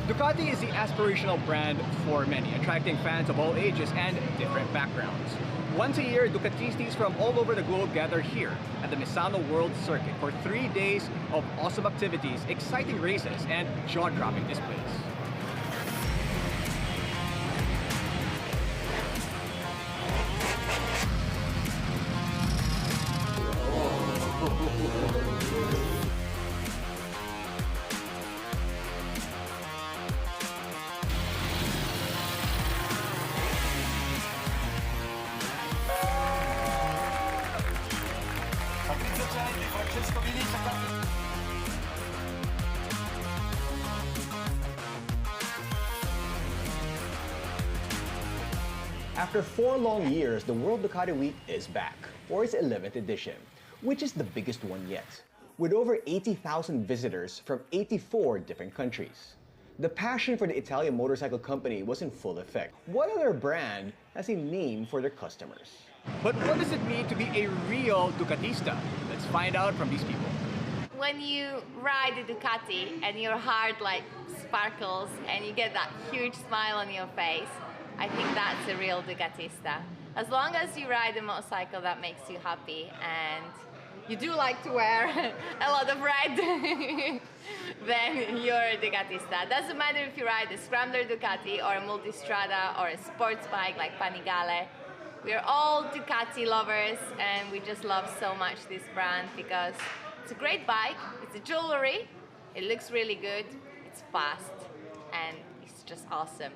Ducati is the aspirational brand for many, attracting fans of all ages and different backgrounds. Once a year, Ducatistas from all over the globe gather here at the Misano World Circuit for 3 days of awesome activities, exciting races, and jaw-dropping displays. After 4 long years, the World Ducati Week is back for its 11th edition, which is the biggest one yet, with over 80,000 visitors from 84 different countries. The passion for the Italian motorcycle company was in full effect. What other brand has a name for their customers? But what does it mean to be a real Ducatista? Let's find out from these people. When you ride a Ducati and your heart like sparkles and you get that huge smile on your face, I think that's a real Ducatista. As long as you ride a motorcycle that makes you happy and you do like to wear a lot of red, then you're a Ducatista. Doesn't matter if you ride a Scrambler Ducati or a Multistrada or a sports bike like Panigale. We're all Ducati lovers and we just love so much this brand because it's a great bike, it's a jewelry, it looks really good, it's fast, and it's just awesome.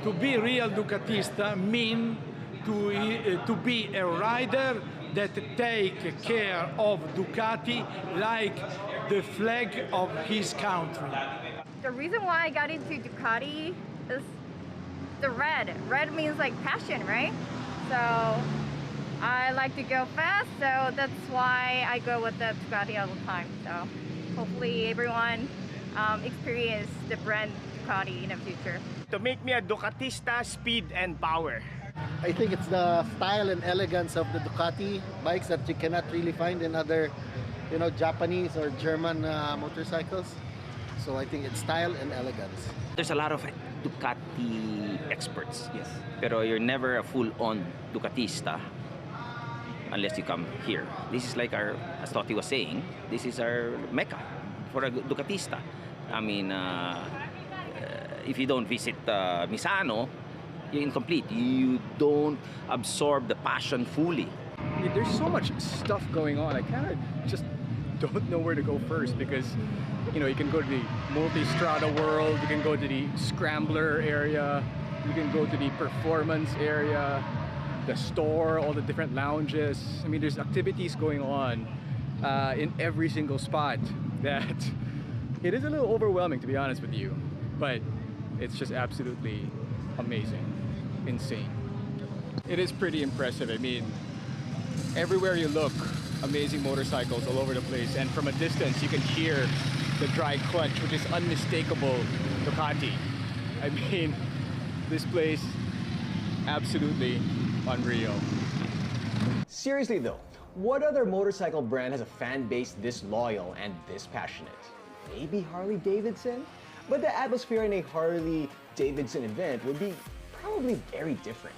To be real Ducatista means to be a rider that take care of Ducati like the flag of his country. The reason why I got into Ducati is the red. Red means like passion, right? So I like to go fast, so that's why I go with the Ducati all the time. So hopefully everyone experience the brand Ducati in the future. To make me a Ducatista, speed and power. I think it's the style and elegance of the Ducati bikes that you cannot really find in other, Japanese or German motorcycles. So I think it's style and elegance. There's a lot of Ducati experts. Yes. Pero you're never a full-on Ducatista unless you come here. This is like our, as Totti was saying, this is our mecca for a Ducatista. I mean, if you don't visit Misano, you're incomplete. You don't absorb the passion fully. I mean, there's so much stuff going on. I kind of just don't know where to go first because, you can go to the Multistrada world, you can go to the Scrambler area, you can go to the performance area, the store, all the different lounges. I mean, there's activities going on in every single spot that it is a little overwhelming, to be honest with you, but it's just absolutely amazing, insane. It is pretty impressive. I mean, everywhere you look, amazing motorcycles all over the place, and from a distance you can hear the dry clutch, which is unmistakable Ducati. I mean, this place, absolutely unreal. Seriously though, what other motorcycle brand has a fan base this loyal and this passionate? Maybe Harley Davidson? But the atmosphere in a Harley Davidson event would be probably very different.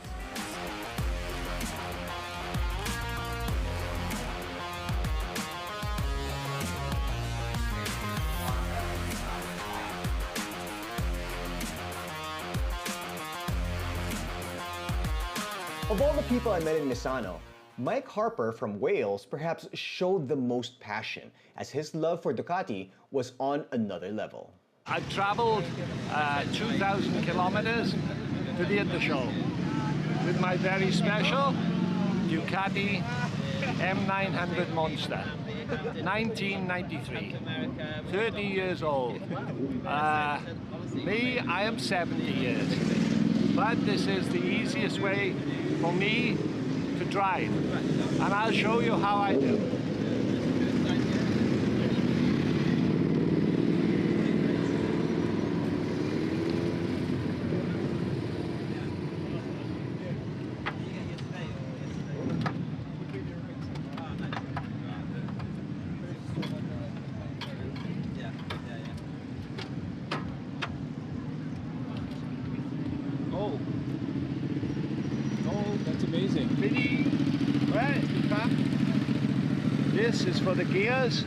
Of all the people I met in Misano, Mike Harper from Wales perhaps showed the most passion, as his love for Ducati was on another level. I traveled 2,000 kilometers to be at the show with my very special Ducati M900 Monster, 1993, 30 years old. Me, I am 70 years, but this is the easiest way for me to drive, and I'll show you how I do. Ready? Right, come. This is for the gears.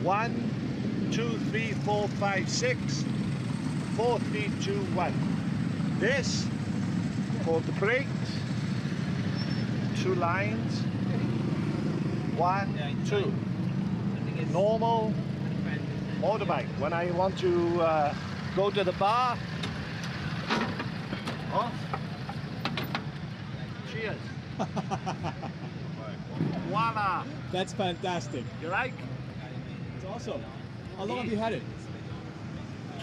1, 2, 3, 4, 5, 6. 4, 3, 2, 1. This for the brakes. 2 lines. 1, 2. Normal motorbike. When I want to go to the bar. Off. Cheers. Voila. That's fantastic. You like? It's awesome. How long have you had it?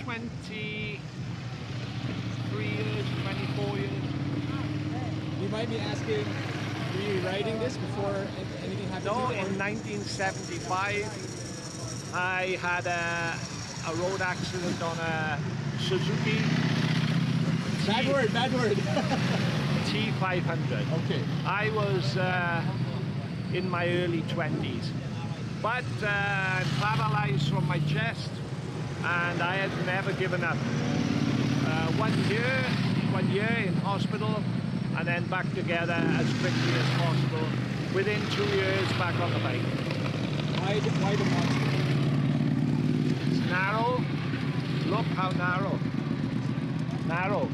23 years, 24 years. You might be asking, were you riding this before anything happened No, to you? in 1975, I had a road accident on a Suzuki Bad word, bad word. T500. Okay. I was in my early 20s, but I'm paralyzed from my chest, and I had never given up. 1 year in hospital, and then back together as quickly as possible. Within 2 years, back on the bike. Why the monster? It's narrow. Look how narrow. Narrow.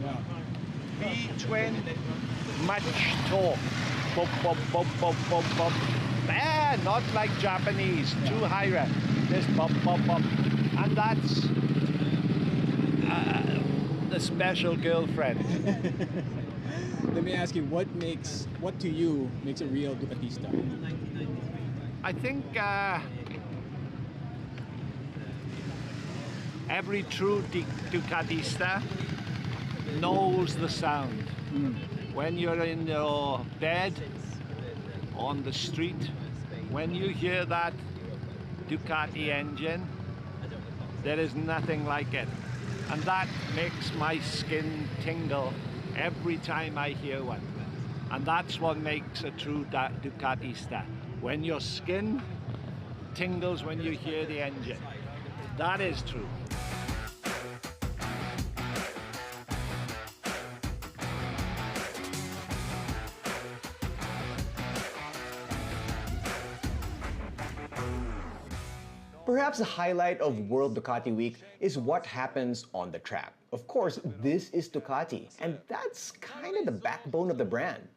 Yeah. V-twin, much torque. Bop, bop, bop, bop, bop, bop. Ah, not like Japanese, too high rev. Just bop, bop, bop. And that's the special girlfriend. Let me ask you, what to you makes a real Ducatista? I think every true Ducatista knows the sound. When you're in your bed, on the street, when you hear that Ducati engine, there is nothing like it. And that makes my skin tingle every time I hear one. And that's what makes a true Ducatista. When your skin tingles when you hear the engine. That is true. Perhaps the highlight of World Ducati Week is what happens on the track. Of course, this is Ducati, and that's kind of the backbone of the brand.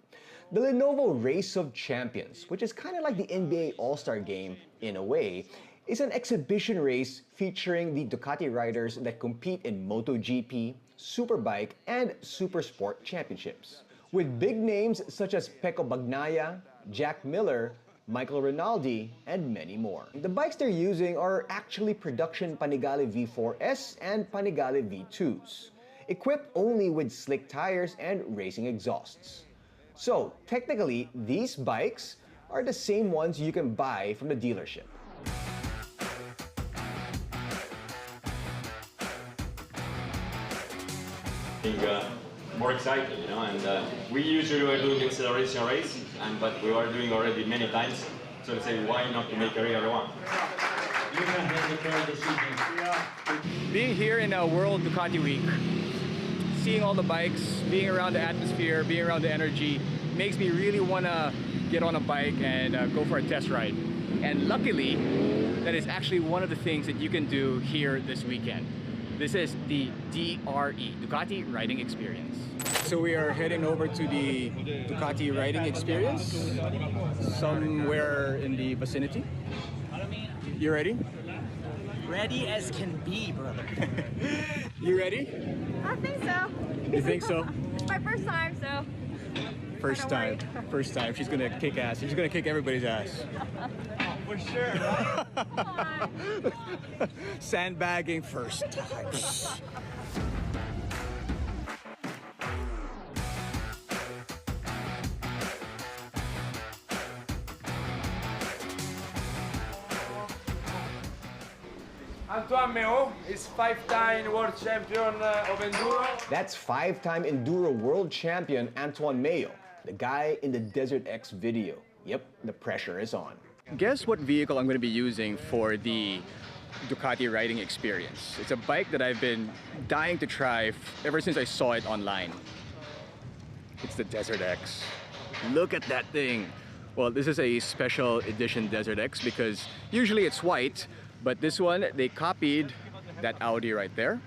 The Lenovo Race of Champions, which is kind of like the NBA All-Star Game in a way, is an exhibition race featuring the Ducati riders that compete in MotoGP, Superbike, and Supersport championships. With big names such as Pecco Bagnaia, Jack Miller, Michael Rinaldi, and many more. The bikes they're using are actually production Panigale V4S and Panigale V2s, equipped only with slick tires and racing exhausts. So, technically, these bikes are the same ones you can buy from the dealership. More excited, you know, and we usually were doing acceleration race, but we were doing already many times, so let's say why not to make a real one? Being here in a World Ducati Week, seeing all the bikes, being around the atmosphere, being around the energy, makes me really want to get on a bike and go for a test ride. And luckily, that is actually one of the things that you can do here this weekend. This is the DRE, Ducati Riding Experience. So we are heading over to the Ducati Riding Experience, somewhere in the vicinity. You ready? Ready as can be, brother. You ready? I think so. You think so? It's my first time, so. First time. First time. She's gonna kick ass. She's gonna kick everybody's ass. For sure. Come on. Sandbagging first time. Antoine Meo is 5-time world champion of enduro. That's 5-time Enduro World Champion Antoine Meo, the guy in the Desert X video. Yep, the pressure is on. Guess what vehicle I'm going to be using for the Ducati Riding Experience. It's a bike that I've been dying to try ever since I saw it online. It's the Desert X. Look at that thing. Well, this is a special edition Desert X because usually it's white, but this one, they copied that Audi right there.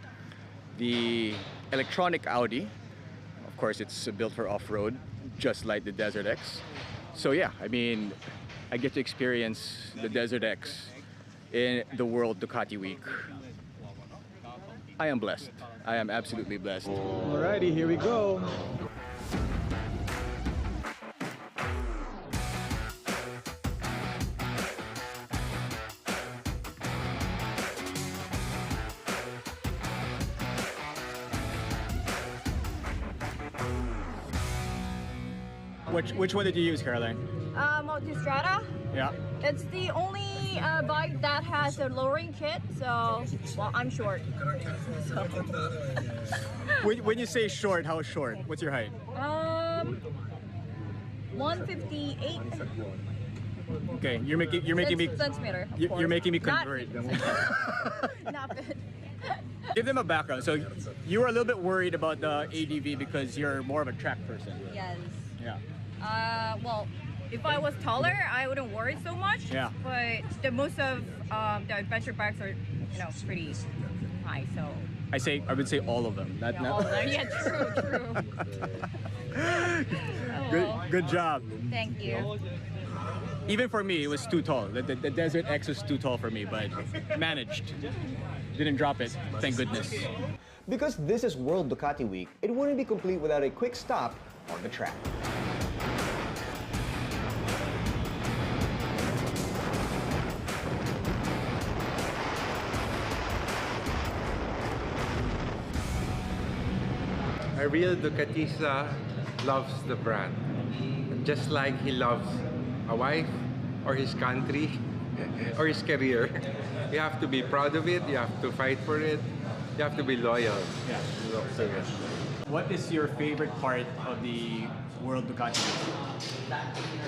The electronic Audi. Of course, it's built for off-road, just like the Desert X. So yeah, I mean, I get to experience the Desert X in the World Ducati Week. I am blessed. I am absolutely blessed. Alrighty, here we go. Which one did you use, Caroline? Multistrada. Yeah. It's the only bike that has a lowering kit, so, well, I'm short. So. When you say short, how short? What's your height? 158. Okay, you're making me centimeter. You're making me convert. Not fit. Give them a background. So you were a little bit worried about the ADV because you're more of a track person. Yes. Yeah. Well, if I was taller, I wouldn't worry so much. Yeah. But most of the adventure bikes are, pretty high. So. I would say all of them. All of them. Yeah, true. Good job. Thank you. Even for me, it was too tall. The Desert X was too tall for me, but managed. Didn't drop it, thank goodness. Because this is World Ducati Week, it wouldn't be complete without a quick stop on the track. A real Ducatista loves the brand, just like he loves a wife or his country or his career. You have to be proud of it, you have to fight for it, you have to be loyal. Yeah. What is your favorite part of the World Ducati Week?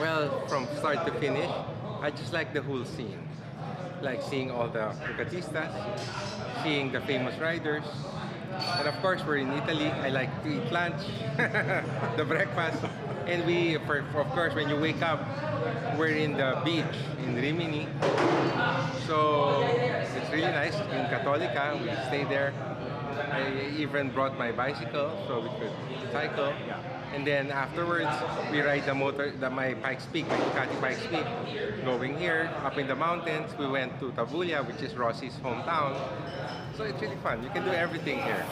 Well, from start to finish, I just like the whole scene. Like seeing all the Ducatistas, seeing the famous riders. And of course, we're in Italy. I like to eat lunch, the breakfast. And of course, when you wake up, we're in the beach in Rimini. So it's really nice. In Cattolica, we stay there. I even brought my bicycle so we could cycle. And then afterwards, we ride my Pikes Peak, my Ducati Pikes Peak. Going here, up in the mountains, we went to Tabulia, which is Rossi's hometown. So it's really fun. You can do everything here.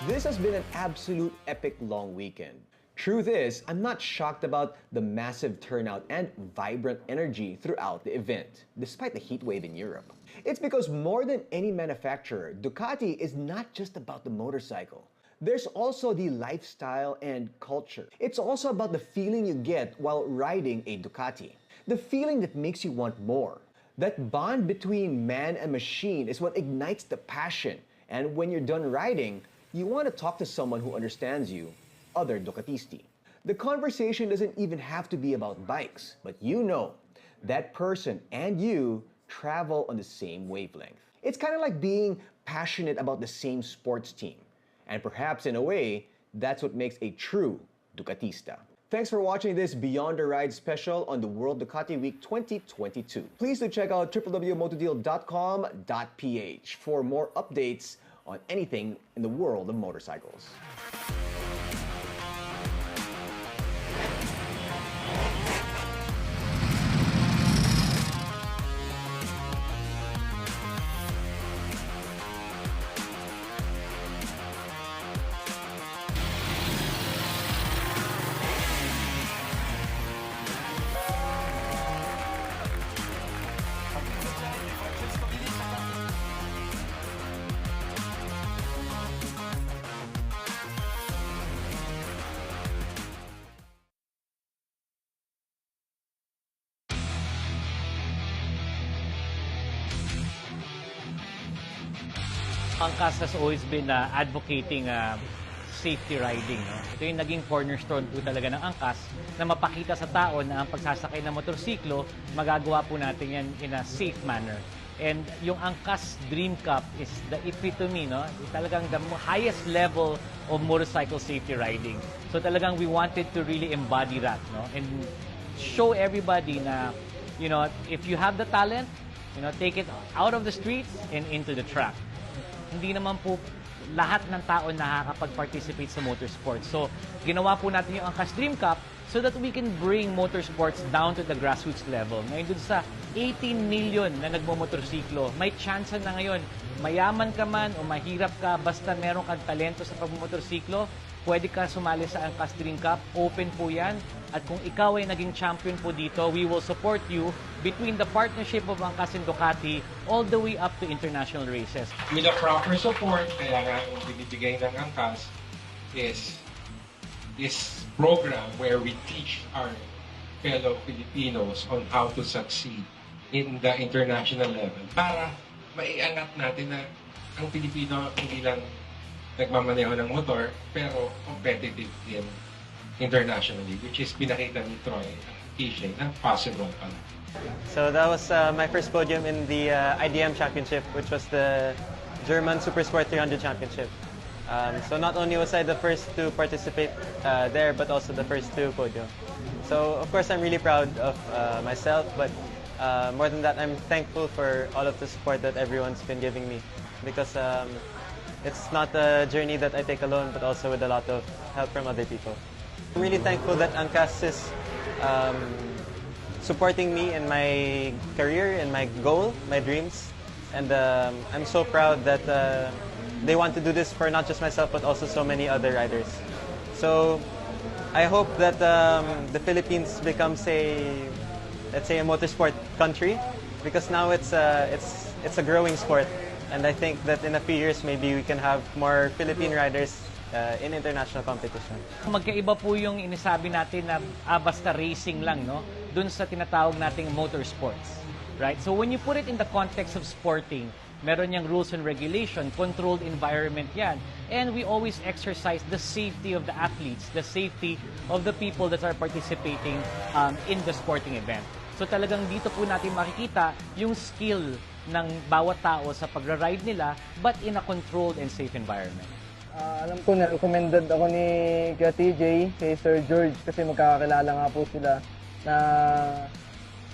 This has been an absolute epic long weekend. Truth is, I'm not shocked about the massive turnout and vibrant energy throughout the event, despite the heat wave in Europe. It's because more than any manufacturer, Ducati is not just about the motorcycle. There's also the lifestyle and culture. It's also about the feeling you get while riding a Ducati. The feeling that makes you want more. That bond between man and machine is what ignites the passion. And when you're done riding, you want to talk to someone who understands you, other Ducatisti. The conversation doesn't even have to be about bikes, but you know, that person and you travel on the same wavelength. It's kind of like being passionate about the same sports team. And perhaps in a way, that's what makes a true Ducatista. Thanks for watching this Beyond the Ride special on the World Ducati Week 2022. Please do check out www.motodeal.com.ph for more updates on anything in the world of motorcycles. Angkas has always been advocating safety riding. No? Ito yung naging cornerstone po talaga ng angkas na mapakita sa tao na ang pagsasakay ng motorsiklo, magagawa po natin yan in a safe manner. And yung Angkas Dream Cup is the epitome, no? Talagang the highest level of motorcycle safety riding. So talagang we wanted to really embody that, no? And show everybody na, you know, if you have the talent, you know, take it out of the streets and into the track. Hindi naman po lahat ng tao nakakapag-participate sa motorsports. So ginawa po natin yung Angkas Dream Cup so that we can bring motorsports down to the grassroots level. Ngayon dun sa 18 million na nagmomotorsiklo, may chance na ngayon, mayaman ka man o mahirap ka, basta meron kang talento sa pagmomotorsiklo, pwede ka sumali sa Angkas Dream Cup, open po yan. At kung ikaw ay naging champion po dito, we will support you between the partnership of Angkas and Ducati all the way up to international races. With the proper support, kaya nga yung binibigay ng Angkas is this program where we teach our fellow Filipinos on how to succeed in the international level para maiangat natin na ang Pilipino hindi lang nagmamaneho ng motor pero competitive din internationally, which is pinakita ni Troy Tishay na possible pala. So that was my first podium in the IDM Championship, which was the German Supersport 300 Championship. So not only was I the first to participate there, but also the first to podium. So of course I'm really proud of myself, but more than that, I'm thankful for all of the support that everyone's been giving me, because it's not a journey that I take alone, but also with a lot of help from other people. I'm really thankful that Angkas is supporting me in my career, in my goal, my dreams, and I'm so proud that they want to do this for not just myself, but also so many other riders. So I hope that the Philippines becomes let's say a motorsport country, because now it's a growing sport, and I think that in a few years maybe we can have more Philippine riders in international competition. Magkaiba po yung inasabi natin na basta racing lang, no? Dun sa tinatawag nating motorsports, right? So when you put it in the context of sporting, meron niyang rules and regulation, controlled environment yan. And we always exercise the safety of the athletes, the safety of the people that are participating in the sporting event. So talagang dito po natin makikita yung skill ng bawat tao sa pagra-ride nila, but in a controlled and safe environment. Alam ko na recommended ako ni Kuya TJ, kay Sir George, kasi magkakakilala nga po sila na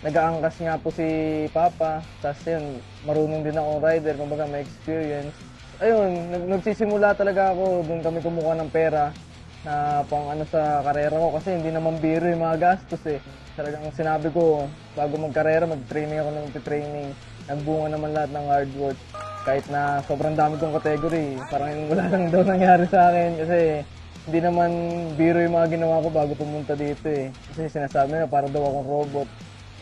nag-aangkas nga po si Papa. Tapos yun, marunong din akong rider, kumbaga may experience. Ayun, nagsisimula talaga ako, doon kami kumuha ng pera na pang ano sa karera ko, kasi hindi naman biro yung mga gastos eh. Talagang sinabi ko, bago magkarera, mag-training ako ng training. Nagbunga naman lahat ng hard work. Kahit na sobrang dami kong category, parang wala lang daw nangyari sa akin kasi hindi naman biro yung mga ginawa ko bago pumunta dito eh. Kasi sinasabi na para daw akong robot.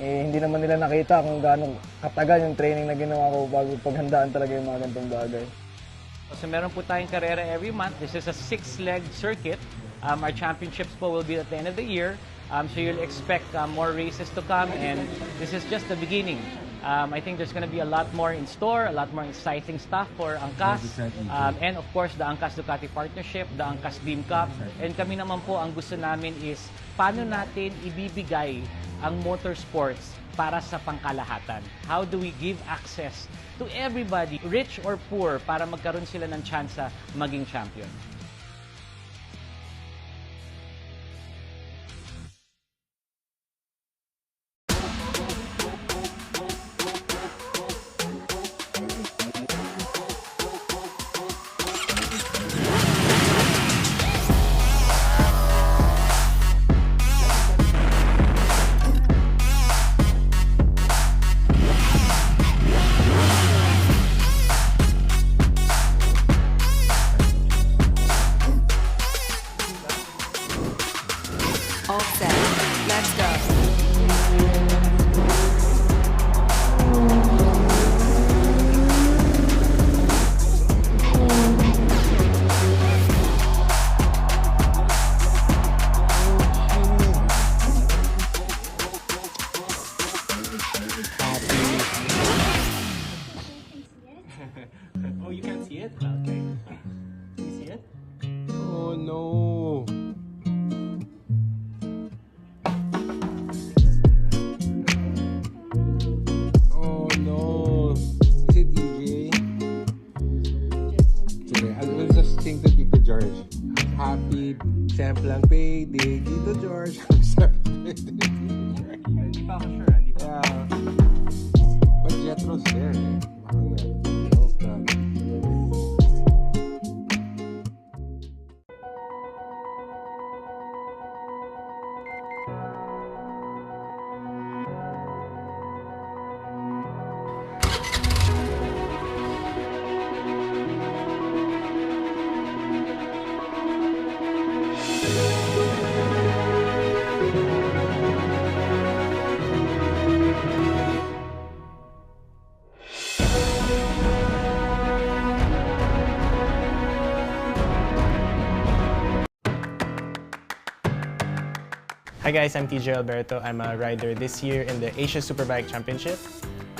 Eh, hindi naman nila nakita kung gaano katagal yung training na ginawa ko bago paghandaan talaga yung mga ganitong bagay. So meron po tayong karera every month. This is a 6-leg circuit. Our championships po will be at the end of the year. So you'll expect more races to come, and this is just the beginning. I think there's going to be a lot more in store, a lot more exciting stuff for Angkas, and of course the Angkas Ducati partnership, the Angkas Dream Cup. And kami naman po, ang gusto namin is paano natin ibibigay ang motorsports para sa pangkalahatan. How do we give access to everybody, rich or poor, para magkaroon sila ng tsansa maging champion? All set. Let's go. Oh, you can't see it? Okay. Can you see it? Oh no. Oh no. Is it EJ? Sige, I'll just sing to Tito George. Happy samplang payday, Tito George. Hindi pa ako sure, hindi pa. Yeah. But Jetro's there, eh. Hi guys, I'm TJ Alberto. I'm a rider this year in the Asia Superbike Championship.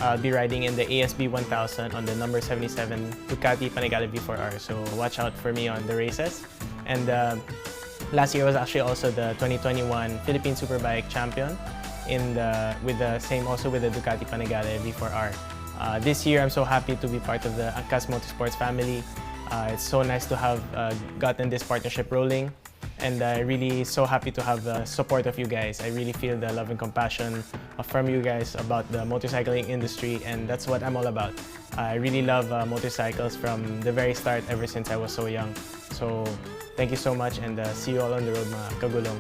I'll be riding in the ASB 1000 on the number 77 Ducati Panigale V4R, so watch out for me on the races. And last year was actually also the 2021 Philippine Superbike champion with the Ducati Panigale V4R. This year I'm so happy to be part of the Angkas Motorsports family. It's so nice to have gotten this partnership rolling. And I'm really so happy to have the support of you guys. I really feel the love and compassion from you guys about the motorcycling industry, and that's what I'm all about. I really love motorcycles from the very start, ever since I was so young. So thank you so much, and see you all on the road, mga kagulong.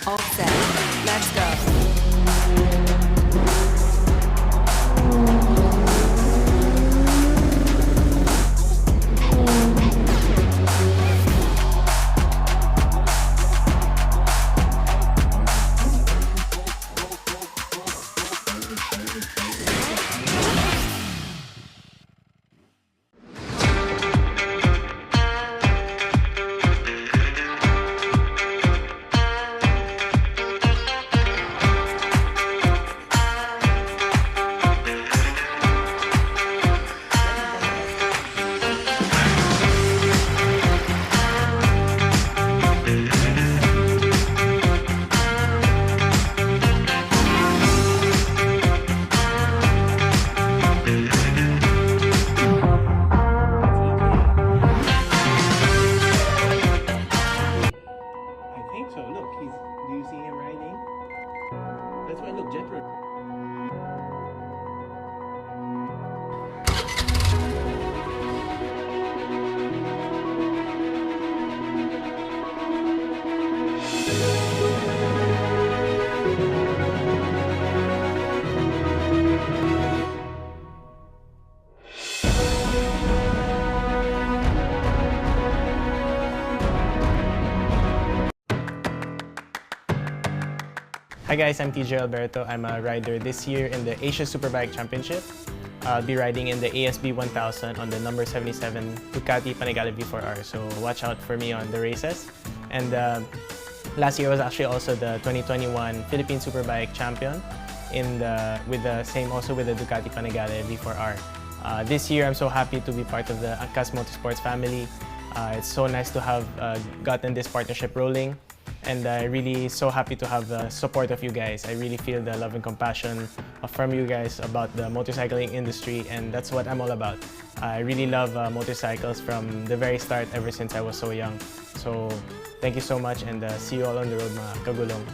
All set. Let's go. Hi guys, I'm TJ Alberto. I'm a rider this year in the Asia Superbike Championship. I'll be riding in the ASB 1000 on the number 77 Ducati Panigale V4R, so watch out for me on the races. And last year was actually also the 2021 Philippine Superbike champion with the Ducati Panigale V4R. This year I'm so happy to be part of the Angkas Motorsports family. It's so nice to have gotten this partnership rolling. And I'm really so happy to have the support of you guys. I really feel the love and compassion from you guys about the motorcycling industry, and that's what I'm all about. I really love motorcycles from the very start, ever since I was so young. So thank you so much, and see you all on the road, mga kagulong.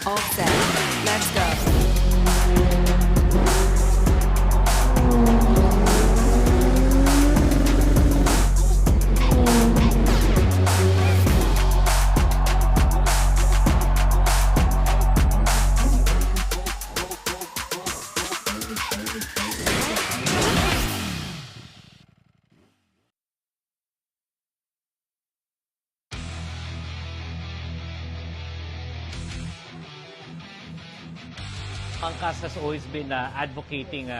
All set. Let's go. Angkas has always been advocating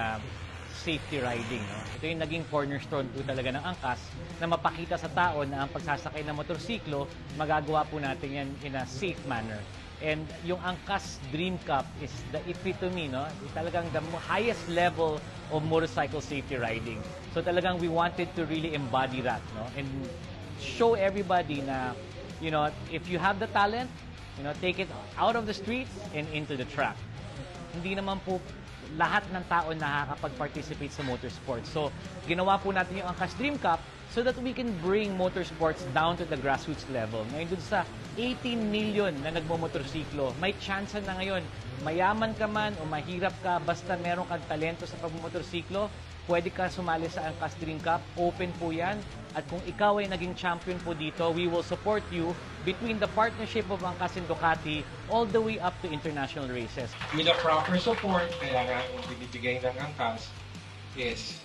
safety riding. No? Ito yung naging cornerstone po talaga ng Angkas na mapakita sa tao na ang pagsasakay ng motorsiklo, magagawa po natin yan in a safe manner. And yung Angkas Dream Cup is the epitome, no? Talagang the highest level of motorcycle safety riding. So talagang we wanted to really embody that, no? And show everybody na, you know, if you have the talent, you know, take it out of the streets and into the track. Hindi naman po lahat ng tao nakakapag-participate sa motorsports. So, ginawa po natin yung Angkas Dream Cup so that we can bring motorsports down to the grassroots level. Ngayon dun sa 18 million na nagmomotorsiklo, may chance na ngayon, mayaman ka man o mahirap ka, basta meron kang talento sa pagmomotorsiklo, pwede ka sumali sa Angkas Dream Cup. Open po yan. At kung ikaw ay naging champion po dito, we will support you between the partnership of Angkas and Ducati all the way up to international races. With the proper support, kaya nga yung binibigay ng Angkas is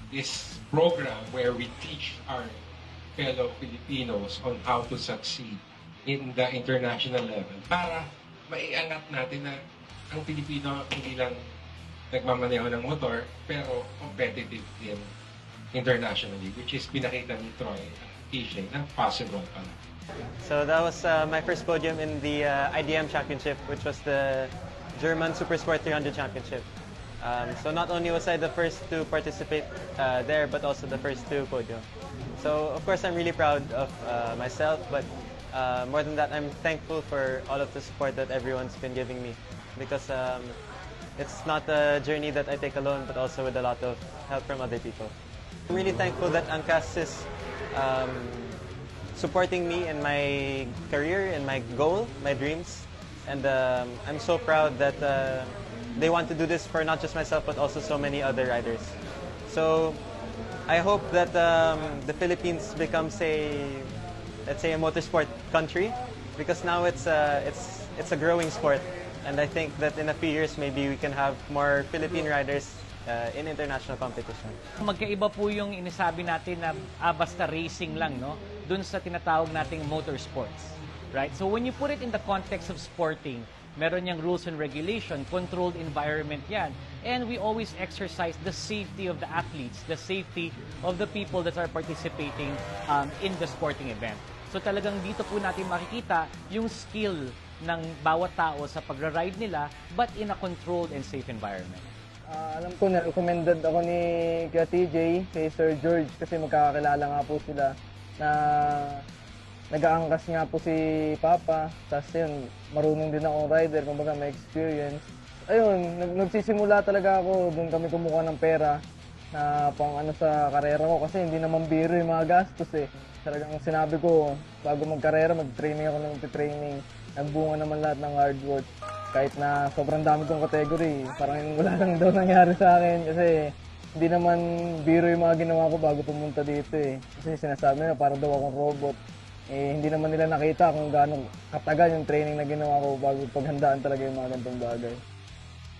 this program where we teach our fellow Filipinos on how to succeed in the international level para maiangat natin na ang Pilipino hindi lang nagmamaneho ng motor pero competitive din internationally, which is pinakita ni Troy at TJ na possible pala. So that was my first podium in the IDM Championship, which was the German Supersport 300 Championship. So not only was I the first to participate there, but also the first to podium. So of course I'm really proud of myself, but more than that, I'm thankful for all of the support that everyone's been giving me, because it's not a journey that I take alone, but also with a lot of help from other people. I'm really thankful that Angkas is supporting me in my career, in my goal, my dreams. And I'm so proud that they want to do this for not just myself, but also so many other riders. So I hope that the Philippines becomes let's say a motorsport country, because now it's a growing sport. And I think that in a few years, maybe we can have more Philippine riders in international competition. Magkaiba po yung inasabi natin na basta racing lang, no? Dun sa tinatawag nating motorsports, right? So when you put it in the context of sporting, meron yang rules and regulation, controlled environment yan. And we always exercise the safety of the athletes, the safety of the people that are participating in the sporting event. So talagang dito po natin makikita yung skill ng bawat tao sa pagra-ride nila, but in a controlled and safe environment. Alam ko na recommended ako ni Kuya TJ, kay Sir George, kasi magkakakilala nga po sila na nag-aangkas nga po si Papa. Tapos yun, marunong din akong rider, kumbaga may experience. Ayun, nagsisimula talaga ako, doon kami kumuha ng pera. na pang ano sa karera ko kasi hindi naman biro yung mga gastos eh. Talagang sinabi ko, bago magkarera, mag-training ako ng training. Nagbunga naman lahat ng hard work. Kahit na sobrang dami kong category, parang wala lang daw nangyari sa akin kasi hindi naman biro yung mga ginawa ko bago pumunta dito eh. Kasi sinasabi nila parang daw akong robot. Eh, hindi naman nila nakita kung gaano katagal yung training na ginawa ko bago paghandaan talaga yung mga ganitong bagay.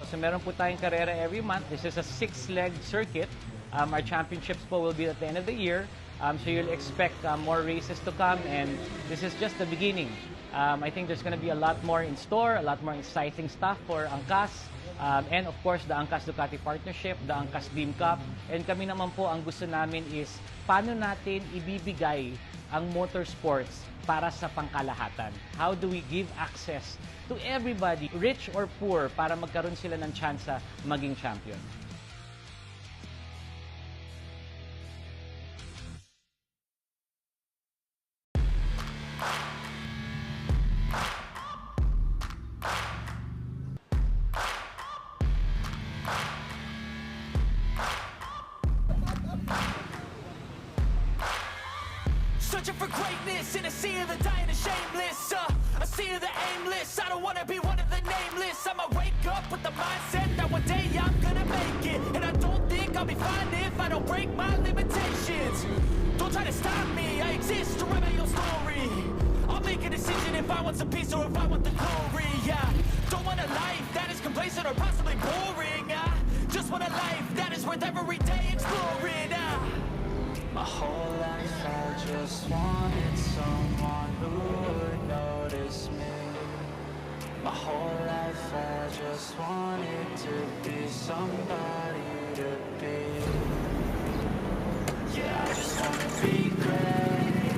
So meron po tayong karera every month. This is a 6-leg circuit. Our championships po will be at the end of the year. So you'll expect more races to come, and this is just the beginning. I think there's going to be a lot more in store, a lot more exciting stuff for Angkas. And of course, the Angkas Ducati partnership, the Angkas Dream Cup. And kami naman po, ang gusto namin is paano natin ibibigay ang motorsports para sa pangkalahatan. How do we give access to everybody, rich or poor, para magkaroon sila ng tsansa maging champion? Searching for greatness in a sea of the dying and shameless, a sea of the aimless. I don't wanna be one of the nameless. I'ma wake up with the mindset that one day I'm gonna make it, and I don't think I'll be fine if I don't break my limitations. Don't try to stop me, I exist to write my own story. I'll make a decision if I want some peace or if I want the glory. Yeah, don't want a life that is complacent or possibly boring. I just want a life that is worth every day exploring. My whole life I just wanted someone who would notice me. My whole life I just wanted to be somebody to be. Yeah, I just wanna be great.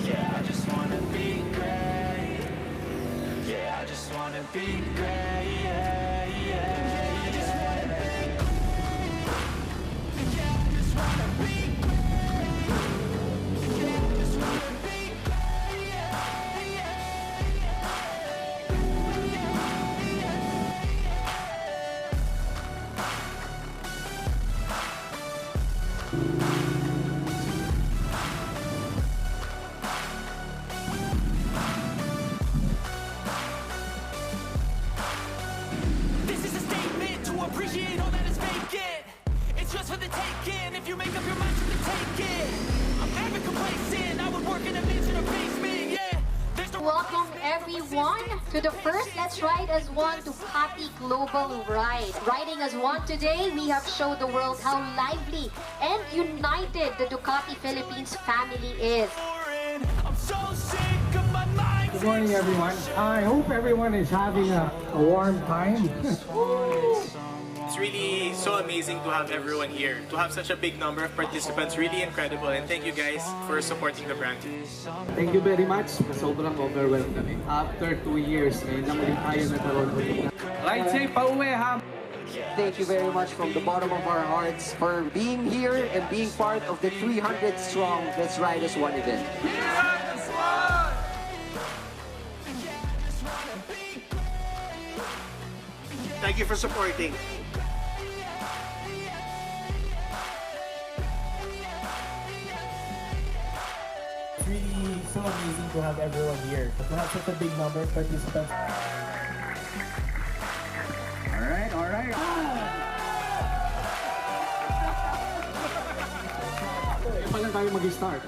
Yeah, I just wanna be great. Yeah, I just wanna be great. Yeah, yeah, I just wanna be great. Yeah, I just wanna be great. Appreciate all that is vacant. It's just for the taking. If you make up your mind to take it, I'm never complacent. I would work in a mansion or basement. Yeah. Welcome everyone to the first Let's Ride as One Ducati Global Ride. Riding as one today, we have showed the world how lively and united the Ducati Philippines family is. I'm so sick of my mind. Good morning, everyone. I hope everyone is having a warm time. It's really so amazing to have everyone here. To have such a big number of participants, really incredible. And thank you guys for supporting the brand. Thank you very much. Sobrang overwhelmed kami. After 2 years, ngayon lang ulit tayo nagkaroon ulit. Ride safe, pauwi ha! Thank you very much from the bottom of our hearts for being here and being part of the 300 strong Let's Ride as One event. Thank you for supporting. It's really so amazing to have everyone here. To have such a big number of participants. Alright, alright. Kaya pa lang tayo mag-start.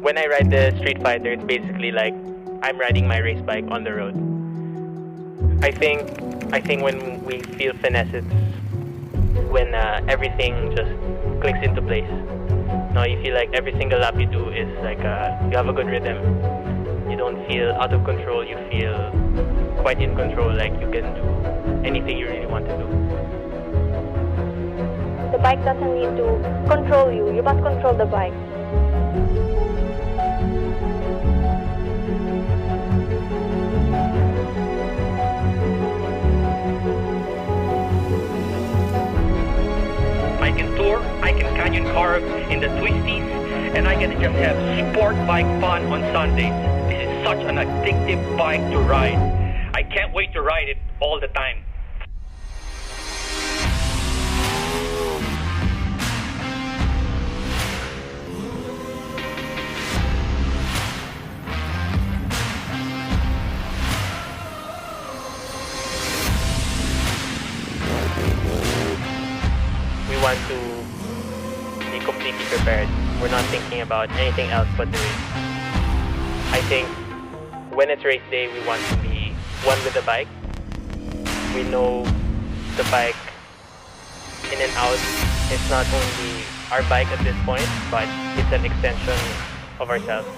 when I ride the Street Fighter, it's basically like I'm riding my race bike on the road. I think when we feel finesse, it's when everything just clicks into place. No, you feel like every single lap you do is like you have a good rhythm. You don't feel out of control. You feel quite in control, like you can do anything you really want to do. The bike doesn't need to control you. You must control the bike. I can tour, I can canyon carve in the twisties, and I can just have sport bike fun on Sundays. This is such an addictive bike to ride. I can't wait to ride it all the time. We want to be completely prepared. We're not thinking about anything else but the race. I think when it's race day, we want to be one with the bike. We know the bike in and out. It's not only our bike at this point, but it's an extension of ourselves.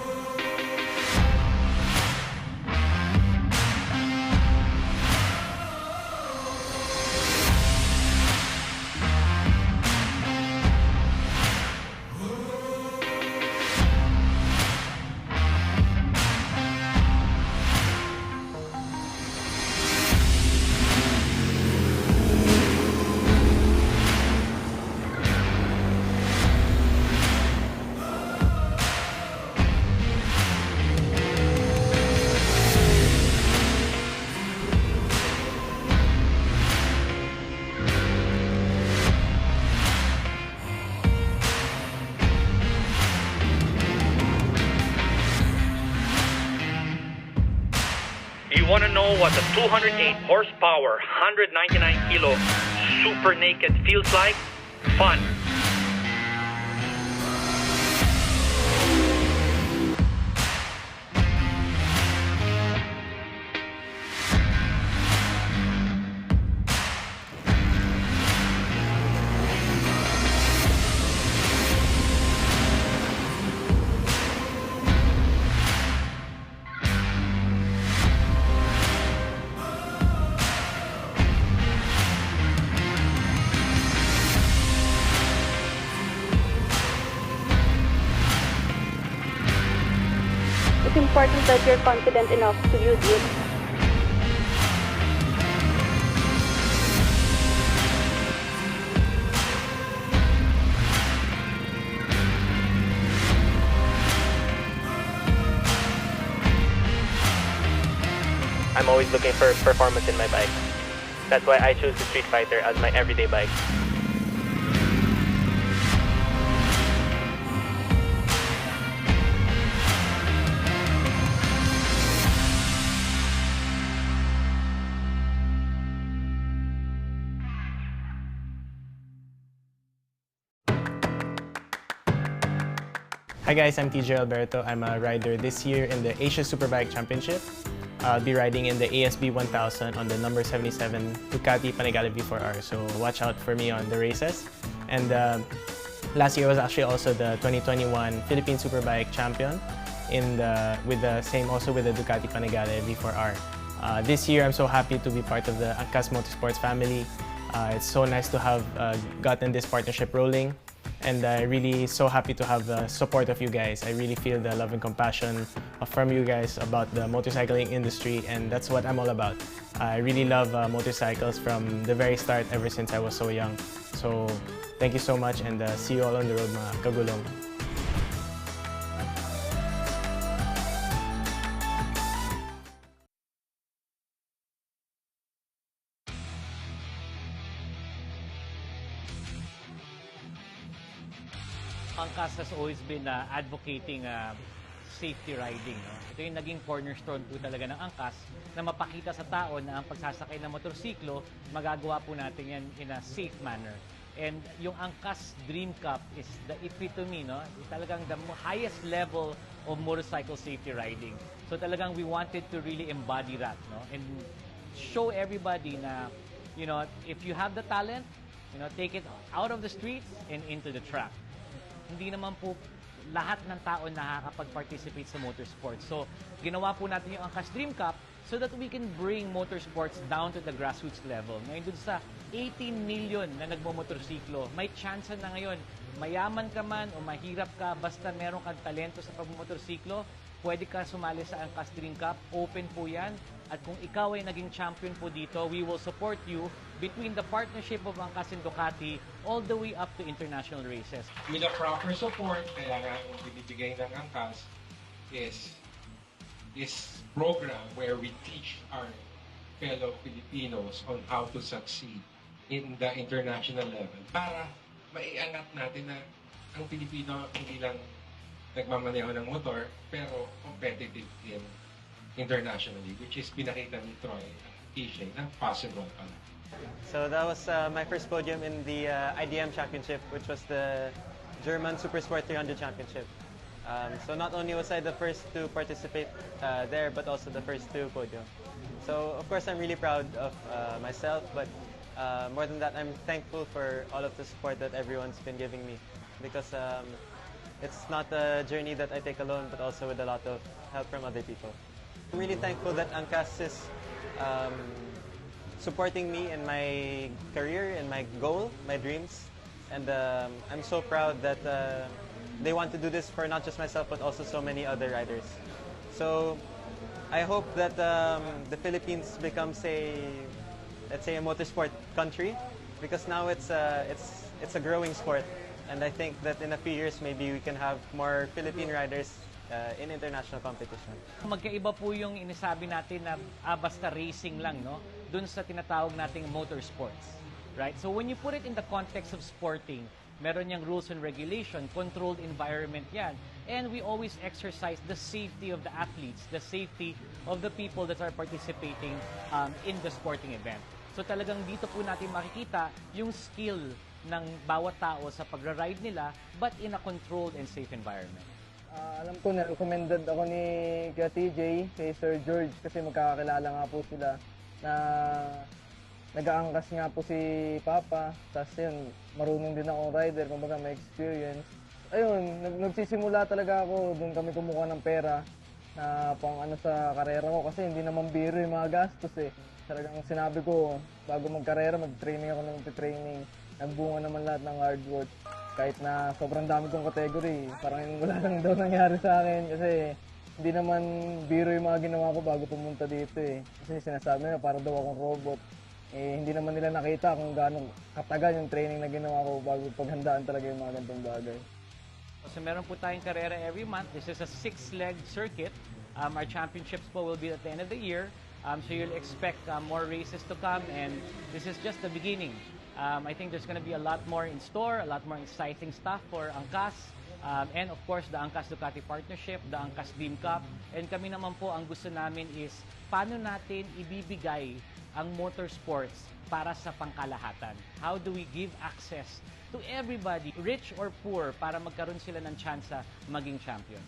You want to know what the 208 horsepower, 199 kilo super naked feels like? Fun. It's important that you're confident enough to use it. I'm always looking for performance in my bike. That's why I choose the Street Fighter as my everyday bike. Hi guys, I'm TJ Alberto. I'm a rider this year in the Asia Superbike Championship. I'll be riding in the ASB 1000 on the number 77 Ducati Panigale V4R, so watch out for me on the races. And last year was actually also the 2021 Philippine Superbike champion with the Ducati Panigale V4R. This year, I'm so happy to be part of the Angkas Motorsports family. It's so nice to have gotten this partnership rolling. And I'm really so happy to have the support of you guys. I really feel the love and compassion from you guys about the motorcycling industry, and that's what I'm all about. I really love motorcycles from the very start, ever since I was so young. So thank you so much, and see you all on the road, mga kagulong. Angkas has always been advocating safety riding. No? Ito yung naging cornerstone po talaga ng Angkas na mapakita sa tao na ang pagsasakay ng motorsiklo, magagawa po natin yan in a safe manner. And yung Angkas Dream Cup is the epitome, no? Talagang the highest level of motorcycle safety riding. So talagang we wanted to really embody that, no? And show everybody na, you know, if you have the talent, you know, take it out of the streets and into the track. Hindi naman po lahat ng tao nakakapag-participate sa motorsports. So, ginawa po natin yung Angkas Dream Cup so that we can bring motorsports down to the grassroots level. Ngayon dun sa 18 million na nagmomotorsiklo, may chance na ngayon, mayaman ka man o mahirap ka, basta meron kang talento sa pagmomotorsiklo, pwede ka sumali sa Angkas Dream Cup. Open po yan. At kung ikaw ay naging champion po dito, we will support you between the partnership of Angkas and Ducati all the way up to international races. With the proper support, kaya nga yung binibigay ng Angkas is program where we teach our fellow Filipinos on how to succeed in the international level para maiangat natin na ang Pilipino hindi lang nagmamaneho ng motor pero competitive din internationally, which is pinakita ni Troy TJ na possible pala. So that was my first podium in the IDM Championship, which was the German Supersport 300 Championship. So not only was I the first to participate there, but also the first to podium. So of course I'm really proud of myself, but more than that, I'm thankful for all of the support that everyone's been giving me, because it's not a journey that I take alone, but also with a lot of help from other people. I'm really thankful that Angkas is supporting me in my career and my goal, my dreams, and I'm so proud that they want to do this for not just myself but also so many other riders. So I hope that the Philippines becomes let's say a motorsport country, because now it's a growing sport, and I think that in a few years maybe we can have more Philippine riders in international competition. Magkaiba po yung inasabi natin na basta racing lang, no? Dun sa tinatawag nating motorsports, right? So when you put it in the context of sporting, meron yung rules and regulation, controlled environment yan. And we always exercise the safety of the athletes, the safety of the people that are participating in the sporting event. So talagang dito po natin makikita yung skill ng bawat tao sa pagra-ride nila, but in a controlled and safe environment. Alam ko na recommended ako ni Kuya TJ, kay Sir George, kasi magkakakilala nga po sila na nag-aangkas nga po si Papa. Tapos yun, marunong din akong rider, kumbaga may experience. Ayun, nagsisimula talaga ako, doon kami kumuha ng pera na pang ano sa karera ko, kasi hindi naman biro yung mga gastos eh. Talagang sinabi ko, bago magkarera, mag-training ako ng training. Nagbunga naman lahat ng hard work. Kahit na sobrang dami kong category, parang wala lang daw nangyari sa akin kasi hindi naman biro yung mga ginawa ko bago pumunta dito eh. Kasi sinasabi nila para daw akong robot. Eh, hindi naman nila nakita kung gaano katagal yung training na ginawa ko bago paghandaan talaga yung mga ganitong bagay. So meron po tayong karera every month. This is a 6-leg circuit. Our championships po will be at the end of the year. So you'll expect more races to come, and this is just the beginning. I think there's going to be a lot more in store, a lot more exciting stuff for Angkas. And of course, the Angkas Ducati partnership, the Angkas Dream Cup. And kami naman po, ang gusto namin is paano natin ibibigay ang motorsports para sa pangkalahatan. How do we give access to everybody, rich or poor, para magkaroon sila ng tsansa maging champion?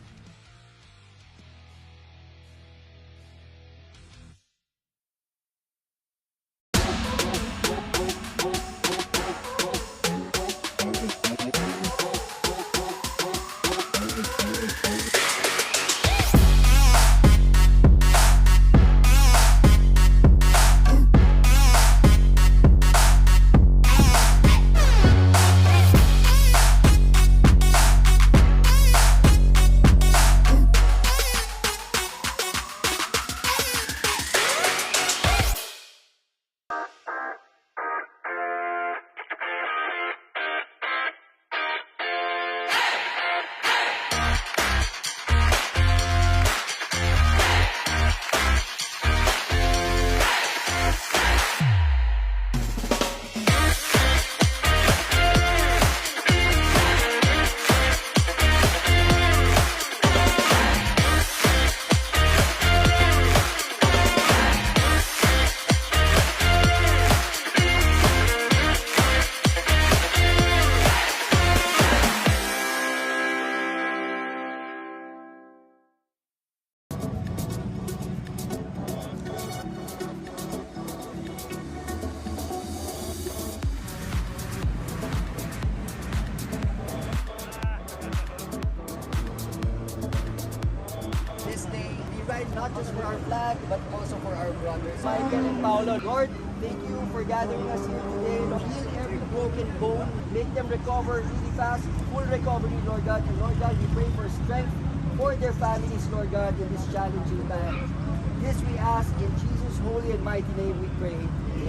ride not just for our flag, but also for our brothers. Michael and Paolo, Lord, thank you for gathering us here today. Heal every broken bone, make them recover really fast, full recovery, Lord God. And Lord God, we pray for strength for their families, Lord God, in this challenging time. This we ask in Jesus' holy and mighty name we pray.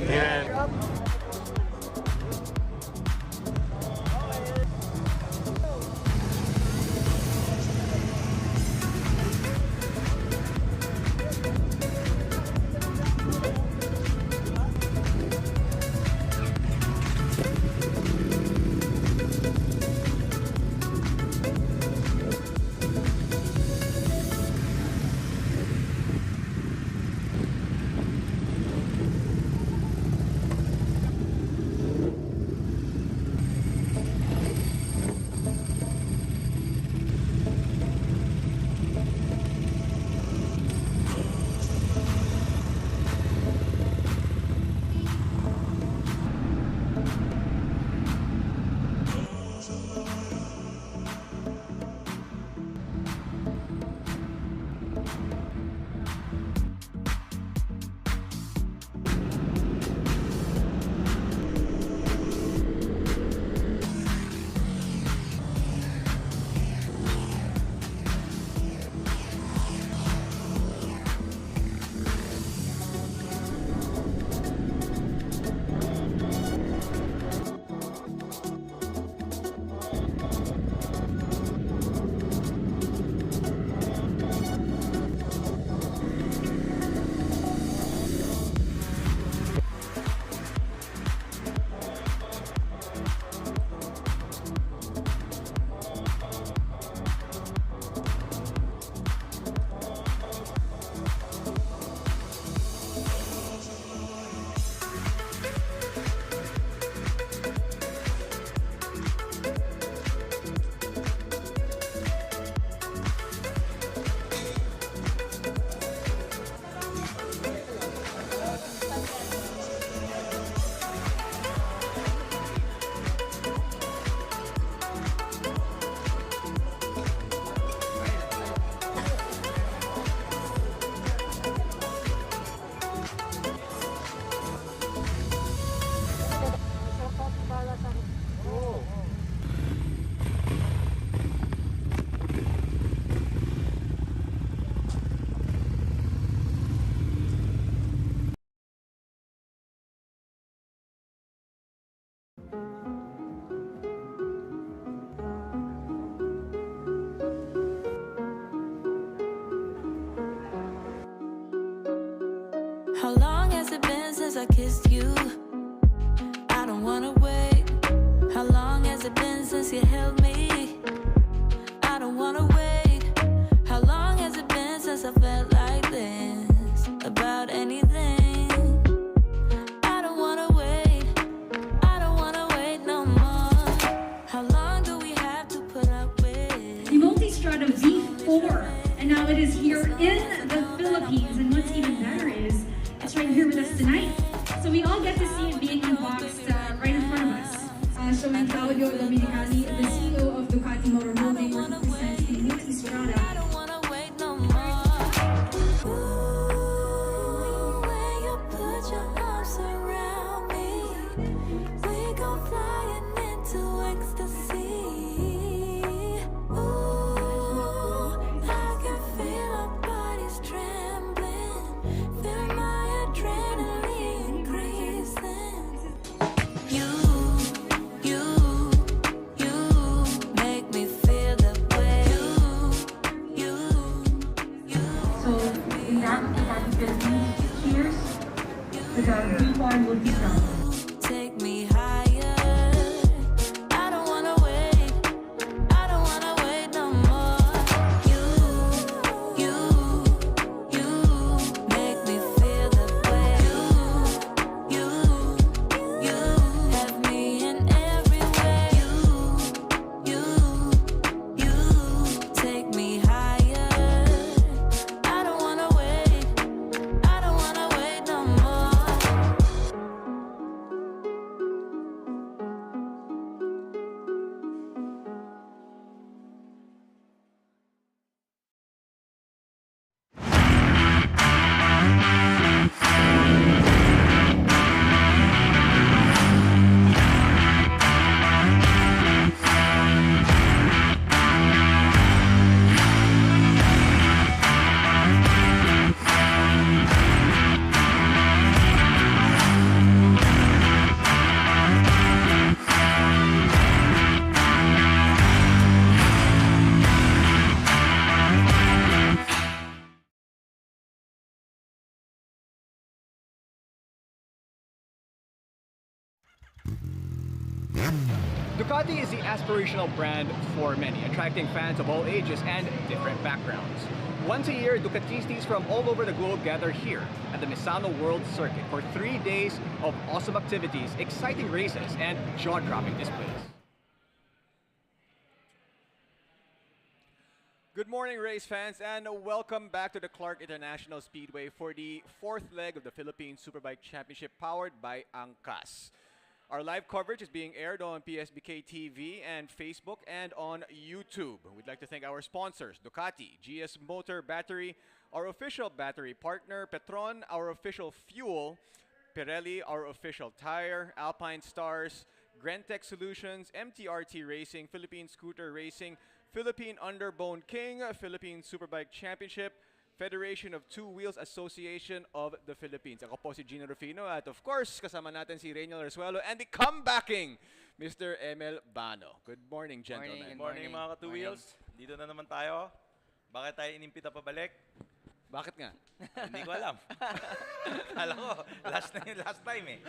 Amen. How long has it been since I kissed you? I don't wanna wait. How long has it been since you held me? I don't wanna wait. How long has it been since I felt like this about anything? I don't wanna wait. I don't wanna wait no more. How long do we have to put up with? The Multistrada V4, and now it is here in the Philippines. And what's even better is it's right here with us tonight. So we all get to see it being unboxed right in front of us. Showing Claudio Dominicali, the CEO of Ducati Motor Holding, represents the Multistrada. Take me higher. I don't wanna wait. I don't wanna wait no more. You make me feel the way. You have me in every way. You take me higher. I don't wanna wait. I don't wanna wait no more. Ducati is the aspirational brand for many, attracting fans of all ages and different backgrounds. Once a year, Ducatistas from all over the globe gather here at the Misano World Circuit for 3 days of awesome activities, exciting races, and jaw-dropping displays. Good morning, race fans, and welcome back to the Clark International Speedway for the 4th leg of the Philippine Superbike Championship powered by Angkas. Our live coverage is being aired on PSBK TV and Facebook and on YouTube. We'd like to thank our sponsors, Ducati, GS Motor Battery, our official battery partner, Petron, our official fuel, Pirelli, our official tire, Alpine Stars, Grentech Solutions, MTRT Racing, Philippine Scooter Racing, Philippine Underbone King, Philippine Superbike Championship, Federation of Two Wheels Association of the Philippines. Ako po si Gino Rufino at of course, kasama natin si Reynel Resuelo and the comebacking Mr. Emel Bano. Good morning, gentlemen. Good morning mga ka-two wheels. Dito na naman tayo. Bakit tayo inimpita pabalik? Bakit nga? Hindi ko alam. Alam ko, last time eh.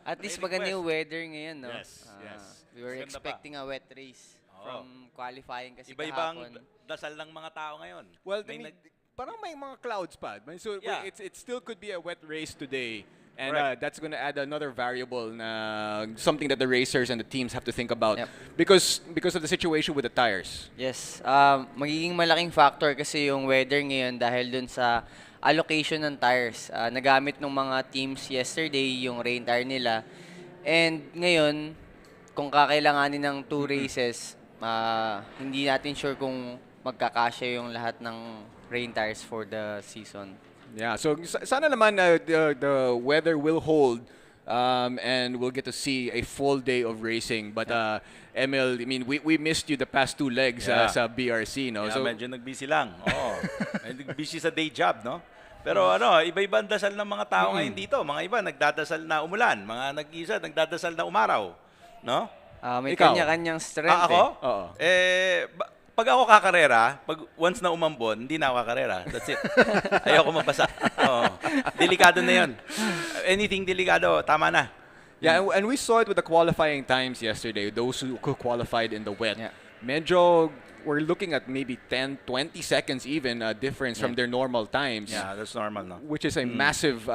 At least maganda yung weather ngayon, no? Yes, yes. We were Maganda expecting a wet race from qualifying kasi Iba-ibang kahapon. dasal ng mga tao ngayon. Well, parang may mga clouds pa. So Yeah. it still could be a wet race today. And Correct. that's going to add another variable na something that the racers and the teams have to think about because of the situation with the tires. Yes. Magiging malaking factor kasi yung weather ngayon dahil dun sa allocation ng tires. Nagamit ng mga teams yesterday yung rain tire nila. And ngayon, kung kakailanganin ng 2 races, hindi natin sure kung magkakasya yung lahat ng rain tires for the season. Yeah, so sana naman the weather will hold and we'll get to see a full day of racing. But Emil, I mean, we missed you the past 2 legs sa BRC, no? Yeah, So medyo nag-busy lang. Oo. Nag-busy sa day job, no? Pero iba-ibang dasal ng mga tao ngayon dito. Mga iba nagdadasal na umulan, mga nag-isa nagdadasal na umaraw, no? May Ikaw? kanya-kanyang strength. Ako? Oo. Pag ako kakarera, pag once na umambon, hindi na ako kakarera. That's it. Ayoko mabasa. Oo. Delikado na yun. Anything delikado, tama na. yeah, and we saw it with the qualifying times yesterday. Those who qualified in the wet, medyo we're looking at maybe 10, 20 seconds even difference from their normal times. Yeah, that's normal, no? Which is a massive,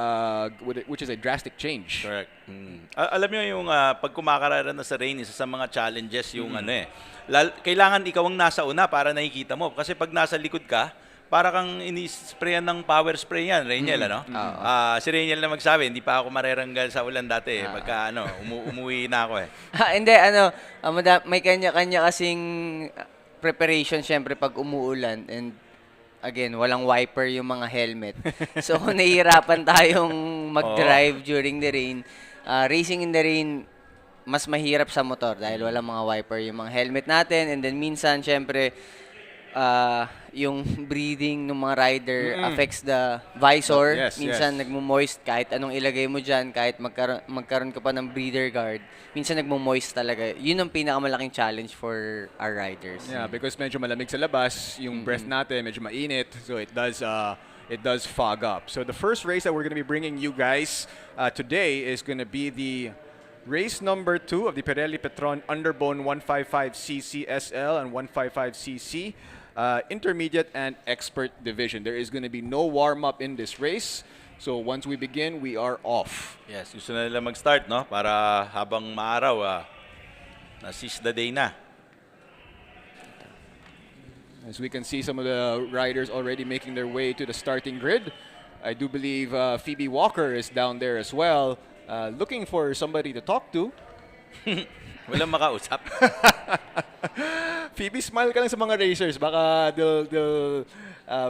which is a drastic change. Correct. Alam niyo yung pag kumakarera na sa rain, isa sa mga challenges yung kailangan ikaw ang nasa una para nakikita mo. Kasi pag nasa likod ka, para kang ini-sprayan ng power spray yan, Reynel, ano? Si Reynel na magsabi, hindi pa ako mareranggal sa ulan dati. Pagka umuwi na ako eh. Hindi, may kanya-kanya kasing preparation syempre pag umuulan and again, walang wiper yung mga helmet. So, nahihirapan tayong mag-drive during the rain. Racing in the rain, mas mahirap sa motor dahil walang mga wiper yung mga helmet natin. And then, minsan, syempre, yung breathing ng mga rider affects the visor. Minsan, nagmo-moist kahit anong ilagay mo dyan, kahit magkaroon ka pa ng breather guard. Minsan, nagmo-moist talaga. Yun ang pinakamalaking challenge for our riders. Yeah, because medyo malamig sa labas, yung breath natin medyo mainit, so it does fog up. So the first race that we're going to be bringing you guys today is going to be the race number 2 of the Pirelli Petron Underbone 155cc SL and 155cc intermediate and expert division. There is going to be no warm-up in this race. So once we begin, we are off. Yes, gusto na nila mag-start, no? Para habang maaraw, na-seize the day na. As we can see, some of the riders already making their way to the starting grid. I do believe Phoebe Walker is down there as well, looking for somebody to talk to. Walang makausap. Phoebe, smile ka lang sa mga racers. Baka they'll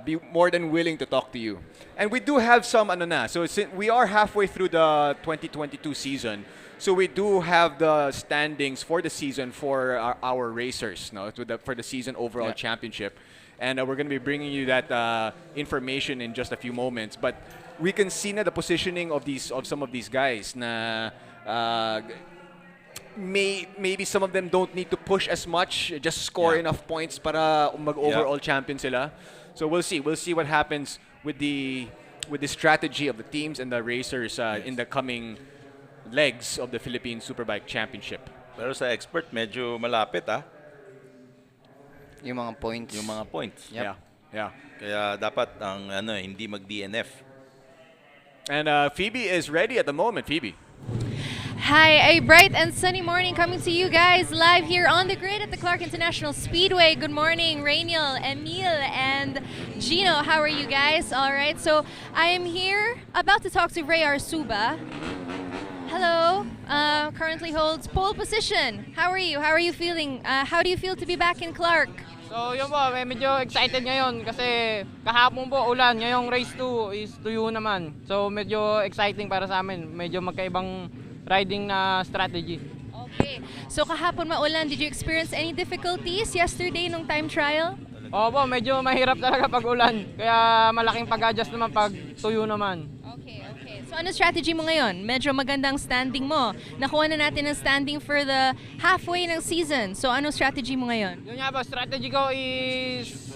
be more than willing to talk to you. And we do have some so we are halfway through the 2022 season. So we do have the standings for the season for our racers, no, for the season overall championship. And we're going to be bringing you that information in just a few moments. But we can see na the positioning of some of these guys na maybe some of them don't need to push as much, just score enough points para mag-overall champion sila. So we'll see what happens with the strategy of the teams and the racers in the coming legs of the Philippine Superbike Championship. Pero sa expert, medyo malapit Yung mga points. Yung mga points. Yep. Yeah. Kaya dapat ang hindi mag-DNF. And Phoebe is ready at the moment. Phoebe. Hi, a bright and sunny morning coming to you guys live here on the grid at the Clark International Speedway. Good morning, Rainiel, Emil, and Gino. How are you guys? All right, so I am here about to talk to Ray Arsuba. Hello, currently holds pole position. How are you? How are you feeling? How do you feel to be back in Clark? So yun po, medyo excited ngayon kasi kahapon po ulan, ngayong race 2 is tuyo naman. So medyo exciting para sa amin, medyo magkaibang riding na strategy. Okay, so kahapon maulan, did you experience any difficulties yesterday nung time trial? Opo, medyo mahirap talaga pag ulan, kaya malaking pag-adjust naman pag tuyo naman. Okay. So ano strategy mo ngayon? Medyo magandang standing mo. Nakuha na natin ang standing for the halfway ng season. So ano strategy mo ngayon? Yun nga po, strategy ko is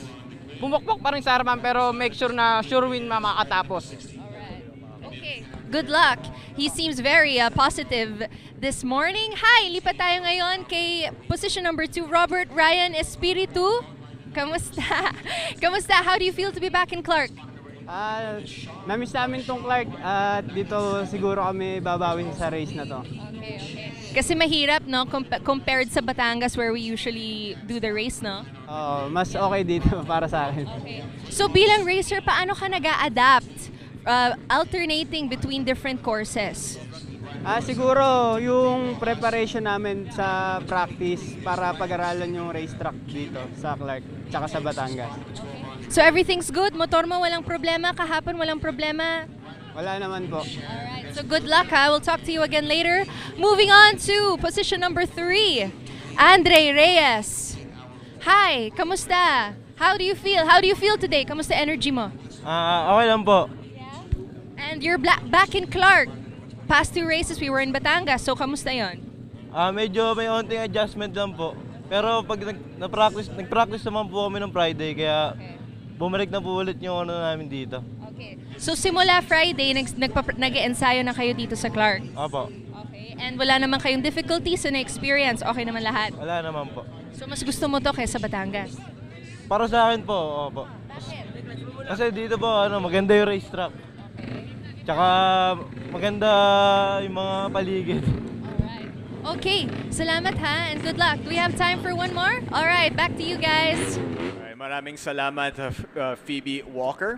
bumukbok pa rin sa harapan pero make sure na sure win makakatapos. Okay, good luck. He seems very positive this morning. Hi, lipat tayo ngayon kay position number 2, Robert Ryan Espiritu. Kamusta? Kamusta? How do you feel to be back in Clark? Namiss namin tong Clark at dito siguro kami babawi sa race na to. Okay. Kasi mahirap, no? Compared sa Batangas where we usually do the race, no? Mas okay dito para sa akin. Okay. So bilang racer, paano ka nag-a-adapt? Alternating between different courses? Siguro yung preparation namin sa practice para pag-aralan yung racetrack dito sa Clark tsaka sa Batangas. So everything's good? Motor mo walang problema? Kahapon walang problema? Wala naman po. Alright, so good luck ha. We'll talk to you again later. Moving on to position number 3, Andre Reyes. Hi, kamusta? How do you feel? How do you feel today? Kamusta energy mo? Okay lang po. And you're back in Clark. Past 2 races, we were in Batangas. So kamusta yon? Medyo may onting adjustment lang po. Pero pag nag-practice naman po kami ng Friday, kaya bumalik na po ulit yung namin dito. Okay. So simula Friday, nag-ensayo na kayo dito sa Clark? Opo. Okay. And wala naman kayong difficulties na experience? Okay naman lahat? Wala naman po. So mas gusto mo to kaysa Batangas? Para sa akin po, opo. Kasi dito po, maganda yung racetrack. Tsaka maganda yung mga paligid. Okay, salamat ha, and good luck. Do we have time for one more? All right, back to you guys. Alright, maraming salamat Phoebe Walker.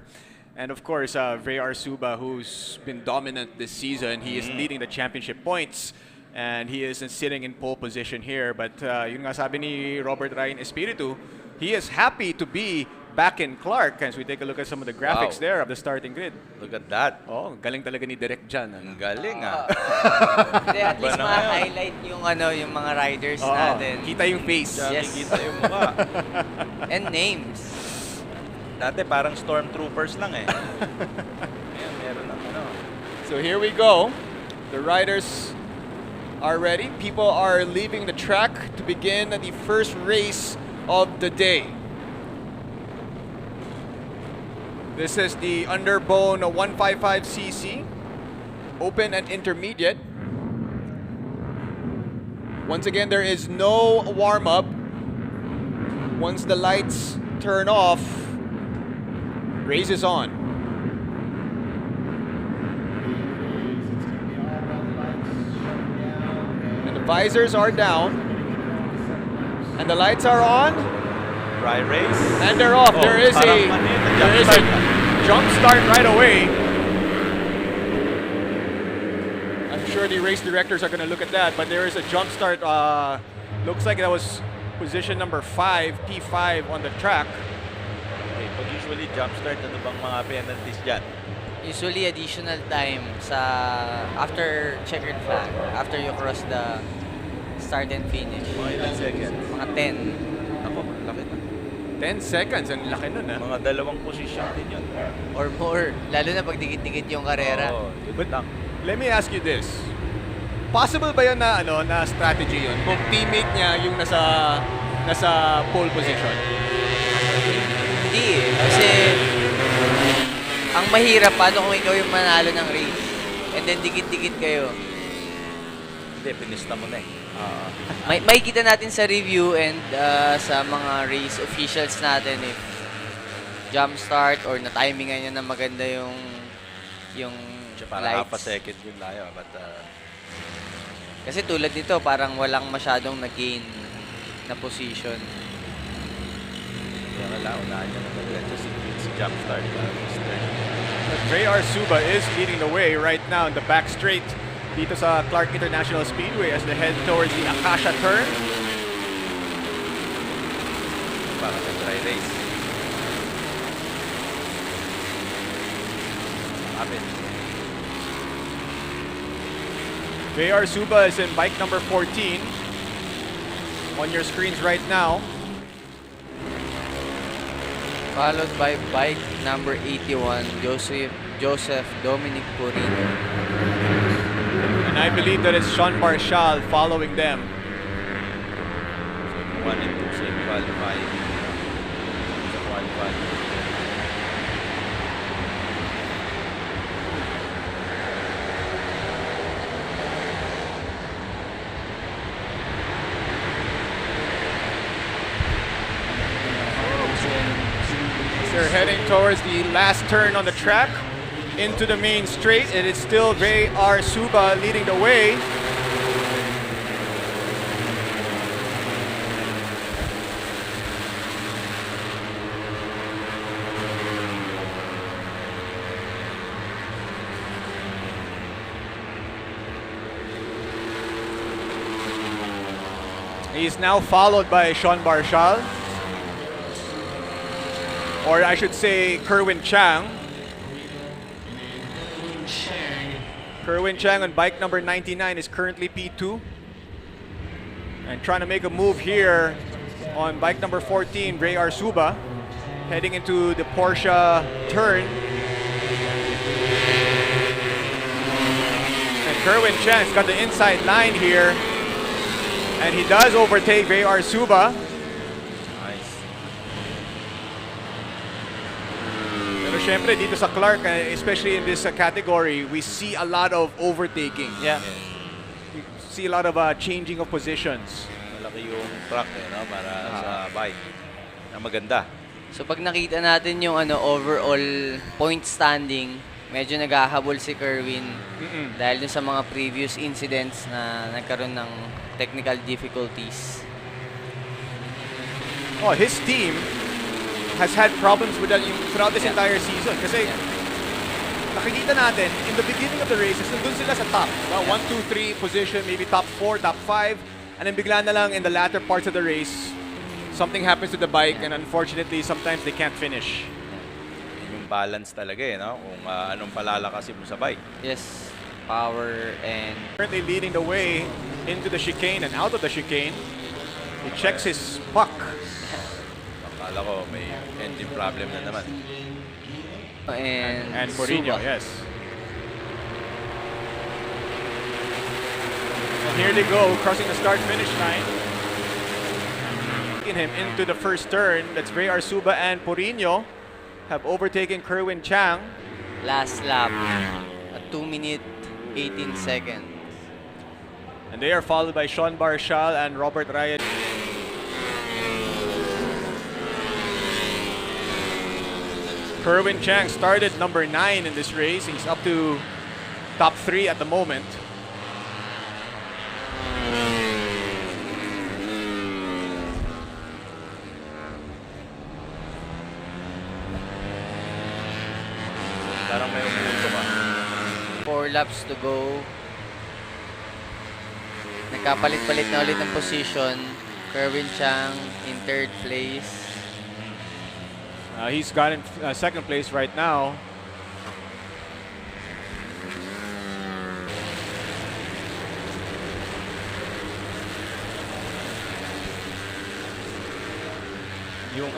And of course, Ray Arsuba, who's been dominant this season. He is leading the championship points. And he is sitting in pole position here. But yun nga sabi ni Robert Ryan Espiritu, he is happy to be back in Clark. As we take a look at some of the graphics there of the starting grid. Look at that. Oh, galing talaga ni Direk dyan. Ang galing Hindi, at least ma-highlight yung mga riders natin. Kita yung face. Yes. Kita yung mukha. And names. Dati parang stormtroopers lang eh. Ayan, meron ng So here we go. The riders are ready. People are leaving the track to begin the first race of the day. This is the Underbone 155cc, open and intermediate. Once again, there is no warm-up. Once the lights turn off, race is on. And the visors are down. And the lights are on. Dry race. And they're off. There is a jump start right away. I'm sure the race directors are going to look at that, but there is a jump start. Looks like that was position number 5, P5 on the track. Okay, pag usually jump start, ano bang mga penalties dyan? Usually additional time sa after checkered flag, after you cross the start and finish. Mga ilang seconds? Mga 10. Ako, laki na. 10 seconds, ang laki nun ha. Mga 2 position din yun. Or more, lalo na pag dikit-dikit yung karera. But let me ask you this. Possible ba yun na, na strategy yun? Kung teammate niya yung nasa pole position? Hindi eh. Kasi ang mahirap, paano kung ikaw yung manalo ng race? And then dikit-dikit kayo. Hindi, pinista mo na eh. May kita natin sa review and sa mga race officials natin if jump start or na-timingan niya na maganda yung Para half a lights. second yun layo. But, Kasi tulad nito, parang walang masyadong nag-gain na position. kaya kailangan unahan niya na maganda si jump start. But Ray Arsuba is leading the way right now in the back straight dito sa Clark International Speedway as they head towards the Acacia turn. Para sa dry race. Abit. Ray Arsuba is in bike number 14 on your screens right now. Followed by bike number 81, Joseph Dominic Purino. And I believe that it's Sean Marshall following them. 1 and 2 same qualifying. Sa qualifying. They're heading towards the last turn on the track into the main straight. It is still Ray Arsuba leading the way. He's now followed by Sean Marshall. Or I should say Kerwin Chang. Kerwin Chang on bike number 99 is currently P2. And trying to make a move here on bike number 14, Ray Arsuba. Heading into the Porsche turn. And Kerwin Chang's got the inside line here. And he does overtake Ray Arsuba. Pero syempre dito sa Clark, especially in this category, we see a lot of overtaking. Yeah. You see a lot of changing of positions. Malaki yung truck no? Para sa bike. Na maganda. So pag nakita natin yung overall point standing, medyo naghahabol si Kerwin dahil dun sa mga previous incidents na nagkaroon ng technical difficulties. Oh, his team has had problems with that throughout this entire season. Kasi nakikita natin, in the beginning of the races, nandun sila sa top. 1, 2, 3 position, maybe top 4, top 5. And then bigla na lang in the latter parts of the race, something happens to the bike and unfortunately, sometimes they can't finish. Yung balance talaga no? Kung anong palalakasin mo sa bike. Yes, power and... Currently leading the way into the chicane and out of the chicane. He checks his puck. Akala ko may engine problem na naman. And Purino, yes. And here they go, crossing the start-finish line. Taking him into the first turn. That's Ray Arsuba and Purino have overtaken Kerwin Chang. Last lap at 2 minutes 18 seconds. And they are followed by Sean Marshall and Robert Ryan. Kerwin Chang started number 9 in this race. He's up to top 3 at the moment. Parang may umuusok 4 laps to go. Nagkapalit-palit na ulit ng position. Kerwin Chang in 3rd place. He's got in second place right now. Yung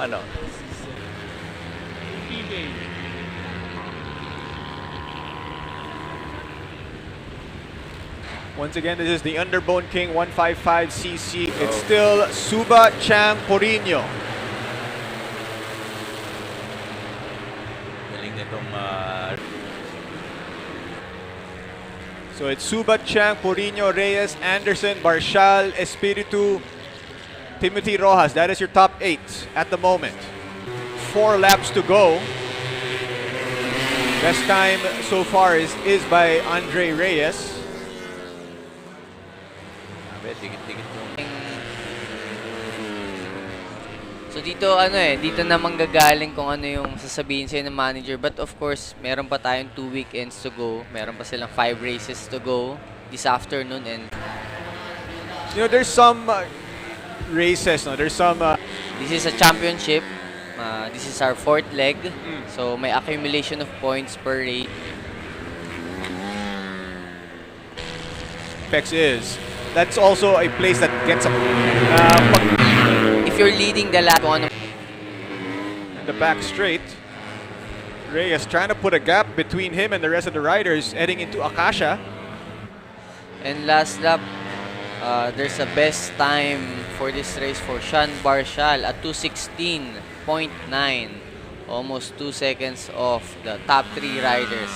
Once again, this is the Underbone King 155cc. It's still Suba, Chang, Purino. So it's Suba, Chang, Porino, Reyes, Anderson, Barshal, Espiritu, Timothy Rojas. That is your top 8 at the moment. 4 laps to go. Best time so far is by Andre Reyes. So dito dito na manggagaling kung ano yung sasabihin sa'yo ng manager. But of course, meron pa tayong 2 weekends to go. Meron pa silang 5 races to go this afternoon. And you know, there's some races, no? There's some this is a championship. This is our 4th leg. So may accumulation of points per race. Apex is. That's also a place that gets a if you're leading the lap on the back straight, Reyes trying to put a gap between him and the rest of the riders heading into Acacia. And last lap, there's a best time for this race for Sean Barshal at 2:16.9, almost 2 seconds off the top 3 riders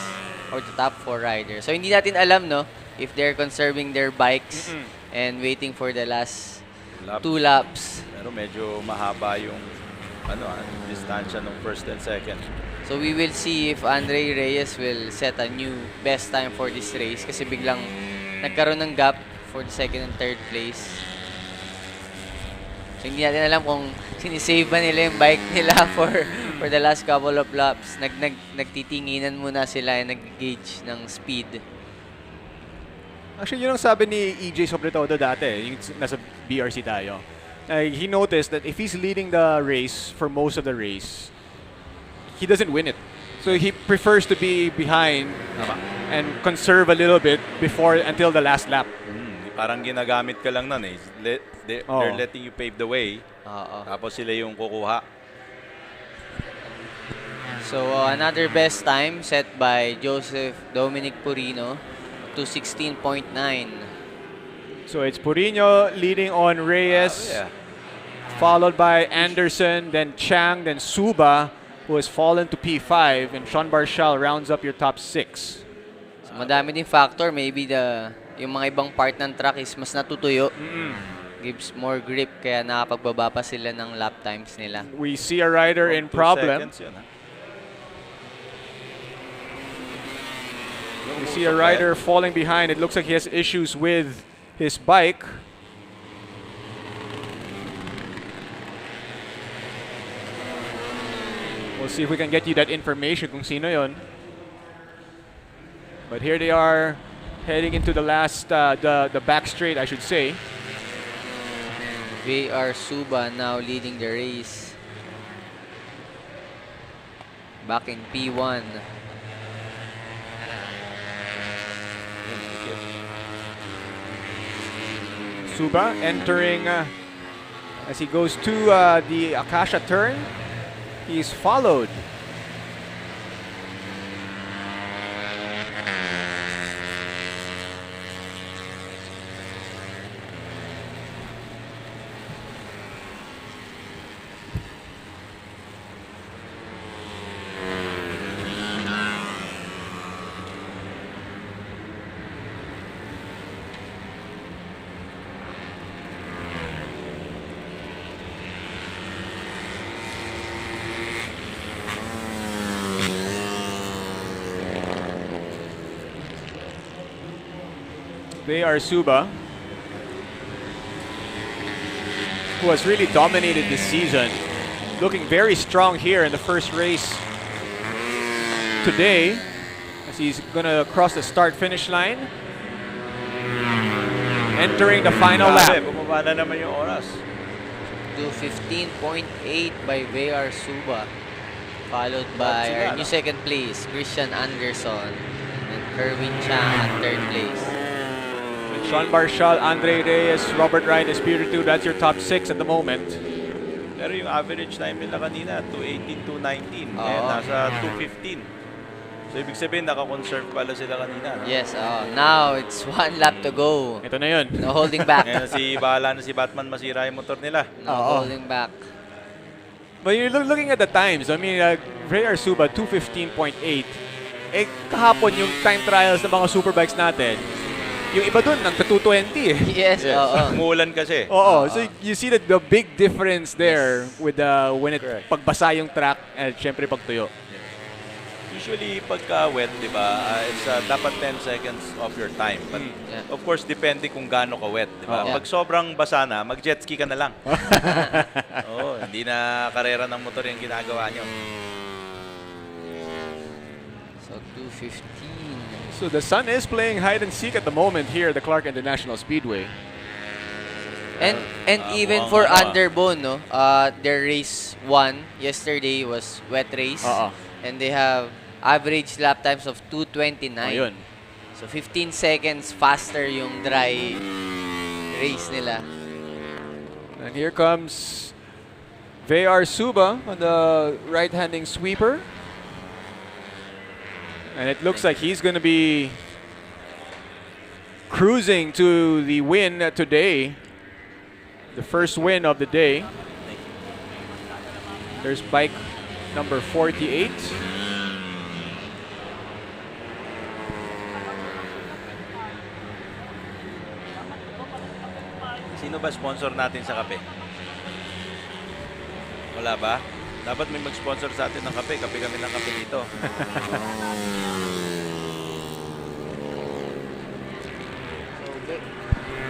or the top 4 riders. So hindi natin alam, no, if they're conserving their bikes and waiting for the last 2 laps. Pero medyo mahaba yung distansya ng first and second. So we will see if Andre Reyes will set a new best time for this race kasi biglang nagkaroon ng gap for the second and third place. So hindi natin alam kung sinisave ba nila yung bike nila for the last couple of laps. Nagtitinginan muna sila and nag-gauge ng speed. Actually, yun ang sabi ni EJ Sobretodo dati, yung nasa BRC tayo. He noticed that if he's leading the race for most of the race, he doesn't win it. So he prefers to be behind and conserve a little bit until the last lap. Parang ginagamit ka lang nun eh. They're letting you pave the way. Tapos sila yung kukuha. So another best time set by Joseph Dominic Porino, 2:16.9. So it's Porino leading on Reyes, followed by Anderson, then Chang, then Suba, who has fallen to P5, and Sean Barshal rounds up your top 6. So madami din factor, maybe yung mga ibang part ng track is mas natutuyo. Gives more grip, kaya nakapagbaba pa sila ng lap times nila. We see a rider in problem. We see a rider falling behind. It looks like he has issues with his bike. We'll see if we can get you that information kung sino yon. But here they are heading into the last, the back straight, I should say. VR Suba now leading the race. Back in P1. Suba entering as he goes to the Acacia turn. He's followed. They are Suba, who has really dominated this season, looking very strong here in the first race today, as he's gonna cross the start-finish line, entering the final lap. Bumaba na naman yung oras. 2:15.8 by VR Suba, followed by our new second place, Christian Anderson, and Kerwin Chang at third place. Sean Barshal, Andre Reyes, Robert Ryan, Espiritu, that's your top 6 at the moment. Pero yung average time nila kanina, 2:18, 2:19. Ngayon, nasa 2:15. So, ibig sabihin, naka-conserve pala sila kanina. No? Yes, now it's 1 lap to go. Ito na yun. No holding back. Ngayon, bahala na si Batman masira yung motor nila. No holding back. But you're looking at the times. I mean, Ray Arsuba, 2:15.8. Eh, kahapon yung time trials ng mga superbikes natin, yung iba dun, nagka 220 eh. Yes, oo. Umuulan kasi. Oo, so you see the big difference there with when it pagbasa yung track at syempre pagtuyo. Usually, pagka wet, di ba, it's dapat 10 seconds of your time. But, of course, depende kung gaano ka wet, di ba? Pag sobrang basa na, mag-jet ski ka na lang. Oo, hindi na karera ng motor yung ginagawa nyo. So, 2:15. So the sun is playing hide and seek at the moment here at the Clark International Speedway. And even for Underbone, no, their race 1 yesterday was wet race. And they have average lap times of 2:29. Ayun. So 15 seconds faster yung dry race nila. And here comes VR Suba on the right-handing sweeper. And it looks like he's going to be cruising to the win today. The first win of the day. There's bike number 48. Sino ba sponsor natin sa kape? Wala ba? Dapat may mag-sponsor sa atin ng kape. Kape kami ng kape dito.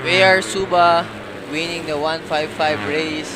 VR Suba winning the 155 race.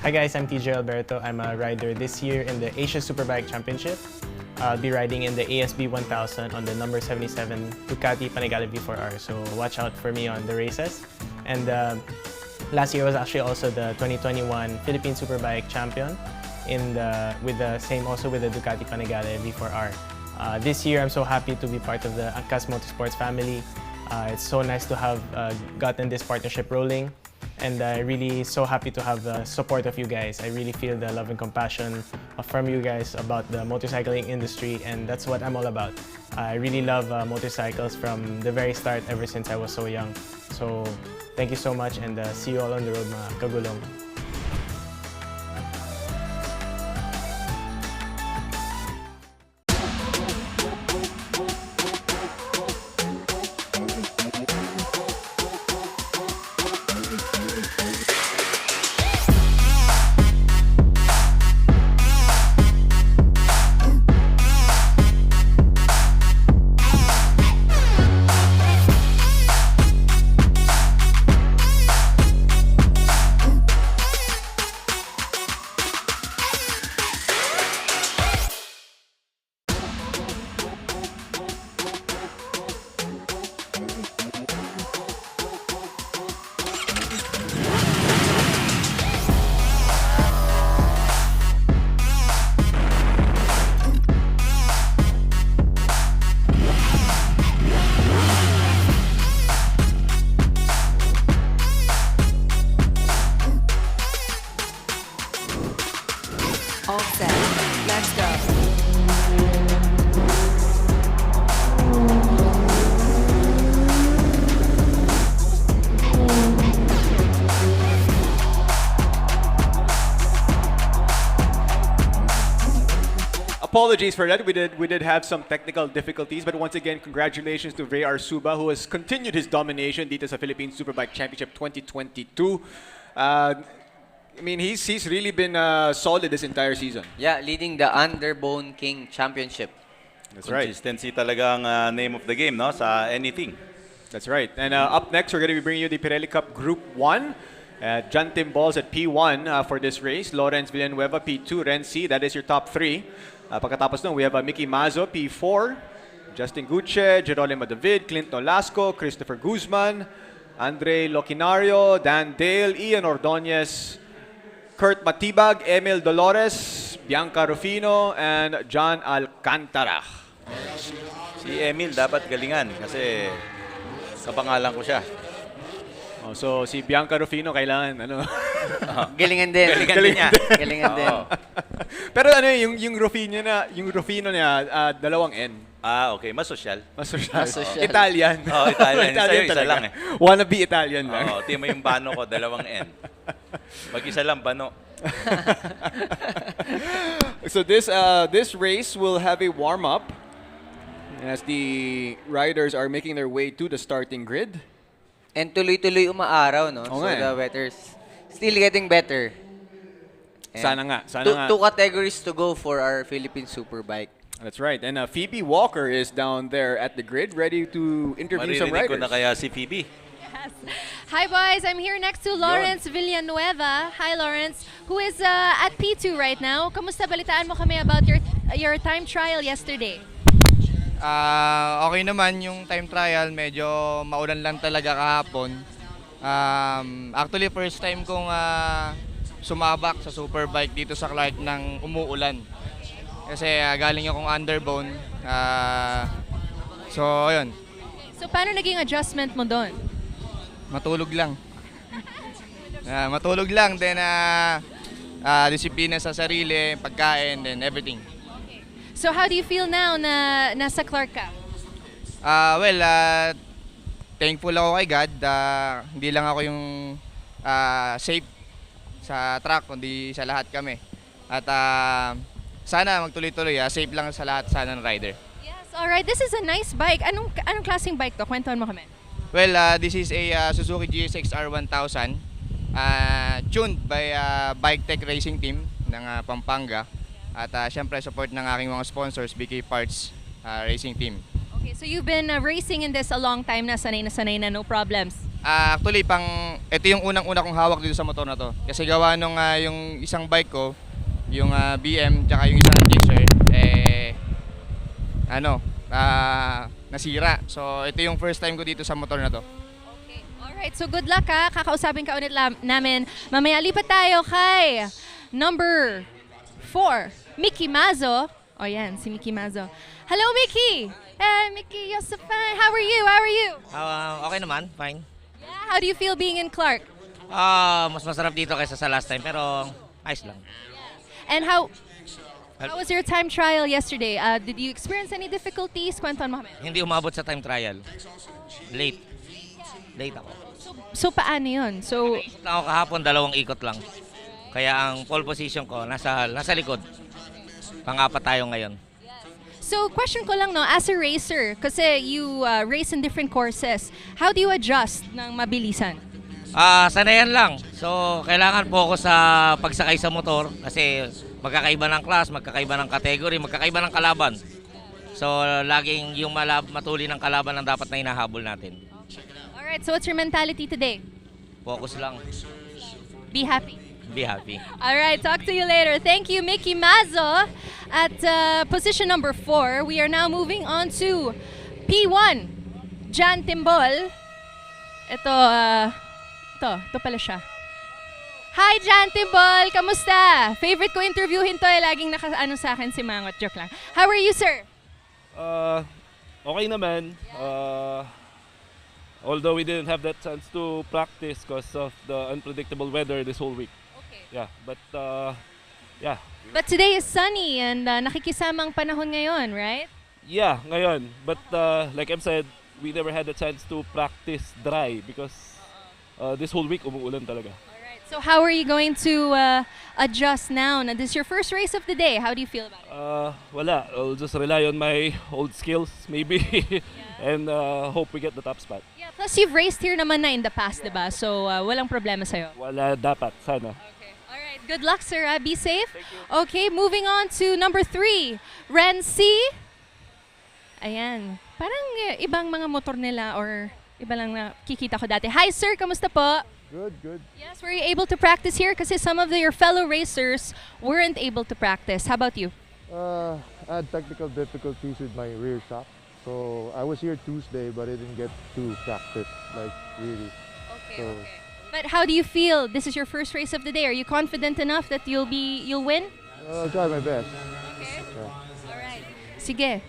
Hi guys, I'm TJ Alberto. I'm a rider this year in the Asia Superbike Championship. I'll be riding in the ASB 1000 on the number 77 Ducati Panigale V4R. So watch out for me on the races. And last year was actually also the 2021 Philippine Superbike champion with the Ducati Panigale V4R. This year, I'm so happy to be part of the Angkas Motorsports family. It's so nice to have gotten this partnership rolling. And I'm really so happy to have the support of you guys. I really feel the love and compassion from you guys about the motorcycling industry, and that's what I'm all about. I really love motorcycles from the very start, ever since I was so young. So thank you so much, and see you all on the road, mga kagulong. All set. Let's go. Apologies for that. We did have some technical difficulties, but once again, congratulations to Ray Arsuba, who has continued his domination dito sa Philippine Superbike Championship 2022. I mean, he's really been solid this entire season. Yeah, leading the Underbone King Championship. That's right. Consistency talaga ang name of the game, no? Sa anything. That's right. And up next, we're going to be bringing you the Pirelli Cup Group 1. John Timballs at P1 for this race. Lawrence Villanueva, P2. Renzi, that is your top 3. Pagkatapos nun, we have Mickey Mazo, P4. Justin Guche, Gerolimo David, Clint Nolasco, Christopher Guzman, Andre Loquinario, Dan Dale, Ian Ordonez, Kurt Matibag, Emil Dolores, Bianca Rufino, and John Alcantara. Si Emil dapat galingan kasi kapangalan ko siya. Oh, so si Bianca Rufino kailangan ano? Galingan din. Galingan din. Pero ano yung Rufino niya dalawang N. Ah, okay. Mas social. Mas social. Italian. Oh, Italian. Italian Isa lang eh. Wannabe Italian lang. Oo, tingnan mo yung bano ko, dalawang N. Mag-isa lang bano. So this race will have a warm-up as the riders are making their way to the starting grid. And tuloy-tuloy umaaraw, no? So the weather's still getting better. And Sana nga. Two categories to go for our Philippine Superbike. That's right. And Phoebe Walker is down there at the grid, ready to interview some riders. Maririnig ko na kaya si Phoebe. Yes. Hi, boys. I'm here next to Lawrence Villanueva. Hi, Lawrence, who is at P2 right now. Kamusta? Balitaan mo kami about your time trial yesterday. Okay naman yung time trial. Medyo maulan lang talaga kahapon. Actually, first time kong sumabak sa Superbike dito sa Clark ng umuulan. Kasi galing akong Underbone. So, ayun. So, paano naging adjustment mo doon? Matulog lang. Matulog lang. Then, disiplina sa sarili, pagkain, then everything. So, how do you feel now na nasa Clark ka? Thankful ako kay God. Hindi lang ako yung safe sa track, kundi sa lahat kami. At sana magtuloy-tuloy, safe lang sa lahat sana ng rider. Yes, alright. This is a nice bike. Anong klaseng bike to? Kwentuhan mo kami. Well, this is a Suzuki GSX R1000 tuned by Bike Tech Racing Team ng Pampanga. At syempre support ng aking mga sponsors, BK Parts Racing Team. Okay, so you've been racing in this a long time na, sanay na no problems? Actually, ito yung unang-una kong hawak dito sa motor na to. Kasi gawa nung yung isang bike ko, yung BM, tsaka yung isang Chaser, nasira. So, ito yung first time ko dito sa motor na to. Okay. Alright, so good luck ha. Kakausapin ka ulit namin. Mamaya lipat tayo kay number 4, Mickey Mazo. O yan, si Mickey Mazo. Hello, Mickey! Hey, Mickey, you're so fine. How are you? How are you? Okay naman, fine. Yeah, how do you feel being in Clark? Mas masarap dito kaysa sa last time, pero ayos lang. And how was your time trial yesterday? Did you experience any difficulties? Kwentuhan mo kami. Hindi umabot sa time trial. Late ako. So paano yun? So, Lang ako kahapon, 2 ikot lang. Kaya ang pole position ko, nasa likod. Pang-apat tayo ngayon. So, question ko lang, no, as a racer, kasi you race in different courses, how do you adjust ng mabilisan? Sanayan lang. So, kailangan focus sa pagsakay sa motor kasi magkakaiba ng class, magkakaiba ng category, magkakaiba ng kalaban. So, laging yung matuli ng kalaban ang dapat na hinahabol natin. Alright, so what's your mentality today? Focus lang. Be happy. Be happy. Alright, talk to you later. Thank you, Mickey Mazo. At position number 4, we are now moving on to P1, Jan Timbol. Ito pala siya. Hi, Jan Timbol! Kamusta? Favorite ko interviewin to, laging naka-ano sa akin si Mangot. Joke lang. How are you, sir? Okay naman. Although we didn't have that chance to practice because of the unpredictable weather this whole week. Okay. Yeah, but yeah. But today is sunny and nakikisamang panahon ngayon, right? Yeah, ngayon. But like I've said, we never had the chance to practice dry because this whole week umuulan talaga. So how are you going to adjust now? Now, this is your first race of the day. How do you feel about it? Wala. I'll just rely on my old skills maybe and hope we get the top spot. Yeah, plus you've raced here naman na in the past, diba? So walang problema sa'yo. Wala dapat. Sana. Alright, good luck, sir. Be safe. Okay, moving on to number 3, Ren C. Ayan. Parang ibang mga motor nila or iba lang na kikita ko dati. Hi, sir. Kamusta po? Good. Yes, were you able to practice here? Kasi some of your fellow racers weren't able to practice. How about you? I had technical difficulties with my rear shock. So I was here Tuesday, but I didn't get to practice, like really. Okay. But how do you feel? This is your first race of the day. Are you confident enough that you'll win? I'll try my best. Okay. Yeah. All right. Sige.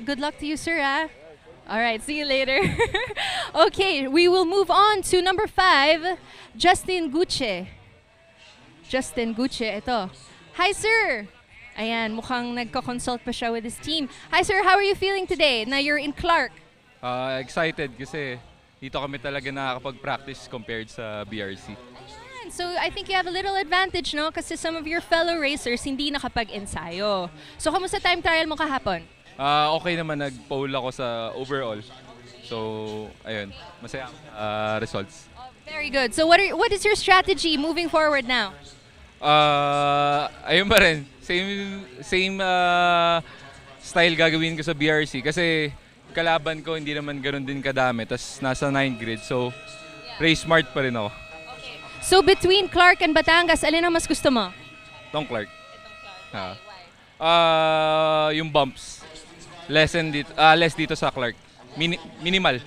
Good luck to you, sir. All right, see you later. Okay, we will move on to number 5, Justin Gucci. Ito. Hi, sir. Ayan, mukhang nagko-consult pa siya with his team. Hi, sir. How are you feeling today? Na you're in Clark. Excited kasi dito kami talaga nakakapag-practice compared sa BRC. Ayan, so I think you have a little advantage, no? Kasi some of your fellow racers hindi nakapag-ensayo. So, kamusta time trial mo kahapon? Okay naman, nag-pole ako sa overall. So, ayun, masaya results. Very good. So what is your strategy moving forward now? Ayun pa rin. Same style gagawin ko sa BRC kasi kalaban ko hindi naman ganoon din kadami. Tas nasa 9 grid. So, race smart pa rin ako. Okay. So between Clark and Batangas, alin ang mas gusto mo? Itong Clark. Yung bumps. Less dito sa Clark. Minimal.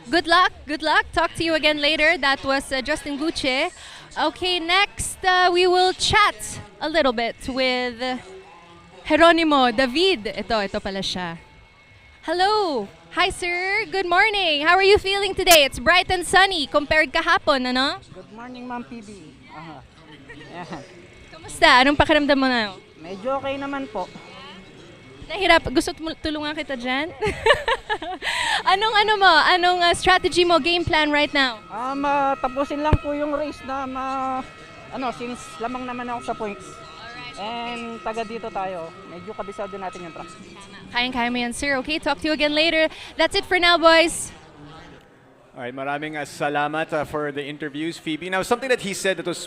Good luck. Talk to you again later. That was Justin Gucci. Okay, next we will chat a little bit with Jeronimo David. Ito pala siya. Hello. Hi, sir. Good morning. How are you feeling today? It's bright and sunny compared kahapon, ano? Good morning, Ma'am PB. Kamusta? Anong pakiramdam mo na? Medyo okay naman po. Nahirap. Gusto tulungan kita dyan? Anong strategy mo, game plan right now? Tapusin lang po yung race na since lamang naman ako sa points. And taga dito tayo. Medyo kabisado natin yung track. Kayang-kaya mo yan, sir. Okay, talk to you again later. That's it for now, boys. Alright, maraming salamat for the interviews, Phoebe. Now, something that he said that was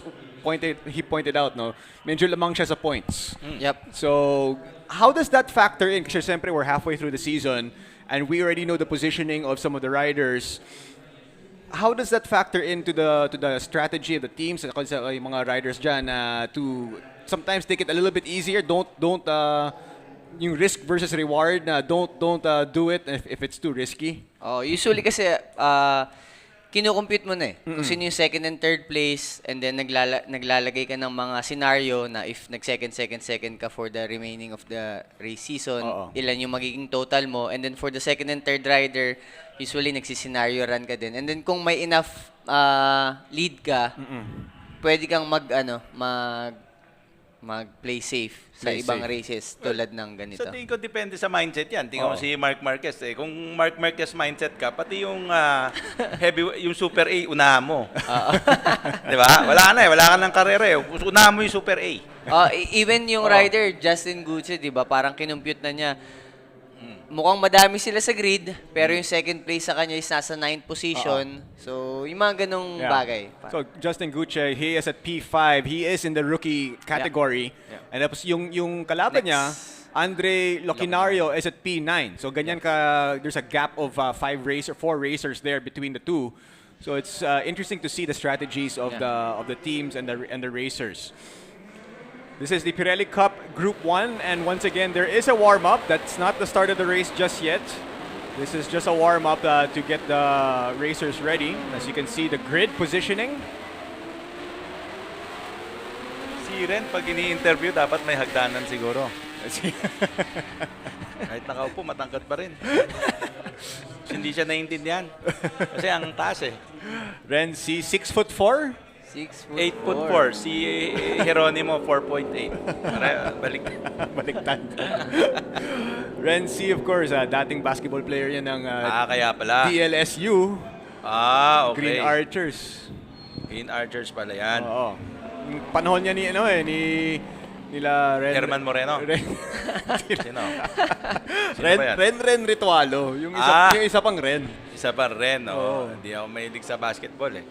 he pointed out, no? Medyo lamang siya sa points. Yep. So, how does that factor in? Kasi siyempre, we're halfway through the season and we already know the positioning of some of the riders. how does that factor into the strategy of the teams? Kasi yung mga riders dyan to sometimes take it a little bit easier. Don't yung risk versus reward na don't do it if it's too risky. Oh, usually kasi kino-compute mo na eh. Kung sino yung second and third place, and then naglalagay ka ng mga scenario na if nag-second ka for the remaining of the race season, ilan yung magiging total mo, and then for the second and third rider, usually nagsi-scenario run ka din. And then kung may enough lead ka, pwede kang mag-play safe sa ibang races tulad ng ganito. Sa tingin ko, depende sa mindset yan. Tingnan mo si Mark Marquez. Kung Mark Marquez mindset ka, pati yung yung Super A, unahan mo. Di ba? Wala ka ng karera. Unahan mo yung Super A. Even yung rider, Justin Gucci, di ba? Parang kinumpute na niya. Mukhang madami sila sa grid, pero yung second place sa kanya is nasa 9th position. So, yung mga ganong bagay. So, Justin Gucci, he is at P5. He is in the rookie category. And tapos yung kalaban niya, Andre Locinario is at P9. So, ganyan ka, there's a gap of 4 racers there between the two. So, it's interesting to see the strategies of the teams and the racers. This is the Pirelli Cup Group 1, and once again, there is a warm-up. That's not the start of the race just yet. This is just a warm-up to get the racers ready. As you can see, the grid positioning. Si Ren, pag ini-interview, dapat may hagdanan siguro. Kahit nakaupo, matangkad pa rin. Hindi siya naiintindihan. Kasi ang taas eh. Ren, si 6'4"? 8'4". Si Geronimo, 4.8. Baliktad. Renzi, of course, dating basketball player yan ng kaya pala. DLSU. Okay. Green Archers. Green Archers pala yan. Oo. Yung panahon niya nila Herman Moreno. Sino? Ren Ritualo. Yung isa pang Ren. Isa pang Ren, Hindi ako mahilig sa basketball eh.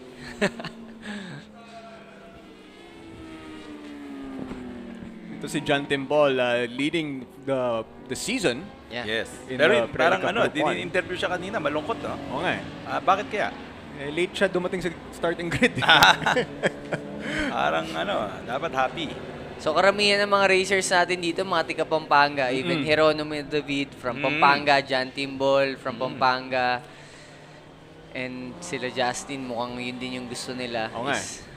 Ito si John Timbol leading the season. Yes. Pero parang din-interview siya kanina, malungkot, no? Oo nga eh. Bakit kaya? Late siya dumating sa starting grid. Parang dapat happy. So karamihan ng mga racers natin dito, mga tika Pampanga. Even Geronimo David from Pampanga, John Timbol from Pampanga. And sila Justin, mukhang yun din yung gusto nila.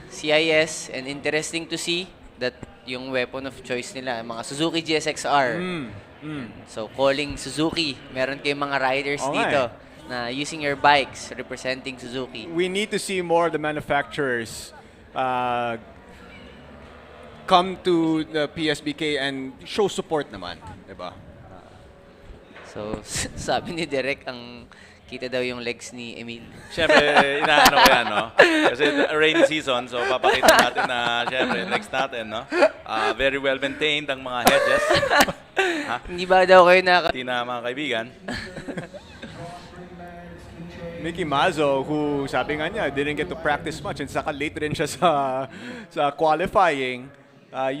CIS, and interesting to see that yung weapon of choice nila, mga Suzuki GSX-R. So, calling Suzuki. Meron kayong mga riders dito na using your bikes, representing Suzuki. We need to see more of the manufacturers come to the PSBK and show support naman. Diba? So, sabi ni Derek, ang kita daw yung legs ni Emil. Siyempre, inaano ko yan, no? Kasi rainy season, so papakita natin na, siyempre, legs natin, no? Very well maintained ang mga hedges. Hindi ba daw kayo Hindi na, mga kaibigan. Mickey Mazzo, who sabi nga niya, didn't get to practice much, and saka late rin siya sa qualifying.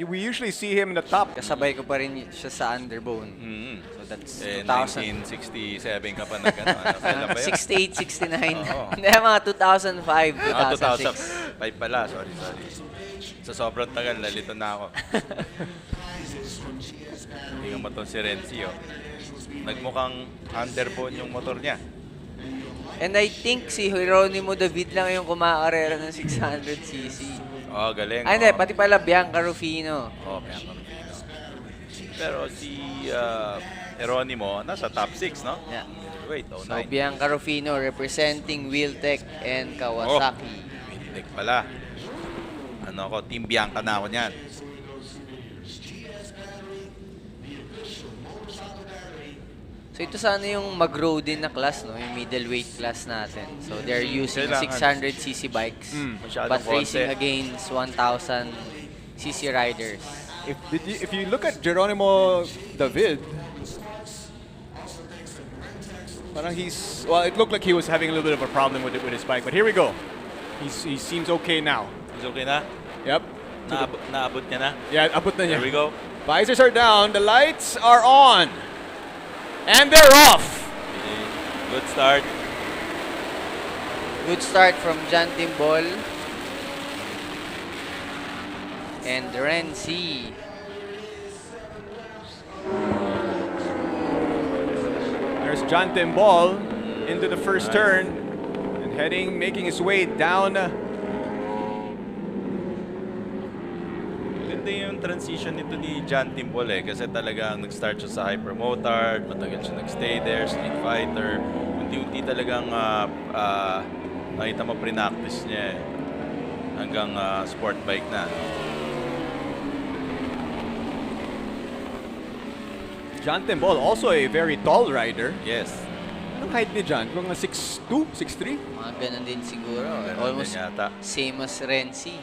We usually see him in the top. Kasabay ko pa rin siya sa Underbone. So that's 1967 ka pa nag-ano. 68, 69. Hindi, mga 2005, 2006. 2005 pala, sorry. Sa sobrang tagal, nalito na ako. Hindi mo itong si Renzi, Nagmukhang Underbone yung motor niya. And I think si Geronimo David lang yung kumakarera ng 600cc. Galing. Hindi, pati pala Bianca Rufino. Bianca Rufino. Pero si Geronimo, nasa top 6, no? Yeah. Wait, So, Bianca Rufino representing Wheeltech and Kawasaki. Wheeltech pala. Team Bianca na ako niyan. So ito sana yung mag-grow din na class, no? Yung middleweight class natin. So they're using 600cc bikes, but racing against 1000cc riders. If you look at Geronimo David, parang it looked like he was having a little bit of a problem with his bike. But here we go. He seems okay now. He's okay na? Yep. Naabot niya na? Yeah, abot na niya. Here we go. Visors are down. The lights are on. And they're off. Good start. Good start from John Timbol. And Renzi. There's John Timbol into the first turn and making his way down. Ganda yung transition nito ni John Timbol kasi talagang nag-start siya sa hypermotard, matagal siya nag-stay there, street fighter. Unti-unti talagang nakita mo pre-practice niya hanggang sport bike na. John Timbol, also a very tall rider. Yes. Anong height ni John? Kung 6'2", 6'3"? Mga ganun din siguro. Ganun Almost din yata. same as Renzi.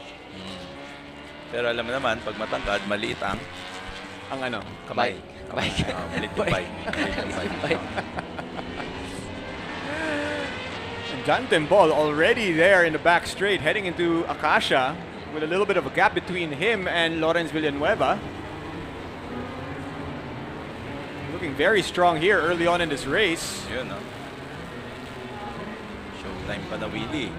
Pero alam mo naman, pag matangkad, maliit ang ano? Kamay. Bike. Maliit yung bike. John Timbol already there in the back straight, heading into Acacia with a little bit of a gap between him and Lawrence Villanueva. Looking very strong here early on in this race. Yun, no? Showtime pa na Willie.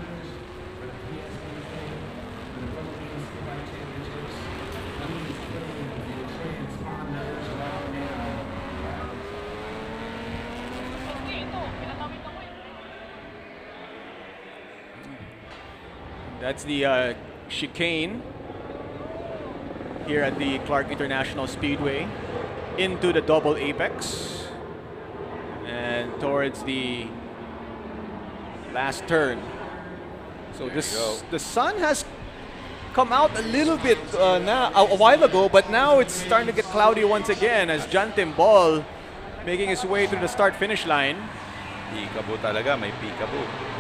That's the chicane here at the Clark International Speedway into the double apex and towards the last turn. So the sun has come out a little bit now a while ago, but now it's starting to get cloudy once again as John Timbol making his way through the start-finish line. Peekaboo talaga, may peekaboo.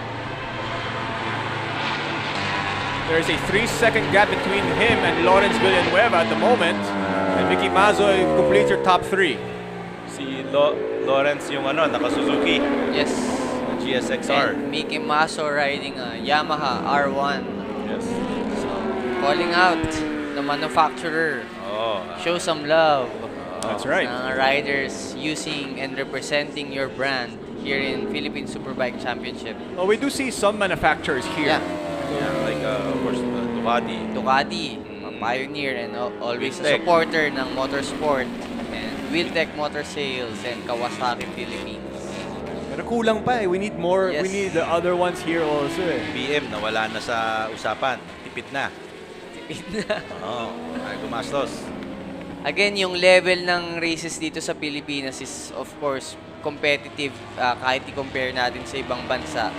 There's a 3-second gap between him and Lawrence Villanueva at the moment. And Mickey Mazzo completes your top 3. Si Lawrence yung naka-Suzuki. Yes. GSXR. And Mickey Mazzo riding a Yamaha R1. Yes. So, calling out the manufacturer. Show some love. That's right. Riders using and representing your brand here in Philippine Superbike Championship. Well, we do see some manufacturers here. Yeah, like of course Ducati. Ducati, a pioneer and always a supporter ng motorsport, and Wheeltech Motor Sales and Kawasaki Philippines. Pero kulang pa we need more. Yes. We need the other ones here also BM nawala na sa usapan. Tipid na. Ay gumastos. Again, yung level ng races dito sa Pilipinas is of course competitive kahit i-compare natin sa ibang bansa.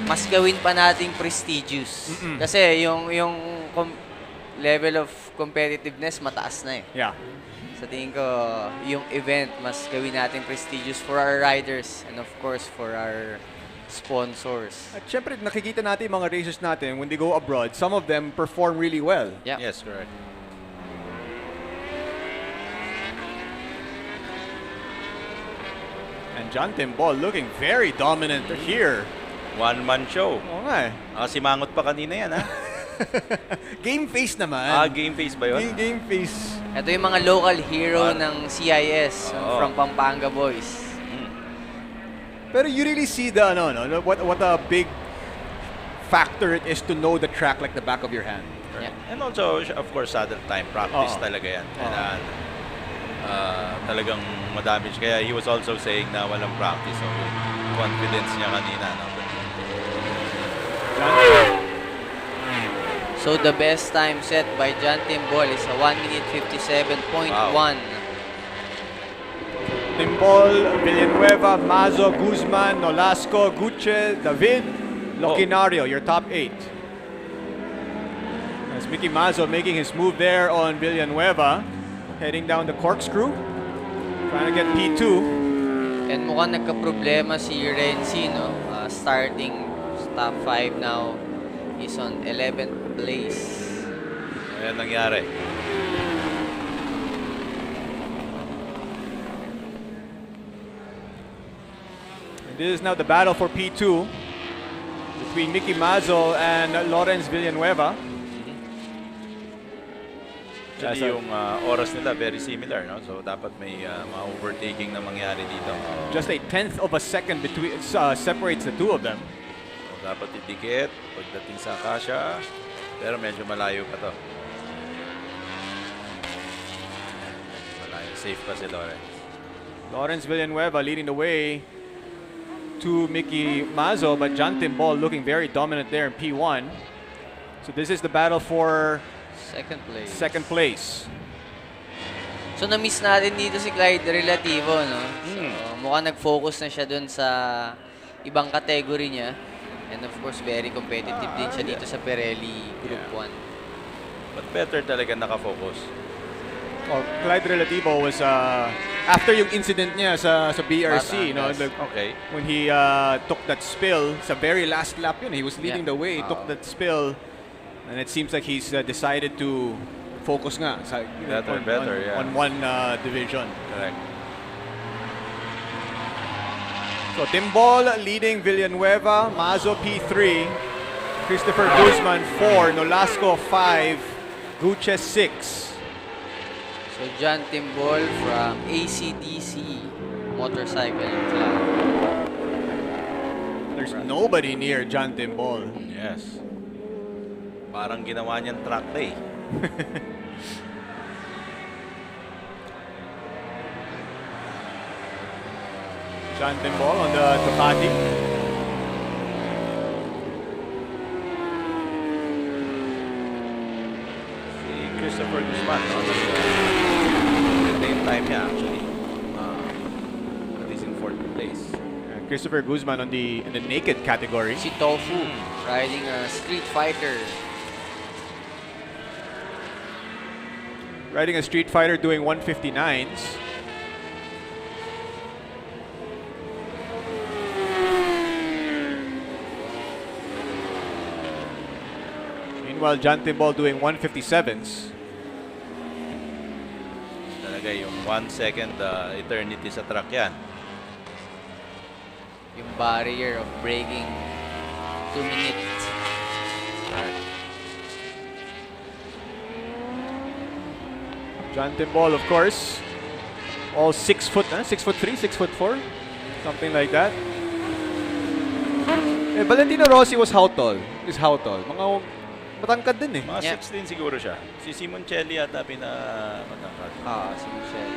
Mas gawin pa nating prestigious. Kasi yung level of competitiveness mataas na Yeah. Sa tingin ko, yung event mas gawin natin prestigious for our riders and of course for our sponsors. At syempre, nakikita natin yung mga racers natin when they go abroad, some of them perform really well. Yeah. Yes, correct. And John Timbol looking very dominant here. One-man show. Oo nga Simangot pa kanina yan, ha? Game face naman. Game face ba yun? Game face. Ito yung mga local hero ng CIS from Pampanga boys. Pero you really see the what a big factor it is to know the track like the back of your hand. Yeah. And also, of course, saddle time practice talaga yan. Kailangan talagang madamage. Kaya he was also saying na walang practice. So, yung confidence niya kanina. So the best time set by John Timbol is a 1:57.1. Timbol, Villanueva, Mazzo, Guzman, Nolasco, Guche, David, Locinario, your top 8. As Mickey Mazzo making his move there on Villanueva, heading down the corkscrew, trying to get P2. And mukhang nagka-problema si Renzi, starting top 5 now. He's on 11th place. Ayan nangyari. And this is now the battle for P2 between Mickey Mazzo and Lawrence Villanueva. Actually, yung oras nila very similar, no? So dapat may mga overtaking na mangyari dito. Just a 1/10 of a second between separates the two of them. Dapat idikit pagdating sa Acacia. Pero medyo malayo pa to. Malayo. Safe pa si Lawrence. Lawrence Villanueva leading the way to Mickey Mazzo, but John Timbol looking very dominant there in P1. So this is the battle for second place. So na-miss natin dito si Clyde Relativo, no? So mukhang nag-focus na siya dun sa ibang category niya. And of course, very competitive din siya dito sa Pirelli Group 1. But better talaga nakafocus. Oh, Clyde Relativo was after yung incident niya sa BRC, no? Okay. When he took that spill, sa very last lap yun, he was leading the way, took that spill, and it seems like he's decided to focus nga sa, on one division. Correct. So Timbol leading Villanueva, Mazzo P3, Christopher Guzman 4, Nolasco 5, Guches 6. So John Timbol from ACDC Motorcycle Club. There's nobody near John Timbol. Yes. Parang ginawa niyang track day. John Timbol on the Ducati. Si Christopher Guzman, no? Same time niya actually. But he's in 4th place. Christopher Guzman in the naked category. Si Tofu riding a Street Fighter. Riding a Street Fighter doing 159s. Meanwhile, John Timbol doing 157s. Talaga yung 1 second eternity sa track yan. Yung barrier of braking 2 minutes. John Timbol, of course, all 6 foot, 6'3", 6'4", something like that. Valentino Rossi was how tall? Is how tall? Mga matangkad din eh. Mga 16 siguro siya. Si Simoncelli yata matangkad. Si Michelle.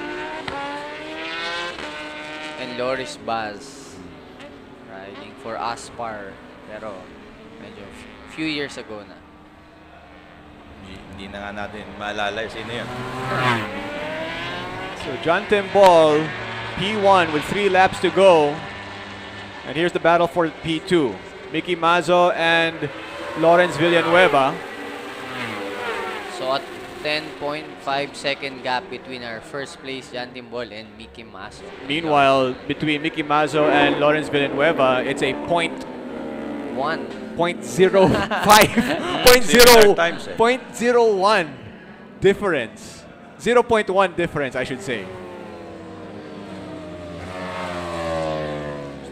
And Loris Baz riding for Aspar. Pero medyo few years ago na. Hindi na nga natin maalala sino yun. So John Timbol, P1 with 3 laps to go. And here's the battle for P2. Mickey Mazzo and Lawrence Villanueva. So at 10.5 second gap between our first place John Timbol and Mickey Mazzo. Meanwhile, between Mickey Mazzo and Lawrence Villanueva, it's a 0.01 difference. 0.1 difference, I should say.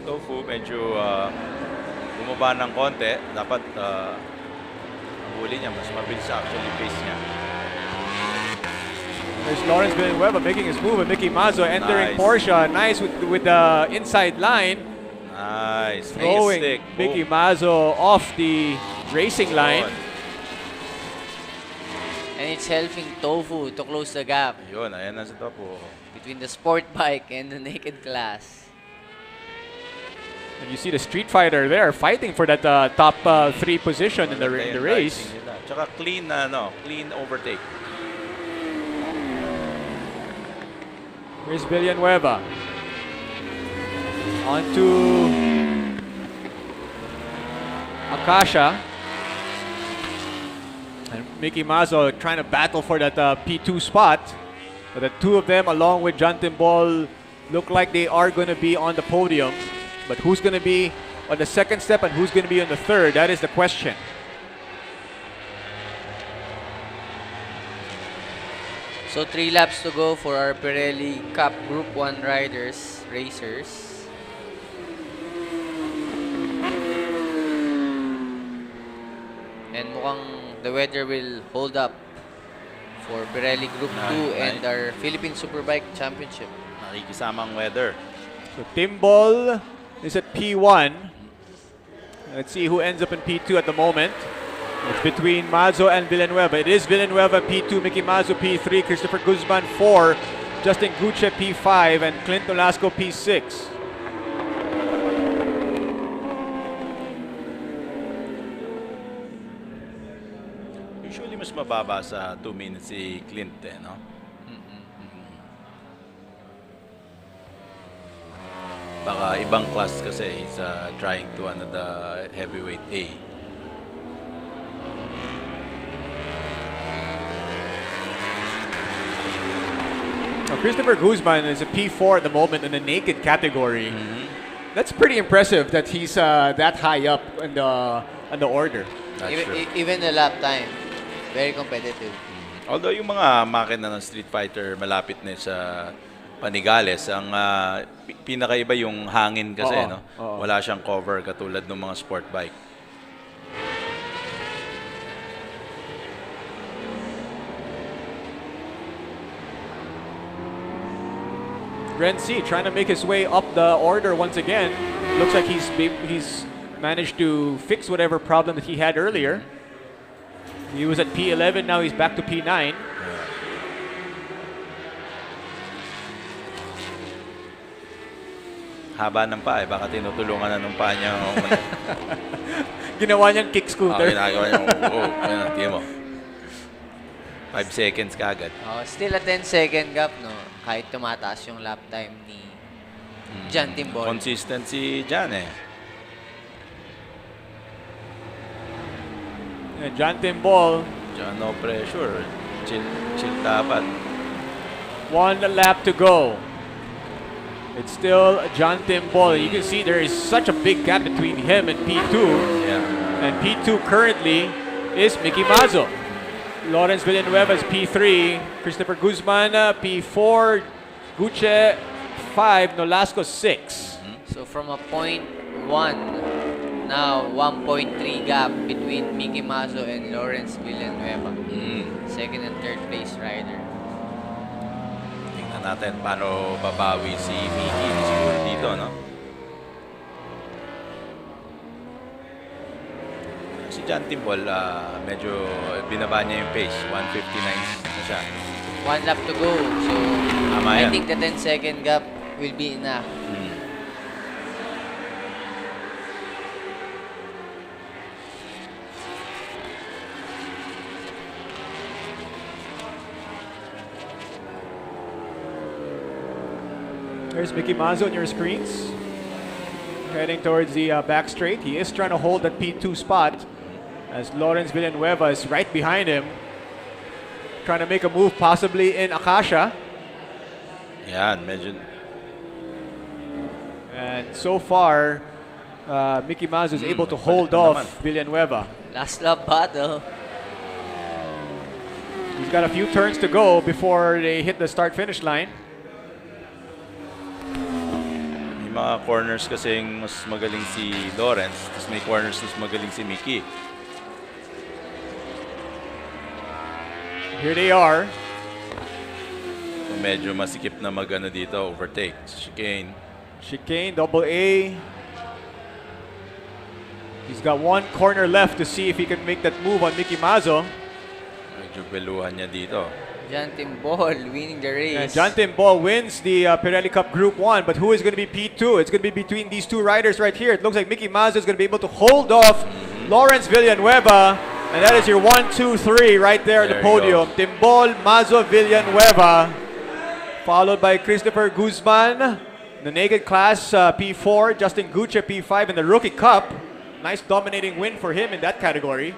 Tofu medyo bumaba ng konti. Dapat huli niya, mas mabilis actually pace niya. There's Lawrence Villanueva making his move and Mickey Mazzo entering Porsche. Nice with the inside line. Nice. Throwing Mickey Mazzo off the racing line. And it's helping Tofu to close the gap. Yun, ayan na si Tofu. Between the sport bike and the naked class. And you see the Street Fighter there fighting for that top 3 position in the race. Tsaka clean overtake. Here's Villanueva. On to Acacia. And Mickey Mazzo trying to battle for that P2 spot. But the two of them, along with John Timbol, look like they are going to be on the podium. But who's going to be on the second step and who's going to be on the third? That is the question. So 3 laps to go for our Pirelli Cup Group 1 racers. And mukhang the weather will hold up for Pirelli Group 2 and our Philippine Superbike Championship. Nakikisamang weather. So Timbol is at P1. Let's see who ends up in P2 at the moment. It's between Mazo and Villanueva. It is Villanueva P2, Mickey Mazo P3, Christopher Guzman 4, Justin Guche P5, and Clint Nolasco P6. Usually mas mababa sa 2 minutes si Clint no? Baka ibang class kasi he's trying to the heavyweight A. Now, Christopher Guzman is a P4 at the moment in the naked category. That's pretty impressive that he's that high up in the order. Even the lap time, very competitive. Although yung mga makina ng Street Fighter malapit na sa Panigales, ang pinakaiba yung hangin kasi, no? Wala siyang cover katulad ng mga sport bike. Renzi trying to make his way up the order once again. Looks like he's managed to fix whatever problem that he had earlier. He was at P11, now he's back to P9. Haba ng paa, baka tinutulungan na ng paa niya. Ginawa niyang kick scooter. Ginagawa niya. Yan, tingnan mo. 5 seconds kagad. Still a 10-second gap, no? Kahit tumataas yung lap time ni John Timbol. Consistency dyan John Timbol. John, no pressure. Chill dapat. 1 lap to go. It's still John Timbol. You can see there is such a big gap between him and P2. Yeah. And P2 currently is Mickey Mazo. Lawrence Villanueva is P3. Christopher Guzman, P4. Guche, 5. Nolasco, 6. So from a 0.1, now 1.3 gap between Mickey Mazo and Lawrence Villanueva. Second and third place rider. Tingnan natin paano babawi si Mickey siguro dito, no? Si John Timbol, medyo binaba niya yung pace. 159 na siya. 1 lap to go. So, I think the 10-second gap will be enough. There's Mickey Mazo on your screens. Heading towards the back straight. He is trying to hold that P2 spot as Lawrence Villanueva is right behind him. Trying to make a move possibly in Acacia. Yan, medyo. And so far, Mickey Mazo is able to hold off Villanueva. Last lap battle. He's got a few turns to go before they hit the start-finish line. Mga corners kasing mas magaling si Lawrence, tapos may corners mas magaling si Mickey. Here they are. So medyo masikip na magano dito, overtake. Chicane. Chicane, double A. He's got 1 corner left to see if he can make that move on Mickey Mazo. Medyo beluhan niya dito. John Timbol winning the race. And John Timbol wins the Pirelli Cup Group 1, but who is going to be P2? It's going to be between these two riders right here. It looks like Mickey Mazo is going to be able to hold off Lawrence Villanueva, and that is your 1, 2, 3 right there at the podium. Timbol, Mazo, Villanueva, followed by Christopher Guzman, the naked class P4, Justin Guche P5 in the Rookie Cup. Nice dominating win for him in that category.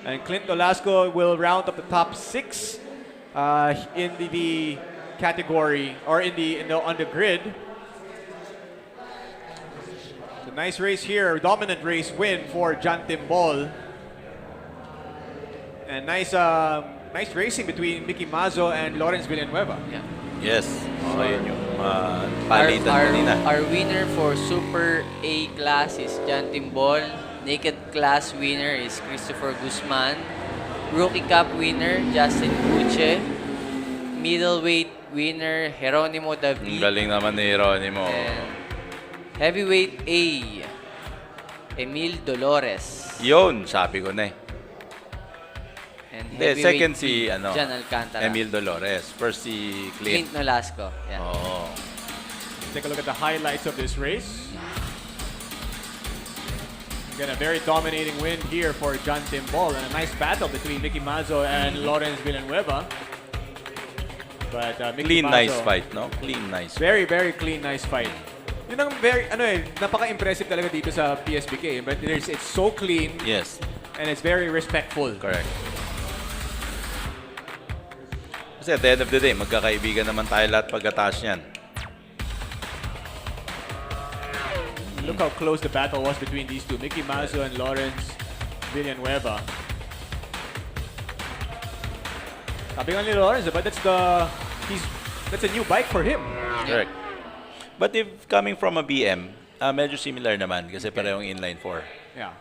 And Clint Nolasco will round up the top 6 in the category, or on the grid. It's a nice race here, dominant race win for John Timbol. And nice racing between Mickey Mazo and Lawrence Villanueva. Yeah. Yes. Okay, yung palitan kanina. Our winner for Super A class is John Timbol. Naked class winner is Christopher Guzman. Rookie Cup winner, Justin Guche. Middleweight winner, Jeronimo David. Galing naman ni Jeronimo. Heavyweight A, Emil Dolores. Yun, sabi ko na eh. And Hindi, heavyweight second si Jan Alcantara. Emil Dolores. First si Clint. Nolasco. Yeah. Oo. Take a look at the highlights of this race. Again, a very dominating win here for John Timbol, and a nice battle between Mickey Mazzo and Lawrence Villanueva. But Mickey Clean, Mazzo, nice fight, no? Clean, nice. Very, very clean, nice fight. Yun ang very, napaka-impressive talaga dito sa PSBK. But it's so clean. Yes. And it's very respectful. Correct. Kasi at the end of the day, magkakaibigan naman tayo lahat pagkataas niyan. Look how close the battle was between these two, Mickey Mazzo and Lawrence Villanueva. Sabi nga ni Lawrence, but that's a new bike for him. Correct. But if coming from a BM, medyo similar naman kasi parehong inline 4. Yeah.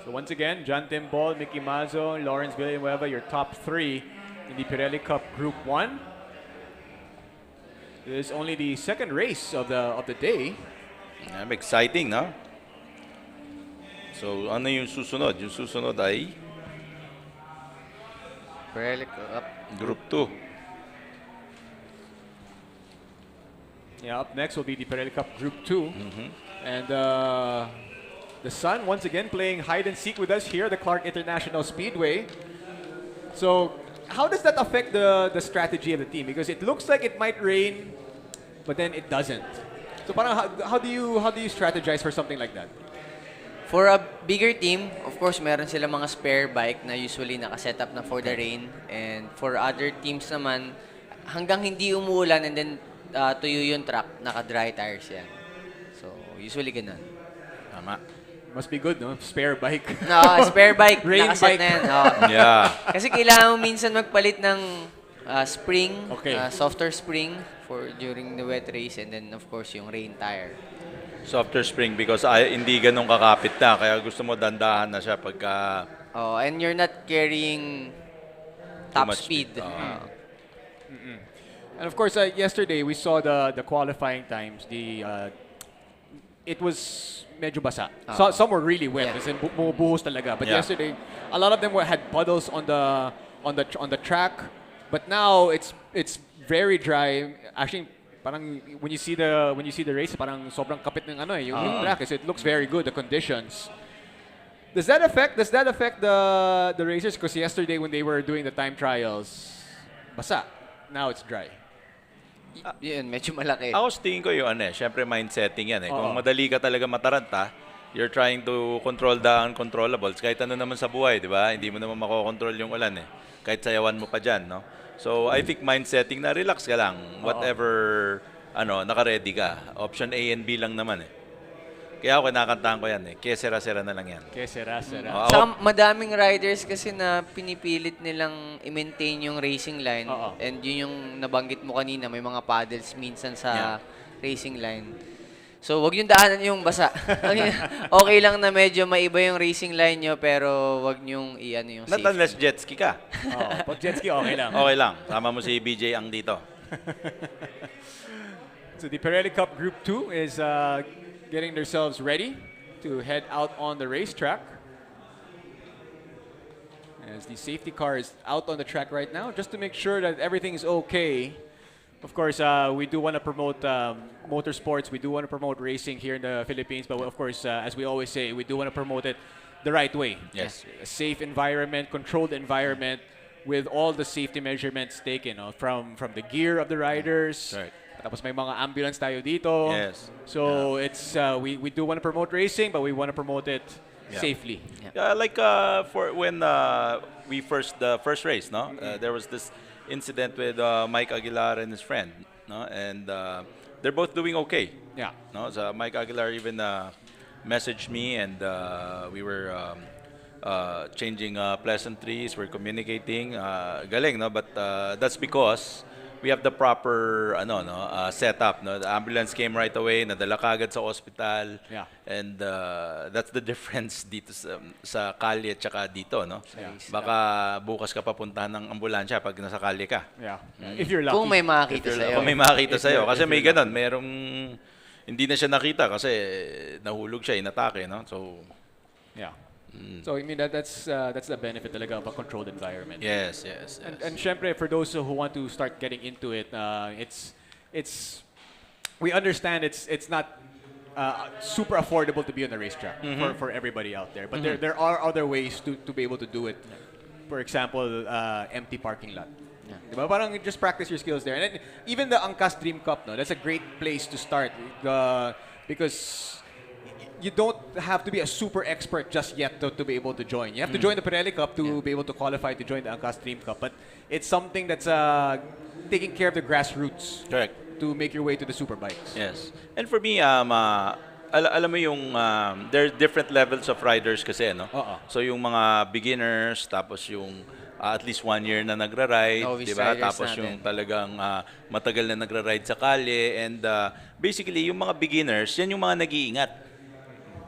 So once again, John Timbol, Mickey Mazzo, Lawrence Villanueva, your top 3 in the Pirelli Cup Group 1. This is only the second race of the day. Exciting, no? So, ano yung susunod? Yung susunod ay Pirelli Cup Group 2. Yeah, up next will be the Pirelli Cup Group 2. And the sun, once again, playing hide and seek with us here at the Clark International Speedway. So, how does that affect the strategy of the team? Because it looks like it might rain, but then it doesn't. So, parang how do you strategize for something like that? For a bigger team, of course, meron sila mga spare bike na usually nakaset up na for the rain. And for other teams naman, hanggang hindi umuulan and then tuyo yung track, naka-dry tires yan. So, usually ganun. Tama. Must be good, no? Spare bike. No, spare bike, Rain nakaset bike. na yan. Oh. Yeah. Kasi kailangan mo minsan magpalit ng spring, Okay. softer spring for during the wet race, and then of course yung rain tire. Softer spring because hindi ganun kakapit na. Kaya gusto mo dandahan na siya pagka... Oh, and you're not carrying top speed. And of course, yesterday we saw the qualifying times. It was medyo basa. So, some were really wet. Kasi bumubuhos talaga. But yesterday, a lot of them had puddles on the track. But now it's very dry. Actually, parang when you see the race, parang sobrang kapit ng yung track. So it looks very good, the conditions. Does that affect the racers? Because yesterday when they were doing the time trials, basa. Now it's dry. Yun, medyo malaki. Ako tingin ko yung syempre mindsetting yan eh. Kung madali ka talaga mataranta, you're trying to control the uncontrollables. Kahit ano naman sa buhay, di ba? Hindi mo naman makokontrol yung ulan eh. Kahit sayawan mo pa dyan, no? So, I think mindsetting na relax ka lang. Whatever, naka-ready ka. Option A and B lang naman eh. Kaya ako kinakantahan ko yan eh. Kaya sera-sera na lang yan. Kaya sera-sera. Saka madaming riders kasi na pinipilit nilang i-maintain yung racing line. And yun yung nabanggit mo kanina, may mga paddles minsan sa racing line. So, wag yung daanan yung basa. Okay lang na medyo maiba yung racing line nyo, pero wag yung yung safety. Not unless jet ski ka. Pag jet ski, okay lang. Okay lang. Sama mo si BJ ang dito. So, the Pirelli Cup Group 2 is getting themselves ready to head out on the racetrack. As the safety car is out on the track right now, just to make sure that everything is okay. Of course, we do want to promote motorsports. We do want to promote racing here in the Philippines. But of course, as we always say, we do want to promote it the right way. Yes. A safe environment, controlled environment, with all the safety measurements taken, from the gear of the riders. Right. Tapos may mga ambulance tayo dito. Yes. So it's we do want to promote racing, but we want to promote it safely. Like for when we the first race, no, there was this incident with Mike Aguilar and his friend, no, and they're both doing okay. Yeah. No, so Mike Aguilar even messaged me, and we were changing pleasantries. We're communicating. Galing, no, but that's because we have the proper setup, no. The ambulance came right away, nadala kagad sa hospital. Yeah. And that's the difference dito sa kalye at saka dito, no. Yeah. Baka bukas ka papuntahan ng ambulansya pag nasa kalye ka. Yeah. If you're lucky. Kung may makakita sa'yo. Kung may makakita sa'yo. Kasi may ganun, merong hindi na siya nakita kasi nahulog siya, inatake, no? So, yeah. So I mean that's the benefit talaga of a controlled environment. Yes. And syempre for those who want to start getting into it, it's we understand it's not super affordable to be on the racetrack for everybody out there. But there are other ways to be able to do it. For example, empty parking lot. Diba? Parang just practice your skills there. And then, even the Angkas Dream Cup, no, that's a great place to start because you don't have to be a super expert just yet to be able to join. You have to join the Pirelli Cup to be able to qualify to join the Angkas Dream Cup. But it's something that's taking care of the grassroots. Correct. To make your way to the Superbikes. Yes. And for me, alam mo yung there are different levels of riders kasi, no? So yung mga beginners, tapos yung at least 1 year na nagra-ride, di ba? Tapos yung talagang matagal na nagra-ride sa kalye. And basically, yung mga beginners, yan yung mga nag-iingat.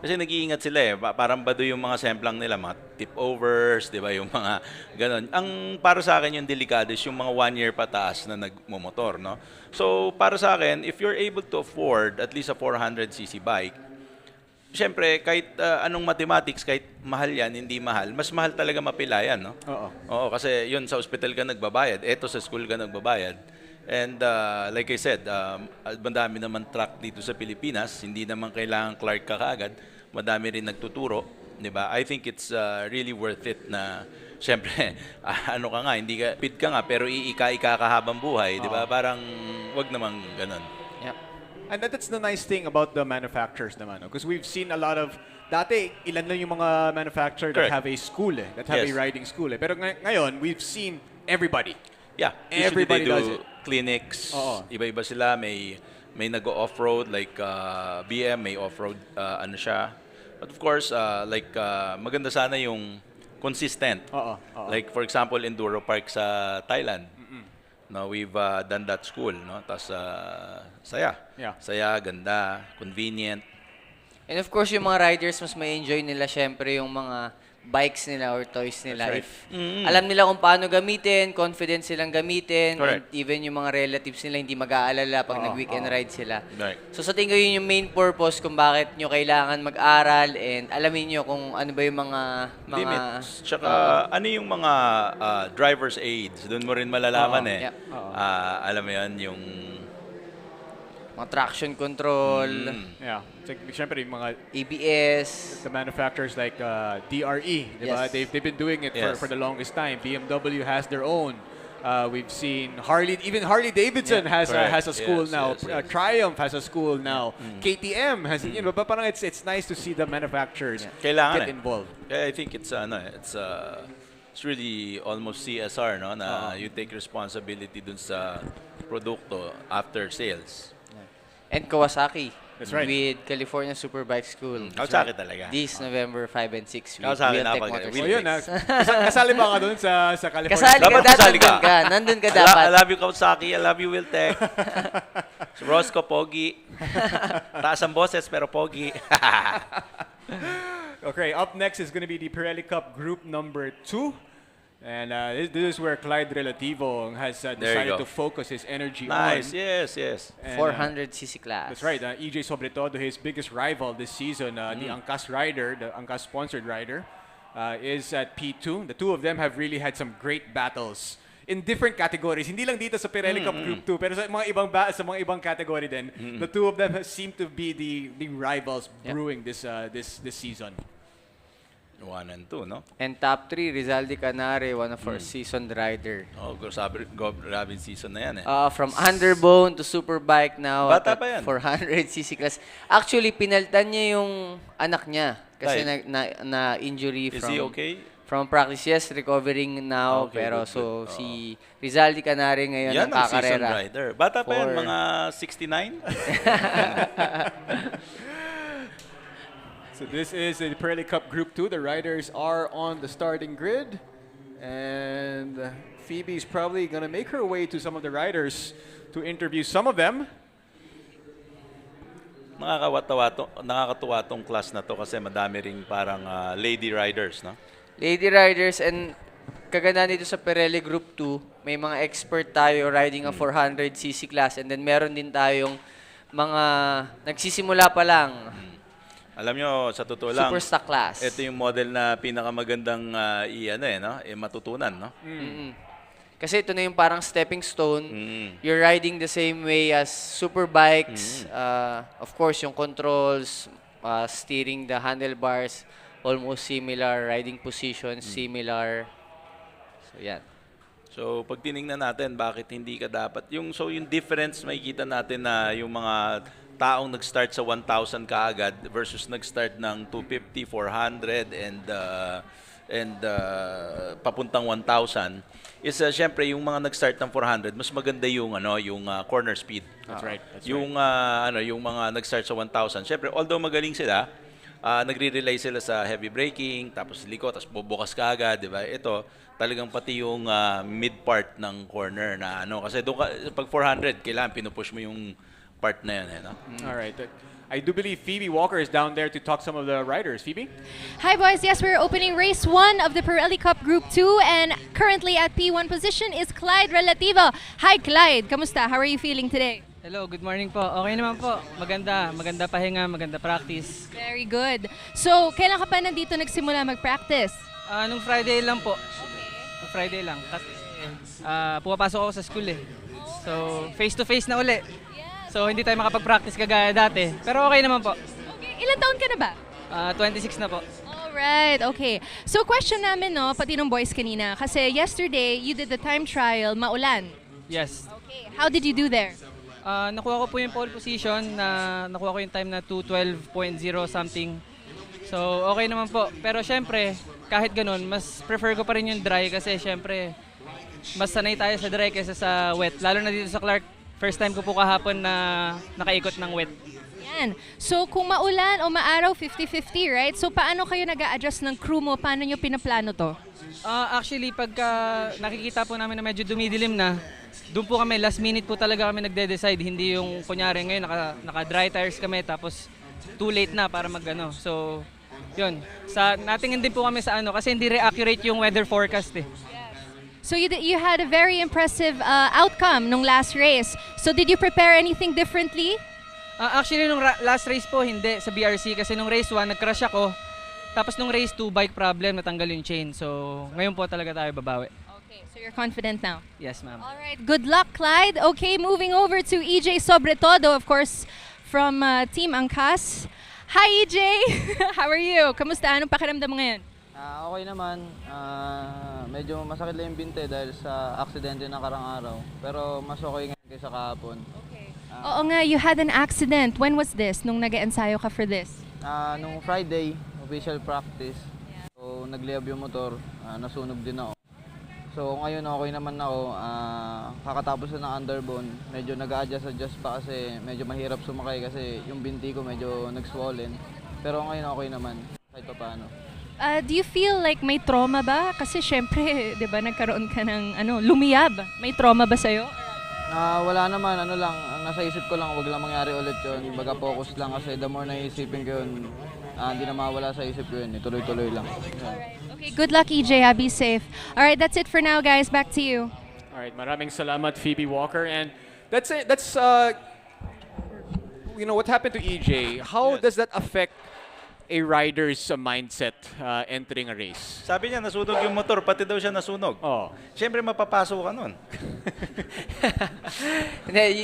Kasi nag-iingat sila eh. Parang bado yung mga semplang nila, mga tip-overs, di ba? Yung mga ganon. Ang para sa akin yung delikado is yung mga 1 year pataas na nagmumotor, no? So, para sa akin, if you're able to afford at least a 400cc bike, siyempre, kahit anong mathematics, kahit mahal yan, hindi mahal, mas mahal talaga mapilayan, no? Oo, kasi yun, sa hospital ka nagbabayad, eto sa school ka nagbabayad. And like I said, madami naman track dito sa Pilipinas, hindi naman kailangan Clark ka kaagad, madami rin nagtuturo, di ba? I think it's really worth it na, siyempre, ano ka nga, hindi ka, fit ka nga, pero iika-ika ka habang buhay, di ba? Parang, wag namang ganun. Yep. And that's the nice thing about the manufacturers naman, because we've seen a lot of, dati, ilan lang yung mga manufacturers that have a school, that have a riding school. Pero ngayon, we've seen everybody. Yeah, everybody they do does it. Clinics, iba-iba sila, may nag-off-road, like BM, may off-road, ano siya. But of course, maganda sana yung consistent. Like for example, Enduro Park sa Thailand. No, we've done that school, no? Tapos saya. Saya, ganda, convenient. And of course, yung mga riders, mas may enjoy nila syempre yung mga bikes nila or toys nila. Right. If alam nila kung paano gamitin, confident silang gamitin, and Correct. even yung mga relatives nila hindi mag-aalala pag nag-weekend ride sila. Right. So sa tingin ko yun yung main purpose kung bakit nyo kailangan mag-aral and alamin nyo kung ano ba yung mga Limits. Tsaka ano yung mga driver's aids, doon mo rin malalaman eh. Alam mo yan, yung mga traction control. Yeah. Siyempre yung mga ABS. The manufacturers like DRE, diba? Yes. They've been doing it Yes. for the longest time. BMW has their own. We've seen even Harley Davidson has a school now. Triumph has a school now. KTM has, you know, but parang it's nice to see the manufacturers kailangan get involved. I think it's really almost CSR, no, na you take responsibility dun sa produkto after sales. And Kawasaki. That's right. With California Superbike School. Kawasaki talaga. This November 5 and 6. With Kawasaki na Wheeltech pag- Motorsports. Oh, yun. Kasali ba ka doon sa California? Kasali ka, Dapat dapat kasali ka. nandun ka. Nandun ka dapat. I love you, Kawasaki. I love you, Wiltec. Si Roscoe, pogi. Taas ang boses, pero pogi. Okay, up next is going to be the Pirelli Cup Group number 2. And this is where Clyde Relativo has decided to focus his energy on. Nice, yes. And, 400cc class. That's right. EJ Sobretodo, his biggest rival this season, the Angkas rider, the Angkas sponsored rider, is at P2. The two of them have really had some great battles in different categories. Hindi lang dito sa Pirelli Cup Group 2, pero sa mga ibang category din. The two of them seem to be the rivals brewing this season. 1 and 2, no? And top 3, Rizaldi Canare, one of our seasoned rider. Oh, grabe season na yan eh. From Underbone to Superbike now. Bata at pa yan. 400cc class. Actually, pinaltan niya yung anak niya. Kasi na injury Is from... he okay? From practice, yes, recovering now. Okay, pero good. Si Rizaldi Canare ngayon Yan ang ang season kakarera. rider. Bata pa yan, mga 69? So this is the Pirelli Cup Group 2. The riders are on the starting grid. And Phoebe's probably going to make her way to some of the riders to interview some of them. Nakakatuwa tong class na to kasi madami ring parang lady riders, no? Lady riders, and kaganda nito sa Pirelli Group 2, may mga expert tayo riding a 400cc class, and then meron din tayong mga nagsisimula pa lang. Alam nyo, sa totoo lang, Superstock class. ito yung model na pinakamagandang matutunan, no? Kasi ito na yung parang stepping stone. You're riding the same way as Superbikes. Of course, yung controls, steering the handlebars, almost similar. Riding positions, similar. So, yan. So, pag tinignan natin, bakit hindi ka dapat... yung difference, makikita natin na yung mga taong nag-start sa 1,000 kaagad versus nag-start ng 250, 400, and papuntang 1,000 is syempre yung mga nag-start ng 400 mas maganda yung corner speed. That's right. Yung mga nag-start sa 1,000 syempre although magaling sila, nagre-rely sila sa heavy braking tapos liko tapos bubukas ka agad, di ba? Ito talagang pati yung mid part ng corner na kasi doon pag 400 kailangan pinupush mo yung part na yan, no? All right. I do believe Phoebe Walker is down there to talk some of the riders. Phoebe? Hi boys, yes, we're opening race 1 of the Pirelli Cup Group 2 and currently at P1 position is Clyde Relativo. Hi Clyde, kamusta? How are you feeling today? Hello, good morning po. Okay naman po. Maganda pahinga, maganda practice. Very good. So, kailan ka pa nandito nagsimula mag-practice? Nung Friday lang po. Nung Friday lang. Kasi pumapasok ako sa school eh. So, face-to-face na uli. So, hindi tayo makapag-practice kagaya dati. Pero okay naman po. Okay. Ilan taon ka na ba? 26 na po. Alright, okay. So, question namin, pati ng boys kanina. Kasi yesterday, you did the time trial, maulan. Yes. Okay. How did you do there? Nakuha ko po yung pole position nakuha ko yung time na 2:12.0 something. So, okay naman po. Pero syempre, kahit ganun, mas prefer ko pa rin yung dry kasi syempre, mas sanay tayo sa dry kaysa sa wet. Lalo na dito sa Clark, first time ko po kahapon na nakaikot ng wet. Yan. So, kung maulan o maaraw, 50-50, right? So, paano kayo nag-a-adjust ng crew mo? Paano nyo pinaplano to? Actually, pagka nakikita po namin na medyo dumidilim na, doon po kami, last minute po talaga kami nagde-decide. Hindi yung kunyari ngayon, naka-dry tires kami, tapos too late na para mag-ano. So, yun. Natingin din po kami sa kasi hindi accurate yung weather forecast eh. So you had a very impressive outcome nung last race. So did you prepare anything differently? Actually, nung last race po, hindi sa BRC. Kasi nung race 1, nag-crash ako. Tapos nung race 2, bike problem, natanggal yung chain. So ngayon po talaga tayo babawi. Okay, so you're confident now? Yes, ma'am. All right, good luck, Clyde. Okay, moving over to EJ Sobretodo, of course, from Team Angkas. Hi, EJ! How are you? Kamusta? Anong pakiramdam mo ngayon? Okay naman. Medyo masakit lang yung binte dahil sa aksidente na karang araw. Pero mas okay ngayon kaysa kahapon. Okay. Oo nga, you had an accident. When was this? Nung nag-ensayo ka for this? Nung Friday, official practice. So, nagliyab yung motor. Nasunog din ako. So, ngayon okay naman ako. Kakatapos na ng Underbone. Medyo nag-a-adjust pa kasi medyo mahirap sumakay kasi yung binti ko medyo nag-swollen. Pero ngayon okay naman. Kahit pa paano. Do you feel like may trauma ba? Kasi syempre, 'di ba, nagkaroon ka ng lumiyab. May trauma ba sa'yo? Wala naman, lang. Ang nasa isip ko lang, wag lang mangyari ulit 'yon. Baga focus lang kasi the more na isipin ko 'yun, hindi na mawala sa isip ko 'yun. Tuloy-tuloy lang. Alright. Okay, good luck EJ. Be safe. Alright, that's it for now, guys. Back to you. Alright, maraming salamat Phoebe Walker, and that's it. That's what happened to EJ. How does that affect a rider's mindset entering a race? Sabi niya, nasunog yung motor, pati daw siya nasunog. Siyempre, mapapasok ka nun.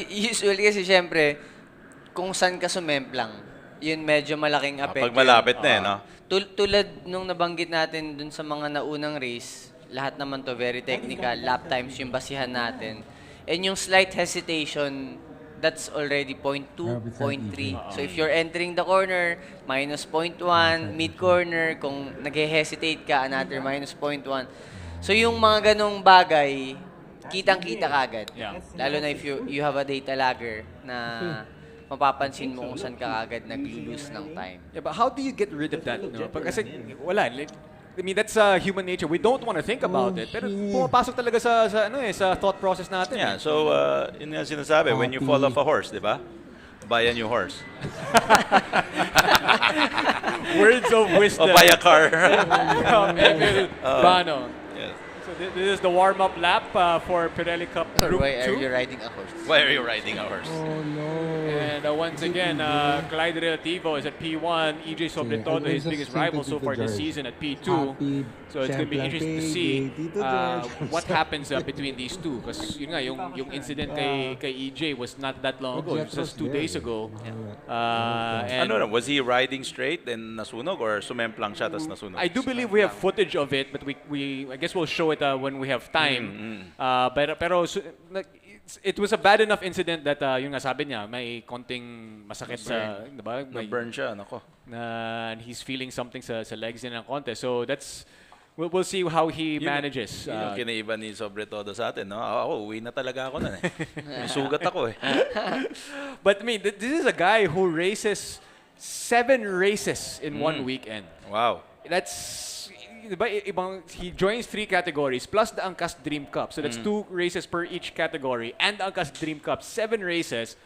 Usually kasi siyempre, kung saan ka sumemplang, yun medyo malaking apekto. Pag malapit na no? Tulad nung nabanggit natin dun sa mga naunang race, lahat naman to very technical, lap times yung basihan natin. And yung slight hesitation, that's already 0.2, 0.3. So if you're entering the corner, minus 0.1, mid-corner, kung nag-hesitate ka, another minus 0.1. So yung mga ganong bagay, kitang-kita kagad. Lalo na if you have a data lagger na mapapansin mo kung saan ka agad nag-lose ng time. Yeah, but how do you get rid of that? No? Kasi wala. I mean, that's human nature. We don't want to think about it. Pero pumapasok talaga sa thought process natin. Yeah, so yun nga sinasabi, when you fall off a horse, di ba? Buy a new horse. Words of wisdom. O buy a car. From Emil Bano. Yes. So this is the warm-up lap for Pirelli Cup Or Group why 2. are you riding a horse? Why are you riding a horse? Oh no. And once again, Clyde Relativo is at P1. EJ Sobretodo, his biggest rival so far this season, at P2. So it's going to be interesting to see what happens between these two. Because yung incident kay EJ was not that long ago. It was just 2 days ago. And Was he riding straight and nasunog or sumemplang siya tas nasunog? I do believe we have footage of it, but I guess we'll show it when we have time. Pero it was a bad enough incident that yung sabi niya, may konting masakit sa, diba? Na-burn siya, nako. And he's feeling something sa legs niya ng konti. So we'll see how he manages. Yun yung kinaiba ni Sobretodo sa atin, no? Ako, uwi na talaga ako nun eh. May sugat ako eh. But I mean, this is a guy who races 7 races in 1 weekend. Wow. That's, diba, he joins 3 categories plus the Angkas Dream Cup. So that's 2 races per each category. And the Angkas Dream Cup, 7 races.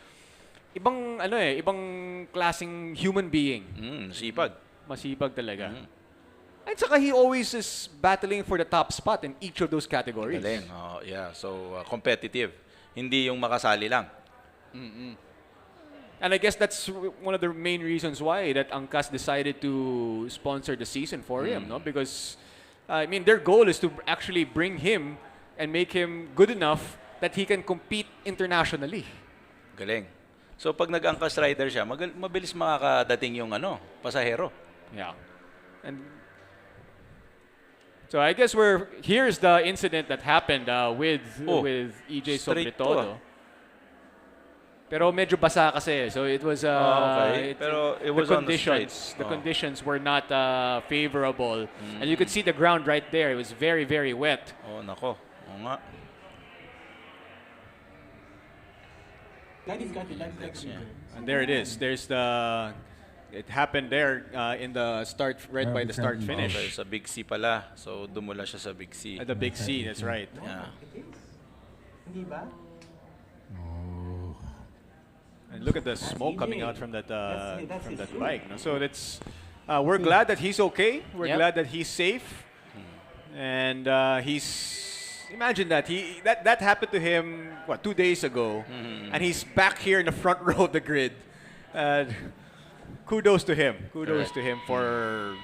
Ibang klaseng human being. Masipag. Masipag talaga. And saka he always is battling for the top spot in each of those categories. Galing. Yeah, so competitive. Hindi yung makasali lang. And I guess that's one of the main reasons why that Angkas decided to sponsor the season for him, no? Because I mean, their goal is to actually bring him and make him good enough that he can compete internationally. Galing. So pag nag-Angkas rider siya, mabilis makakadating yung pasahero. Yeah. And so I guess here's the incident that happened with EJ Sobretodo. Pero medyo basa kasi, so it was okay. Pero it was on the straight. The conditions were not favorable, and you could see the ground right there. It was very, very wet. Oh, nako. Oo nga. And there it is. There's it happened there in the start, right by the start finish. Okay, sa Big C pala. So dumula siya sa Big C. At the Big C, that's right. Yeah. And look at the smoke coming out from that bike. No? So that's we're glad that he's okay. We're glad that he's safe, and imagine that happened to him 2 days ago, and he's back here in the front row of the grid. Kudos to him. Kudos to him for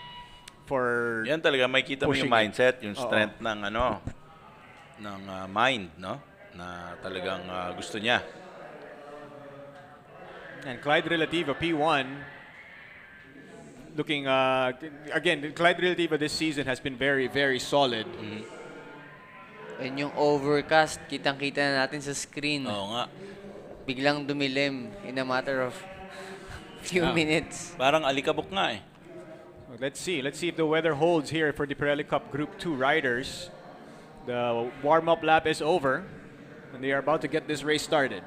yan talaga makikita mo yung mindset, yung strength ng mind, no? Na talagang gusto niya. And Clyde Relativo, P1, looking, again, Clyde Relativo this season has been very, very solid. And yung overcast, kitang-kita na natin sa screen. Oo nga. Biglang dumilim in a matter of few minutes. Parang alikabok nga eh. Let's see if the weather holds here for the Pirelli Cup Group 2 riders. The warm-up lap is over, and they are about to get this race started.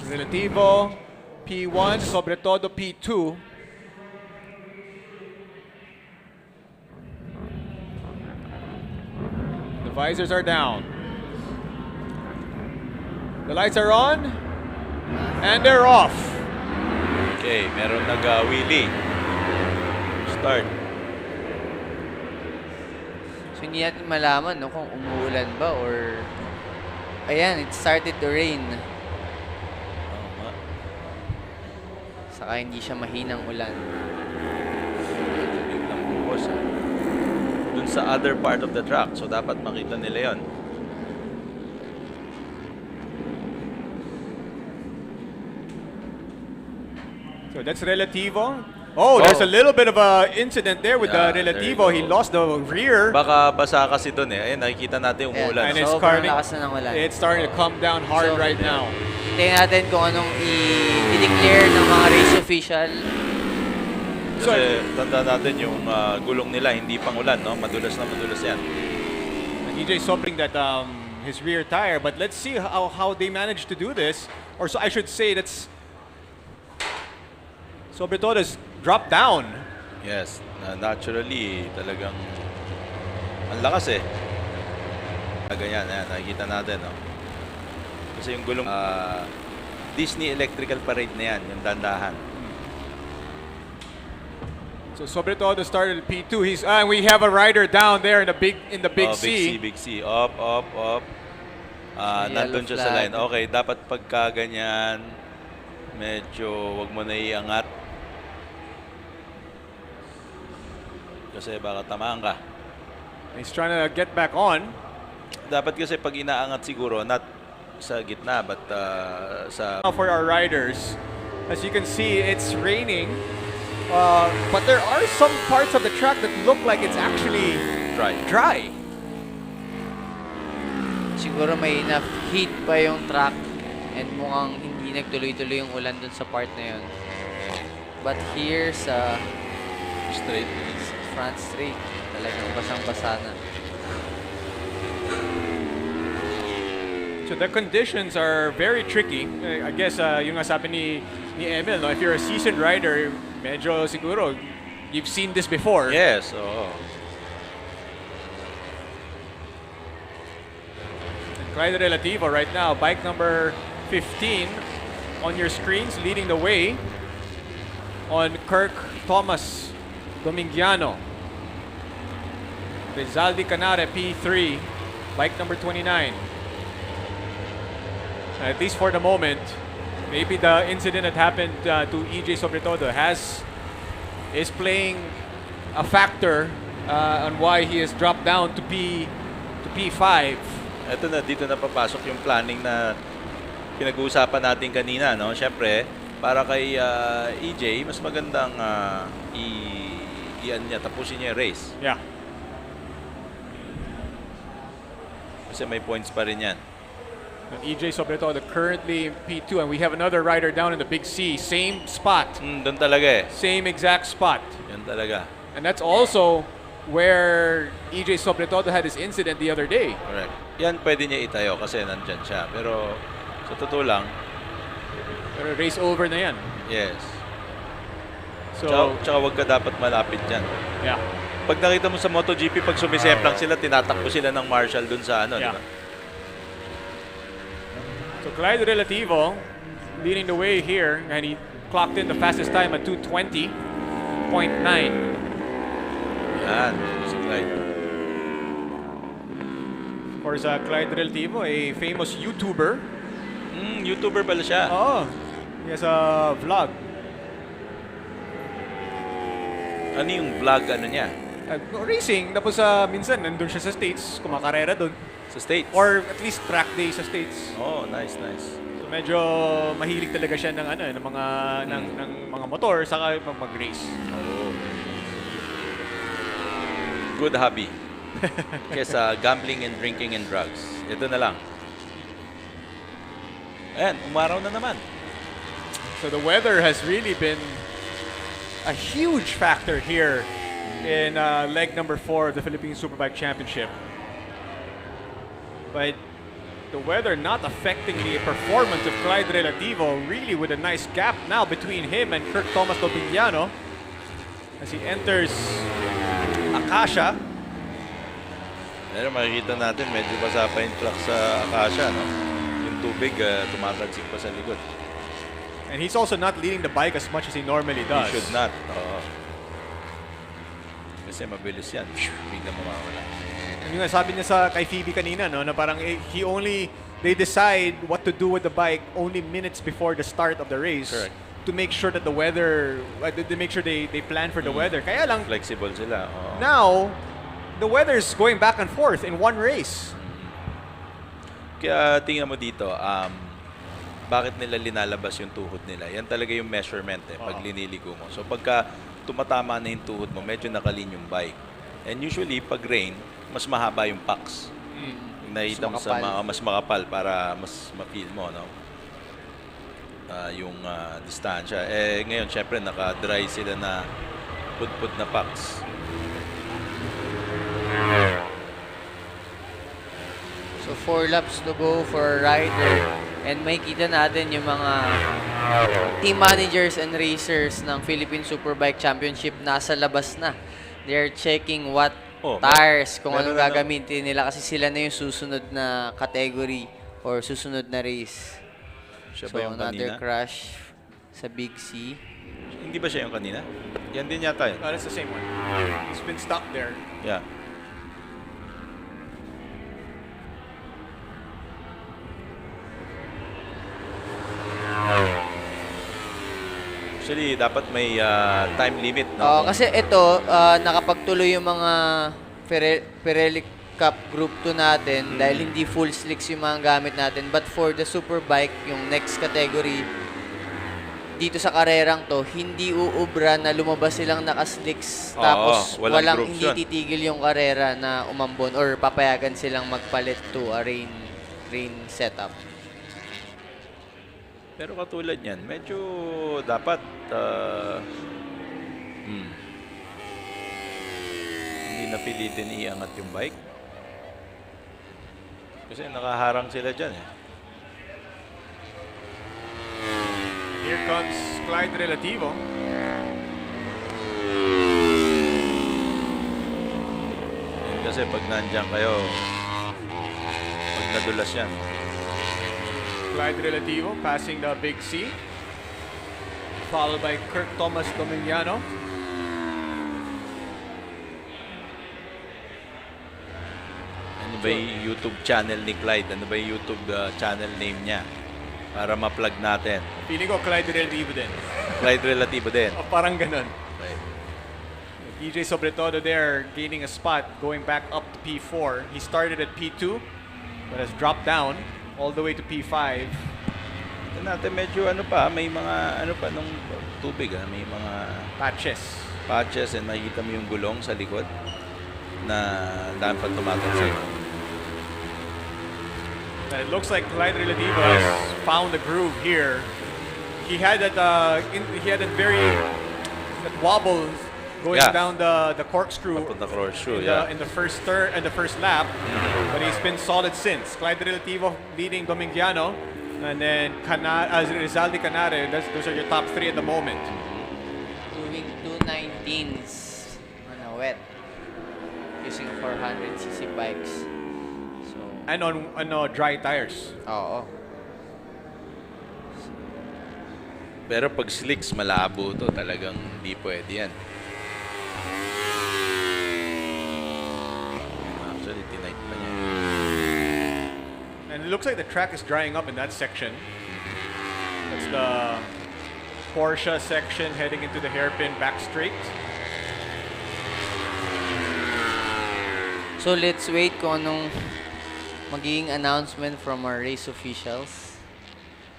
Relativo, P1, Sobretodo, P2. The visors are down. The lights are on, and they're off. Okay, meron nag-wheelie. Start. So hindi natin malaman kung umuulan ba or... Ayan, it started to rain. Saka hindi siya mahinang ulan. Biglang buhos. Dun sa other part of the track. So dapat makita nila yon. So that's Relativo. Oh, there's a little bit of a incident there with the Relativo. He lost the rear. Baka basa kasi dun eh. Ayun, nakikita natin yung ulan. And it's starting to come down hard right now. Hintayin natin kung anong i-declare ng mga race official. Kasi tanda natin yung gulong nila, hindi pang ulan, no? Madulas na madulas yan. EJ sobbing that his rear tire, but let's see how they managed to do this. Or so I should say that's Sobretodo's dropped down. Yes, naturally talagang ang lakas eh. Ganyan, yan, nakikita natin, no? Kasi yung gulong Disney Electrical Parade na yan, yung dandahan. So sobre todo started at P2. And we have a rider down there in the big Oh, C. Big C. Up. Nandun siya sa flag. line. Okay, dapat pagka ganyan, medyo wag mo na iangat. Kasi baka tamaan ka. He's trying to get back on. Dapat kasi pag inaangat siguro, not sa gitna, but sa... For our riders, as you can see, it's raining. But there are some parts of the track that look like it's actually dry. Siguro may enough heat pa yung track and mukhang hindi nagtuloy-tuloy yung ulan dun sa part na yun. But here sa front straight, talagang basang-basa na. So the conditions are very tricky. I guess yung nga sabi ni Emil, no? If you're a seasoned rider, medyo siguro you've seen this before. Yes, oo. Clyde Relativo right now, bike number 15 on your screens, leading the way on Kirk Thomas Domingiano. Rizaldi Canare, P3, bike number 29. At least for the moment, maybe the incident that happened to EJ Sobretodo is playing a factor on why he has dropped down to P5. Ito na, dito na papasok yung planning na pinag-uusapan natin kanina, no? Siyempre, para kay EJ, mas magandang tapusin niya yung race. Yeah. Kasi may points pa rin yan. EJ Sobretodo currently in P2, and we have another rider down in the big C. Same spot. Doon talaga eh. Same exact spot. Yan talaga. And that's also where EJ Sobretodo had his incident the other day. Correct. Yan pwede niya itayo kasi nandyan siya. Pero sa totoo lang, pero race over na yan. Yes. So, tsaka wag ka dapat malapit dyan. Yeah. Pag nakita mo sa MotoGP, pag sumisep lang sila, tinatakbo sila ng marshal dun sa ano, Yeah. di ba? So Clyde Relativo leading the way here, and he clocked in the fastest time at 2:20.9. Yan, si Clyde. Of course, Clyde Relativo, a famous YouTuber. YouTuber pala siya. Oh, he has a vlog. Ano yung vlog ano niya? Racing, tapos minsan nandun siya sa States, kumakarera dun. Sa States? Or at least track day sa States. Oh, nice. So medyo mahilig talaga siya ng ng mga motor saka mag-race. Oh. Good hobby. Kesa gambling and drinking and drugs. Ito na lang. Ayan, umaraw na naman. So the weather has really been a huge factor here in leg number 4 of the Philippine Superbike Championship. But the weather not affecting the performance of Clyde Relativo, really with a nice gap now between him and Kirk Thomas Domingiano as he enters Acacia. Pero makikita natin, medyo basa pa yung truck sa Acacia, no? Yung tubig, tumatalsik pa sa likod. And he's also not leading the bike as much as he normally does. He should not. Kasi mabilis yan. Biglang mawawala. Yung nga sabi niya sa kay Phoebe kanina, no, na parang they decide what to do with the bike only minutes before the start of the race. Correct. To make sure that the weather, to make sure they plan for the weather. Kaya lang, flexible sila. now, the weather's going back and forth in one race. Kaya tingnan mo dito, bakit nila linalabas yung tuhod nila? Yan talaga yung measurement pag liniligo mo. So pagka tumatama na yung tuhod mo, medyo nakalin yung bike. And usually, pag rain, mas mahaba yung packs. Nakita mo sa mas makapal para mas ma-feel mo, no? Yung distansya. Ngayon, syempre, naka-dry sila na put-put na packs. So 4 laps to go for a rider. And may kita natin yung mga team managers and racers ng Philippine Superbike Championship nasa labas na. They're checking what tires, kung anong gagamitin nila kasi sila na yung susunod na category or susunod na race. Siya so ba yung another kanina? crash sa Big C. Hindi ba siya yung kanina? Yan din yata yun. Oh, that's the same one. He's been stuck there. Yeah. Actually, dapat may time limit. No? Kasi ito, nakapagtuloy yung mga Pirelli Cup Group 2 natin dahil hindi full slicks yung mga gamit natin. But for the Superbike, yung next category, dito sa karerang to, hindi uubra na lumabas silang naka-slicks tapos walang hindi titigil yung karera na umambon or papayagan silang magpalit to a rain setup. Pero katulad yan, medyo dapat hindi napilitin iangat yung bike. Kasi nakaharang sila dyan eh. Here comes Clyde Relativo. Kasi pag nandyan kayo, pag nadulas yan. Clyde Relativo passing the Big C. Followed by Kirk Thomas Dominiano. Ano ba yung YouTube channel ni Clyde? Ano ba yung YouTube channel name niya? Para ma-plug natin. Feeling ko Clyde Relativo din. Clyde Relativo din. Parang ganun. DJ Sobretodo there gaining a spot going back up to P4. He started at P2 but has dropped down all the way to P5. Ito natin medyo may mga nung tubig may mga patches and makikita mo yung gulong sa likod na daan pa tumatalsik. It looks like Clyde Relativo has found the groove here. He had that wobble going down the corkscrew in the first lap, but he's been solid since. Clyde Relativo leading Domingiano, and then Rizaldi Canare. Those are your top three at the moment. Doing 219s on a wet using 400cc bikes. And on dry tires. Oo. Pero pag slicks, malabo to. Talagang hindi pwede yan. Actually, tinight pa niya. And it looks like the track is drying up in that section. That's the Porsche section heading into the hairpin back straight. So let's wait kung anong magiging announcement from our race officials.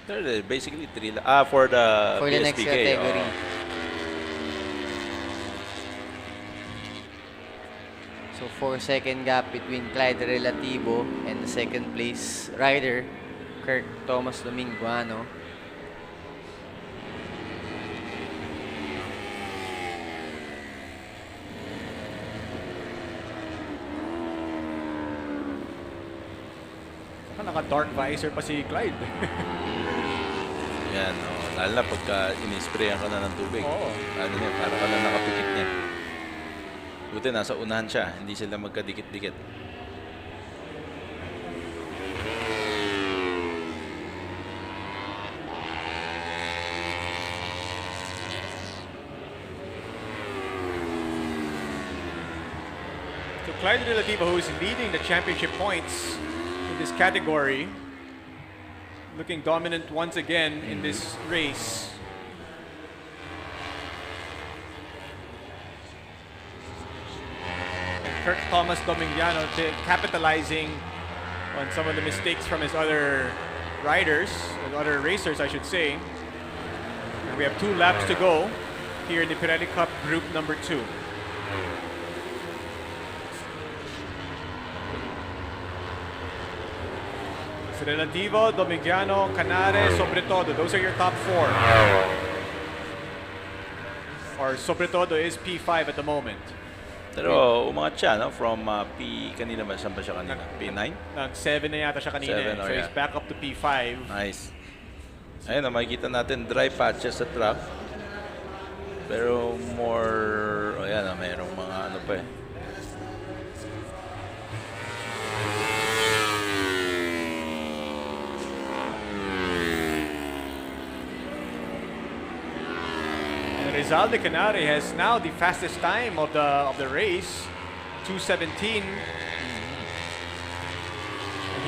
There are basically for the PSBK, next category. So 4-second gap between Clyde Relativo and the second place rider, Kirk Thomas Dominguano. Naka-dark visor pa si Clyde. Yan, lalo na pagka in-sprayan ka na ng tubig. Para ka na nakapikit niya. Buti nasa unahan siya, hindi sila magkadikit-dikit. So Clyde Relativo, who is leading the championship points in this category, looking dominant once again in this race. And Kirk Thomas Domingiano capitalizing on some of the mistakes from his other riders, other racers, I should say. And we have 2 laps to go here in the Pirelli Cup Group number 2. Relativo, Domingiano, Canare, Sobretodo. Those are your top 4. Or Sobretodo is P5 at the moment. Pero umangat siya, no? From kanina ba? Saan ba siya kanina? P9? Nag-7 na yata siya kanina. So he's back up to P5. Nice. Ayun, makikita natin dry patches sa track. Pero more, mayroong mga pa eh. Rizal de Canare has now the fastest time of the race, 2:17. And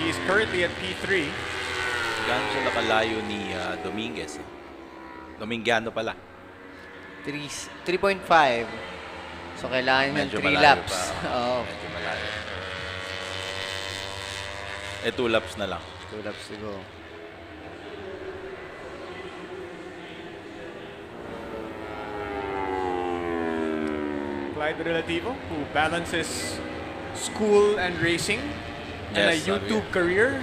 he is currently at P3. Gano'n siya nakalayo ni Dominguez. Domingiano pala. 3.5. So, kailangan ng Medyo 3 malayo laps. pa. Oo. Medyo malayo. 2 laps na lang. 2 laps to go. Clyde Relativo, who balances school and racing and a Yes, YouTube career.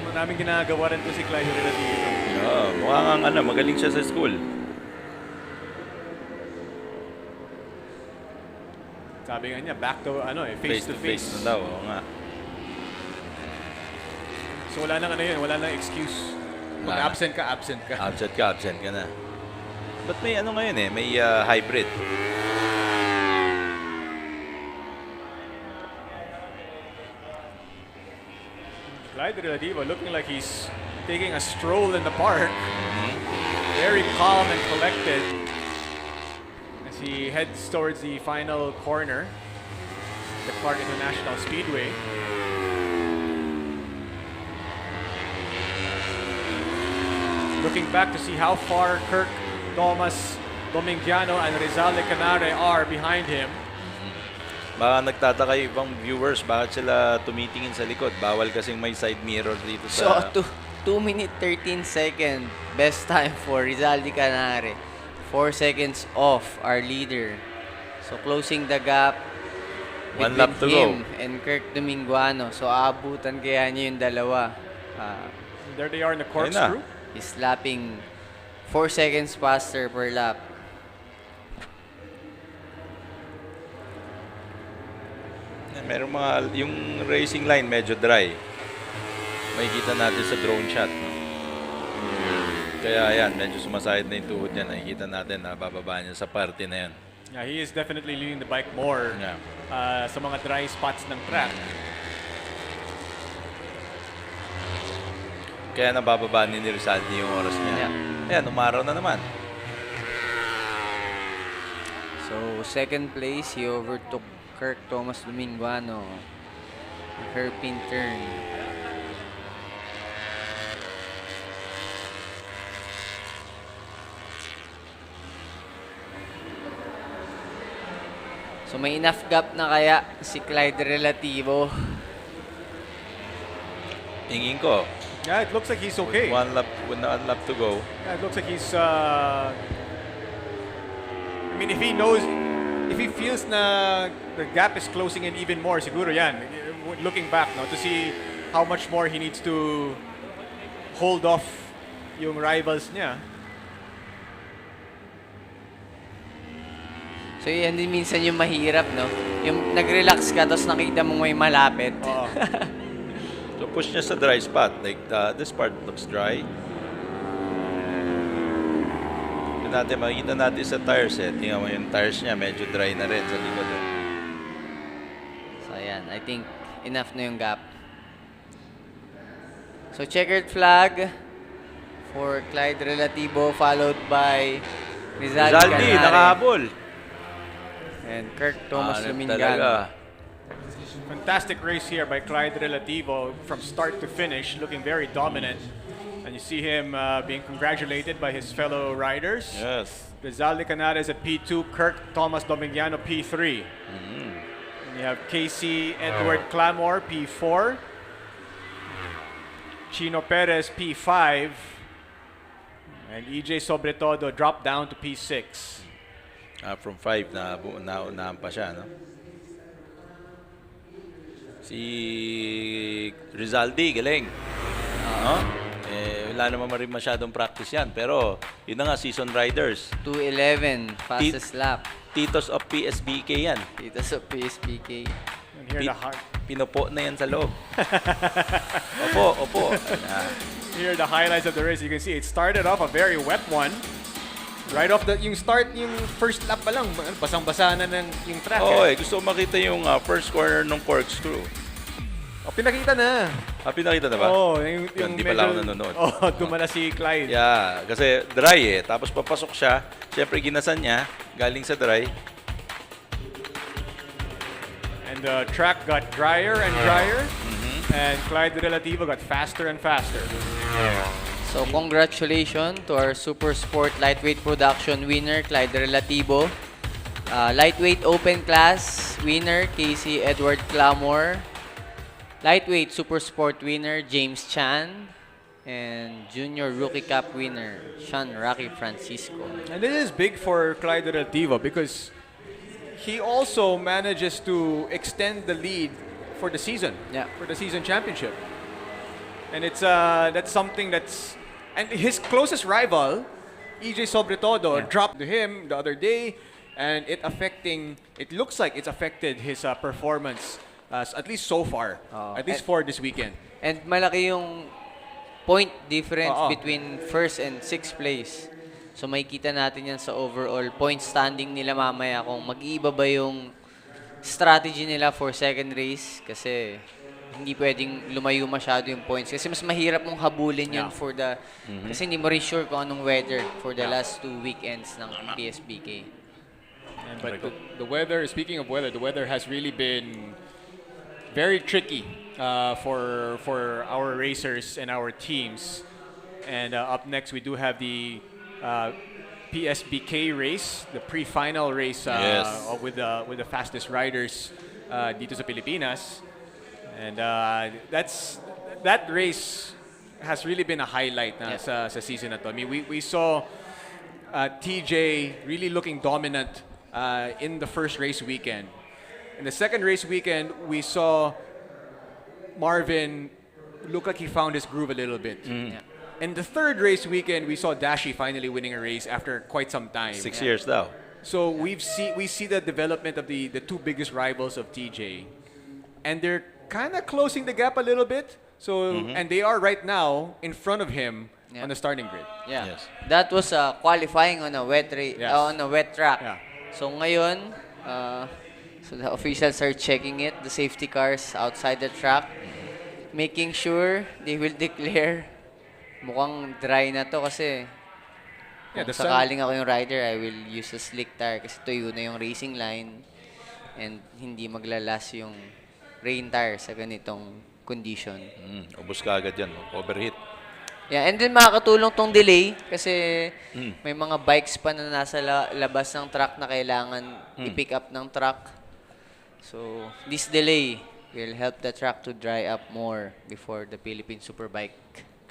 Maraming ginagawa rin po si Clyde Relativo. Mukhang magaling siya sa school. Sabi nga niya, back to face to face na daw. Oo nga. So wala nang wala nang excuse. Mag absent ka. Absent ka na. But may ngayon may hybrid. Clyde Relativo looking like he's taking a stroll in the park. Very calm and collected as he heads towards the final corner, the Clark International Speedway. Looking back to see how far Kirk, Thomas, Domingiano, and Rizal de Canare are behind him. Baka nagtataka yung ibang viewers bakit sila tumitingin sa likod. Bawal kasing may side mirror dito sa... So, 2 minute 13 second best time for Rizal de Canare. 4 seconds off our leader. So, closing the gap One lap to go. him and Kirk Dominguano. So, aabutan kaya niya yung dalawa. There they are in the corkscrew. He's lapping 4 seconds faster per lap. Meron yung racing line medyo dry. Makikita natin sa drone shot. No? Kaya ayan, medyo sumasayad na yung tuhod niya. Nakikita natin na bababa niya sa party na yan. Yeah, he is definitely leading the bike more sa mga dry spots ng track. Kaya nabababa ni Rizaldi yung oras niya. Ayan, umaraw na naman. So, second place, he overtook Kirk Thomas Dominguano. Hairpin turn. So, may enough gap na kaya si Clyde Relativo. Tingin ko. Yeah, it looks like he's okay. With one lap to go. Yeah, it looks like he's... I mean, if he knows... If he feels na the gap is closing in even more, siguro yan. Looking back now to see how much more he needs to hold off yung rivals niya. So, yan din minsan yung mahirap, no? Yung nag-relax ka, tapos nakita mo may malapit. So, push niya sa dry spot. Like, this part looks dry. Makikita natin sa tires Tingnan mo yung tires niya, medyo dry na rin sa likod. So, ayan. I think enough na yung gap. So, checkered flag for Clyde Relativo, followed by Rizaldi, nakahabol. And Kirk Thomas Dominguano. Fantastic race here by Clyde Relativo from start to finish, looking very dominant. And you see him being congratulated by his fellow riders. Yes. Rizal de Canare is at P2, Kirk Thomas Dominguano P3. And you have Casey Edward Clamore P4. Chino Perez P5. And EJ Sobretodo dropped down to P6. From 5 naunahan pa siya, no? Si Rizaldi, galing. Wala naman rin masyadong practice yan. Pero, yun na nga, season riders. 2:11, fastest lap. Titos of PSBK yan. Titos of PSBK. Pinopo na yan sa loob. Opo. Here are the highlights of the race. You can see it started off a very wet one. Right off yung first lap pa lang, basang-basa na yung track. Gusto ko makita yung first corner ng corkscrew. Pinakita na. Pinakita na ba? Oo, Yun, di pala ako nanonood. dumala si Clyde. Yeah, kasi dry Tapos papasok siya. Siyempre, ginasan niya. Galing sa dry. And the track got drier and drier. And Clyde Relativo got faster and faster. So congratulations to our Super Sport Lightweight Production winner, Clyde Relativo. Lightweight Open Class winner, Casey Edward Clamor. Lightweight Super Sport winner, James Chan. And Junior Rookie Cup winner, Sean Rocky Francisco. And this is big for Clyde Relativo because he also manages to extend the lead for the season, for the season championship. And it's that's something that's... And his closest rival, EJ Sobretodo, dropped to him the other day, and it looks like it's affected his performance, at least so far, at least for this weekend. And malaki yung point difference between first and sixth place. So makikita natin yan sa overall point standing nila mamaya kung mag-iiba ba yung strategy nila for second race kasi hindi pwedeng lumayo masyado yung points kasi mas mahirap mong habulin yun for the kasi hindi mo rin sure kung anong weather for the last 2 weekends ng PSBK. But the weather, speaking of weather, the weather has really been very tricky for our racers and our teams. And up next we do have the PSBK race, the pre-final race with the fastest riders dito sa Pilipinas. And that race has really been a highlight sa season na to. I mean, we saw TJ really looking dominant in the first race weekend. In the second race weekend, we saw Marvin look like he found his groove a little bit. In the third race weekend, we saw Dashi finally winning a race after quite some time. 6 years now. So we see the development of the two biggest rivals of TJ. And they're kind of closing the gap a little bit. So and they are right now in front of him on the starting grid. Yeah. That was qualifying on a wet on a wet track. So ngayon, so the officials are checking it, the safety cars outside the track, making sure they will declare mukhang dry na to kasi kung sakaling ako yung rider, I will use a slick tire kasi tuyo na yung racing line and hindi maglalas yung rain tire sa ganitong condition. Ubus ka agad yan, overheat. Yeah, and then makakatulong tong delay kasi may mga bikes pa na nasa labas ng truck na kailangan i-pick up ng truck. So, this delay will help the track to dry up more before the Philippine Superbike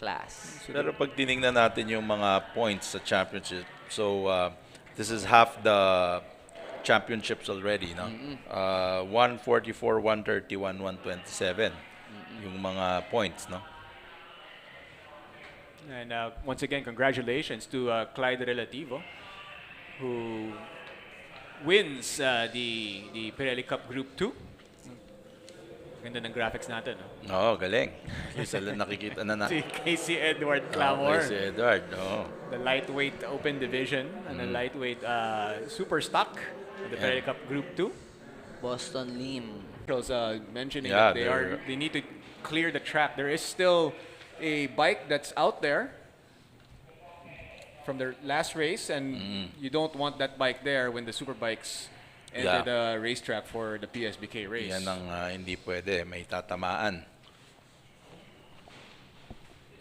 class. Pero pag tinignan natin yung mga points sa championship, so this is half the championships already, no? 144, 131, 127 yung mga points, no? And once again, congratulations to Clyde Relativo, who wins the Pirelli Cup Group 2. Ganda ng graphics natin, no? Oo, galing. Isa lang nakikita na Si Casey Edward Clamor. Casey Edward, The lightweight open division and the lightweight super stock of the Pirelli Cup Group 2. Boston Lim. Was mentioning that they need to clear the track. There is still a bike that's out there from their last race, and you don't want that bike there when the Superbikes enter the racetrack for the PSBK race. Yan ang hindi pwede, may tatamaan.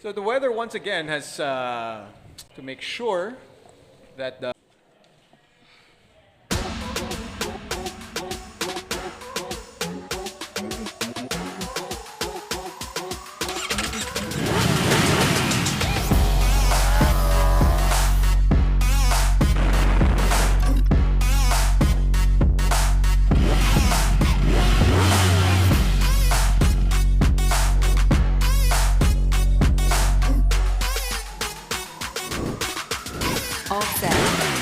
So the weather once again has to make sure that the All set.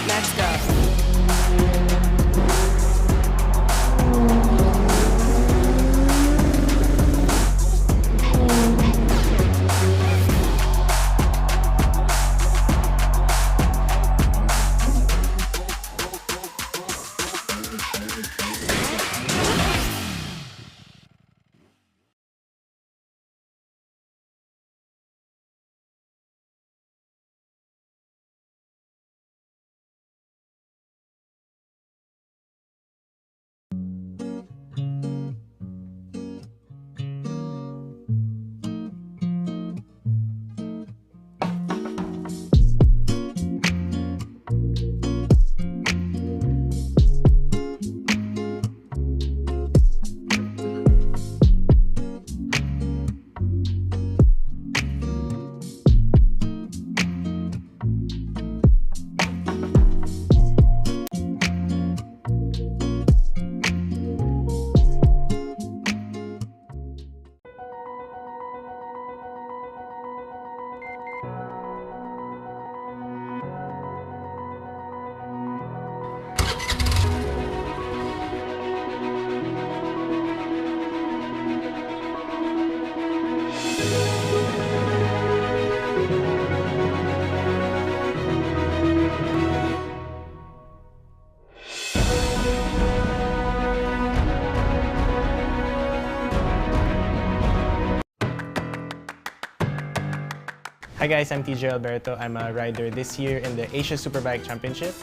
Hi guys, I'm TJ Alberto. I'm a rider this year in the Asia Superbike Championship.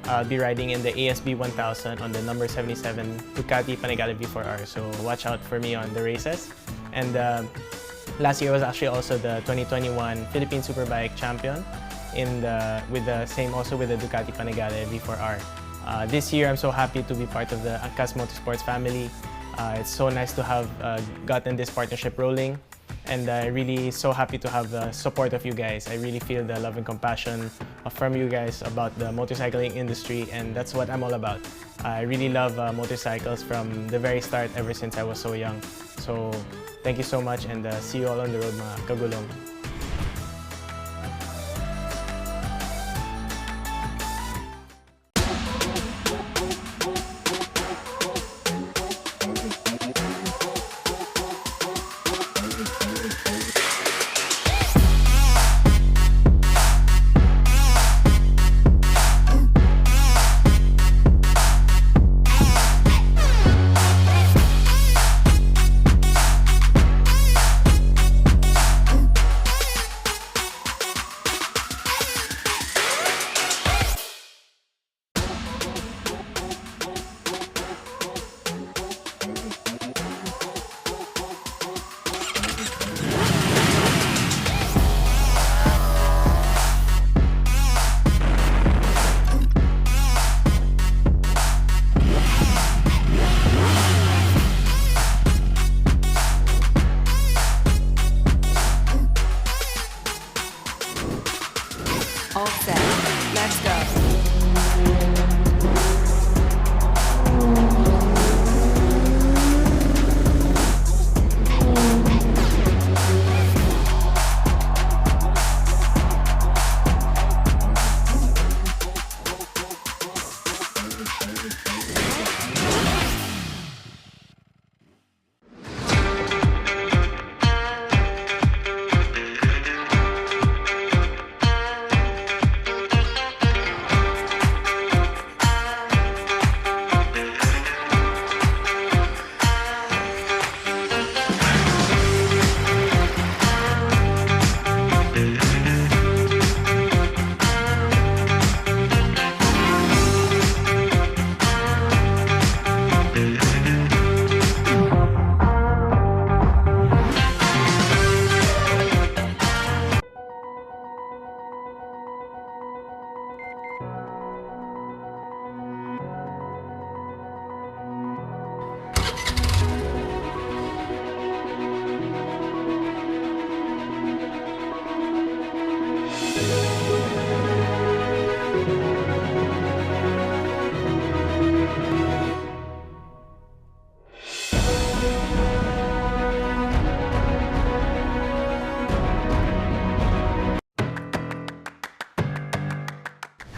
I'll be riding in the ASB 1000 on the number 77 Ducati Panigale V4R. So watch out for me on the races. And last year was actually also the 2021 Philippine Superbike champion with the Ducati Panigale V4R. This year I'm so happy to be part of the Angkas Motorsports family. It's so nice to have gotten this partnership rolling. And I'm really so happy to have the support of you guys. I really feel the love and compassion from you guys about the motorcycling industry, and that's what I'm all about. I really love motorcycles from the very start, ever since I was so young. So thank you so much, and see you all on the road, mga kagulong. All set. Let's go.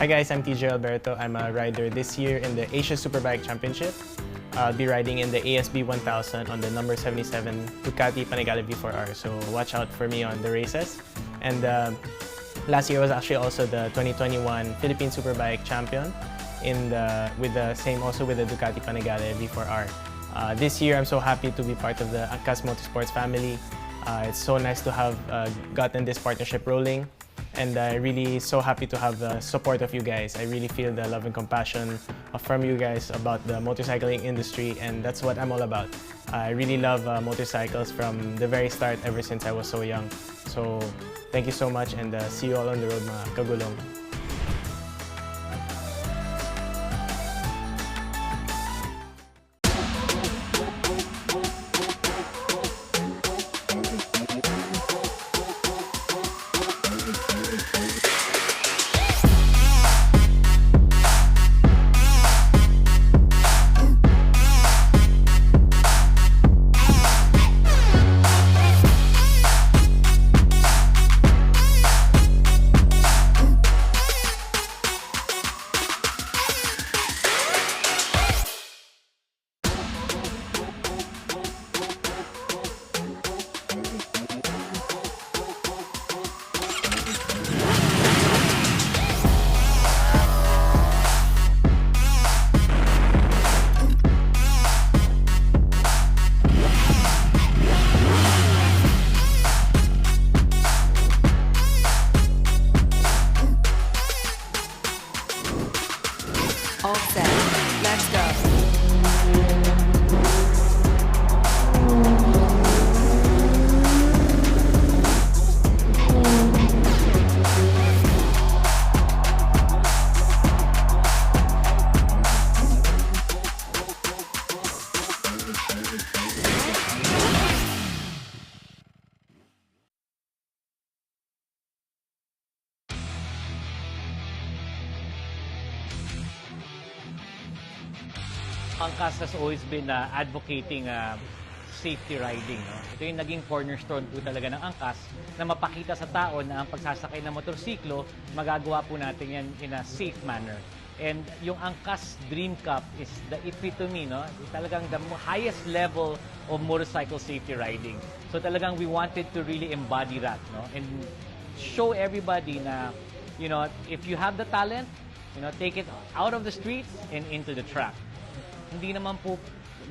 Hi guys, I'm TJ Alberto. I'm a rider this year in the Asia Superbike Championship. I'll be riding in the ASB 1000 on the number 77 Ducati Panigale V4R. So watch out for me on the races. And last year was actually also the 2021 Philippine Superbike champion with the Ducati Panigale V4R. This year I'm so happy to be part of the Angkas Motorsports family. It's so nice to have gotten this partnership rolling. And I'm really so happy to have the support of you guys. I really feel the love and compassion from you guys about the motorcycling industry, and that's what I'm all about. I really love motorcycles from the very start, ever since I was so young. So thank you so much, and see you all on the road, mga kagulong. Angkas has always been advocating safety riding. No? Ito yung naging cornerstone po talaga ng Angkas na mapakita sa tao na ang pagsasakay ng motorsiklo, magagawa po natin yan in a safe manner. And yung Angkas Dream Cup is the epitome, no? Talagang the highest level of motorcycle safety riding. So talagang we wanted to really embody that, no? And show everybody na, you know, if you have the talent, you know, take it out of the streets and into the track. Hindi naman po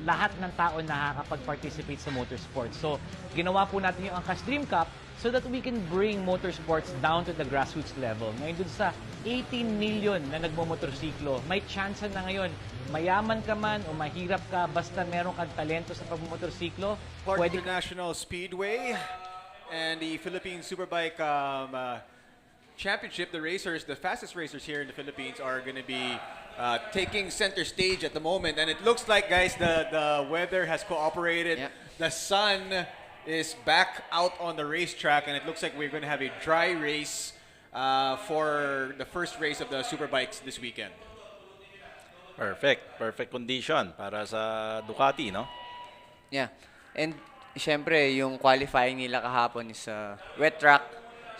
lahat ng tao nakakapag-participate sa motorsports. So, ginawa po natin yung Angkas Dream Cup so that we can bring motorsports down to the grassroots level. Ngayon dun sa 18 million na nagmomotorsiklo, may chance na ngayon, mayaman ka man o mahirap ka, basta meron kang talento sa pagmomotorsiklo, Clark International Speedway and the Philippine Superbike Championship, the racers, the fastest racers here in the Philippines are going to be taking center stage at the moment. And it looks like, guys, the weather has cooperated. Yeah. The sun is back out on the racetrack, and it looks like we're going to have a dry race for the first race of the Superbikes this weekend. Perfect condition para sa Ducati, no? Yeah. And syempre, yung qualifying nila kahapon is wet track.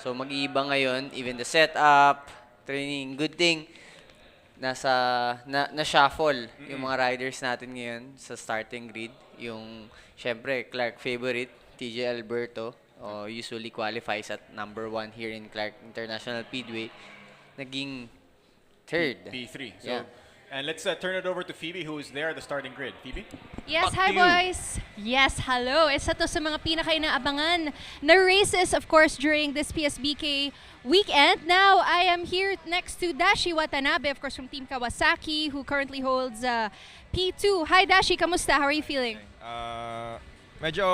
So mag-iiba ngayon, even the setup, training, good thing na-shuffle yung mga riders natin ngayon sa starting grid. Yung syempre Clark favorite, TJ Alberto, usually qualifies at number 1 here in Clark International Speedway. Naging third. P3. So, yeah. And let's turn it over to Phoebe, who is there at the starting grid. Phoebe? Yes, hi boys! Yes, hello! Isa to sa mga pinaka-inaabangan na races, of course, during this PSBK weekend. Now, I am here next to Dashi Watanabe, of course, from Team Kawasaki, who currently holds P2. Hi Dashi, kamusta? How are you feeling? Medyo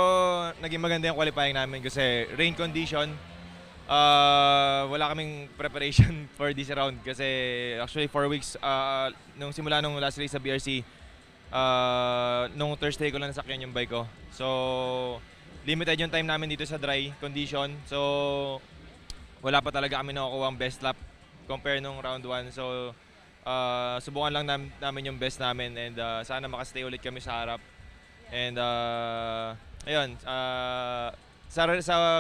naging maganda yung qualifying namin kasi rain condition. Wala kaming preparation for this round kasi actually 4 weeks nung simula nung last race sa BRC, nung Thursday ko lang nasakyan yung bike ko. So limited yung time namin dito sa dry condition. So wala pa talaga kami nakukuha ang best lap compare nung round 1. So subukan lang namin yung best namin and sana makastay ulit kami sa harap. And ayun, sa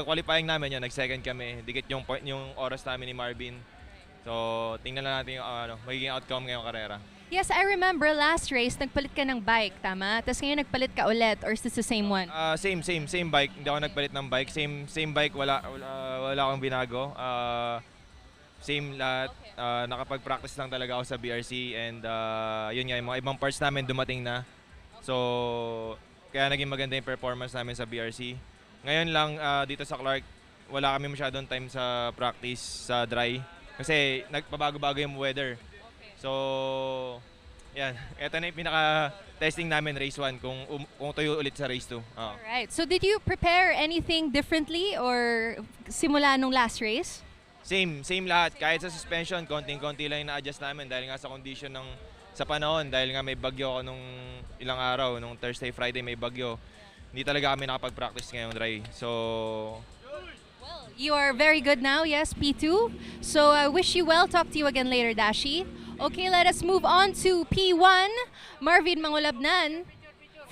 qualifying namin yun, nag-second kami. Dikit yung oras namin ni Marvin. So, tingnan lang natin yung magiging outcome ngayong karera. Yes, I remember last race, nagpalit ka ng bike, tama? Tapos ngayon nagpalit ka ulit, or is this the same one? Same bike. Hindi ako nagpalit ng bike. Same bike, wala akong binago. Same lahat. Nakapag-practice lang talaga ako sa BRC and yun nga, yung mga ibang parts namin dumating na. So, kaya naging maganda yung performance namin sa BRC. Ngayon lang dito sa Clark, wala kami masyadong time sa practice sa dry kasi nagpabago-bago yung weather. So, yan. Ito na yung pinaka-testing namin race 1 kung tuyo ulit sa race 2. Alright. So, did you prepare anything differently or simula nung last race? Same lahat. Kahit sa suspension, konting-konti lang yung na-adjust namin dahil nga sa condition sa panahon. Dahil nga may bagyo ako nung ilang araw, nung Thursday, Friday may bagyo. Hindi talaga kami nakapag-practice ngayong dry. So, well, you are very good now, yes, P2. So I wish you well. Talk to you again later, Dashi. Okay, let us move on to P1. Marvin Mangulabnan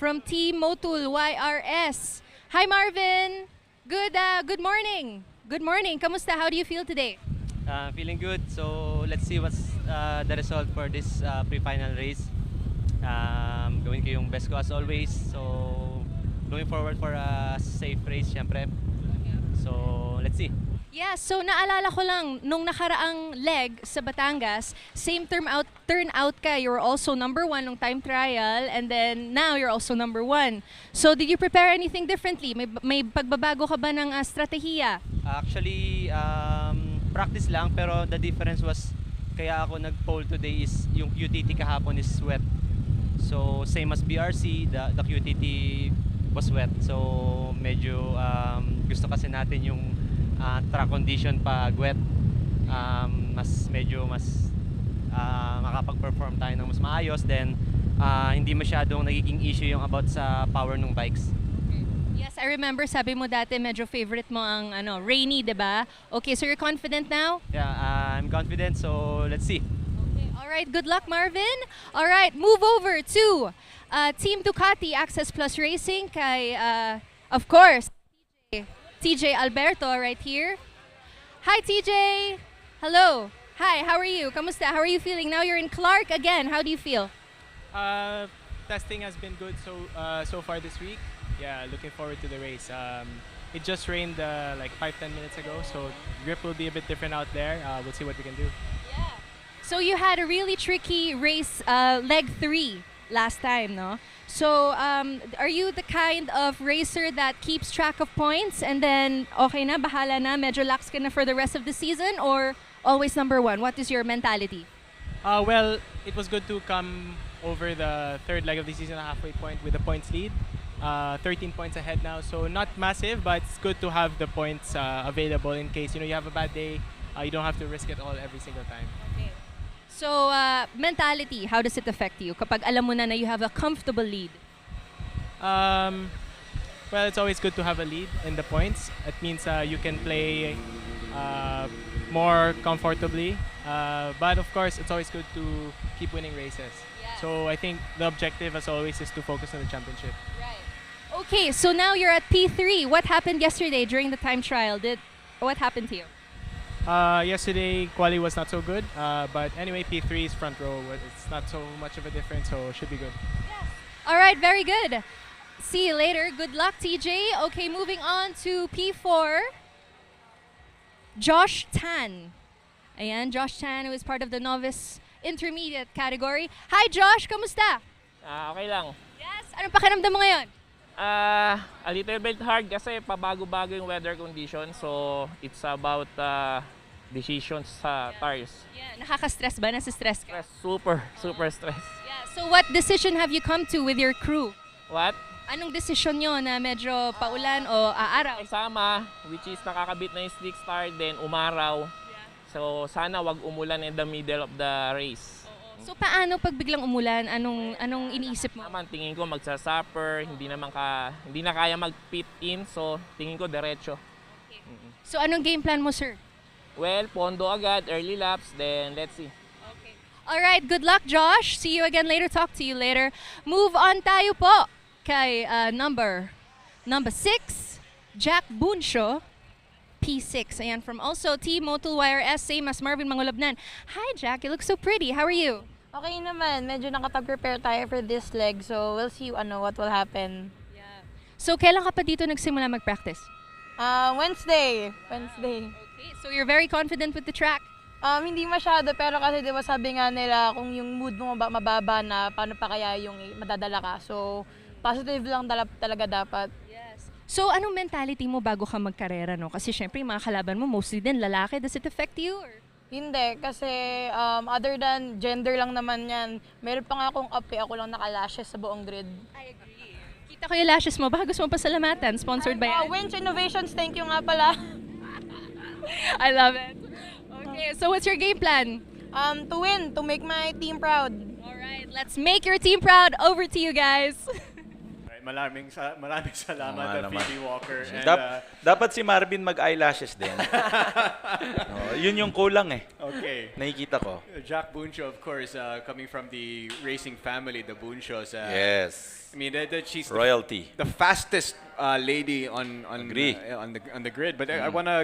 from Team Motul YRS. Hi, Marvin. Good morning. Good morning. Kamusta? How do you feel today? Feeling good. So let's see what's the result for this pre-final race. Gawin ko yung best ko as always. So looking forward for a safe race, syempre. So, let's see. Yeah, so naalala ko lang, nung nakaraang leg sa Batangas, same turnout ka. You were also number 1 nung time trial, and then now you're also number 1. So, did you prepare anything differently? May pagbabago ka ba ng strategiya? Actually, practice lang, pero the difference was, kaya ako nag-pole today is, yung QTT kahapon is wet. So, same as BRC, the QTT was wet. So medyo gusto kasi natin yung track condition pag wet. Mas makapag-perform tayo ng mas maayos, then hindi masyadong nagiging issue yung about sa power ng bikes. Yes, I remember sabi mo dati medyo favorite mo ang rainy, 'di ba? Okay, so you're confident now? Yeah, I'm confident, so let's see. Okay, all right, good luck Marvin. All right, move over to Team Ducati Access Plus Racing kay, of course, TJ Alberto right here. Hi, TJ. Hello. Hi, how are you? Kamusta? How are you feeling? Now you're in Clark again. How do you feel? Testing has been good so far this week. Yeah, looking forward to the race. It just rained like 5-10 minutes ago, so grip will be a bit different out there. We'll see what we can do. So you had a really tricky race, leg 3 last time, no? So are you the kind of racer that keeps track of points and then okay na, bahala na, medyo lax ka na for the rest of the season, or always number 1? What is your mentality? Well, it was good to come over the third leg of the season, a halfway point with a points lead. 13 points ahead now, so not massive, but it's good to have the points available in case you have a bad day. You don't have to risk it all every single time. Okay. So mentality, how does it affect you kapag alam mo na you have a comfortable lead? Well, it's always good to have a lead in the points. It means you can play more comfortably, but of course it's always good to keep winning races. So I think the objective as always is to focus on the championship. Okay, so now you're at P3. What happened yesterday during the time trial? What happened to you? Yesterday, quali was not so good, but anyway, P3 is front row. It's not so much of a difference, so it should be good. All right, very good. See you later. Good luck, TJ. Okay, moving on to P4. Josh Tan. Ayan, Josh Tan, who is part of the novice intermediate category. Hi, Josh. Kamusta? Okay lang. Yes. Anong pakiramdam mo ngayon? A little bit hard kasi pabago-bago yung weather condition. So, it's about decisions sa tires. Yeah, nakaka-stress ba? Nasa-stress ka? Super stress. Yeah. So, what decision have you come to with your crew? What? Anong desisyon nyo na medyo paulan o aaraw? Sama, which is nakakabit na yung slick start, then umaraw. So, sana wag umulan in the middle of the race. So paano pag biglang umulan? Anong iniisip mo? Naman tingin ko magsa-supper, hindi na kaya mag-pit in, so tingin ko diretso. Okay. So anong game plan mo, sir? Well, pondo agad, early laps, then let's see. Okay. All right, good luck, Josh. See you again later. Talk to you later. Move on tayo po kay number 6, Jack Buncho. P6. Ayan, from also Team Motul S, same as Marvin Mangulabnan. Hi, Jack. You look so pretty. How are you? Okay naman. Medyo nakapag-prepare tayo for this leg. So, we'll see what will happen. Yeah. So, kailan ka pa dito nagsimula mag-practice? Wednesday. Okay. So, you're very confident with the track? Hindi masyado. Pero kasi diba sabi nga nila, kung yung mood mo mababa na, paano pa kaya yung madadala ka. So, positive lang talaga dapat. So, anong mentality mo bago ka magkarera, no? Kasi syempre, yung mga kalaban mo, mostly din lalaki. Does it affect you? Or? Hindi, kasi other than gender lang naman yan, meron pa nga akong ape, ako lang naka-lashes sa buong grid. I agree. Kita ko yung lashes mo. Baka gusto mo pasalamatan. Sponsored by yan? Winch Innovations, thank you nga pala. I love it. Okay, so what's your game plan? To win, to make my team proud. Alright, let's make your team proud. Over to you guys. Maraming salamat, Phoebe Walker. And, dapat si Marvin mag-eyelashes din. Yun yung kulang eh. Okay. Nakikita ko. Jack Buncho, of course, coming from the racing family, the Bunchos. Yes. I mean, she's royalty. The fastest lady on the grid. But I wanna,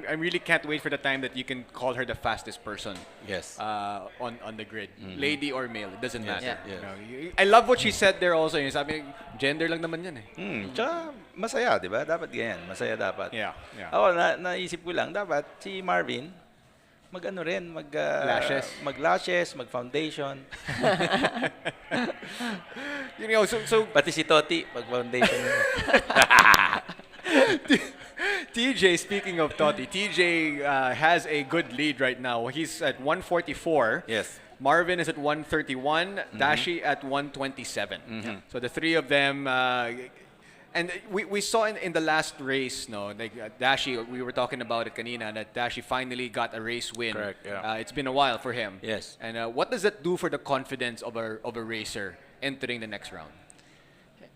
I really can't wait for the time that you can call her the fastest person. Yes. On the grid, lady or male, it doesn't matter. Yeah. I love what she said there also. Sabi, gender lang naman yan eh. Tsaka masaya, di ba? Dapat ganyan. Masaya dapat. Yeah. Ako, naisip ko lang, dapat si Marvin, mag-lashes, mag-foundation. Pati si Toti, mag-foundation. TJ, speaking of Toti, TJ has a good lead right now. He's at 144. Yes. Marvin is at 131, Dashi at 127. So the three of them, and we saw in the last race, like Dashi, we were talking about it kanina, that Dashi finally got a race win. Correct, yeah. It's been a while for him. Yes. And what does that do for the confidence of a racer entering the next round?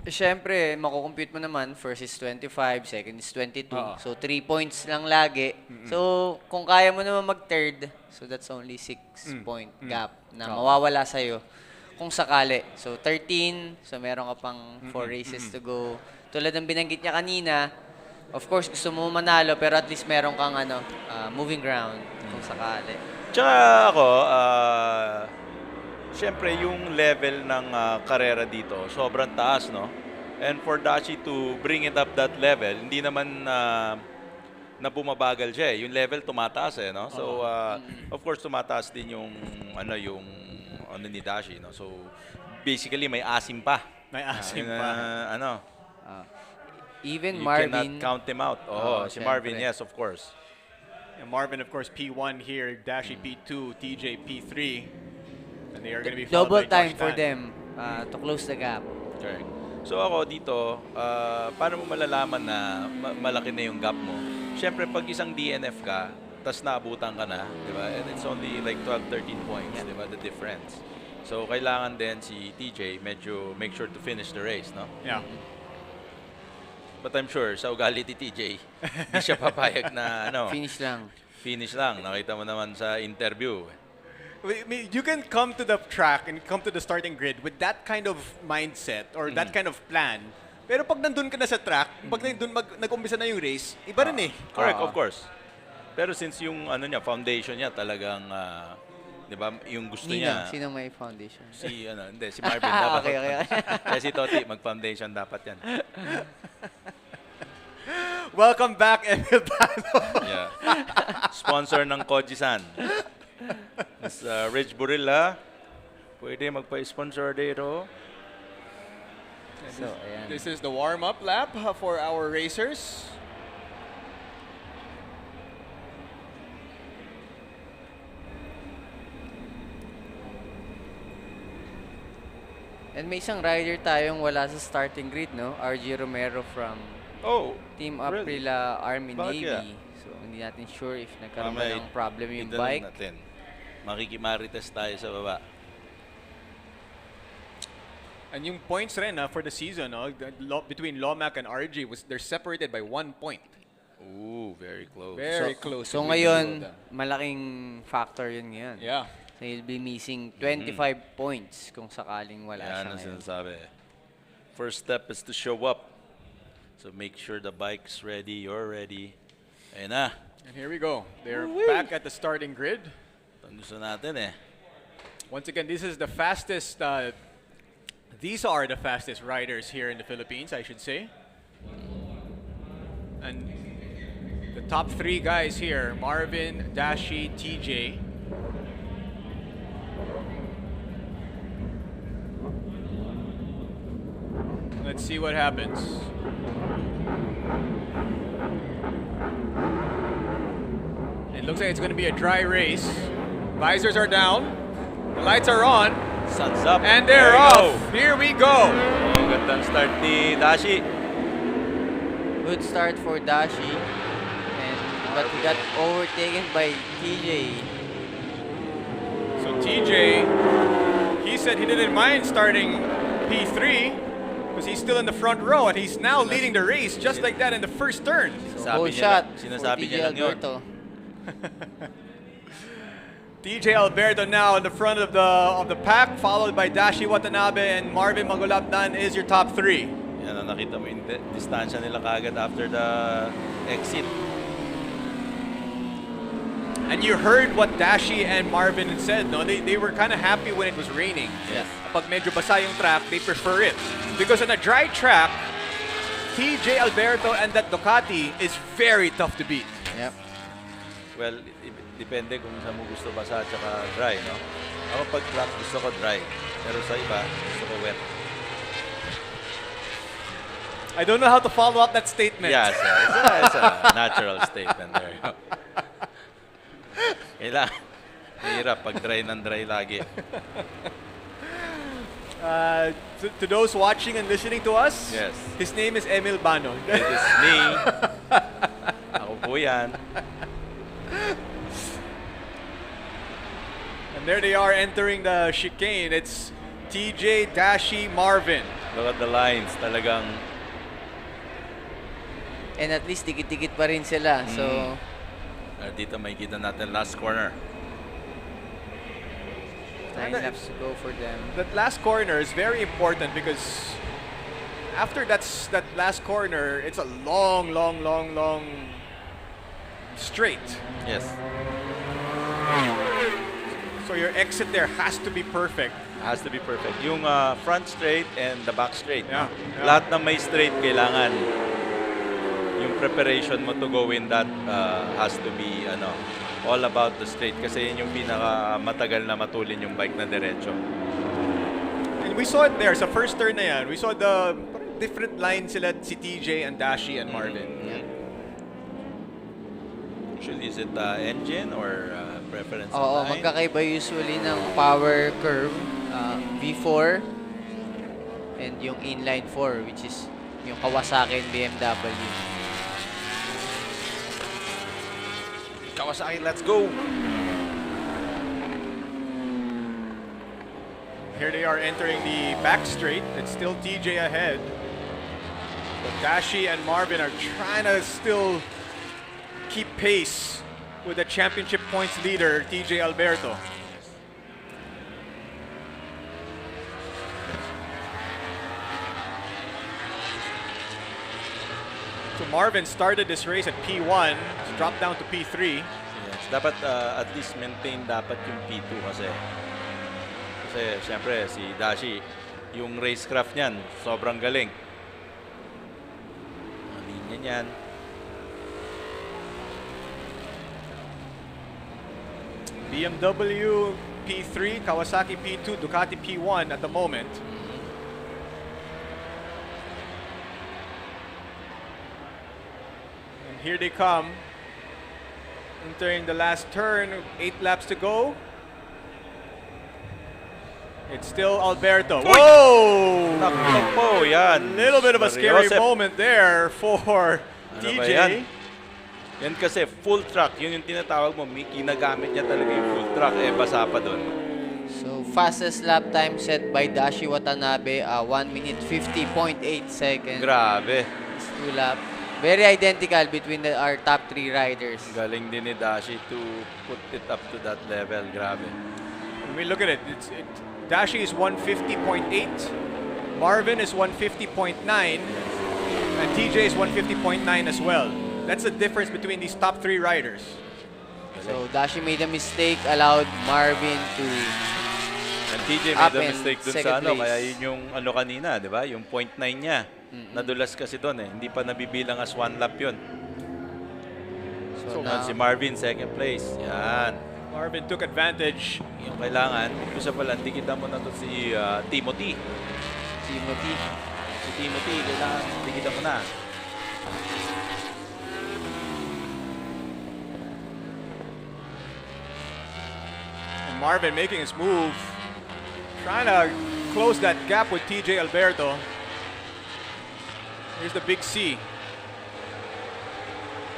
Siyempre, makukompute mo naman, first is 25, second is 22. So, 3 points lang lagi. So, kung kaya mo naman mag-third, so that's only 6-point gap na mawawala sa'yo. kung sakali. So 13, so meron ka pang 4 races to go. Tulad ng binanggit niya kanina, of course gusto mo manalo pero at least meron kang moving ground kung sakali. Tsaka ako, siyempre yung level ng karera dito, sobrang taas, no? And for Dashi to bring it up that level, hindi naman na bumabagal siya eh. Yung level tumataas eh, no? So, of course, tumataas din yung ni Dashi, no? So, basically, may asim pa. May asim pa. Even you Marvin. cannot count him out. Si Marvin, yes, of course. And Marvin, of course, P1 here, Dashi P2, TJ P3. And they are going to be followed Double by time Josh for Tan. them to close the gap. Correct. So ako dito, paano mo malalaman na malaki na yung gap mo? Siyempre, pag isang DNF ka, tas naabutan ka na, di ba? And it's only like 12, 13 points, di ba? The difference. So, kailangan din si TJ medyo make sure to finish the race, no? Yeah. But I'm sure, sa ugali ni TJ, hindi siya papayag na, Finish lang. Finish lang. Nakita mo naman sa interview. You can come to the track and come to the starting grid with that kind of mindset or that kind of plan. Pero pag nandun ka na sa track, pag nag-umpisa na yung race, iba rin eh. Correct, of course. Pero since yung foundation niya talagang, di ba, yung gusto niya. Sino may foundation? Si Marvin dapat. Okay. Kaya si Toti, mag-foundation dapat yan. Welcome back, Emil Bano. Yeah. Sponsor ng Koji-san. Ms. Rich Burilla, pwede magpa-sponsor dito. So, this is the warm-up lap for our racers. And may isang rider tayong wala sa starting grid, no? RG Romero from Team Aprila Army Navy. So, hindi natin sure if nagkaroon ba ng problem yung bike. Natin. Makikimarites tayo sa baba. And yung points rin for the season, between Lomac and RG, they're separated by 1 point. Ooh, very close. Very close. So ngayon, malaking factor yun ngayon. Yeah. So he'll be missing 25 points kung sakaling wala siya Yan ang ngayon. sinasabi. First step is to show up. So make sure the bike's ready, you're ready. Ayun na. And here we go. They're back at the starting grid. Gusto natin eh. Once again, this is the fastest, these are the fastest riders here in the Philippines, I should say. And the top 3 guys here, Marvin, Dashi, TJ. Let's see what happens. It looks like it's going to be a dry race. Visors are down. The lights are on. Sun's up. And they're off. Here we go. Gandang start ni Dashi. Good start for Dashi. But he got overtaken by TJ. So TJ, he said he didn't mind starting P3 because he's still in the front row and he's now leading the race just like that in the first turn. Whole shot sinasabi for TJ niya lang yun. Alberto. TJ Alberto now in the front of the pack, followed by Dashi Watanabe and Marvin Magulapdan is your top 3. Yan, nakita mo yung distansya nila kagad after the exit. And you heard what Dashi and Marvin said, no? They were kind of happy when it was raining. Yes. Pag medyo basa yung track, they prefer it. Because on a dry track, TJ Alberto and that Ducati is very tough to beat. Yep. Well, depende kung saan mo gusto basa at saka dry, no? Ako pag track gusto ko dry, pero sa iba gusto ko wet. I don't know how to follow up that statement. Yeah, it's a natural statement there. Kailangan, mahirap pag dry ng dry lagi. To those watching and listening to us, Yes. his name is Emil Bano. It is me. Ako po yan. And there they are entering the chicane. It's TJ, Dashi, Marvin. Look at the lines, talagang. And at least dikit-dikit pa rin sila. So Dito makikita natin last corner. 9 laps to go for them. That last corner is very important because after that last corner, it's a long straight. Yes. So your exit there has to be perfect. Has to be perfect. Yung front straight and the back straight. Yeah. Lahat ng may straight kailangan. Yung preparation mo to go in that has to be all about the straight kasi yun yung pinakamatagal na matulin yung bike na diretso. And we saw it there sa first turn na yan. We saw the different lines sila, si TJ and Dashi and Marvin. Usually is it engine or preference? Oo, magkakaiba usually ng power curve, V4 and yung inline 4 which is yung Kawasaki and BMW. Kawasaki, let's go! Here they are entering the back straight. It's still TJ ahead. But Dashi and Marvin are trying to still keep pace with the championship points leader, TJ Alberto. So Marvin started this race at P1, dropped down to P3. Yes, dapat at least maintain dapat yung P2 kasi syempre si Dashi, yung racecraft niyan, sobrang galing. Ang linya niyan. BMW P3, Kawasaki P2, Ducati P1 at the moment. And here they come. Entering the last turn, 8 laps to go. It's still Alberto. Whoa! Nakakpo, yan. Little bit of a scary Mariosep. moment there for TJ. Yan? Yan kasi full track, yun yung tinatawag mo, ginagamit niya talaga yung full track, basa pa doon. So fastest lap time set by Dashi Watanabe, 1 minute 50.8 seconds. Grabe. 2 lap. Very identical between our top 3 riders. Galing din ni Dashi to put it up to that level. Grabe. When we look at it, Dashi is 150.8, Marvin is 150.9, and TJ is 150.9 as well. That's the difference between these top 3 riders. So Dashi made a mistake, allowed Marvin to And TJ made a mistake dun sa kaya yun yung kanina, di ba? Yung 0.9 niya. Nadulas kasi doon Hindi pa nabibilang as 1 lap yun. So si Marvin, second place. Yan. Marvin took advantage. Yung kailangan, isa pala, dikita mo na to si Timothy. Si Timothy, kailangan dikita mo na. And Marvin making his move, trying to close that gap with TJ Alberto. Here's the big C.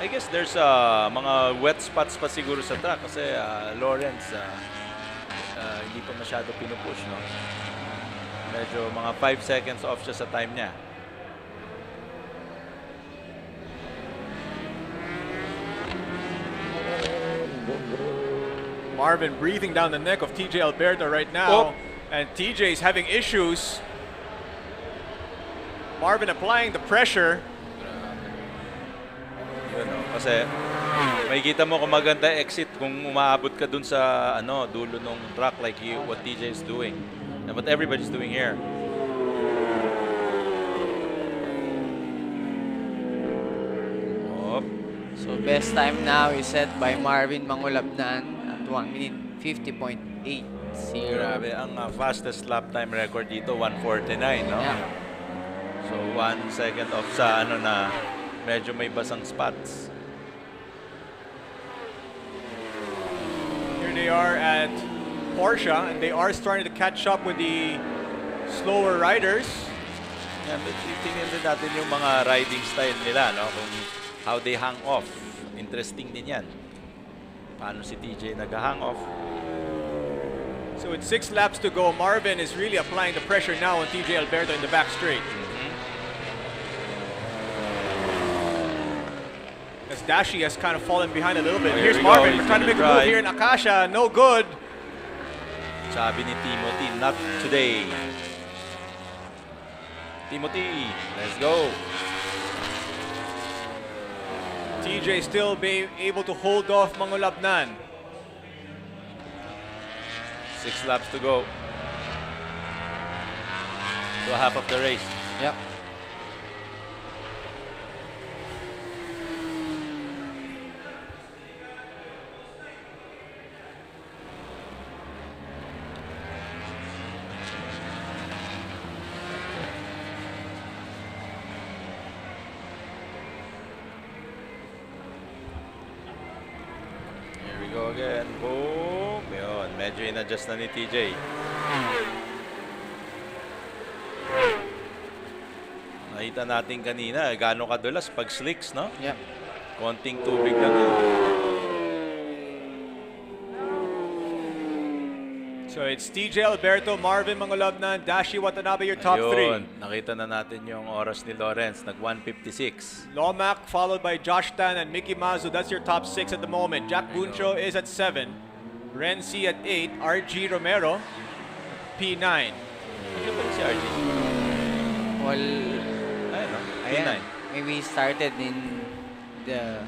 I guess there's mga wet spots pa siguro sa track kasi Lawrence hindi pa masyado pinupush, no? Medyo mga 5 seconds off siya sa time niya. Marvin breathing down the neck of TJ Alberto right now. And TJ is having issues. Marvin applying the pressure. Yun, no? Kasi makikita mo kung maganda exit kung umaabot ka dun sa dulo ng track like what TJ is doing. And what everybody's doing here. So best time now is set by Marvin Mangulabnan at 1 minute 50.8. Grabe, ang fastest lap time record dito 1:49, no? Yeah. So 1 second off sa na medyo may basang spots. Here they are at Porsche, and they are starting to catch up with the slower riders. Yeah, but tingnan din natin yung mga riding style nila, no? Kung how they hang off. Interesting din yan. Paano si TJ nag-hang off. So with 6 laps to go, Marvin is really applying the pressure now on TJ Alberto in the back straight. As Dashi has kind of fallen behind a little bit. Oh, Here's we go. Marvin He's trying to make a gonna move here in Akasha. No good. Sabi ni Timothy, not today. Timothy, let's go. TJ still able to hold off Mangulabnan. 6 laps to go. To half of the race. Yep. Here we go again. Boom. Yun, medyo in-adjust na ni TJ. Nakita natin kanina, gaano kadulas pag slicks, no? Yep. Konting tubig lang yun. So it's TJ Alberto, Marvin Mangulabnan, Dashi Watanabe, your top Ayun, 3. nakita na natin yung oras ni Lawrence, nag 1:56. Lomac followed by Josh Tan and Mickey Mazu. That's your top 6 at the moment. Jack Buncho is at 7. Renzi at 8. RG Romero, P9. Ano ba si RG? Well, Ayun, no? ayan. P9. Maybe started in the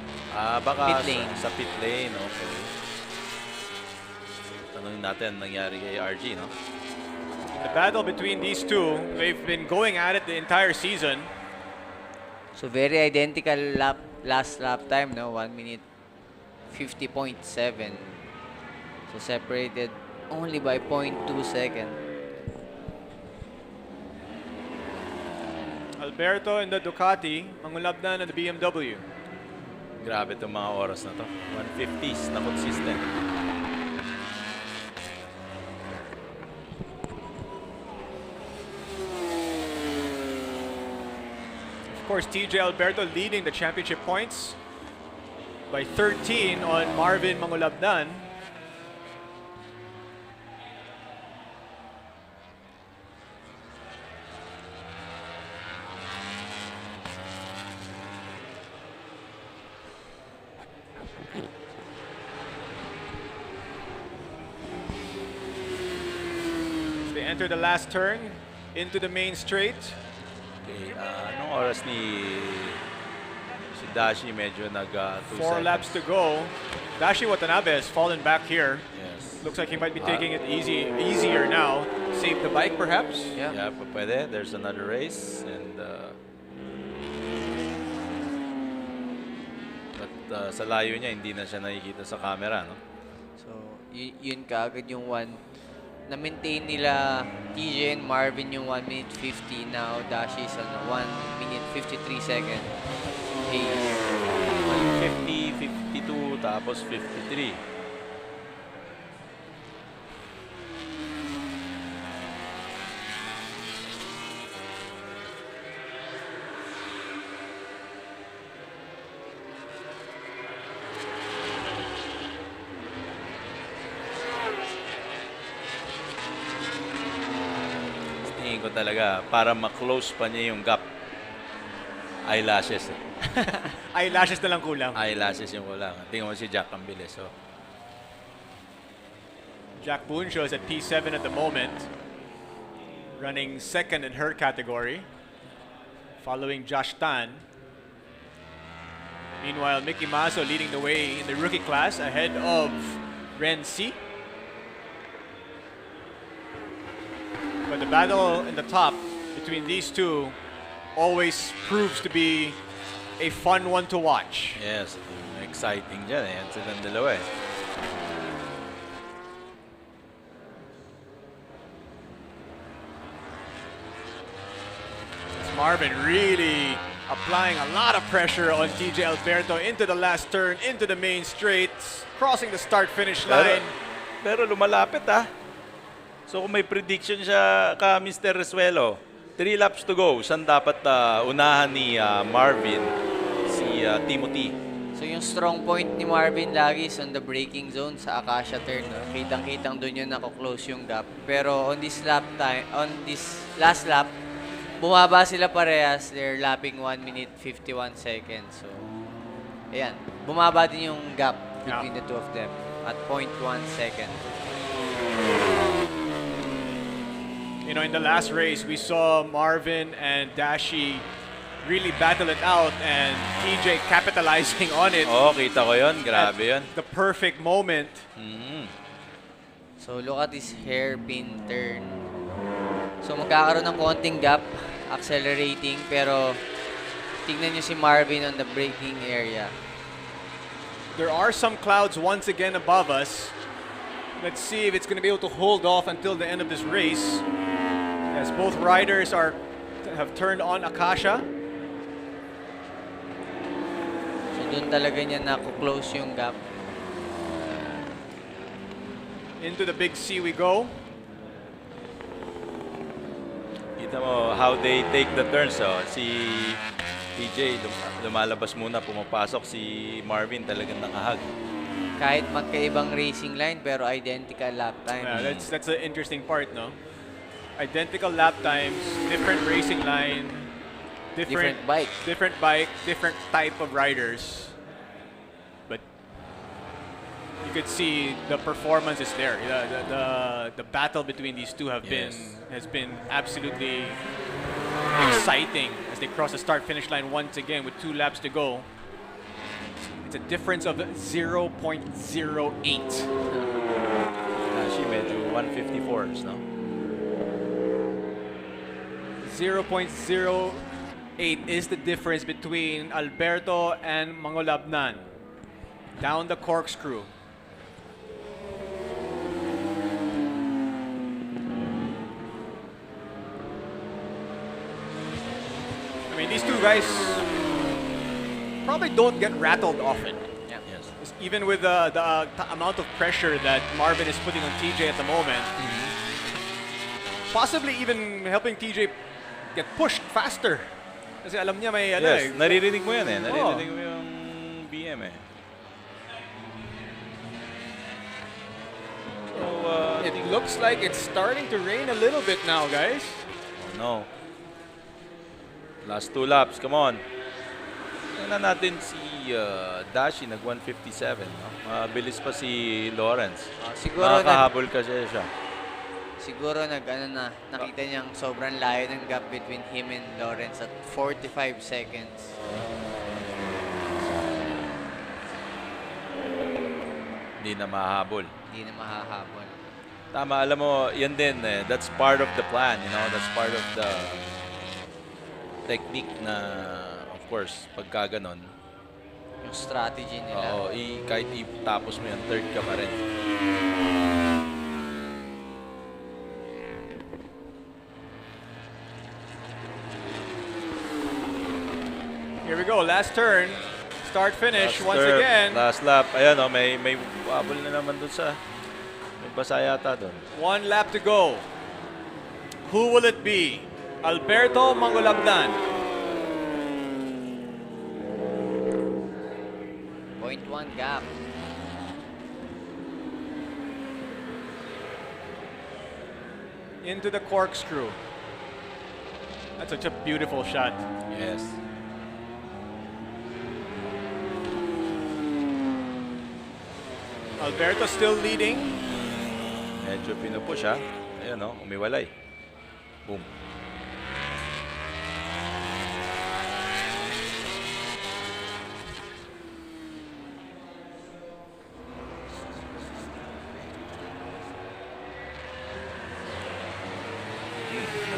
Baka pit lane. Sa pit lane, okay. Tanungin natin nangyari kay RG, no? The battle between these two, they've been going at it the entire season. So very identical last lap time, no? 1 minute 50.7. So separated only by 0.2 second. Alberto in the Ducati, Mangulabnan in the BMW. Grabe itong mga oras na to. 150s na consistent. Of course, TJ Alberto leading the championship points by 13 on Marvin Mangulabnan. As they enter the last turn into the main straight. Okay, anong oras ni si Dashi medyo nag 2 4 laps to go. Dashi Watanabe has fallen back here. Yes. Looks like he might be taking it easier now. Save the bike perhaps? Yeah, pwede. There's another race and but sa layo niya hindi na siya nakikita sa camera, no? So yun kaagad yung na-maintain nila TJ and Marvin yung 1 minute 50. Now Dashi is on 1 minute 53 second. 50, 52, tapos 53. Tingin ko talaga, para ma-close pa niya yung gap, eyelashes. Eyelashes na lang kulang. Eyelashes yung kulang. Tingnan mo si Jack ang bilis. So. Jack Buncho is at P7 at the moment, running second in her category, following Josh Tan. Meanwhile, Mickey Mazo leading the way in the rookie class ahead of Renzi. But the battle in the top between these two always proves to be a fun one to watch. Yes, exciting dyan eh. Yan silang dalawa eh. Marvin really applying a lot of pressure on TJ Alberto into the last turn, into the main straight, crossing the start-finish line. Pero lumalapit ah. So kung may prediction siya ka Mr. Resuelo, 3 laps to go, saan dapat unahan ni Marvin si Timothy? So yung strong point ni Marvin lagi is on the braking zone sa Acacia turn. No? Kitang-kitang doon yun nako-close yung gap. Pero on this last lap, bumaba sila parehas. They're lapping 1 minute 51 seconds. So, ayan. Bumaba din yung gap between the two of them at 0.1 second. You know, in the last race, we saw Marvin and Dashi really battle it out and TJ capitalizing on it. Oh, kita ko yun. Grabe yun. The perfect moment. So look at this hairpin turn. So magkakaroon ng konting gap, accelerating, pero tignan nyo si Marvin on the braking area. There are some clouds once again above us. Let's see if it's going to be able to hold off until the end of this race. As both riders have turned on Akasha. So doon talaga niya na-close yung gap. Into the big C we go. Kita mo how they take the turns. Oh. Si TJ lumalabas muna, pumapasok. Si Marvin talagang nakahag. Kahit magkaibang racing line pero identical lap time. Yeah, that's the interesting part, no? Identical lap times, different racing line, different bike, different type of riders. But you could see the performance is there. The battle between these two has been absolutely exciting as they cross the start-finish line once again with 2 laps to go. It's a difference of 0.08. She medyo 154s, no? 0.08 is the difference between Alberto and Mangolabnan. Down the corkscrew. I mean, these two guys probably don't get rattled often. Yeah. Yes. Even with the amount of pressure that Marvin is putting on TJ at the moment, possibly even helping TJ get pushed faster. Kasi alam niya may naririnig mo yan eh. Naririnig mo yung BM eh. So, it looks like it's starting to rain a little bit now, guys. Oh no. Last 2 laps, come on. Tingnan natin si Dashi, nag-157. No? Mabilis pa si Lawrence. Siguro makakahabol kasi siya. Siguro nakita niyang sobrang layo ng gap between him and Lawrence at 45 seconds. Hindi na mahahabol. Hindi na mahahabol. Tama, alam mo, yan din eh. That's part of the plan, you know. That's part of the technique na, of course, pagka ganon. Yung strategy nila. Oo, kahit itapos mo yan, third ka pa rin. Here we go, last turn. Start finish once again. Last lap. Ayan o, may wobble na naman dun sa may basa yata dun. 1 lap to go. Who will it be? Alberto Mangolabdan. 0.1 gap. Into the corkscrew. That's such a beautiful shot. Yes. Alberto still leading. Medyo pinupush ha. Ayan o, umiwalay. Boom.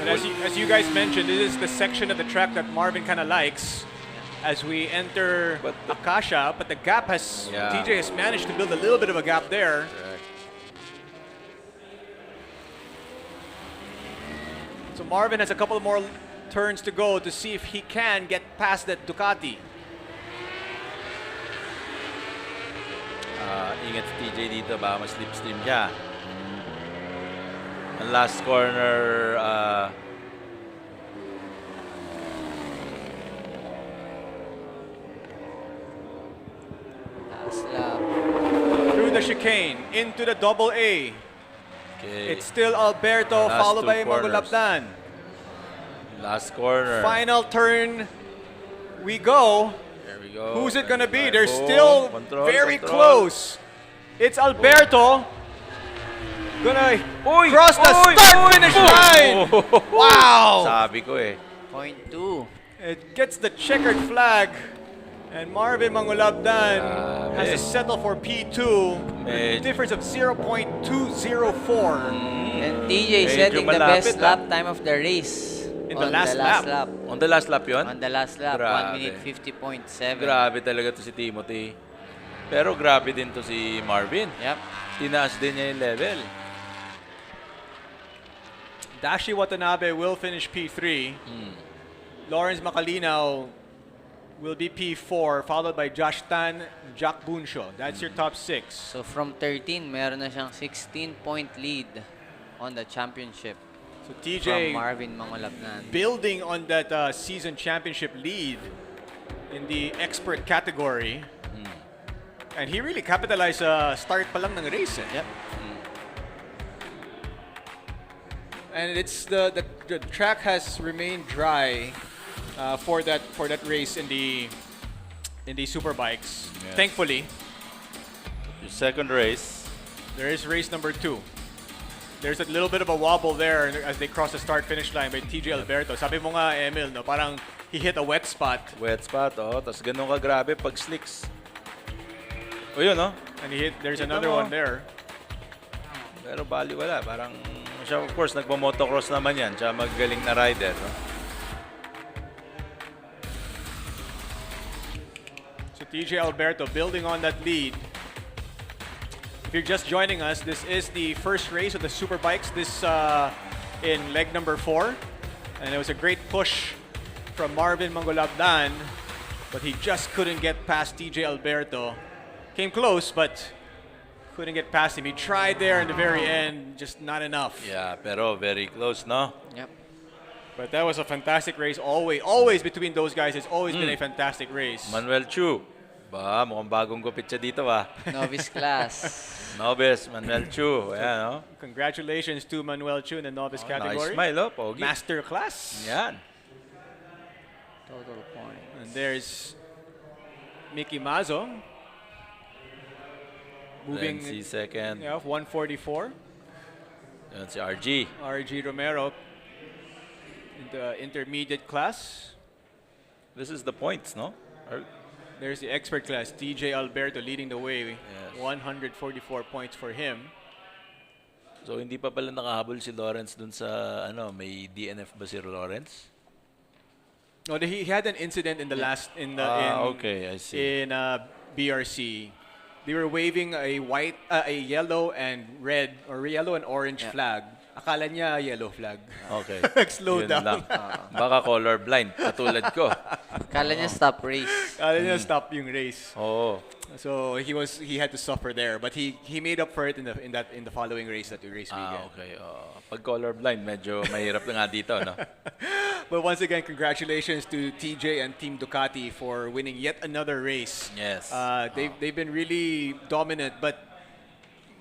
And as you guys mentioned, this is the section of the track that Marvin kind of likes. As we enter Akasha, but the gap has, TJ has managed to build a little bit of a gap there. Correct. So Marvin has a couple more turns to go to see if he can get past that Ducati. Ingat si TJ dito, baka ma-slipstream siya. Ang last corner, through the chicane, into the double A. Okay. It's still Alberto, Last followed 2 by corners. Mangolabdan. Last corner. Final turn, we go. There we go. Who's it gonna be? They're Boom. still Control, very control. close. It's Alberto. Gonna Uy! Cross the start-finish line! Wow! Sabi ko eh. Point 2. It gets the checkered flag. And Marvin Mangulabdan has to settle for P2. A difference of 0.204. And TJ setting the best lap time of the race. In the last lap. On the last lap yun? On the last lap, Grabe. 1 minute 50.7. Grabe talaga to si Timothy. Pero grabe din to si Marvin. Yep. Tinaas din niya yung level. Dashi Watanabe will finish P3. Lawrence Macalinaw will be P4, followed by Josh Tan, Jack Bunsho. That's your top 6. So from 13, meron na siyang 16-point lead on the championship. So TJ from Marvin Mangulabnan. building on that season championship lead in the expert category. And he really capitalized start pa lang ng race. Yep. And it's the track has remained dry for that race in the Superbikes. Yes. Thankfully. Your second race. There is race number 2. There's a little bit of a wobble there as they cross the start-finish line by TJ Alberto. Sabi mo nga, Emil, no, parang he hit a wet spot. Wet spot, oh. Tapos ganun ka grabe pag slicks. O yun, no? And there's Kita another mo. one there. Pero bali wala. Parang siya, of course, nagpa-motocross naman yan. Siya magaling na rider, no? So TJ Alberto building on that lead. If you're just joining us, this is the first race of the Superbikes. This in leg number 4. And it was a great push from Marvin Mangulabdan, but he just couldn't get past TJ Alberto. Came close, but couldn't get past him. He tried there in the very end, just not enough. Yeah, pero very close, no? Yep. But that was a fantastic race. Always between those guys, it's always been a fantastic race. Manuel Chu. Ba, mukhang bagong gupit siya dito, ba? Novice class. Novice, Manuel Chu. Ayan, no? Congratulations to Manuel Chu in the novice category. Nice smile, oh, pogi. Master class. Yan. Total point. And there's Mickey Mazo. Moving Then si second. Yeah, 144. Yan si RG. RG Romero in the intermediate class. This is the points, no? There's the expert class. TJ Alberto leading the way. 144 points for him. So hindi pa pala nakahabol si Lawrence dun sa may DNF ba si Lawrence? No, he had an incident in the last okay, I see. in BRC. They were waving a yellow and red or yellow and orange flag. Akala niya yellow flag. Okay. Slow Yun down. lang. Baka color blind, katulad ko. Akala niya stop race. Akala niya stop yung race. Oo. So he had to suffer there, but he made up for it in the following race race weekend. Okay. Pag color blind, medyo mahirap na nga dito, no? But once again, congratulations to TJ and Team Ducati for winning yet another race. Yes. They've been really dominant, but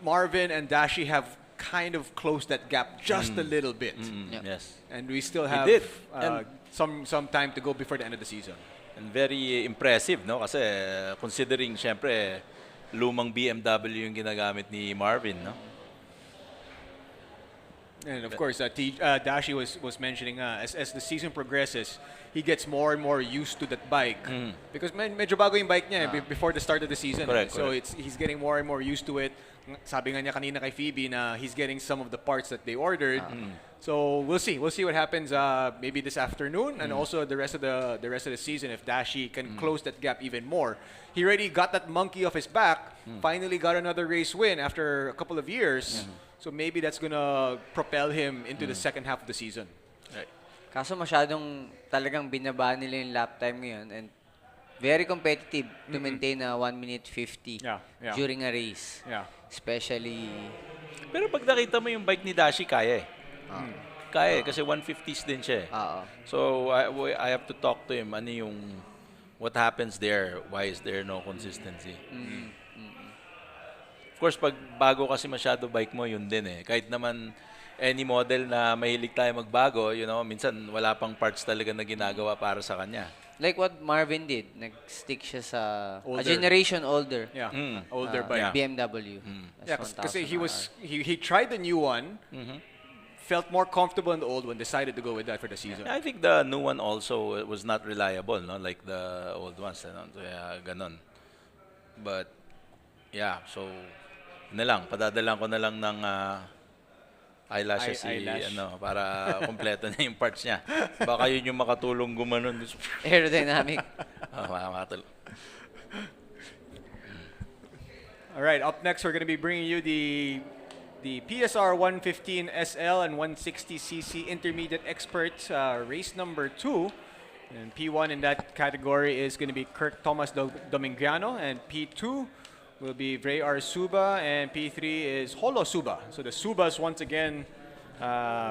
Marvin and Dashi have kind of closed that gap just a little bit. Yes. And we still He have did. And some time to go before the end of the season. And very impressive, no? Kasi considering, syempre, lumang BMW yung ginagamit ni Marvin, no? And of course, Dashi was mentioning as the season progresses, he gets more and more used to that bike because medyo bago yung bike niya before the start of the season. Correct, so he's getting more and more used to it. Sabi nga niya kanina kay Phoebe na he's getting some of the parts that they ordered. So we'll see what happens maybe this afternoon and also the rest of the season if Dashi can close that gap even more. He already got that monkey off his back. Finally got another race win after a couple of years. So maybe that's gonna propel him into the second half of the season. Right. Kaso masyadong talagang binaba nila yung lap time ngayon and very competitive to maintain a 1 minute 50 during a race. Yeah. Especially... Pero pag nakita mo yung bike ni Dashi, kaya eh. Kaya kasi 150s din siya eh. So I have to talk to him. Ano yung... What happens there? Why is there no consistency? Of course, pag bago kasi masyado bike mo, yun din eh. Kahit naman any model na mahilig tayo magbago, minsan wala pang parts talaga na ginagawa para sa kanya. Like what Marvin did, nag-stick siya sa a Older. generation older. Yeah, older bike. BMW. Yeah, because he tried the new one, felt more comfortable in the old one, decided to go with that for the season. I think the new one also was not reliable, no, like the old ones, ano, kaya ganon. But yeah, so na lang, padadalan ko na lang ng eyelashes ano, para kompleto na yung parts niya. Baka yun yung makatulong gumanon. Aerodynamic. Makatulong. All right, up next we're going to be bringing you the PSR 115 SL and 160cc Intermediate Experts race number 2. And P1 in that category is going to be Kirk Thomas Domingiano, and P2 will be Ray R. Suba, and P3 is Holo Suba. So the Subas once again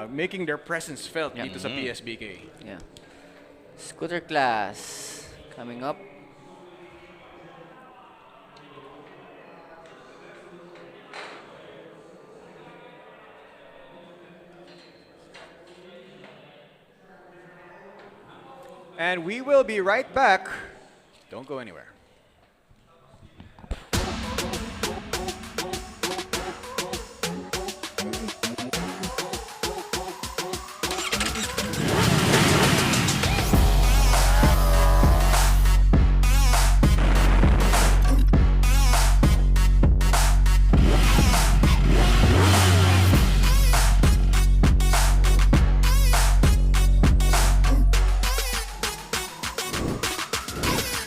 making their presence felt dito sa PSBK. Yeah. Scooter class coming up. And we will be right back. Don't go anywhere.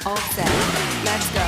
All set. Let's go.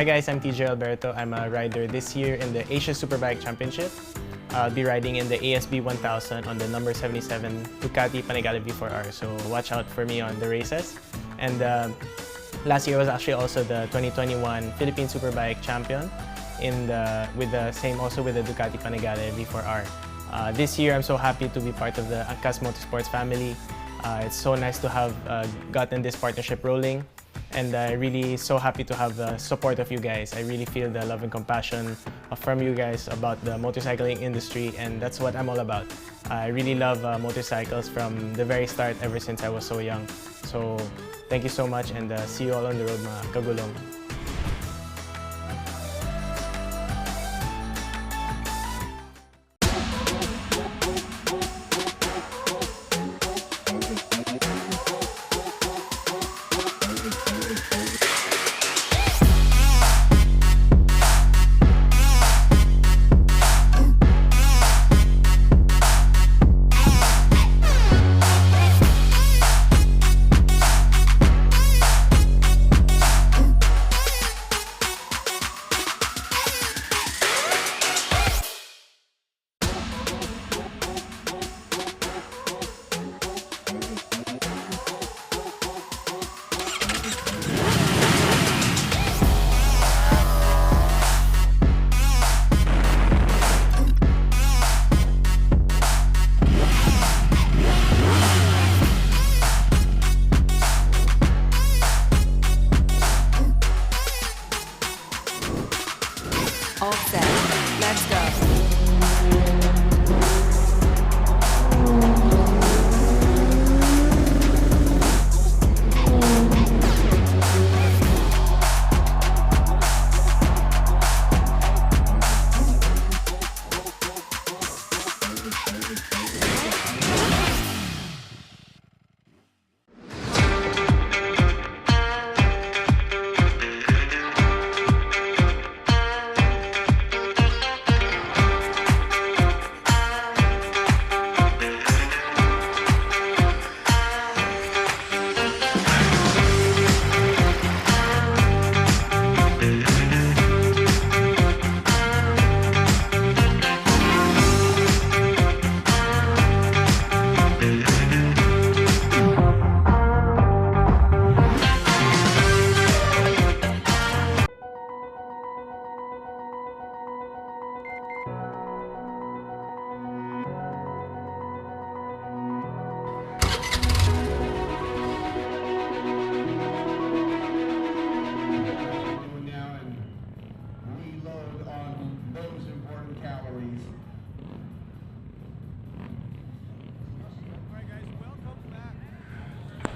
Hi guys, I'm TJ Alberto. I'm a rider this year in the Asia Superbike Championship. I'll be riding in the ASB 1000 on the number 77 Ducati Panigale V4R, so watch out for me on the races. And last year was actually also the 2021 Philippine Superbike champion with the Ducati Panigale V4R. This year I'm so happy to be part of the Angkas Motorsports family. It's so nice to have gotten this partnership rolling. And I'm really so happy to have the support of you guys. I really feel the love and compassion from you guys about the motorcycling industry, and that's what I'm all about. I really love motorcycles from the very start, ever since I was so young. So thank you so much, and see you all on the road, mga kagulong. All set. Let's go.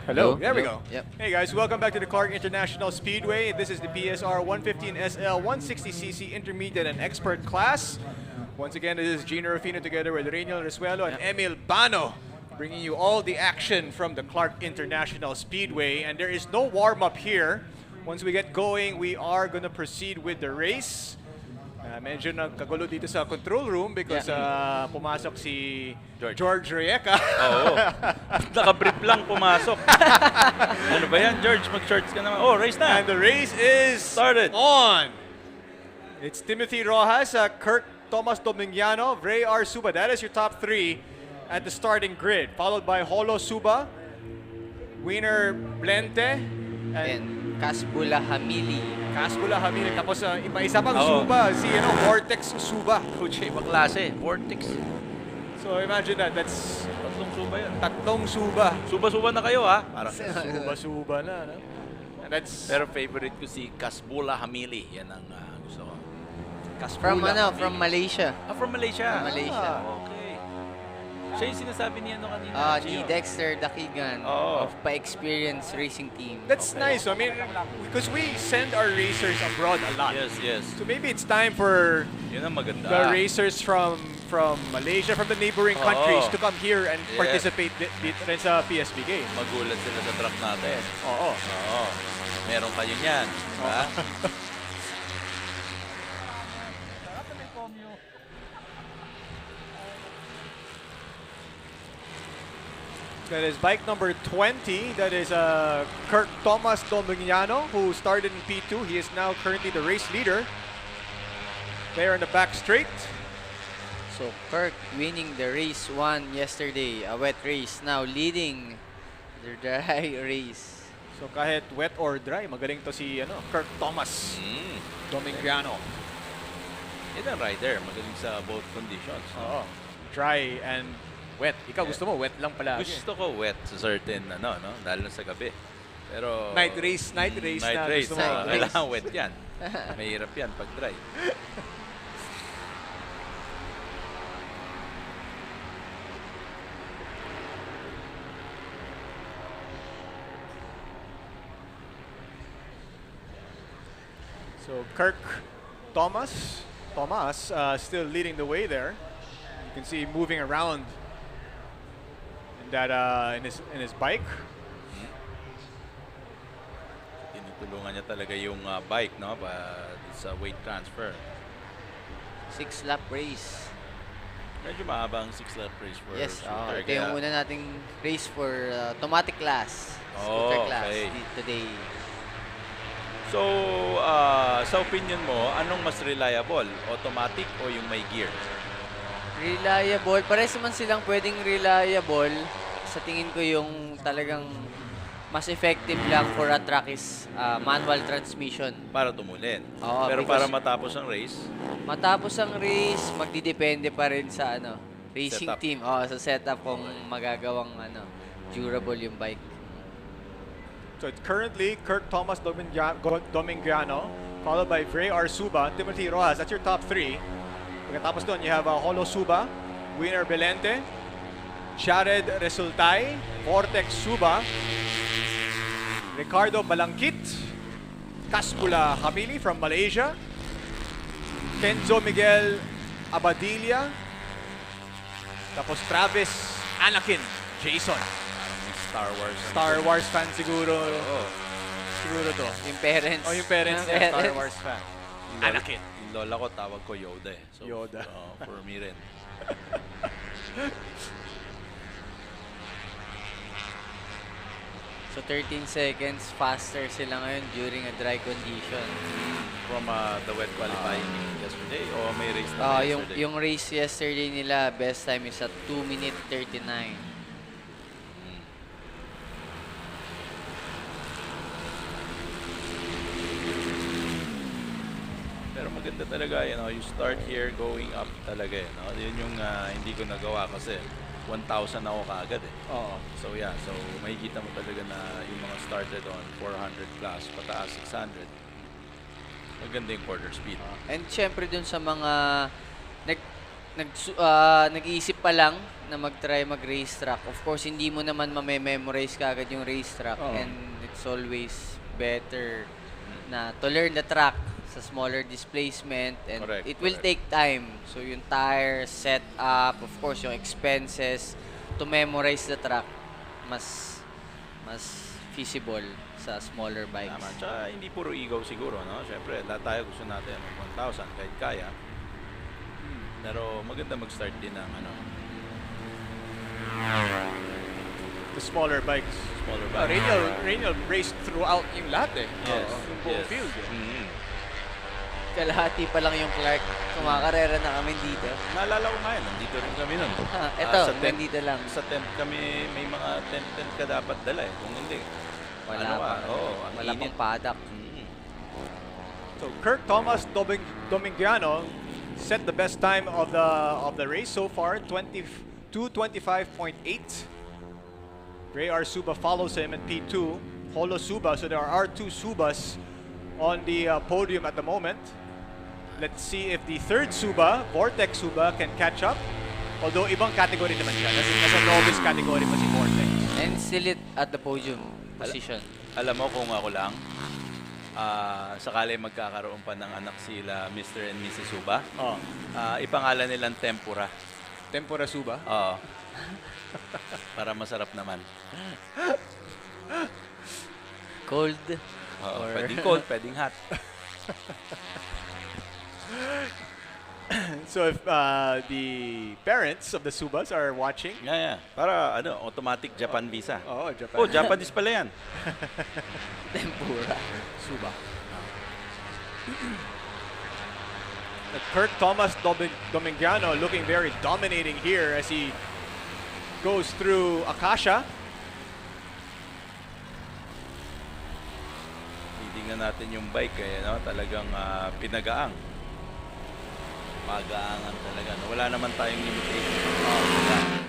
Hello. There we Hello. go. Yep. Hey guys, welcome back to the Clark International Speedway. This is the PSR 115 SL 160cc Intermediate and Expert class. Once again, this is Gino Rufino together with Rainiel Resuelo and Emil Bano, bringing you all the action from the Clark International Speedway. And there is no warm-up here. Once we get going, we are going to proceed with the race. Medyo nagkagulo dito sa control room because pumasok si George Reyeca. Oo. Naka-brief lang pumasok. Ano ba yan, George? Mag-shorts ka naman. Oh, race na. And the race is started. On. It's Timothy Rojas, Kirk Thomas Domingiano, Ray R. Suba. That is your top three at the starting grid. Followed by Holo Suba, Wiener Blente, And Casbula Hamili. Casbula Hamili. Tapos iba-isa pang Suba, si Vortex Suba. Kuchi, iba klase. Vortex. So imagine that. That's tatlong Suba yan. Tatlong Suba. Suba-suba na kayo, ha? Parang Suba-suba na. No? And that's pero favorite ko si Casbula Hamili. Yan ang gusto ko. Casbula From Malaysia. From Malaysia. Malaysia. Okay. Siya yung sinasabi niya kanina. Ni Dexter Dakigan of Pa-Experience Racing Team. That's nice. I mean, because we send our racers abroad a lot. Yes, yes. So maybe it's time for yun ang maganda. The racers from Malaysia, from the neighboring countries to come here and participate rin sa PSBK. Magulat sila sa track natin. Oo. Oo. Meron kayo niyan. Diba? That is bike number 20. That is Kirk Thomas Domingiano, who started in P2. He is now currently the race leader. There in the back straight. So Kirk winning the race 1 yesterday, a wet race. Now leading the dry race. So kahit wet or dry, magaling to si Kirk Thomas Domingiano. Yan ang rider, magaling sa both conditions. Oo. Dry and wet. Ikaw gusto mo wet lang palagi. Gusto ko wet sa certain no, lalo na sa gabi. Pero night race na gusto mo. Kailangan wet yan. Mahirap yan pag dry. So Kirk Thomas still leading the way there. You can see him moving around in that in his bike. Tinutulungan niya talaga yung bike, no, sa weight transfer. 6-lap race. Medyo mahabang 6-lap race for scooter. Ito yung una nating race for automatic class. Scooter class today. So, sa opinion mo, anong mas reliable? Automatic o yung may gear? Reliable. Pares naman silang pwedeng reliable. Sa tingin ko yung talagang mas effective lang for a track is manual transmission. Para tumulin. Pero para matapos ang race? Matapos ang race, magdidepende pa rin sa racing setup. team. Sa setup kung magagawang durable yung bike. So it's currently Kirk Thomas Domingiano followed by Vray Arsuba, Timothy Rojas. That's your top three. Pagkatapos doon, you have Holo Suba, Winner Belente, Jared Resultay, Vortex Suba, Ricardo Balangkit, Kaspula Hamili from Malaysia, Kenzo Miguel Abadilla, tapos Travis Anakin Jason. Star Wars fan siguro. Siguro to. Yung parents. Oh, yung parents niya, Star Wars fan. Anakin. Yung lola ko tawag ko Yoda eh. So, Yoda. For me rin. So 13 seconds faster sila ngayon during a dry condition. From the wet qualifying yesterday o may race na yesterday? Yung race yesterday nila, best time is at 2 minute 39. Pero maganda talaga, you start here going up talaga eh. No? Yun yung hindi ko nagawa kasi 1,000 ako kaagad eh. Oo. So yeah, so makikita mo talaga na yung mga started on 400 plus, pataas 600. Maganda yung quarter speed. And syempre dun sa mga nag-iisip pa lang na mag-try mag-racetrack. Of course, hindi mo naman mamememorize kaagad yung racetrack. And it's always better na to learn the track sa smaller displacement, and it will take time. So yung tire, setup, of course yung expenses to memorize the track, mas feasible sa smaller bikes. Tama. Tsaka hindi puro ego siguro, no? Siyempre, lahat tayo gusto natin ng 1,000 kahit kaya. Pero maganda mag-start din ng the smaller bikes. Rainiel raced throughout yung lahat eh. Yes. Yung buong field. Kalahati pa lang yung Clark. Kumakarera na kami dito. Naalala ko ngayon, nandito rin kami nun. Ito, nandito lang. Sa tent kami, may mga tent ka dapat dala eh. Kung hindi, wala pang paddock. So Kirk Thomas Domingiano set the best time of the race so far, 22:25.8. Ray Arsuba follows him in P2. Holo Suba, so there are two Subas on the podium at the moment. Let's see if the third Suba, Vortex Suba, can catch up. Although ibang category naman siya. Nasa novice category pa si Vortex. And still at the podium position. Alam mo kung ako lang, sakali magkakaroon pa ng anak sila Mr. and Mrs. Suba, ipangalan nilang Tempura. Tempura Suba? Oo. Para masarap naman. Cold? Pwedeng cold, pwedeng hot. So if the parents of the Subas are watching, para automatic Japan visa. Oh, Japan. Oh, Japanese pala yan. Tempura. Suba. Kirk Thomas Domingiano looking very dominating here as he goes through Akasha. Tingnan natin yung bike talagang pinagaang. Magaangan talaga. Wala naman tayong limitation.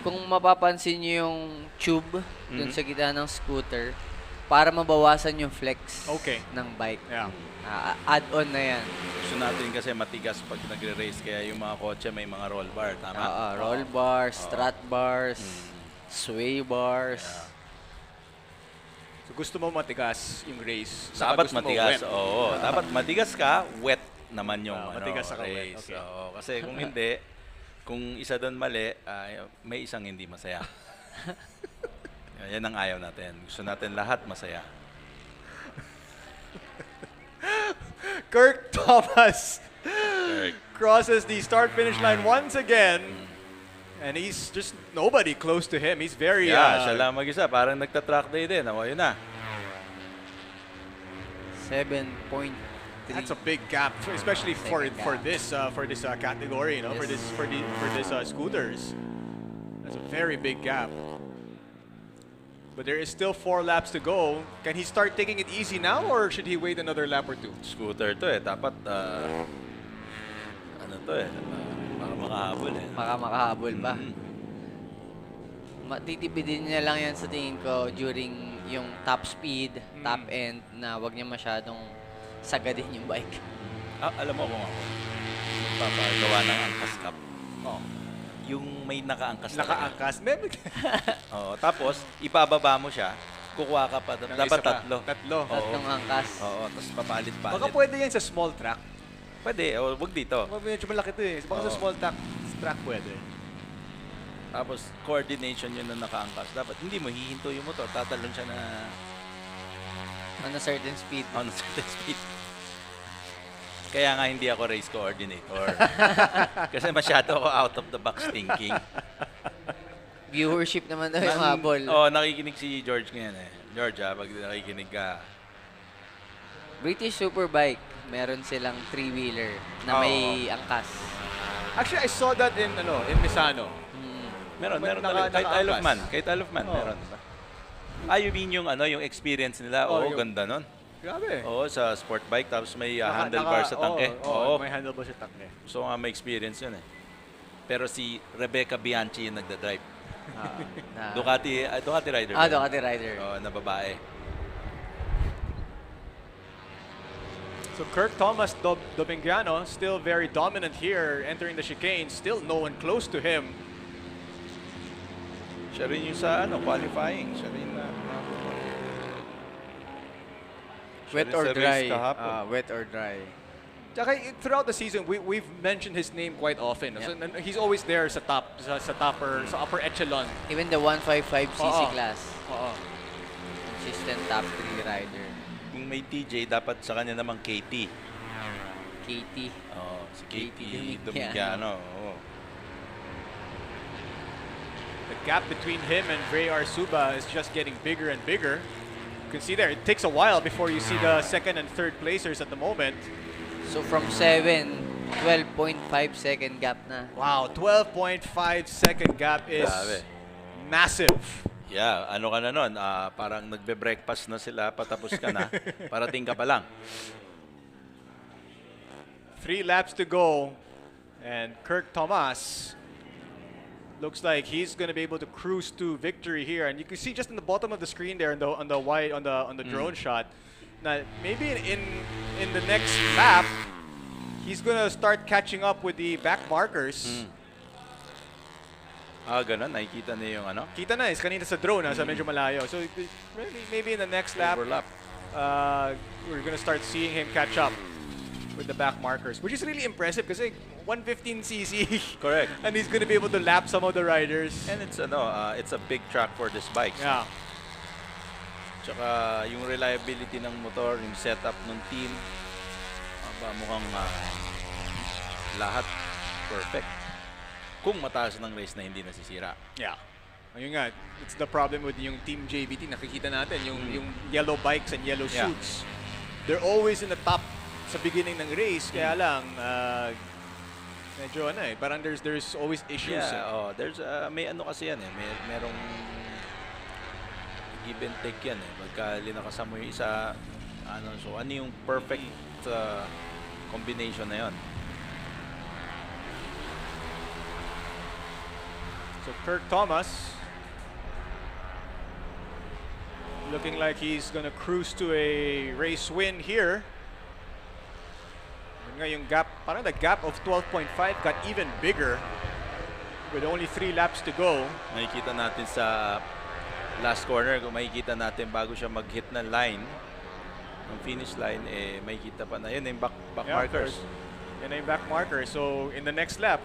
Kung mapapansin niyo yung tube dun sa gitna ng scooter, para mabawasan yung flex ng bike. Add-on na yan. Gusto natin kasi matigas pag nagre-race, kaya yung mga kotse may mga roll bar, tama? Roll bars, strut bars, sway bars. So gusto mo matigas yung race? Dapat matigas, oo. Dapat matigas ka, wet naman yung matigas sa race. Kasi kung hindi, kung isa doon mali, may isang hindi masaya. Yan ang ayaw natin. Gusto natin lahat masaya. Kirk Thomas crosses the start-finish line once again. And he's just nobody close to him. He's very... siya lang mag-isa. Parang nagta-track day din. Yun na. 7.3. That's a big gap, especially for this category, for this scooters. That's a very big gap. But there is still 4 laps to go. Can he start taking it easy now, or should he wait another lap or two? Scooter to eh. Dapat, baka makahabol eh. Baka makahabol ba? Matitipidin niya lang yan sa tingin ko during yung top speed, top end, na wag niya masyadong sagadin yung bike. Alam mo kung ako, magpapagawa ng Angkas Cup. Yung may nakaangkas talaga. Nakaangkas? Oo, tapos, ipababa mo siya, kukuha ka pa. Ng Dapat isa pa. tatlo. Tatlo. Oo. Tatlong angkas. Oo, tapos papalit-palit. Baka pwede yan sa small track. Pwede, wag dito. Medyo malaki to eh. Baka sa small track pwede. Tapos, coordination yun na nakaangkas. Dapat, hindi mo hihinto yung motor. Tatalon siya na... On a certain speed. On a certain speed. Kaya nga hindi ako race coordinator. Kasi masyado ako out of the box thinking. Viewership naman daw yung habol. Nakikinig si George ngayon eh. George, pag nakikinig ka. British Superbike, meron silang three-wheeler na may angkas. Actually, I saw that in Misano. Meron talaga. Kahit Isle of Man, meron. You mean yung experience nila? Ganda nun. Grabe. Sa sport bike, tapos may handlebar sa tangke. May handlebar sa tangke. So may experience yun eh. Pero si Rebecca Bianchi yung nagda-drive. Ducati rider. Ducati rider. Na babae. So Kirk Thomas Domingiano still very dominant here, entering the chicane. Still no one close to him. Siya rin yung sa qualifying. Siya rin na... Wet or dry. Wet or dry. Throughout the season, we've mentioned his name quite often. So, he's always there sa upper echelon. Even the 155cc class. Consistent top 3 rider. Kung may TJ, dapat sa kanya naman KT. KT. Si KT Domingiano. The gap between him and Ray Arsuba is just getting bigger and bigger. You can see there, it takes a while before you see the second and third placers at the moment. So from 7, 12.5 second gap na. Wow, 12.5 second gap is massive. Yeah, ano ka na nun? Parang nagbe-breakfast na sila, patapos ka na, parating ka pa lang. 3 laps to go, and Kirk Thomas looks like he's going to be able to cruise to victory here. And you can see just in the bottom of the screen there on the drone shot, that maybe in the next lap, he's going to start catching up with the back markers. Ganun, nakikita na yung ano? Kita na, kanina sa drone, sa medyo malayo. So maybe in the next lap, we're going to start seeing him catch up with the back markers, which is really impressive kasi 115cc. Correct. And he's going to be able to lap some of the riders. And it's it's a big track for this bike. Yeah. Tsaka yung reliability ng motor, yung setup ng team, mukhang lahat perfect. Kung mataas ng race na hindi nasisira. Yeah. Ayun nga, it's the problem with yung Team JBT. Nakikita natin yung yellow bikes and yellow suits. They're always in the top sa beginning ng race, kaya lang medyo parang there's always issues. Yeah, there's may kasi yan merong give and take yan Pagka linakasan mo yung isa, so ano yung perfect combination na yon. So Kirk Thomas looking like he's gonna cruise to a race win here. Yung gap, parang the gap of 12.5 got even bigger with only 3 laps to go. Makikita natin sa last corner, kung makikita natin bago siya mag-hit ng line, ng finish line, makikita pa na yun yung back markers. Yan yung back marker. So in the next lap,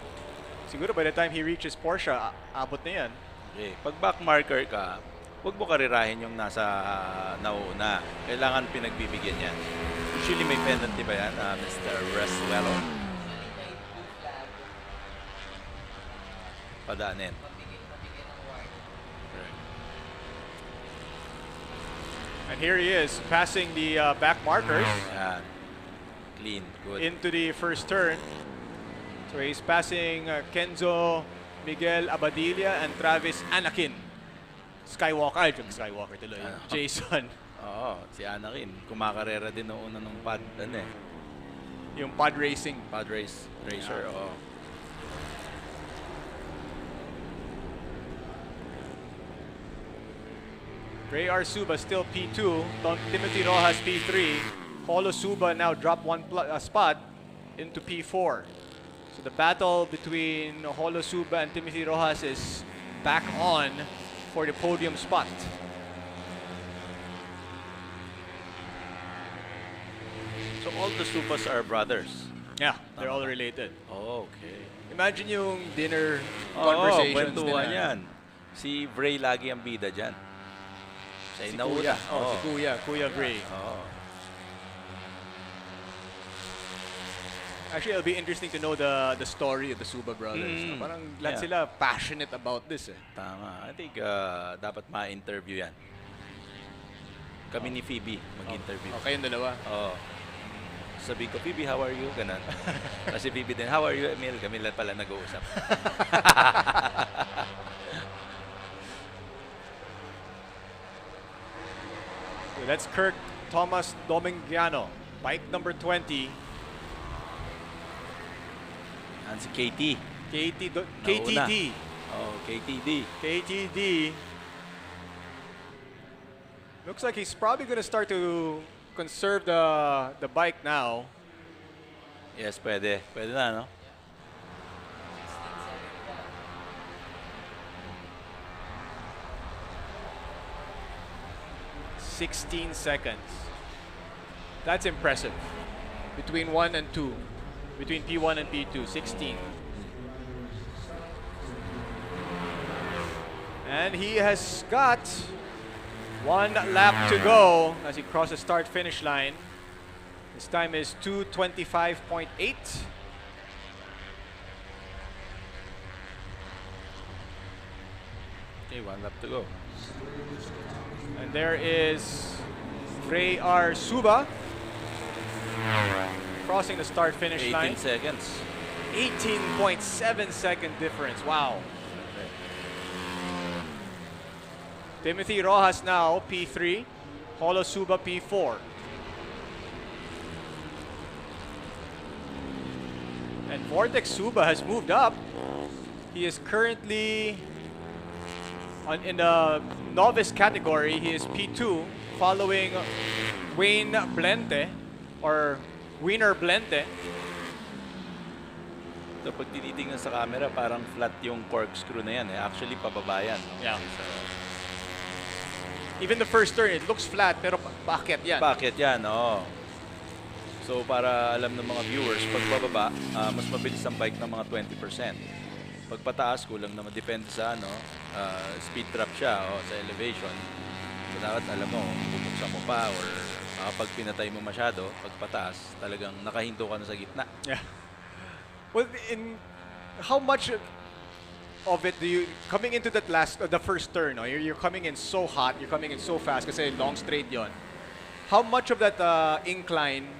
siguro by the time he reaches Porsche, abot na yan. Okay. Pag back marker ka, huwag mo karirahin yung nasa nauna. Kailangan pinagbibigyan yan. Usually may penalty ba yan, Mr. Resuelo? Padaanin. And here he is, passing the back markers. Yan. Clean, good. Into the first turn. So he's passing Kenzo, Miguel Abadilla, and Travis Anakin. Skywalker tuloy. Jason. Si Anakin. Kumakarera din noong una ng pad, Yung pod racing. Pod racer, Ray Arsuba still P2, Timothy Rojas P3. Holosuba now dropped one spot into P4. So the battle between Holosuba and Timothy Rojas is back on for the podium spot. So all the Subas are brothers? Yeah, they're all related. Oh, okay. Imagine yung dinner Oo, conversations kwentuhan nila. yan. Si Bray lagi ang bida dyan. Siya Si yung nauna. Kuya. Oh, si Kuya Gray. Oo. Actually, it'll be interesting to know the story of the Suba brothers. Mm. Parang lahat Yeah. sila passionate about this eh. Tama. I think dapat ma-interview yan. Kami ni Phoebe mag-interview. Oh, kayong dalawa. Oo. Sabi ko, Phoebe, how are you? Ganun. Kasi Phoebe din, how are you, Emil? Kami lang pala nag-uusap. So that's Kirk Thomas Domingiano. Bike number 20. Yan si KT. KTD. Oh, KTD. KTD. Looks like he's probably going to start to conserve the bike now. Yes, pwede. Pwede na, no? $16 seconds. That's impressive. Between 1 and 2. Between P1 and P2, 16. And he has got 1 lap to go as he crosses start-finish line. His time is 2:25.8. Okay, 1 lap to go. And there is Ray R. Suba crossing the start-finish 18 line. seconds. 18.7 second difference. Wow. Timothy Rojas now P3, Holosuba P4. And Vortex Suba has moved up. He is currently in the novice category. He is P2, following Wayne Blente or Wiener Blente. So pag tinitingnan sa camera, parang flat yung corkscrew na yan. Actually, pababa yan. Yeah. Even the first turn, it looks flat, pero bakit yan? Bakit yan, oo. So para alam ng mga viewers, pag bababa, mas mabilis ang bike ng mga 20%. Pag pataas, kulang naman. Depende sa speed trap siya o sa elevation. So dapat alam mo, bubuksan mo pa or pag pinatay mo masyado, pag pataas, talagang nakahinto ka na sa gitna. Yeah. Well, how much of it do you, coming into that the first turn, no? You're coming in so hot, you're coming in so fast kasi long straight yon. How much of that incline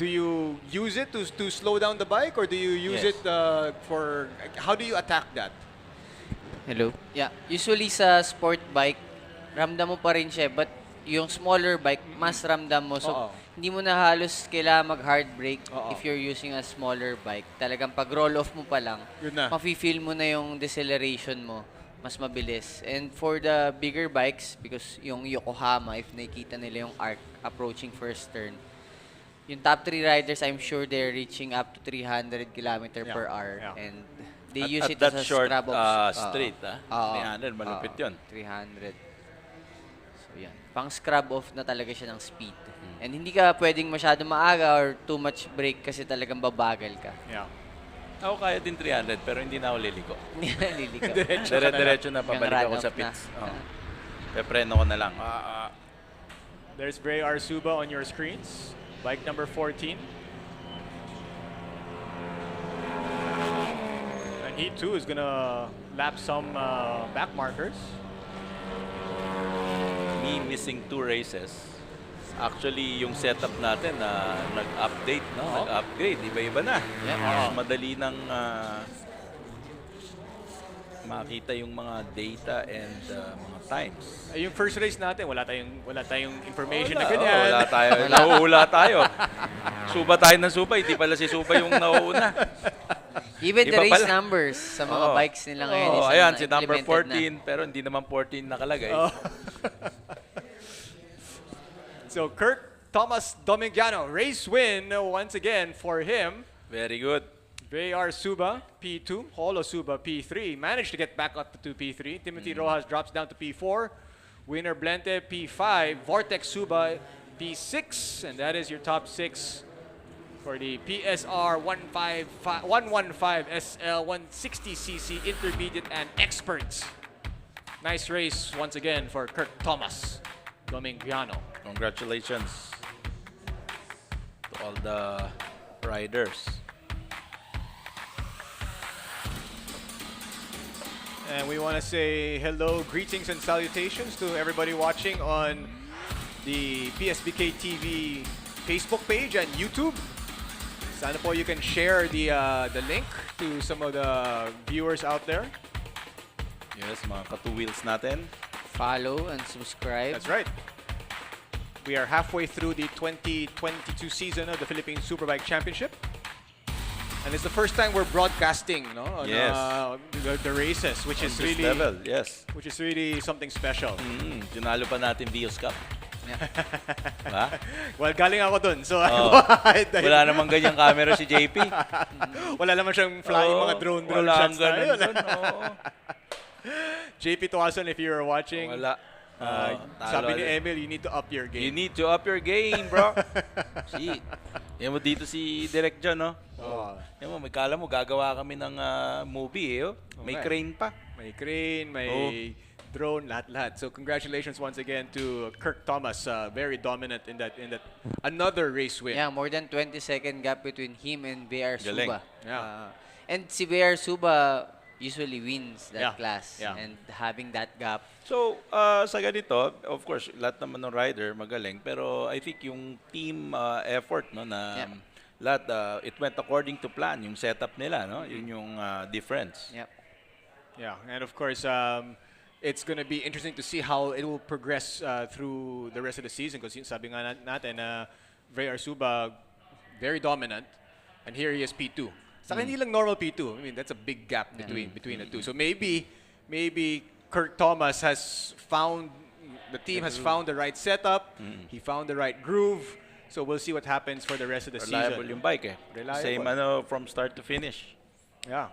do you use it to slow down the bike, or do you use Yes. it for, how do you attack that? Hello? Yeah, usually sa sport bike, ramdam mo pa rin siya, but yung smaller bike, mas ramdam mo. So, hindi mo na halos kailangan mag-hard brake if you're using a smaller bike. Talagang pag roll off mo pa lang, Yun na. mafe-feel mo na yung deceleration mo. Mas mabilis. And for the bigger bikes, because yung Yokohama, if nakikita nila yung arc approaching first turn, yung top 3 riders, I'm sure they're reaching up to 300 km per hour. And they use it that as a short scrub of straight, 300, malupit yun. 300. So yan. Pang scrub off na talaga siya ng speed. And hindi ka pwedeng masyado maaga or too much brake kasi talagang babagal ka. Yeah. Ako kaya din 300 pero hindi na ako liliko. Liliko. Diretso na pabalik ako sa pits. Pepreno ko na lang. There's Bray Arsuba on your screens. Bike number 14. And he too is gonna lap some back markers. Me missing 2 races. Actually, yung setup natin na nag-update, no? Nag-upgrade, iba-iba na. Mas madali nang makita yung mga data and mga times. Yung first race natin, wala tayong information na ganyan. Wala tayo. Nauula tayo. Suba tayo ng suba, hindi pala si Suba yung nauuna. Even the race numbers sa mga bikes nila ngayon is ayan, si number 14, na. pero hindi naman 14 nakalagay. So Kirk Thomas Domingiano. Race win once again for him. Very good. J.R. Suba, P2. Holo Suba, P3. Managed to get back up to P3. Timothy Rojas drops down to P4. Winner Blente, P5. Vortex Suba, P6. And that is your top 6 for the PSR 115 SL 160cc Intermediate and Experts. Nice race once again for Kirk Thomas Domingiano. Congratulations to all the riders. And we want to say hello, greetings, and salutations to everybody watching on the PSBK TV Facebook page and YouTube. Sana po you can share the link to some of the viewers out there. Yes, mga ka-two wheels natin. Follow and subscribe. That's right. We are halfway through the 2022 season of the Philippine Superbike Championship. And it's the first time we're broadcasting, no, on, Yes. The races, which On is this really level, yes. which is really something special. Tinalo pa natin Vios Cup. Diba? Well, galing ako dun. So, Oo. Wala namang ganyang camera si JP. Wala naman siyang flying mga drone wala shots ang ganun tayo. dun, oo. JP Tuason, if you're watching, Wala. sabi ni Talo. Emil, you need to up your game. You need to up your game, bro. Shit. Yan mo dito si Direk John, no? Oo. Yan mo, may kala mo, gagawa kami ng movie, eh. Oh. May Okay. crane pa. May crane, may drone, lahat-lahat. So congratulations once again to Kirk Thomas, very dominant in that another race win. Yeah, more than 20-second gap between him and BR Galing. Suba. Yeah. And si BR Suba usually wins that Yeah. class. Yeah. And having that gap. So, sa ganito, of course, lahat naman ng rider magaling, pero I think yung team effort, no, na lahat, it went according to plan, yung setup nila, no? Yun yung difference. Yep. Yeah, and of course, it's going to be interesting to see how it will progress through the rest of the season because sabi nga natin, Ray Arsuba, very dominant, and here he is P2. Sa hindi lang normal P2. I mean, that's a big gap between the two. So maybe Kirk Thomas has found, the team has found the right setup, he found the right groove, so we'll see what happens for the rest of the Reliable season. yung bike, eh. Reliable. Same from start to finish. Yeah.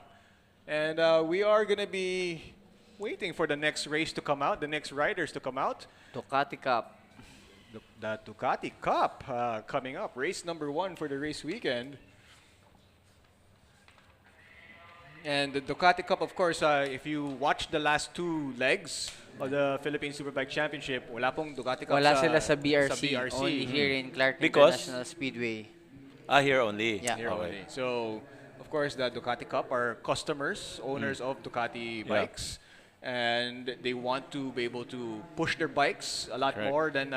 And we are going to be waiting for the next race to come out, the next riders to come out. Ducati Cup. The Ducati Cup coming up. Race number 1 for the race weekend. And the Ducati Cup, of course, if you watch the last 2 legs of the Philippine Superbike Championship, wala pong Ducati Cup Wala sila sa BRC. BRC. Only here in Clark Because? International Speedway. Here only. Yeah. Here only. So, of course, the Ducati Cup are customers, owners of Ducati bikes. And they want to be able to push their bikes a lot Correct. more than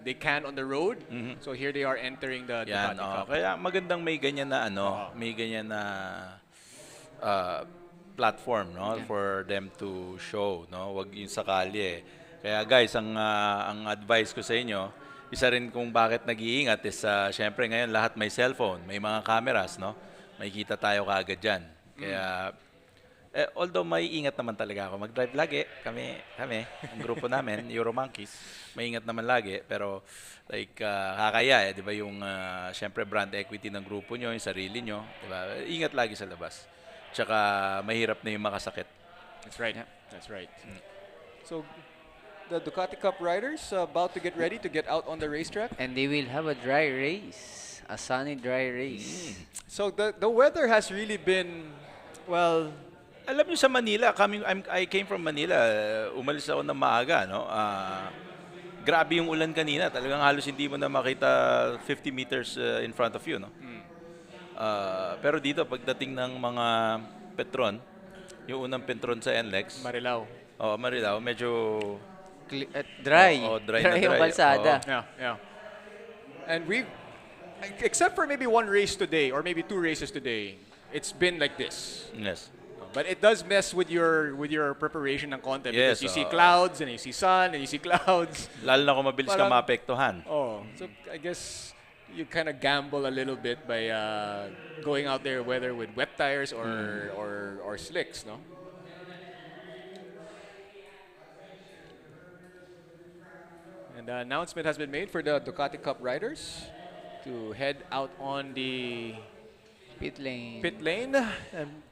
they can on the road. So here they are entering the Yan, Ducati Cup. kaya magandang may ganyan na may ganyan na platform, no, for them to show, no, wag yung sakali eh. Kaya guys, ang advice ko sa inyo, isa rin kung bakit nag-iingat is syempre ngayon lahat may cellphone, may mga cameras, no, may kita tayo kaagad dyan. Kaya although may ingat naman talaga ako, mag-drive lagi kami ang grupo namin Euro Monkeys, may ingat naman lagi, pero like kakaya di ba yung syempre brand equity ng grupo nyo, yung sarili nyo, di ba, ingat lagi sa labas. Tsaka mahirap na yung makasakit. That's right. That's right. So the Ducati Cup riders about to get ready to get out on the racetrack. And they will have a dry race. A sunny dry race. So the weather has really been, well, alam niyo sa Manila, I came from Manila, umalis ako ng maaga, no? Grabe yung ulan kanina, talagang halos hindi mo na makita 50 meters in front of you, no? Pero dito, pagdating ng mga Petron, yung unang Petron sa NLEX, Marilao. Marilao, medyo dry. Dry na yung dry. balsada. Yeah. And except for maybe 1 race today or maybe 2 races today, it's been like this. Yes. But it does mess with your preparation ng content because you see clouds and you see sun and you see clouds. Lalo na kung mabilis ka maapektuhan. So I guess you kind of gamble a little bit by going out there whether with wet tires or slicks, no? And the announcement has been made for the Ducati Cup riders to head out on the pit lane. And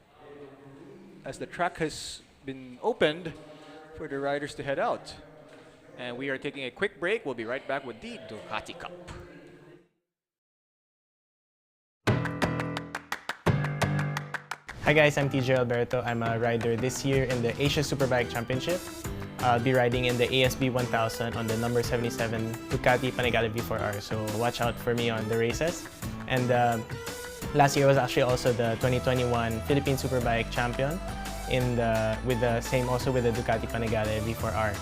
as the track has been opened for the riders to head out. And we are taking a quick break. We'll be right back with the Ducati Cup. Hi guys, I'm TJ Alberto. I'm a rider this year in the Asia Superbike Championship. I'll be riding in the ASB 1000 on the number 77 Ducati Panigale V4R. So watch out for me on the races. And last year was actually also the 2021 Philippine Superbike champion with the Ducati Panigale V4R.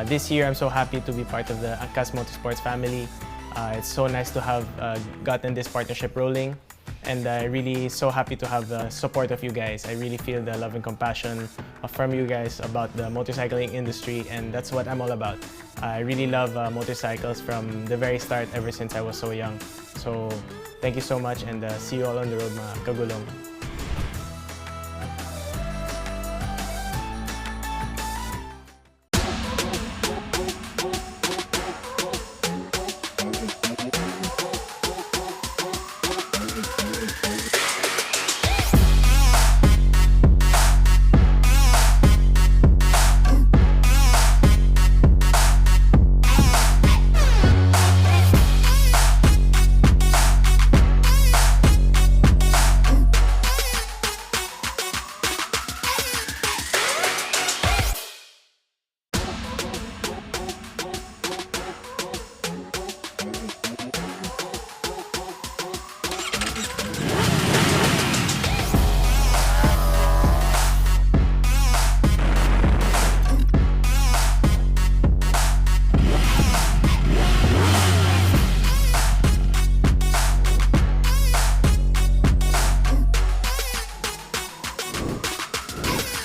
This year I'm so happy to be part of the Angkas Motorsports family. It's so nice to have gotten this partnership rolling. And I'm really so happy to have the support of you guys. I really feel the love and compassion from you guys about the motorcycling industry, and that's what I'm all about. I really love motorcycles from the very start, ever since I was so young. So thank you so much, and see you all on the road, mga kagulong.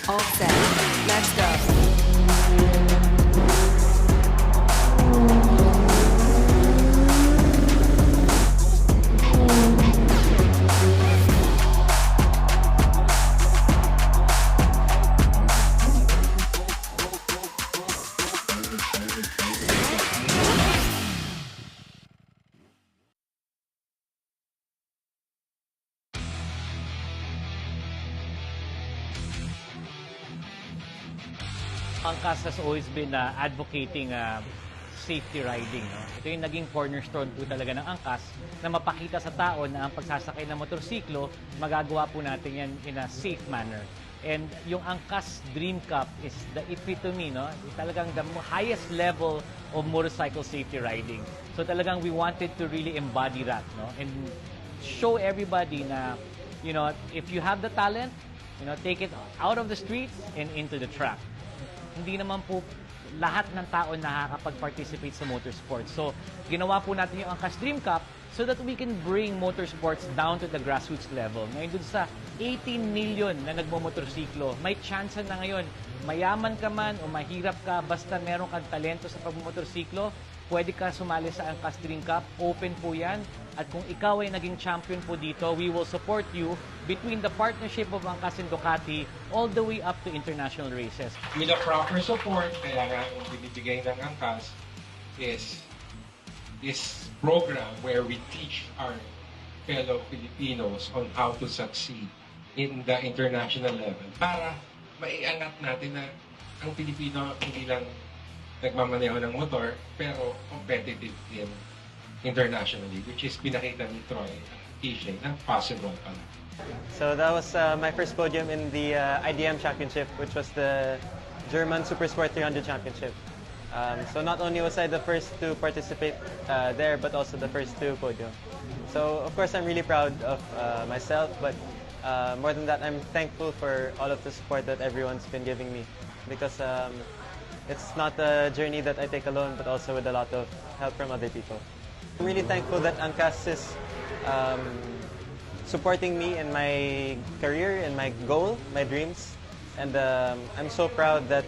All set. Let's go. Angkas has always been advocating safety riding. No? Ito yung naging cornerstone po talaga ng Angkas na mapakita sa tao na ang pagsasakay ng motorsiklo, magagawa po natin yan in a safe manner. And yung Angkas Dream Cup is the epitome, no? Talagang the highest level of motorcycle safety riding. So talagang we wanted to really embody that, no? And show everybody na, you know, if you have the talent, you know, take it out of the streets and into the track. Hindi naman po lahat ng tao nakakapag-participate sa motorsports. So, ginawa po natin yung Angkas Dream Cup so that we can bring motorsports down to the grassroots level. Ngayon dun sa 18 million na nagmomotorsiklo, may chance na ngayon, mayaman ka man o mahirap ka, basta meron kang talento sa pagmomotorsiklo, pwede ka sumali sa Angkas Dream Cup. Open po yan. At kung ikaw ay naging champion po dito, we will support you between the partnership of Angkas and Ducati all the way up to international races. With the proper support, kaya nga yung binibigay ng Angkas is this program where we teach our fellow Filipinos on how to succeed in the international level para maiangat natin na ang Pilipino hindi lang nagmamaneho ng motor pero competitive din internationally, which is pinakita ni Troy at TJ na possible pala. So that was my first podium in the IDM Championship, which was the German Super Sport 300 Championship. So not only was I the first to participate there, but also the first to podium. So of course I'm really proud of myself, but more than that, I'm thankful for all of the support that everyone's been giving me, because it's not a journey that I take alone, but also with a lot of help from other people. I'm really thankful that Angkas is supporting me in my career, in my goal, my dreams. And I'm so proud that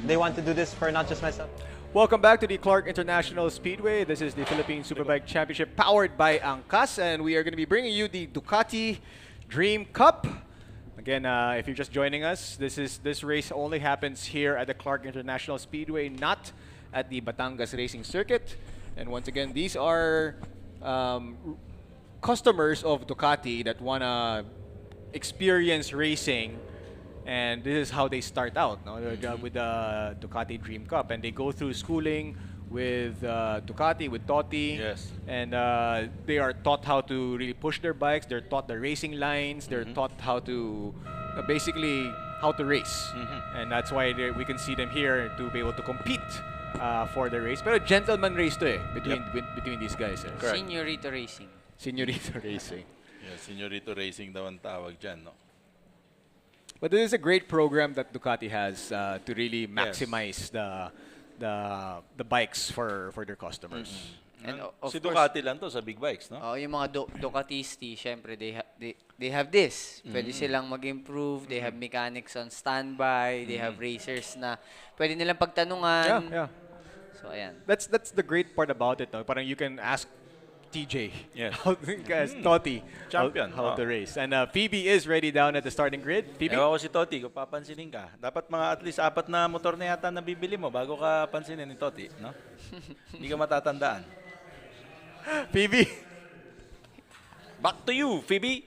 they want to do this for not just myself. Welcome back to the Clark International Speedway. This is the Philippine Superbike Championship powered by Angkas, and we are going to be bringing you the Ducati Dream Cup. Again, if you're just joining us, this race only happens here at the Clark International Speedway, not at the Batangas Racing Circuit. And once again, these are customers of Ducati that want to experience racing, and this is how they start out, no? With the Ducati Dream Cup, and they go through schooling with Ducati, with Totti, and they are taught how to really push their bikes. They're taught the racing lines. They're taught how to basically how to race, and that's why we can see them here to be able to compete for the race. But a gentleman race to between these guys. Señorito Racing. Señorito Racing. Yeah, Señorito Racing daw ang tawag dyan, no? But this is a great program that Ducati has to really maximize the bikes for their customers. And si Ducati lang to sa big bikes, no? Oh, yung mga Ducatisti, syempre they have this. Pwede silang mag-improve, they have mechanics on standby, they have racers na pwede nilang pagtanungan. Yeah. So ayan. That's the great part about it, no? Parang you can ask TJ, Totti, Champion. how to race. And Phoebe is ready down at the starting grid. Phoebe? Ewan ko si Totti, kung papansinin ka. Dapat mga at least 4 na motor na yata na bibili mo bago ka pansinin ni Totti, no? Hindi ka matatandaan. Phoebe? Back to you, Phoebe.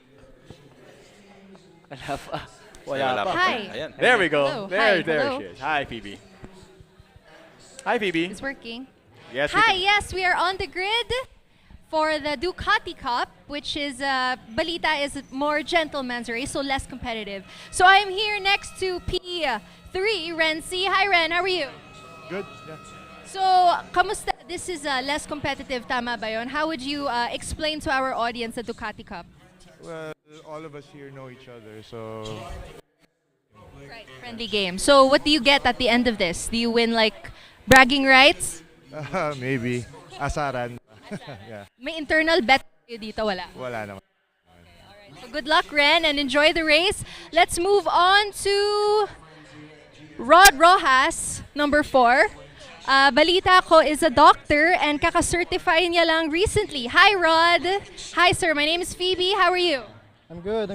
Wala pa. Wala pa. Hi. Ayan. There we go. Hello. There Hello. she is. Hi, Phoebe. Hi, Phoebe. It's working. Yes. Hi, yes, we are on the grid for the Ducati Cup, which is, balita is more gentleman's race, so less competitive. So I'm here next to P3, Renzi. Hi, Ren, how are you? Good. Yeah. So, kamusta? This is less competitive, tama ba yun? How would you explain to our audience the Ducati Cup? Well, all of us here know each other, so Right, friendly game. So, what do you get at the end of this? Do you win, like, bragging rights? maybe asaran. Yeah. May internal bet kayo dito, wala? Wala naman. So good luck, Ren, and enjoy the race. Let's move on to Rod Rojas, number 4. Balita ko is a doctor and kaka-certify niya lang recently. Hi, Rod. Hi, sir. My name is Phoebe. How are you? I'm good.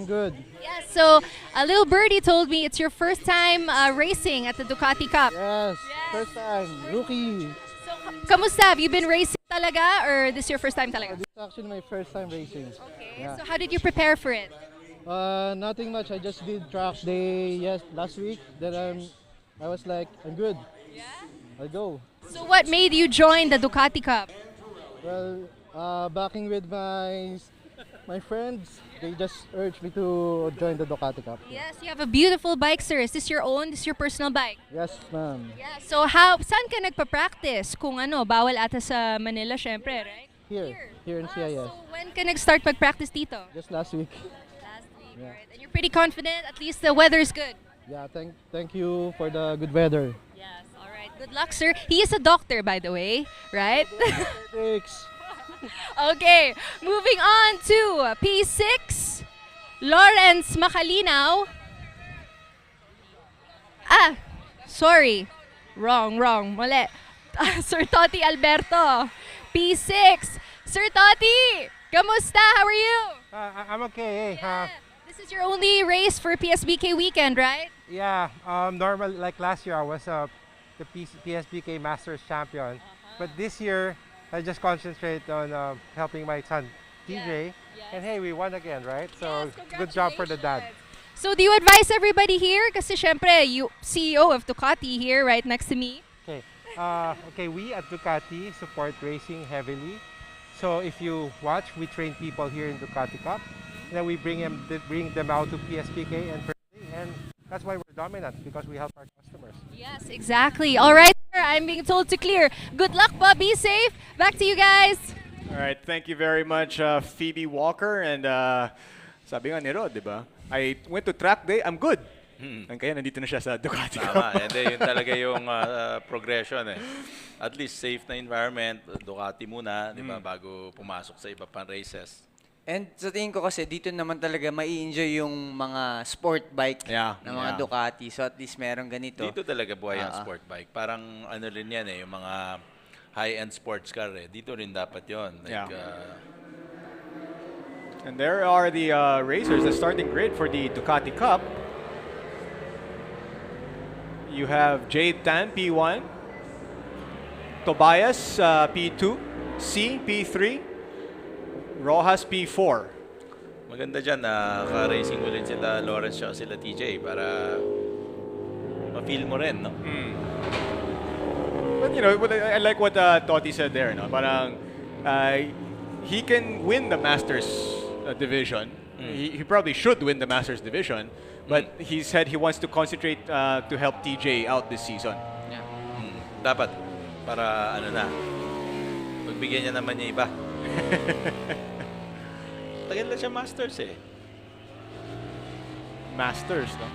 Yes, so a little birdie told me it's your first time racing at the Ducati Cup. Yes, first time. Rookie. So, kamusta? Have you been racing talaga or this is your first time talaga? This is actually my first time racing. Okay, Yeah. so how did you prepare for it? Nothing much. I just did track day last week. Then I was like, I'm good. Yeah? I'll go. So what made you join the Ducati Cup? Well, backing with my friends, they just urged me to join the Ducati Cup. Yes, you have a beautiful bike, sir. Is this your own? This is your personal bike? Yes, ma'am. Yeah. So saan ka nagpa-practice? Kung bawal ata sa Manila, syempre, right? Here in CIS. So when ka nag-start mag-practice dito? Just last week. Last week, Yeah. right? And you're pretty confident? At least the weather's good? Yeah, thank you for the good weather. Yes, all right. Good luck, sir. He is a doctor, by the way, right? Thanks. Okay, moving on to P6, Lawrence Macalinaw. Sorry. Wrong. Mali. Sir Totti Alberto. P6. Sir Totti, kamusta? How are you? I'm okay. This is your only race for PSBK weekend, right? Yeah, normal, like last year I was the PSBK Masters champion. But this year, I just concentrate on helping my son, TJ. And hey, we won again, right? So good job for the dad. So do you advise everybody here? Kasi syempre, you CEO of Ducati here right next to me. Okay. Okay, we at Ducati support racing heavily. So if you watch, we train people here in Ducati Cup. And then we bring them out to PSBK and Pirelli, and that's why we're dominant, because we help our customers. Yes, exactly. All right, sir, I'm being told to clear. Good luck, Bob. Be safe. Back to you guys. All right, thank you very much, Phoebe Walker. And sabi nga ni Rod, di ba? I went to track day, I'm good. And kaya nandito na siya sa Ducati. Tama, and yun talaga yung progression eh. At least safe na environment, Ducati muna, di ba, bago pumasok sa iba pang races. And sa tingin ko kasi dito naman talaga mai-enjoy yung mga sport bike ng mga Ducati. So at least meron ganito. Dito talaga buhay ang sport bike. Parang ano rin yan eh, yung mga high-end sports car eh. Dito rin dapat yon. Like, And there are the racers, the starting grid for the Ducati Cup. You have Jade Tan, P1. Tobias, P2. C, P3. Rojas, P4. Maganda dyan na ka-racing ulit sila Lawrence at sila TJ para ma-feel mo rin, no? But you know, I like what Totti said there, no? Parang he can win the Masters division. He probably should win the Masters division, but he said he wants to concentrate to help TJ out this season. Yeah. Dapat para ano na. Pagbigyan niya naman niya iba. Tagal na siya Masters eh. Masters, no?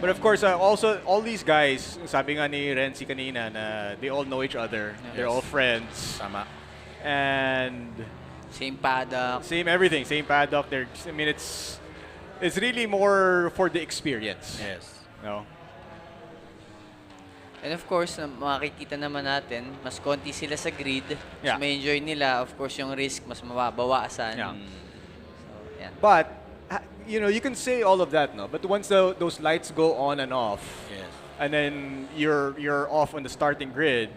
But of course, also all these guys, sabi nga ni Renzi kanina na they all know each other. Yes. They're all friends. Tama. And same paddock. Same everything, same paddock. I mean, it's really more for the experience. Yes. No. And of course, makikita naman natin, mas konti sila sa grid. Yeah. Mas may enjoy nila. Of course, yung risk mas mababawasan. Yeah. So, yeah. But you know, you can say all of that, no? But once those lights go on and off, yes, and then you're off on the starting grid,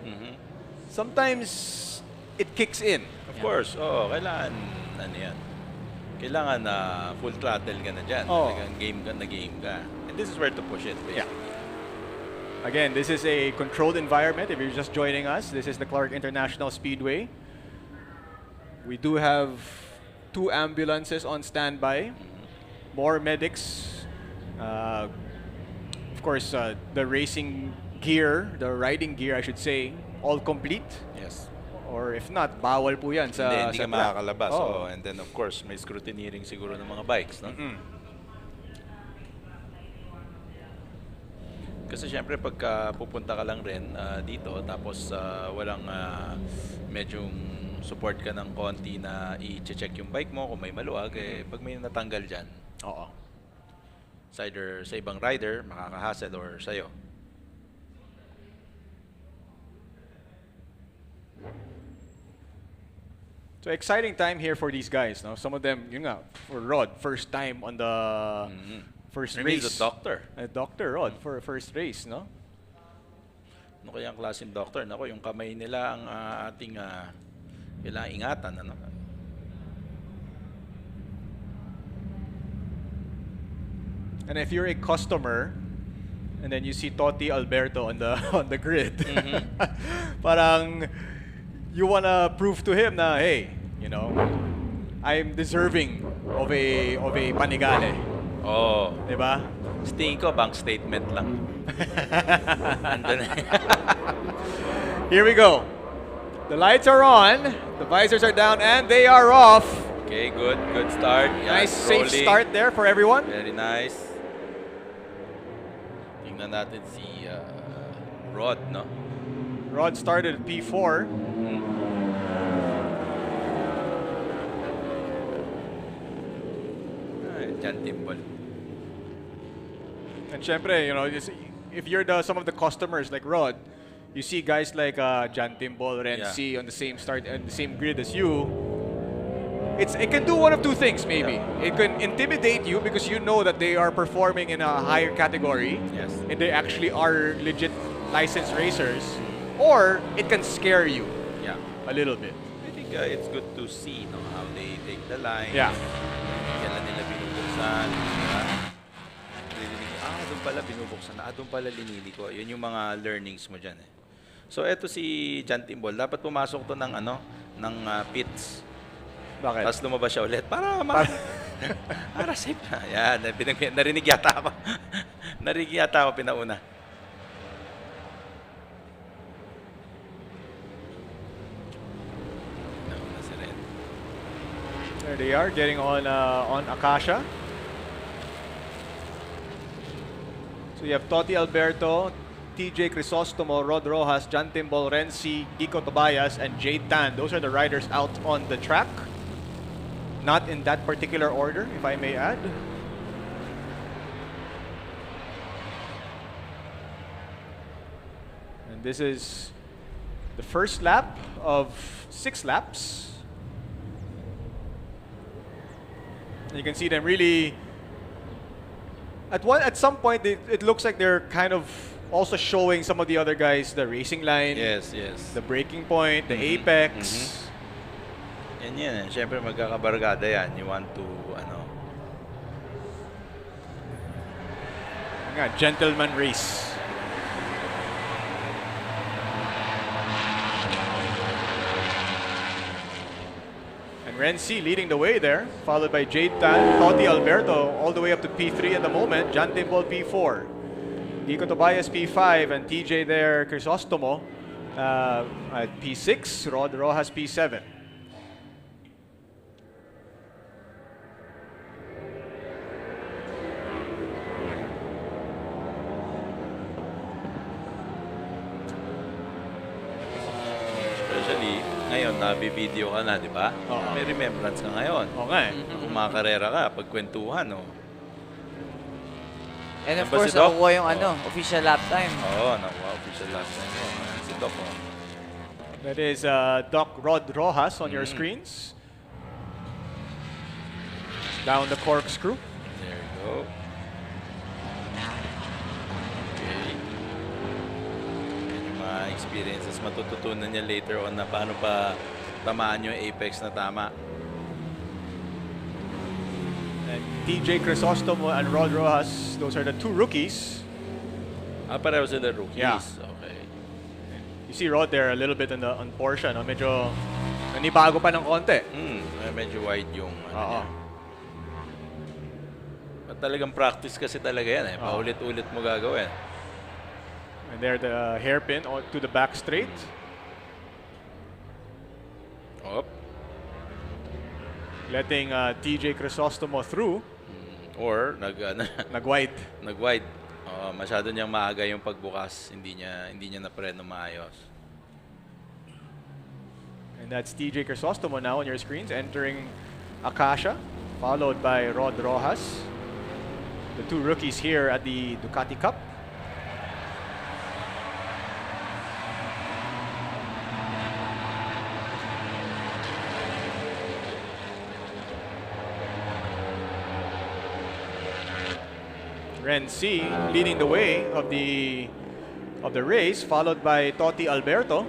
sometimes it kicks in. Of course, kailangan ano yan. Kailangan na full throttle ka na dyan. Talagang game ka. And this is where to push it, basically. Yeah. Again, this is a controlled environment. If you're just joining us, this is the Clark International Speedway. We do have 2 ambulances on standby. More medics. Of course, the racing gear, the riding gear, I should say, all complete. Yes. Or if not, bawal po yan sa Hindi ka track. makakalabas. And then, of course, may scrutineering siguro ng mga bikes. No? Kasi syempre, pagka pupunta ka lang rin dito, tapos walang medyong support ka ng konti na i-check yung bike mo kung may maluwag, pag may natanggal dyan, it's either sa ibang rider, makakahassle, or sa'yo. So exciting time here for these guys. No? Some of them, yun nga, for Rod, first time on the first Maybe race. he's a doctor. A doctor, Rod, for first race, no? Ano kaya ang klaseng doctor? Nako, yung kamay nila ang ating kailangang ingatan. Ano? And if you're a customer, and then you see Totti Alberto on the grid, parang you wanna prove to him na, hey, you know, I'm deserving of a panigale. Oh, diba? Tingin ko bank statement lang. Here we go. The lights are on, the visors are down, and they are off. Okay, good start. Nice, safe start there for everyone. Very nice. Tingnan natin si Rod, no? Rod started at P4. Jan Timbol. And syempre, you know, if you're some of the customers like Rod, you see guys like Jan Timbol, Renzi on the same start and the same grid as you. It can do one of 2 things, maybe. It can intimidate you because you know that they are performing in a higher category, and they actually are legit licensed racers, or it can scare you, a little bit. I think it's good to see, no, how they take the line. Yeah. Kailan nila binubuksan. Doon pala binubuksan. Doon pala linili ko. Yun yung mga learnings mo dyan. So, eto si Jan Timbol. Dapat pumasok to ng pits. Bakit? Tapos lumabas siya ulit. Para safe na. Yan. Narinig yata ako. Narinig yata ako pinauna. There they are, getting on Akasha. So you have Totti Alberto, TJ Crisostomo, Rod Rojas, Jan Timbol, Renzi, Kiko Tobias, and Jade Tan. Those are the riders out on the track. Not in that particular order, if I may add. And this is the first lap of 6 laps. You can see them really. At some point, it looks like they're kind of also showing some of the other guys the racing line. Yes. The braking point, the apex. Yan. Siyempre magkakabarkada yan. You want to, Gentleman race. And Renzi leading the way there, followed by Jade Tan, Totti Alberto, all the way up to P3 at the moment. John Timbol P4, Gico Tobias P5, and TJ there, Crisostomo at P6, Rod Rojas P7. Ngayon, nabi-video ka na, di ba? May remembrance ka ngayon. Okay. Kung makakarera ka, pagkwentuhan, And of course, nakukuha yung official lap time. Oo, nakukuha official lap time. Si Doc, That is Doc Rod Rojas on your screens. Down the corkscrew. There you go. Experiences, matututunan niya later on na paano pa tamaan yung apex na tama. And TJ Crisostomo and Rod Rojas, those are the two rookies. Pareho sila rookies. Yeah. Okay. You see Rod there a little bit on Porsche, no? Medyo nanibago pa ng konti. Medyo wide yung niya. At talagang practice kasi talaga yan. Paulit-ulit mo gagawin. And there the hairpin to the back straight. Letting TJ Crisostomo through. Or nag-wide. Nag-wide. Masyado niyang maaga yung pagbukas. Hindi niya na-preno maayos. And that's TJ Crisostomo now on your screens, entering Acacia, followed by Rod Rojas. The two rookies here at the Ducati Cup. Renzi leading the way of the race, followed by Totti Alberto,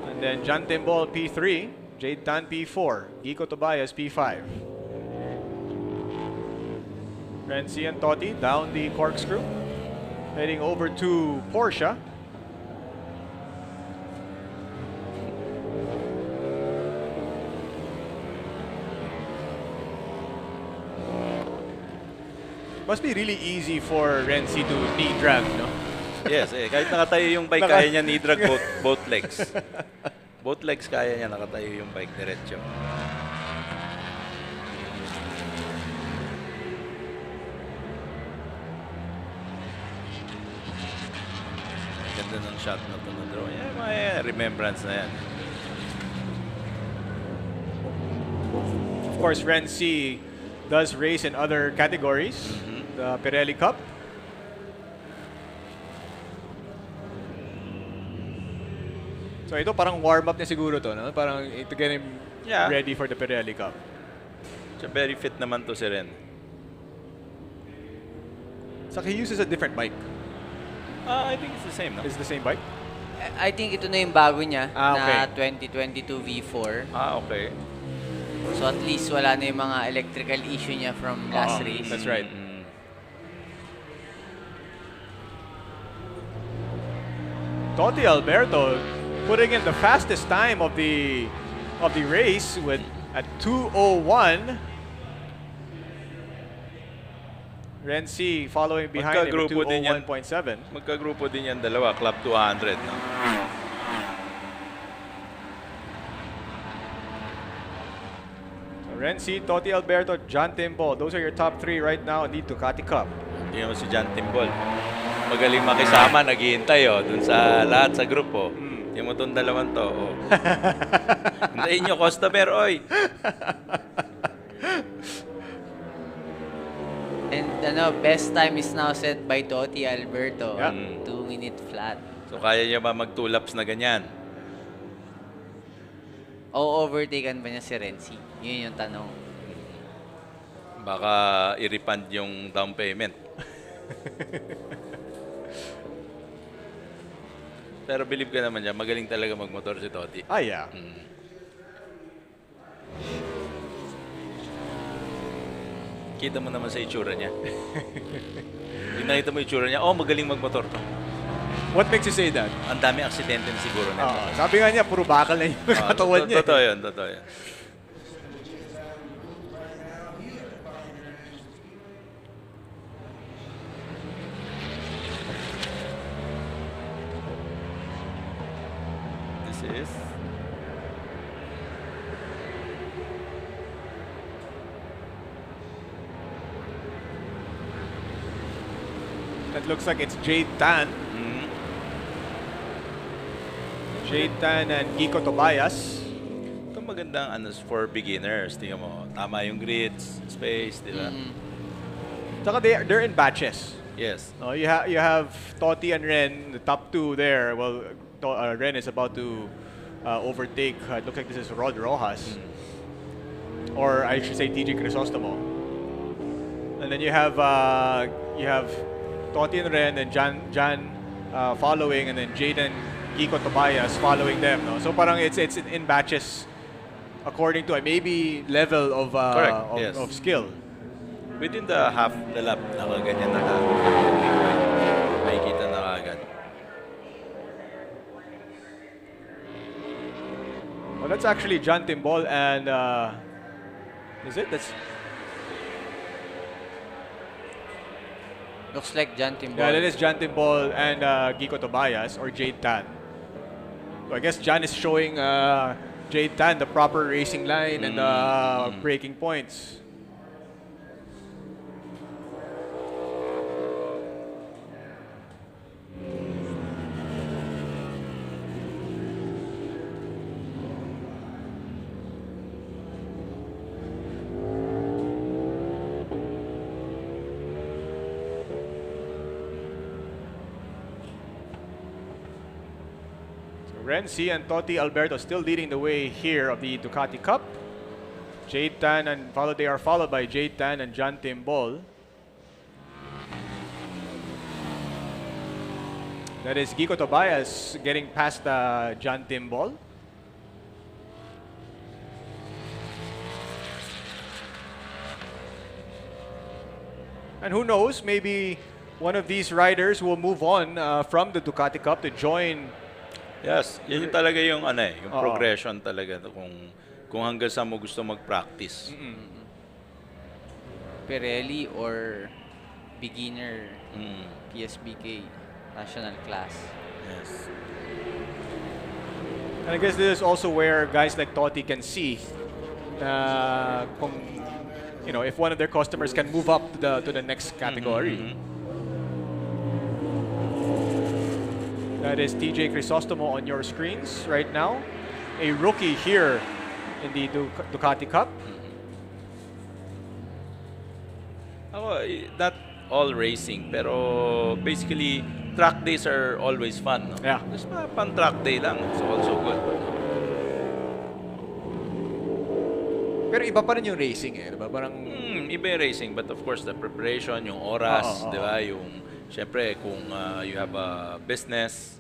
and then John Timbol P3, Jade Tan P4, Gico Tobias P5. Renzi and Totti down the corkscrew, heading over to Porsche. Must be really easy for Renzi to knee drag, no? Yes, kahit nakatayo yung bike, kaya niya knee drag both legs. Both legs kaya niya nakatayo yung bike diretso. Ganda ng shot na ito na draw. May remembrance na yan. Of course, Renzi does race in other categories. The Pirelli Cup. So ito parang warm-up niya siguro to, no? Parang to get him ready for the Pirelli Cup. So very fit naman to si Ren. So he uses a different bike. I think it's the same, no? It's the same bike? I think ito na yung bago niya okay. na 2022 V4. Okay. So at least wala na yung mga electrical issue niya from last race. That's right. Totti Alberto putting in the fastest time of the race with at 2:01. Renzi following behind him at 2:01.7. Magkagrupo din yan dalawa, Club 200. No? So Renzi, Totti Alberto, John Timbol. Those are your top three right now in the Ducati Cup. Tingnan mo si John Timbol. Magaling makisama, naghihintay dun sa lahat sa grupo. Tingnan mo itong dalawang to. Hintayin nyo, customer, oy! And best time is now set by Totti Alberto. 2-minute flat. So kaya niya ba mag-2 laps na ganyan? O overtaken ba niya si Renzi? Yun yung tanong. Baka i-refund yung down payment. Pero believe ka naman niya, magaling talaga magmotor si Toti. Ah, yeah. Kita mo naman sa itsura niya. Yung nakita mo itsura niya, magaling magmotor to. What makes you say that? Ang dami aksidente na siguro nito. Sabi nga niya, puro bakal na yung katawan niya. Totoo yun, totoo yun. This is... That looks like it's Jade Tan. Jade Tan and Kiko Tobias. Ito magandang for beginners. Tingnan mo, tama yung grids, space, di ba? Saka they're in batches. Yes. You have Toti and Ren, the top two there. Well, Ren is about to overtake. It looks like this is Rod Rojas. Or I should say TJ Crisostomo. And then you have Toti and Ren, and Jan following, and then Jaden, Kiko Tobias following them. No? So parang it's in batches according to maybe level of of skill. Within the half the lap, nakaganyan na makikita na agad. Well, that's actually John Timbol and is it? That's Looks like John Timbol. Yeah, that is John Timbol and Kiko Tobias or Jade Tan. So I guess John is showing Jade Tan the proper racing line and braking points. Renzi and Toti Alberto still leading the way here of the Ducati Cup. Jade Tan and they are followed by Jade Tan and John Timbol. That is Kiko Tobias getting past John Timbol. And who knows, maybe one of these riders will move on from the Ducati Cup to join. Yes, yun talaga yung yung progression talaga kung hanggang saan mo gusto mag-practice. Pirelli or beginner PSBK national class. Yes. And I guess this is also where guys like Toti can see kung, if one of their customers can move up to the next category. That is TJ Crisostomo on your screens right now. A rookie here in the Ducati Cup. Not all racing, pero basically, track days are always fun. No? Yeah. Just pan track day lang. It's also good. Pero iba pa rin yung racing diba? Parang... Iba yung racing, but of course, the preparation, yung oras, diba? Yung, syempre, kung you have a business.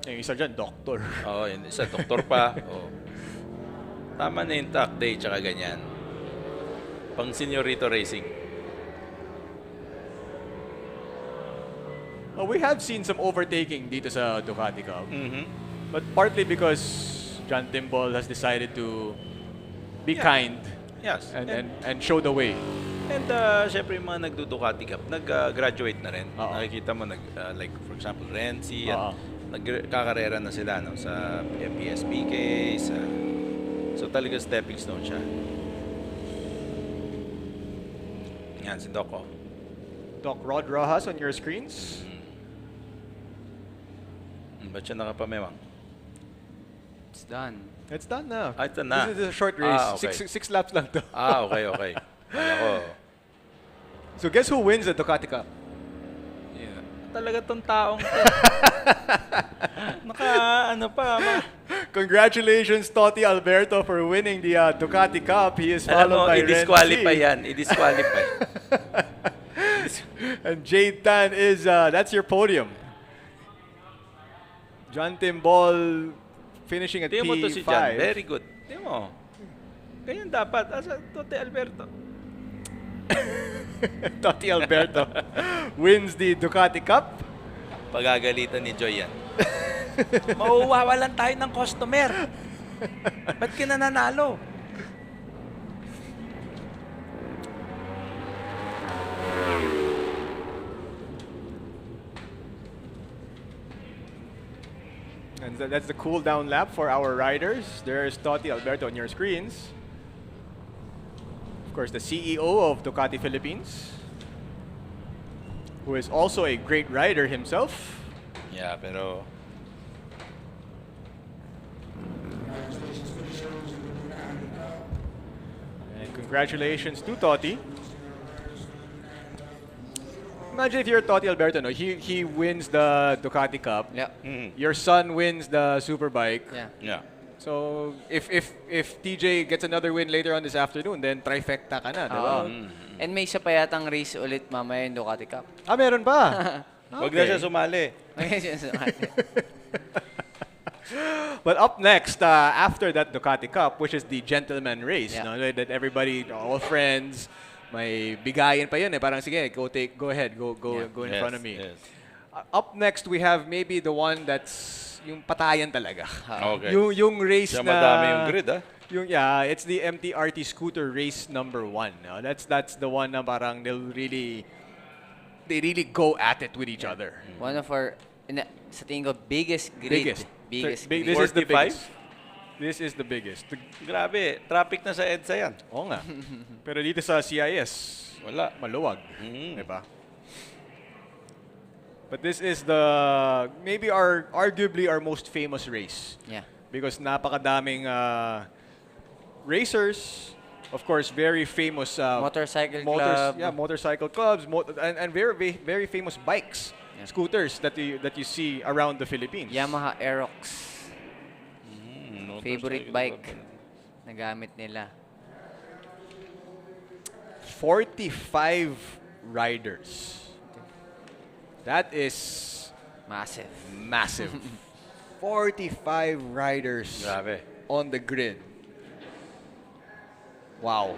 Yung isa dyan, doctor. Yung isa, doktor pa. Tama na yung track day, tsaka ganyan. Pang seniorito racing. We have seen some overtaking dito sa Ducati Cup. But partly because John Timbol has decided to be kind. Yes. And show the way. And syempre yung mga nagdo-Ducati Cup, nag-graduate na rin. Nakikita mo, like for example, Renzi, nagkakarera na sila sa PSBK. So talaga stepping stone siya. Yan, si Doc. Doc Rod Rojas on your screens. Ba't siya nakapamewang? It's done. It's done now. It's done na. This is a short race. Okay. Six laps lang to. Okay. Ako. So guess who wins the Ducati Cup? Talaga tong taong to. Congratulations, Totti Alberto, for winning the Ducati Cup. He is Alam mo, followed by i-disqualify Renzi. yan. I-disqualify. And Jade Tan is, that's your podium. John Timbol finishing at Tingnan mo to P5. si John. Very good. Tingnan mo. Ganyan dapat. Asa Totti Alberto. Totti Alberto wins the Ducati Cup. Pagagalitan ni Joy yan. Mauwawalan tayo ng customer. Ba't ka nananalo? And that's the cool down lap for our riders. There's Totti Alberto on your screens. Of course, the CEO of Ducati Philippines, who is also a great rider himself. Yeah, pero and congratulations to Totti. Imagine if you're Totti Alberto, no? He wins the Ducati Cup. Yeah. Your son wins the Superbike. Yeah. Yeah. So if TJ gets another win later on this afternoon, then trifecta ka na, di ba? And may isa pa yatang race ulit mamaya yung Ducati Cup. Ah, meron pa? Huwag na siya sumali. But up next, after that Ducati Cup, which is the gentleman race, no? That everybody, all friends, may bigayin pa yun eh. Parang sige, go ahead, go in front of me. Yes. Up next, we have maybe the one that's yung patayan talaga. Okay. Yung race Siya na madami yung grid, it's the MTRT scooter race number 1. No? That's the one na parang they really go at it with each other. One of our, sa tingin ko, biggest grid. Biggest grid. This is the biggest. This is the biggest. Grabe, traffic na sa EDSA yan. Oo nga. Pero dito sa CIS, wala. Maluwag. Diba? But this is maybe arguably our most famous race. Yeah. Because napakadaming racers, of course, very famous motorcycle club. Yeah, motorcycle clubs, and very very famous bikes, scooters that you see around the Philippines. Yamaha Aerox. Favorite bike na gamit nila. 45 riders. That is massive. Massive. 45 riders on the grid. Wow.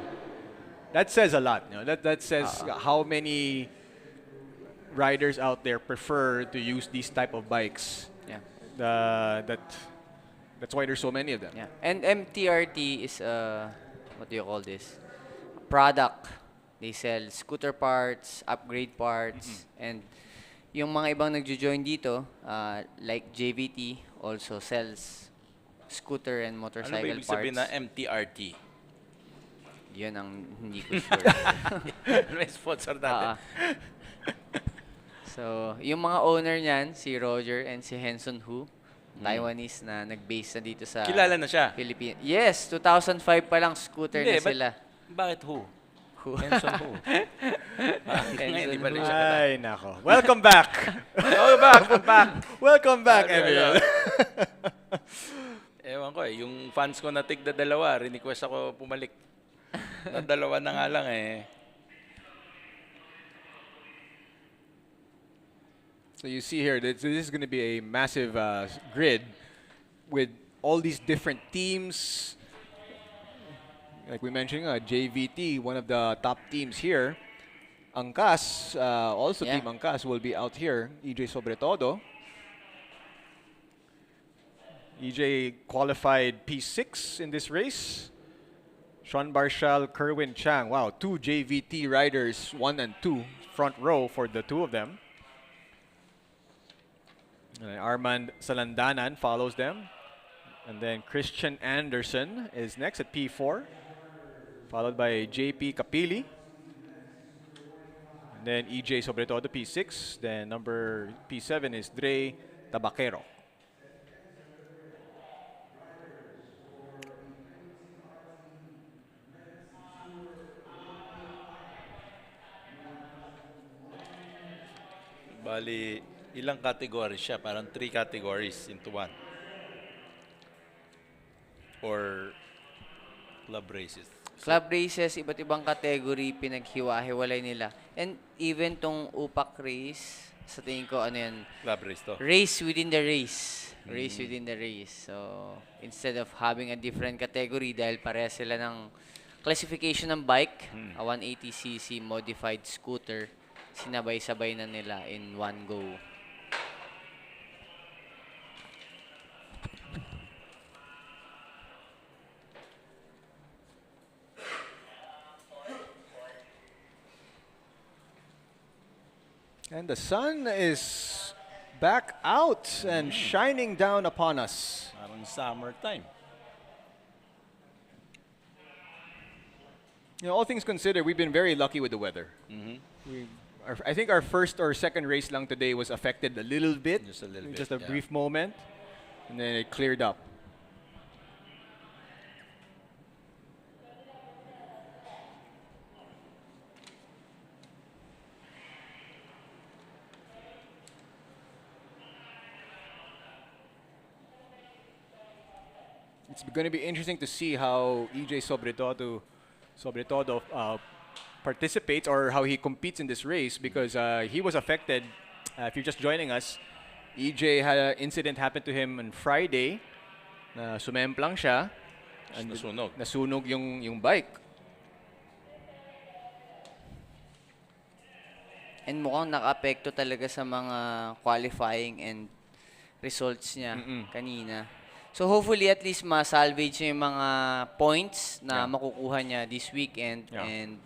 That says a lot. You know? That says how many riders out there prefer to use these type of bikes. Yeah. That's why there's so many of them. Yeah. And MTRT is what do you call this? Product. They sell scooter parts, upgrade parts, and yung mga ibang nagjo-join dito, like JVT, also sells scooter and motorcycle ano ba ibig parts. sabihin na MTRT? Yun ang hindi ko sure. May sponsor natin. So, yung mga owner niyan, si Roger and si Henson Hu, Taiwanese na nag-base na dito sa Kilala na siya? Philippines. Yes, 2005 pa lang scooter na sila. Bakit Hu? Henson Hu. Ay, nako. Welcome back. Welcome back, Emil. Ewan ko eh. Yung fans ko na tigda dalawa, request ako pumalik. Na dalawa na nga lang eh. So you see here, this is going to be a massive grid with all these different teams. Like we mentioned, JVT, one of the top teams here. Angkas, also Team Angkas will be out here. EJ Sobretodo. EJ qualified P6 in this race. Sean Barshal, Kerwin Chang. Wow, 2 JVT riders, 1 and 2, front row for the 2 of them. And Armand Salandanan follows them. And then Christian Anderson is next at P4. Followed by JP Kapili. And then EJ Sobretodo, P6. Then number P7 is Dre Tabaquero. Bali, ilang categories siya? Parang 3 categories into 1. Or club races? Club races, iba't ibang category, pinaghiwa-hiwalay nila. And even tong upak race, sa tingin ko, ano yan? Club race to. Race within the race. Race within the race. So, instead of having a different category, dahil pareha sila ng classification ng bike, a 180cc modified scooter, sinabay-sabay na nila in one go. And the sun is back out and shining down upon us. Parang summertime. You know, all things considered, we've been very lucky with the weather. I think our first or second race lang today was affected a little bit. Just a little bit, Just a yeah. brief moment. And then it cleared up. It's going to be interesting to see how EJ Sobretodo participates or how he competes in this race because he was affected. If you're just joining us, EJ had an incident happen to him on Friday. Sumemplang siya. And nasunog yung bike. And mukhang naka-apekto talaga sa mga qualifying and results niya kanina. So hopefully at least ma-salvage niya yung mga points na makukuha niya this weekend and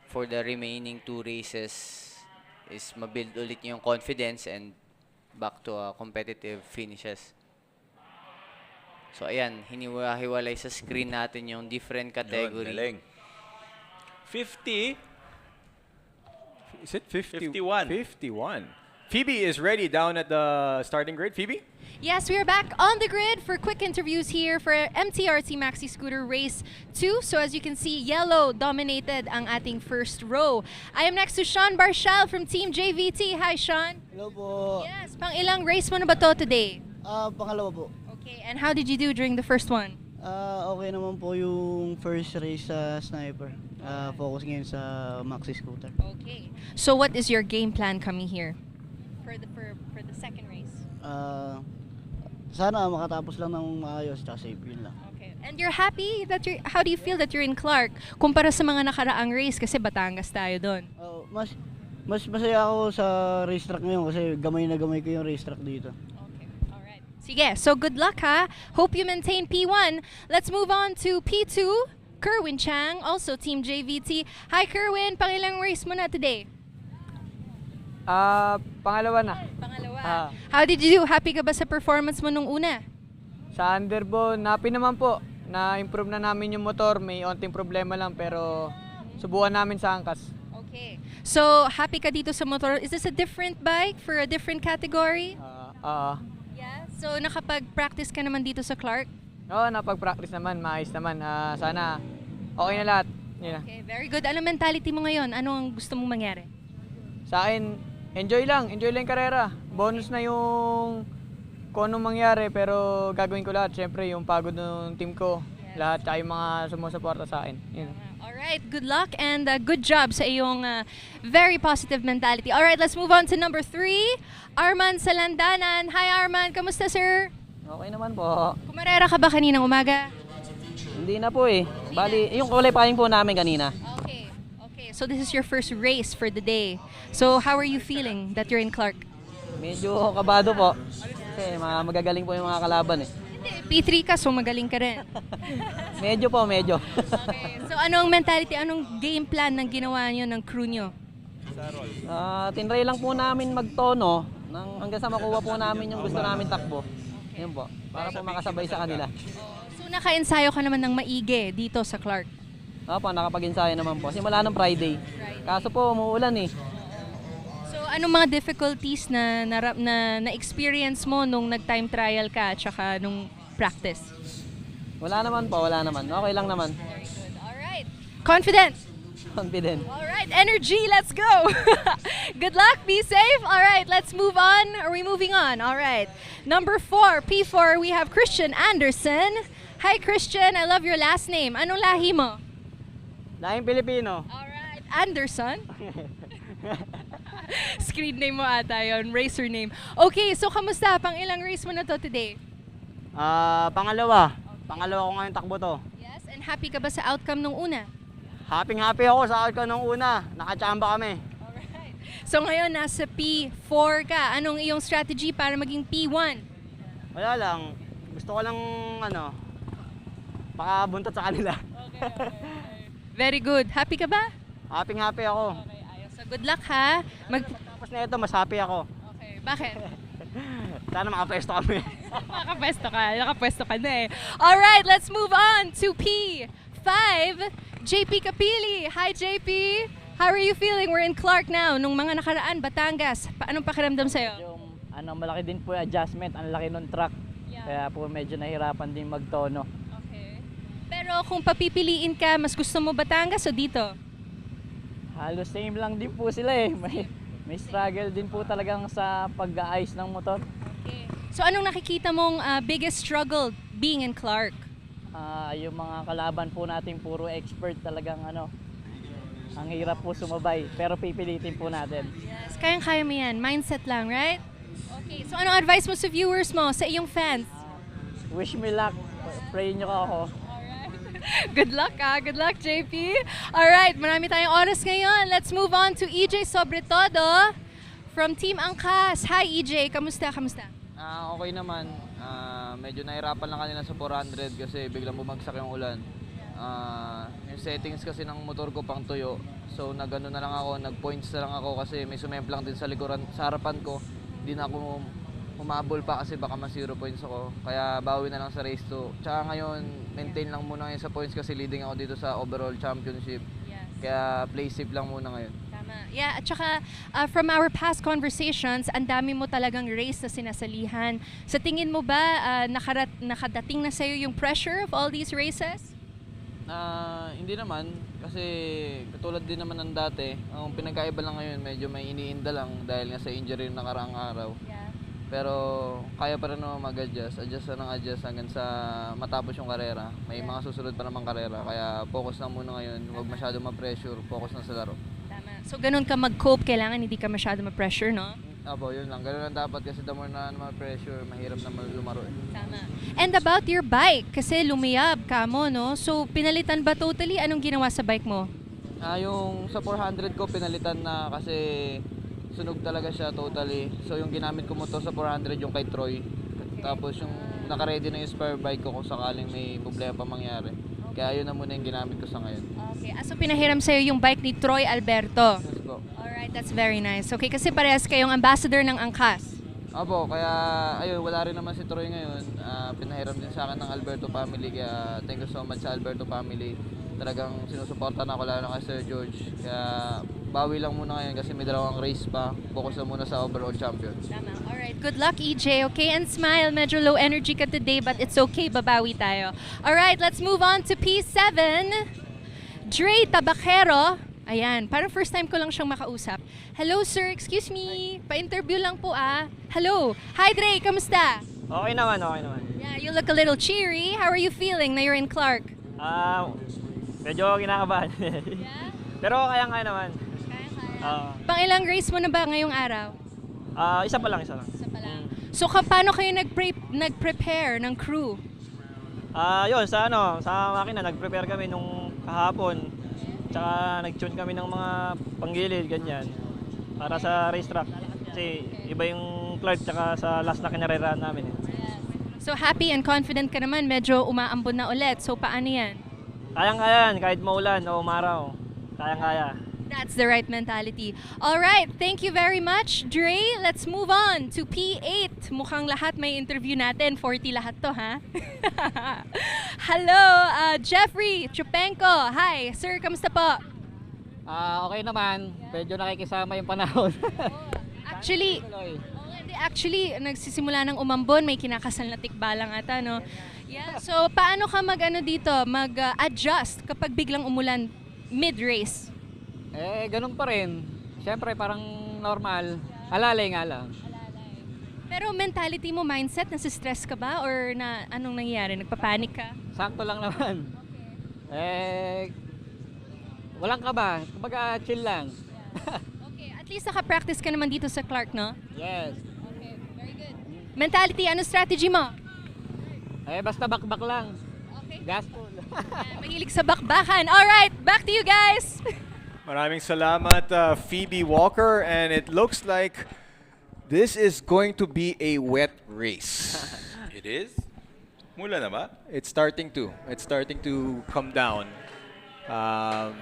for the remaining 2 races is ma-build ulit niya yung confidence and back to competitive finishes. So ayan, hiniwa-hiwalay sa screen natin yung different category. Yun, 50. Is it 50? 51. 51. Phoebe is ready down at the starting grid. Phoebe? Yes, we are back on the grid for quick interviews here for MTRT Maxi Scooter Race 2. So as you can see, yellow dominated ang ating first row. I am next to Sean Barshal from Team JVT. Hi, Sean. Hello po. Yes, pang ilang race mo na ba to today? Pangalawa po. Okay, and how did you do during the first one? Okay naman po yung first race sa Sniper. Focus ngayon sa Maxi Scooter. Okay. So what is your game plan coming here for the second race? Sana makatapos lang ng maayos tsaka safe, yun lang. Okay. And you're happy that how do you feel that you're in Clark kumpara sa mga nakaraang race kasi Batangas tayo doon? Mas masaya ako sa racetrack ngayon kasi gamay na gamay ko yung racetrack dito. Sige, so good luck ha. Hope you maintain P1. Let's move on to P2. Kerwin Chang, also Team JVT. Hi Kerwin, pangilang race mo na today? Pangalawa na. Pangalawa. How did you do? Happy ka ba sa performance mo nung una? Sa Underbone, happy naman po. Na-improve na namin yung motor. May onting problema lang pero subukan namin sa angkas. Okay. So, happy ka dito sa motor. Is this a different bike for a different category? Yeah. So, nakapag-practice ka naman dito sa Clark? Oo, napag-practice naman. Maayos naman. Sana okay na lahat. Yun. Okay, very good. Ano mentality mo ngayon? Ano ang gusto mong mangyari? Sa akin, enjoy lang yung karera. Bonus na yung kung anong mangyari pero gagawin ko lahat. Siyempre yung pagod ng team ko, lahat tsaka yung mga sumusuporta sa akin. Yun. Alright, good luck and good job sa iyong very positive mentality. Alright, let's move on to number 3. Arman Salandanan. Hi Arman, kamusta sir? Okay naman po. Kumarera ka ba kaninang umaga? Hindi na po eh. Bali, yung qualifying po namin kanina. Okay. So this is your first race for the day. So how are you feeling that you're in Clark? Medyo kabado po. Kasi magagaling po yung mga kalaban eh. P3 ka, so magaling ka rin. Medyo po, medyo. Okay. So anong mentality, anong game plan ng ginawa nyo ng crew nyo? Tinry lang po namin magtono hanggang sa makuha po namin yung gusto namin takbo. Yun po, para po makasabay sa kanila. So naka-ensayo ka naman ng maigi dito sa Clark? Opo, nakapag-ensayo naman po. Simula ng Friday. Kaso po, umuulan eh. So anong mga difficulties na experience mo nung nag-time trial ka at saka nung practice? Wala naman po, wala naman. Okay lang naman. Very good. Alright. Confident? Confident. Alright, energy, let's go! Good luck, be safe. Alright, let's move on. Are we moving on? Alright. Number 4, P4, we have Christian Anderson. Hi Christian, I love your last name. Anong lahi mo? Lahing Filipino. Alright, Anderson? Screen name mo ata yun, racer name. Okay, so kamusta? Pang ilang race mo na to today? Pangalawa. Pangalawa ko ngayon takbo to. Yes, and happy ka ba sa outcome nung una? Happy ako sa outcome nung una. Nakachamba kami. So ngayon, nasa P4 ka. Anong iyong strategy para maging P1? Wala lang. Gusto ko lang, makabuntot sa kanila. Very good. Happy ka ba? Happy ako. So good luck ha. Tapos na ito, mas happy ako. Okay, bakit? Sana makapwesto kami. Nakapwesto ka na eh. Alright, let's move on to P5. JP Kapili. Hi JP. How are you feeling? We're in Clark now. Nung mga nakaraan, Batangas. Anong pakiramdam sa'yo? Malaki din po yung adjustment. Ang laki ng track. Kaya po medyo nahirapan din magtono. Pero kung papipiliin ka, mas gusto mo Batangas o dito? Halos same lang din po sila eh. May struggle din po talagang sa pag-aayos ng motor. So anong nakikita mong biggest struggle being in Clark? Yung mga kalaban po natin puro expert talagang ang hirap po sumabay. Pero pipilitin po natin. Yes, kayang-kaya mo yan. Mindset lang, right? Okay, so anong advice mo sa viewers mo, sa iyong fans? Wish me luck. Pray nyo ako. Good luck Good luck JP. Alright, marami tayong oras ngayon. Let's move on to EJ Sobretodo from Team Angkas. Hi EJ, kamusta? Okay naman. Medyo nahirapan lang kanina sa 400 kasi biglang bumagsak yung ulan. Yung settings kasi ng motor ko pang tuyo. So nag-ano na lang ako, nag-points na lang ako kasi may sumemplang din sa likuran, sa harapan ko. Hindi na ako humabol pa kasi baka ma-0 points ako. Kaya bawi na lang sa race 2. Tsaka ngayon, maintain lang muna ngayon sa points kasi leading ako dito sa overall championship. Yes. Kaya play safe lang muna ngayon. Tama. Yeah, at saka from our past conversations, ang dami mo talagang race na sinasalihan. Sa tingin mo ba nakadating na sa'yo yung pressure of all these races? Hindi naman kasi katulad din naman ng dati. Ang pinagkaiba lang ngayon, medyo may iniinda lang dahil nga sa injury ng nakaraang araw. Yeah. Pero kaya pa rin naman mag-adjust hanggang sa matapos yung karera. May mga susunod pa namang karera, kaya focus lang muna ngayon. Huwag masyado ma-pressure, focus lang sa laro. Tama. So ganun ka mag-cope, kailangan hindi ka masyado ma-pressure, no? Apo, yun lang. Ganun lang dapat kasi the more na ma-pressure, mahirap na lumaro. Tama. And about your bike, kasi lumiyab ka mo, no? So pinalitan ba totally? Anong ginawa sa bike mo? Yung sa 400 ko pinalitan na kasi sunog talaga siya totally. So yung ginamit ko motor sa 400 yung kay Troy. Tapos yung naka-ready na yung spare bike ko kung sakaling may problema pa mangyari. Kaya yun na muna yung ginamit ko sa ngayon. Okay, so pinahiram sa'yo yung bike ni Troy Alberto. Yes po. Alright, that's very nice. Okay, kasi parehas kayong ambassador ng Angkas. Opo, kaya ayun, wala rin naman si Troy ngayon. Pinahiram din sa akin ng Alberto family. Kaya thank you so much sa Alberto family. Talagang sinusuportan ako lalo na kay Sir George. Kaya bawi lang muna ngayon kasi may dalawang race pa. Focus na muna sa overall champion. Tama. Alright. Good luck, EJ. Okay? And smile. Medyo low energy ka today, but it's okay. Babawi tayo. Alright. Let's move on to P7. Dre Tabacero. Ayan. Parang first time ko lang siyang makausap. Hello, sir. Excuse me. Pa-interview lang po, Hello. Hi, Dre. Kamusta? Okay naman. Yeah, you look a little cheery. How are you feeling na you're in Clark? Medyo kinakabahan. Yeah? Pero kaya naman. Pang ilang race mo na ba ngayong araw? Isa pa lang. So paano kayo nag-prepare ng crew? Yun, sa makina, nag-prepare kami nung kahapon. Tsaka nag-tune kami ng mga panggilid, ganyan. Para sa racetrack. Kasi iba yung Clark tsaka sa last na kinarerahan namin. So happy and confident ka naman, medyo umaambon na ulit. So paano yan? Kayang-kaya yan, kahit maulan o umaraw. Kayang-kaya. That's the right mentality. All right, thank you very much, Dre. Let's move on to P8. Mukhang lahat may interview natin. 40 lahat to, ha? Hello, Jeffrey Chupenko. Hi, sir, kamusta po? Okay naman. Medyo nakikisama yung panahon. Actually, nagsisimula ng umambon, may kinakasal na tikbalang ata, no? Yeah, so paano ka mag-adjust kapag biglang umulan mid-race? Ganun pa rin. Siyempre, parang normal. Alalay nga lang. Pero mentality mo, mindset, nasa-stress ka ba? Or na anong nangyayari? Nagpapanik ka? Sakto lang naman. Walang kaba. Kumbaga, chill lang. Okay, at least naka-practice ka naman dito sa Clark, no? Yes. Okay, very good. Mentality, ano strategy mo? Basta bakbak lang. Okay. Gaspol. Mahilig sa bakbakan. Alright, back to you guys! Maraming salamat, Phoebe Walker. And it looks like this is going to be a wet race. It is? Mula na ba? It's starting to. It's starting to come down. And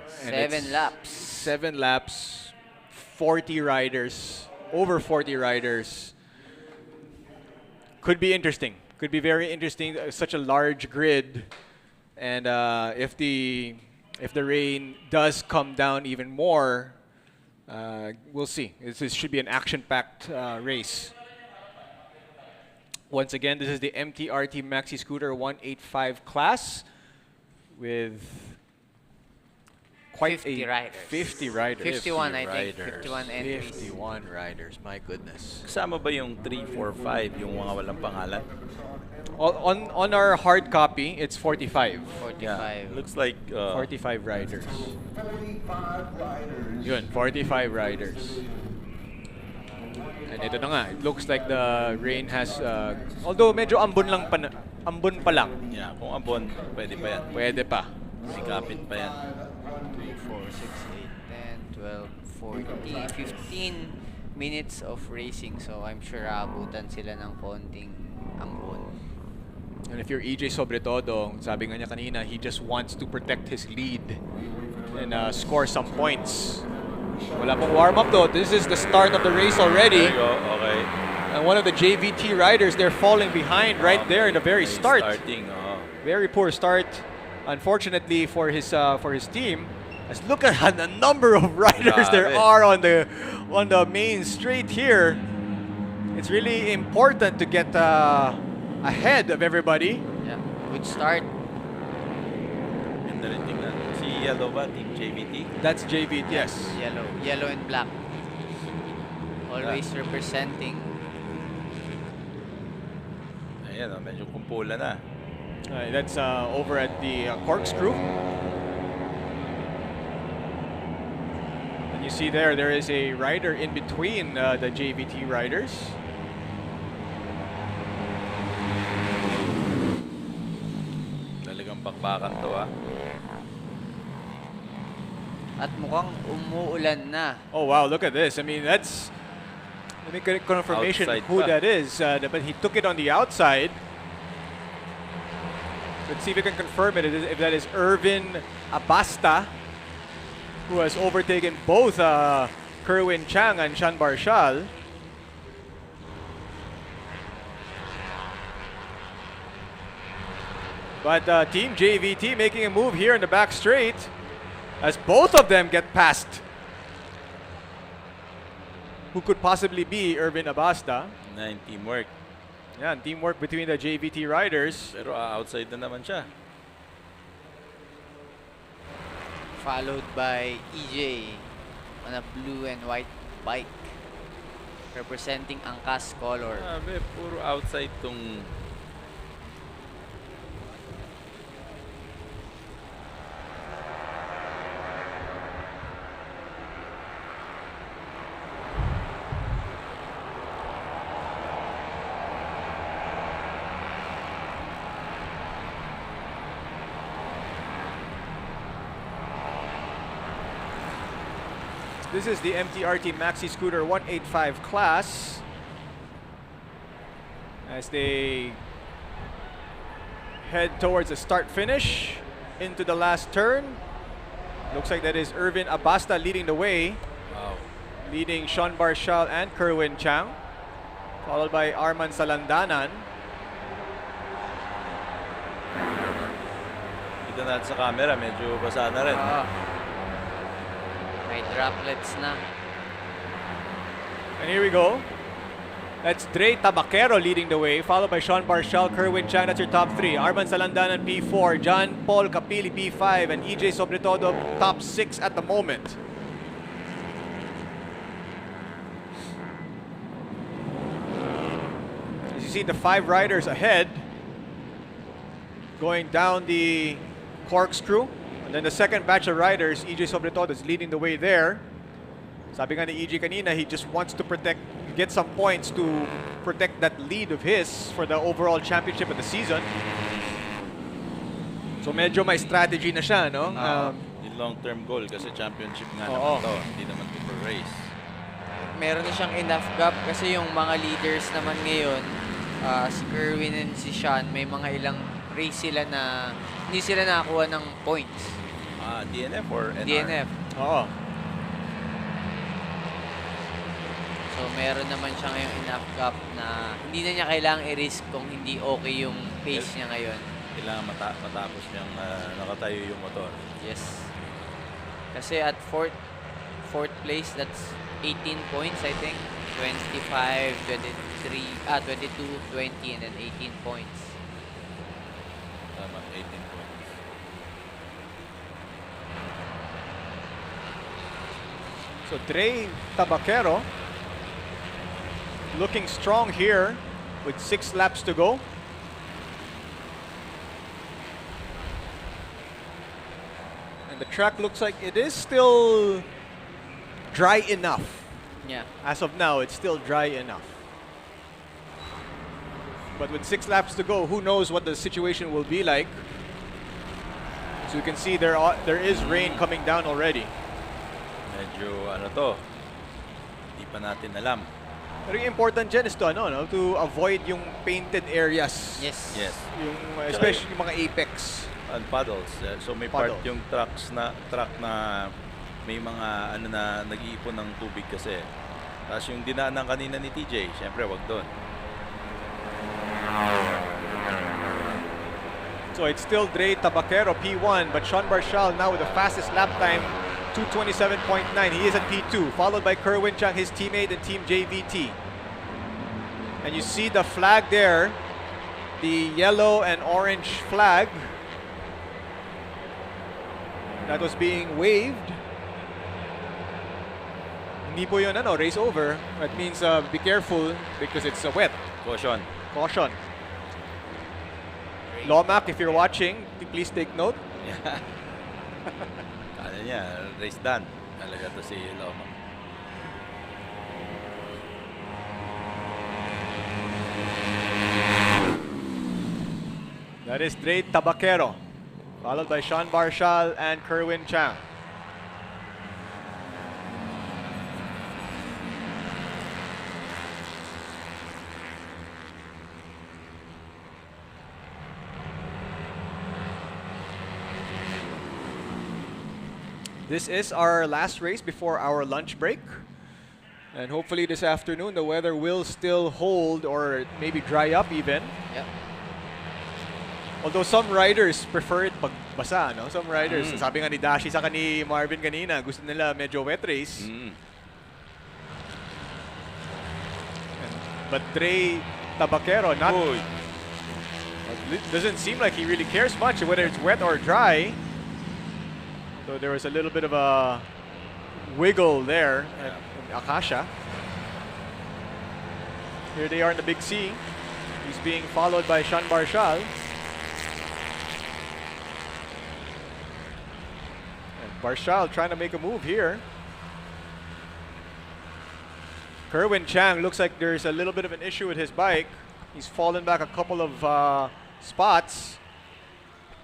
7 laps. 7 laps. 40 riders. Over 40 riders. Could be interesting. Could be very interesting. Such a large grid. And if the rain does come down even more, we'll see. This should be an action-packed race. Once again, this is the MTRT Maxi Scooter 185 class with quite 50 riders. 50 riders. 51, I think. 51 entries. 51 riders. My goodness. Kasama ba yung 3, 4, 5, yung mga walang pangalan? On our hard copy, it's 45. 45. Yeah, looks like 45 riders. Yun, 45 riders. And ito na nga, it looks like the rain has although medyo ambon pa lang. Yeah, kung ambon, pwede pa yan. Pwede pa. Sikapin pa yan. 2, 4, 6, 8, 10, 12, 14, 15 minutes of racing. So I'm sure abutan sila ng konting ambon. And if you're EJ Sobretodo, sabi nga niya kanina, he just wants to protect his lead and score some points. Wala pong warm-up though. This is the start of the race already. There you go. Okay. And one of the JVT riders, they're falling behind right there in the very start. Starting, Very poor start, unfortunately for his team. As look at the number of riders there are on the main straight here. It's really important to get ahead of everybody. Yeah, good start. Ganda rin tingnan. Si Yellow ba? Team JVT? That's JVT, yes. Yellow and black. Always representing. Ayan, medyo kumpula na. That's over at the corkscrew. And you see there is a rider in between the JVT riders. Talagang bakbakan to At mukhang umuulan na. Oh wow, look at this. I mean, let me get confirmation Outside who pa. that is. But he took it on the outside. Let's see if we can confirm it. If that is Irvin Abasta, who has overtaken both Kerwin Chang and Sean Barshal. But Team JVT making a move here in the back straight as both of them get past. Who could possibly be Irvin Abasta? Teamwork. Yeah, teamwork between the JVT riders. Pero outside na naman siya. Followed by EJ on a blue and white bike. Representing Angkas color. Grabe, puro outside tong... This is the MTRT Maxi Scooter 185 class. As they head towards the start-finish into the last turn. Looks like that is Irvin Abasta leading the way. Wow. Leading Sean Barshal and Kerwin Chang. Followed by Arman Salandanan. Kita natin sa camera, medyo basa na rin. May droplets na. And here we go. That's Dre Tabaquero leading the way, followed by Sean Barshal, Kerwin Chang. That's your top three. Arman Salandanan, P4. John Paul Capili, P5. And EJ Sobretodo, top 6 at the moment. you see the 5 riders ahead going down the corkscrew. And then the second batch of riders, EJ Sobretodo is leading the way there. Sabi nga ni EJ kanina, he just wants to get some points to protect that lead of his for the overall championship of the season. So medyo may strategy na siya, no? Yung long-term goal kasi championship nga naman to, hindi naman to per race. Meron na siyang enough gap kasi yung mga leaders naman ngayon, si Kerwin and si Sean, may mga ilang race sila na hindi sila nakakuha ng points. DNF or NR? DNF. Oo. So meron naman siya ngayong enough gap na hindi na niya kailangang i-risk kung hindi okay yung pace niya ngayon. Kailangan matapos niyang nakatayo yung motor. Yes. Kasi at fourth place, that's 18 points, I think. 25, 22, 20, and then 18 points. Tama, 18 points. So Dre Tabaquero looking strong here with 6 laps to go. And the track looks like it is still dry enough. Yeah. As of now, it's still dry enough. But with 6 laps to go, who knows what the situation will be like. So you can see there is rain coming down already. Medyo to, hindi pa natin alam. Pero yung important dyan is to avoid yung painted areas. Yes. Yes. Yung, especially yung mga apex. And puddles. So may part yung truck na may mga na nag-iipon ng tubig kasi. Tapos yung dinaanan kanina ni TJ, syempre wag doon. So it's still Dre Tabaquero, P1, but Sean Barshal now with the fastest lap time, 2:27.9. He is at P2, followed by Kerwin Chang, his teammate and Team JVT. And you see the flag there, the yellow and orange flag that was being waved. Hindi po yun, race over. That means be careful because it's wet. Caution. Caution. Lomac, if you're watching, please take note. Yeah. Kala niya, race done. Talaga to si Lomac. That is Dre Tabaquero, followed by Sean Barshal and Kerwin Chang. This is our last race before our lunch break. And hopefully this afternoon the weather will still hold or maybe dry up even. Yep. Although some riders prefer it pag basa, no? Some riders, sabi nga ni Dashi sa ni Marvin kanina, gusto nila medyo wet race. But Dre Tabaquero, not... doesn't seem like he really cares much whether it's wet or dry. So there was a little bit of a wiggle there at Akasha. Here they are in the Big C. He's being followed by Sean Barshal. And Barshal trying to make a move here. Kerwin Chang looks like there's a little bit of an issue with his bike. He's fallen back a couple of spots.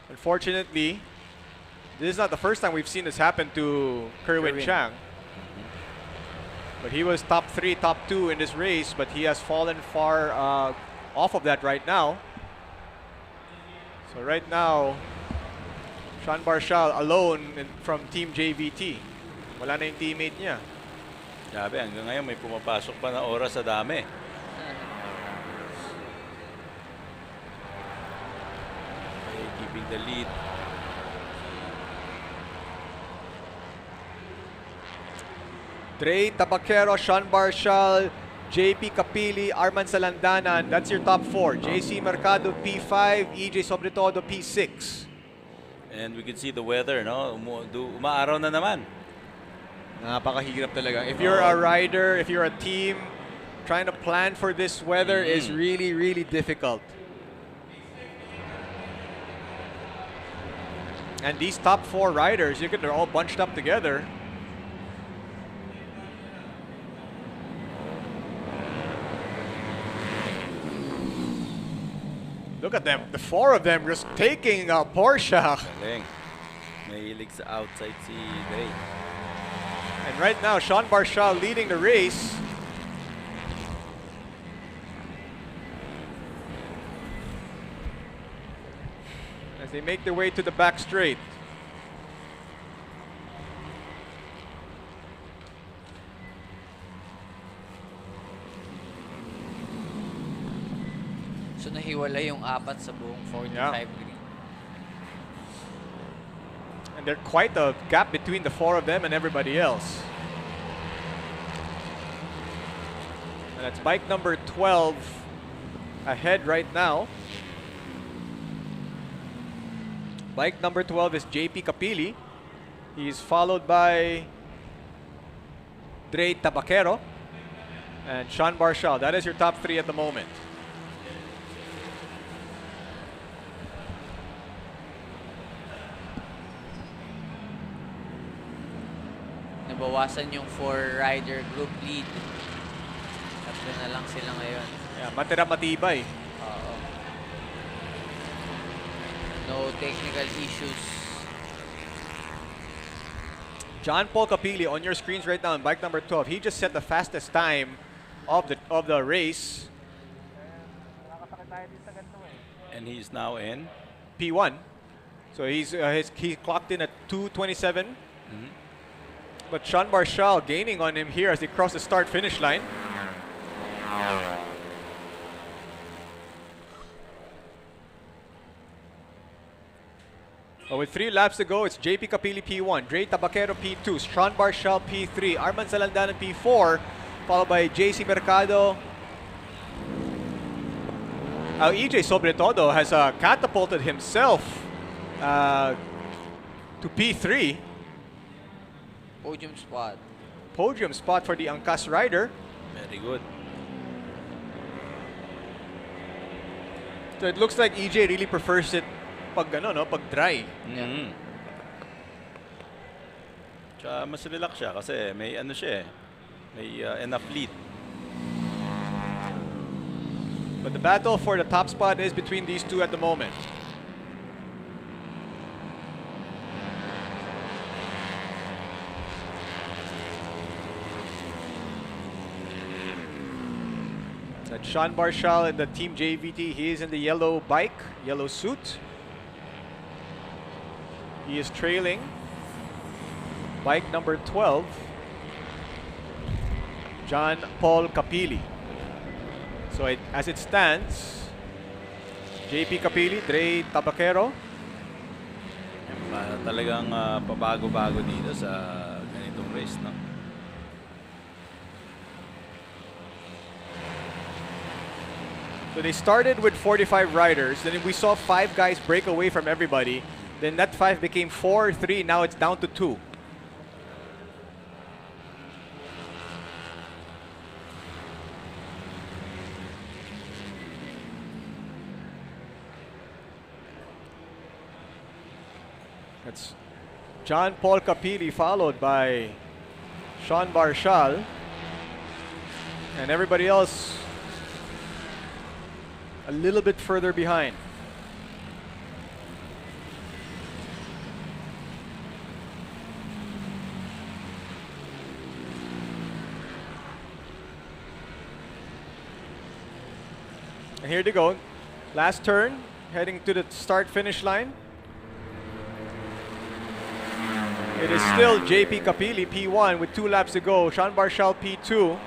Unfortunately, this is not the first time we've seen this happen to Kerwin Chang. But he was top 3, top 2 in this race, but he has fallen far off of that right now. So right now, Sean Barshal alone from Team JVT. Wala na yung teammate niya. Sabi, hanggang ngayon may pumapasok pa na oras sa dami. Okay, keeping the lead. Dre Tabaquero, Sean Barshal, JP Capili, Arman Salandanan. That's your top 4. JC Mercado, P5, EJ Sobretodo, P6. And we can see the weather, no? Umaaraw na naman. Napakahirap talaga. If you're a rider, if you're a team, trying to plan for this weather is really, really difficult. And these top 4 riders, they're all bunched up together. Look at them, the 4 of them just taking a Porsche. Galing. Mahilig sa outside si Dre. And right now, Sean Barshal leading the race. As they make their way to the back straight. So nahiwala yung 4 sa buong 45 green. And there's quite a gap between the 4 of them and everybody else. And that's bike number 12 ahead right now. Bike number 12 is JP Capili. He's followed by Dre Tabaquero and Sean Barshal. That is your top 3 at the moment. Nabawasan yung 4-rider group lead. Tatlo na lang sila ngayon. Yeah, matira matibay. Oo. No technical issues. John Paul Capili on your screens right now in bike number 12. He just set the fastest time of the race. And he's now in P1. So he clocked in at 2:27. But Sean Barshal gaining on him here as they cross the start-finish line. But with 3 laps to go, it's JP Capili P1, Dre Tabaquero P2, Sean Barshal P3, Arman Salandanan P4, followed by JC Mercado. EJ Sobretodo has catapulted himself to P3. Podium spot. Podium spot for the Angkas rider. Very good. So it looks like EJ really prefers it pag pag dry. Tsaka mas relax siya kasi may may enough lead. But the battle for the top spot is between these 2 at the moment. That's Sean Barshal in the Team JVT. He is in the yellow bike, yellow suit. He is trailing bike number 12, John Paul Capili. So as it stands, JP Capili, Dre Tabaquero. Talagang pabago-bago dito sa ganitong race, no? So they started with 45 riders, then we saw 5 guys break away from everybody. Then that 5 became 4, 3, now it's down to 2. That's John Paul Capili followed by Sean Barshal. And everybody else a little bit further behind. And here they go. Last turn, heading to the start-finish line. It is still JP Capili, P1, with 2 laps to go. Sean Barshal, P2.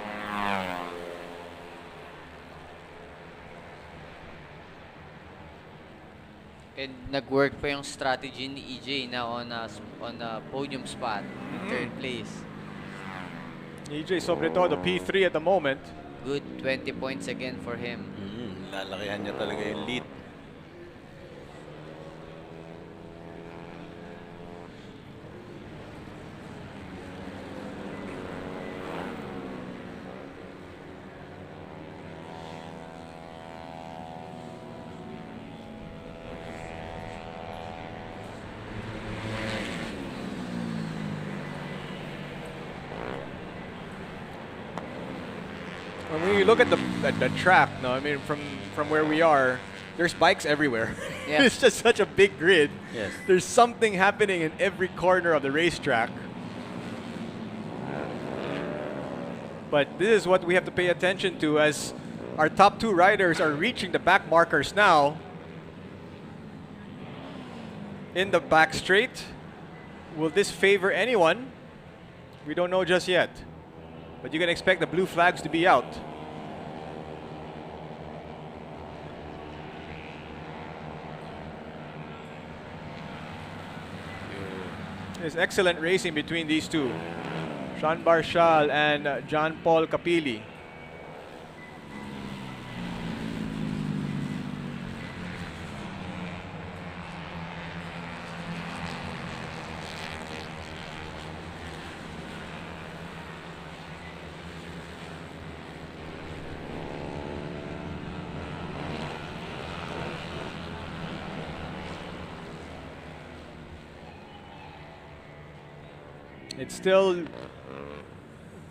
And nag-work pa yung strategy ni EJ na on a podium spot, 3rd place. EJ Sobretodo, P3 at the moment. Good 20 points again for him. Lalakihan niya talaga yung lead. when you look at the track, no, I mean from where we are, there's bikes everywhere. Yeah. It's just such a big grid. Yes. There's something happening in every corner of the racetrack. But this is what we have to pay attention to as our top 2 riders are reaching the back markers now. In the back straight. Will this favor anyone? We don't know just yet. But you can expect the blue flags to be out. There's excellent racing between these two. Sean Barshal and John Paul Capili. It's still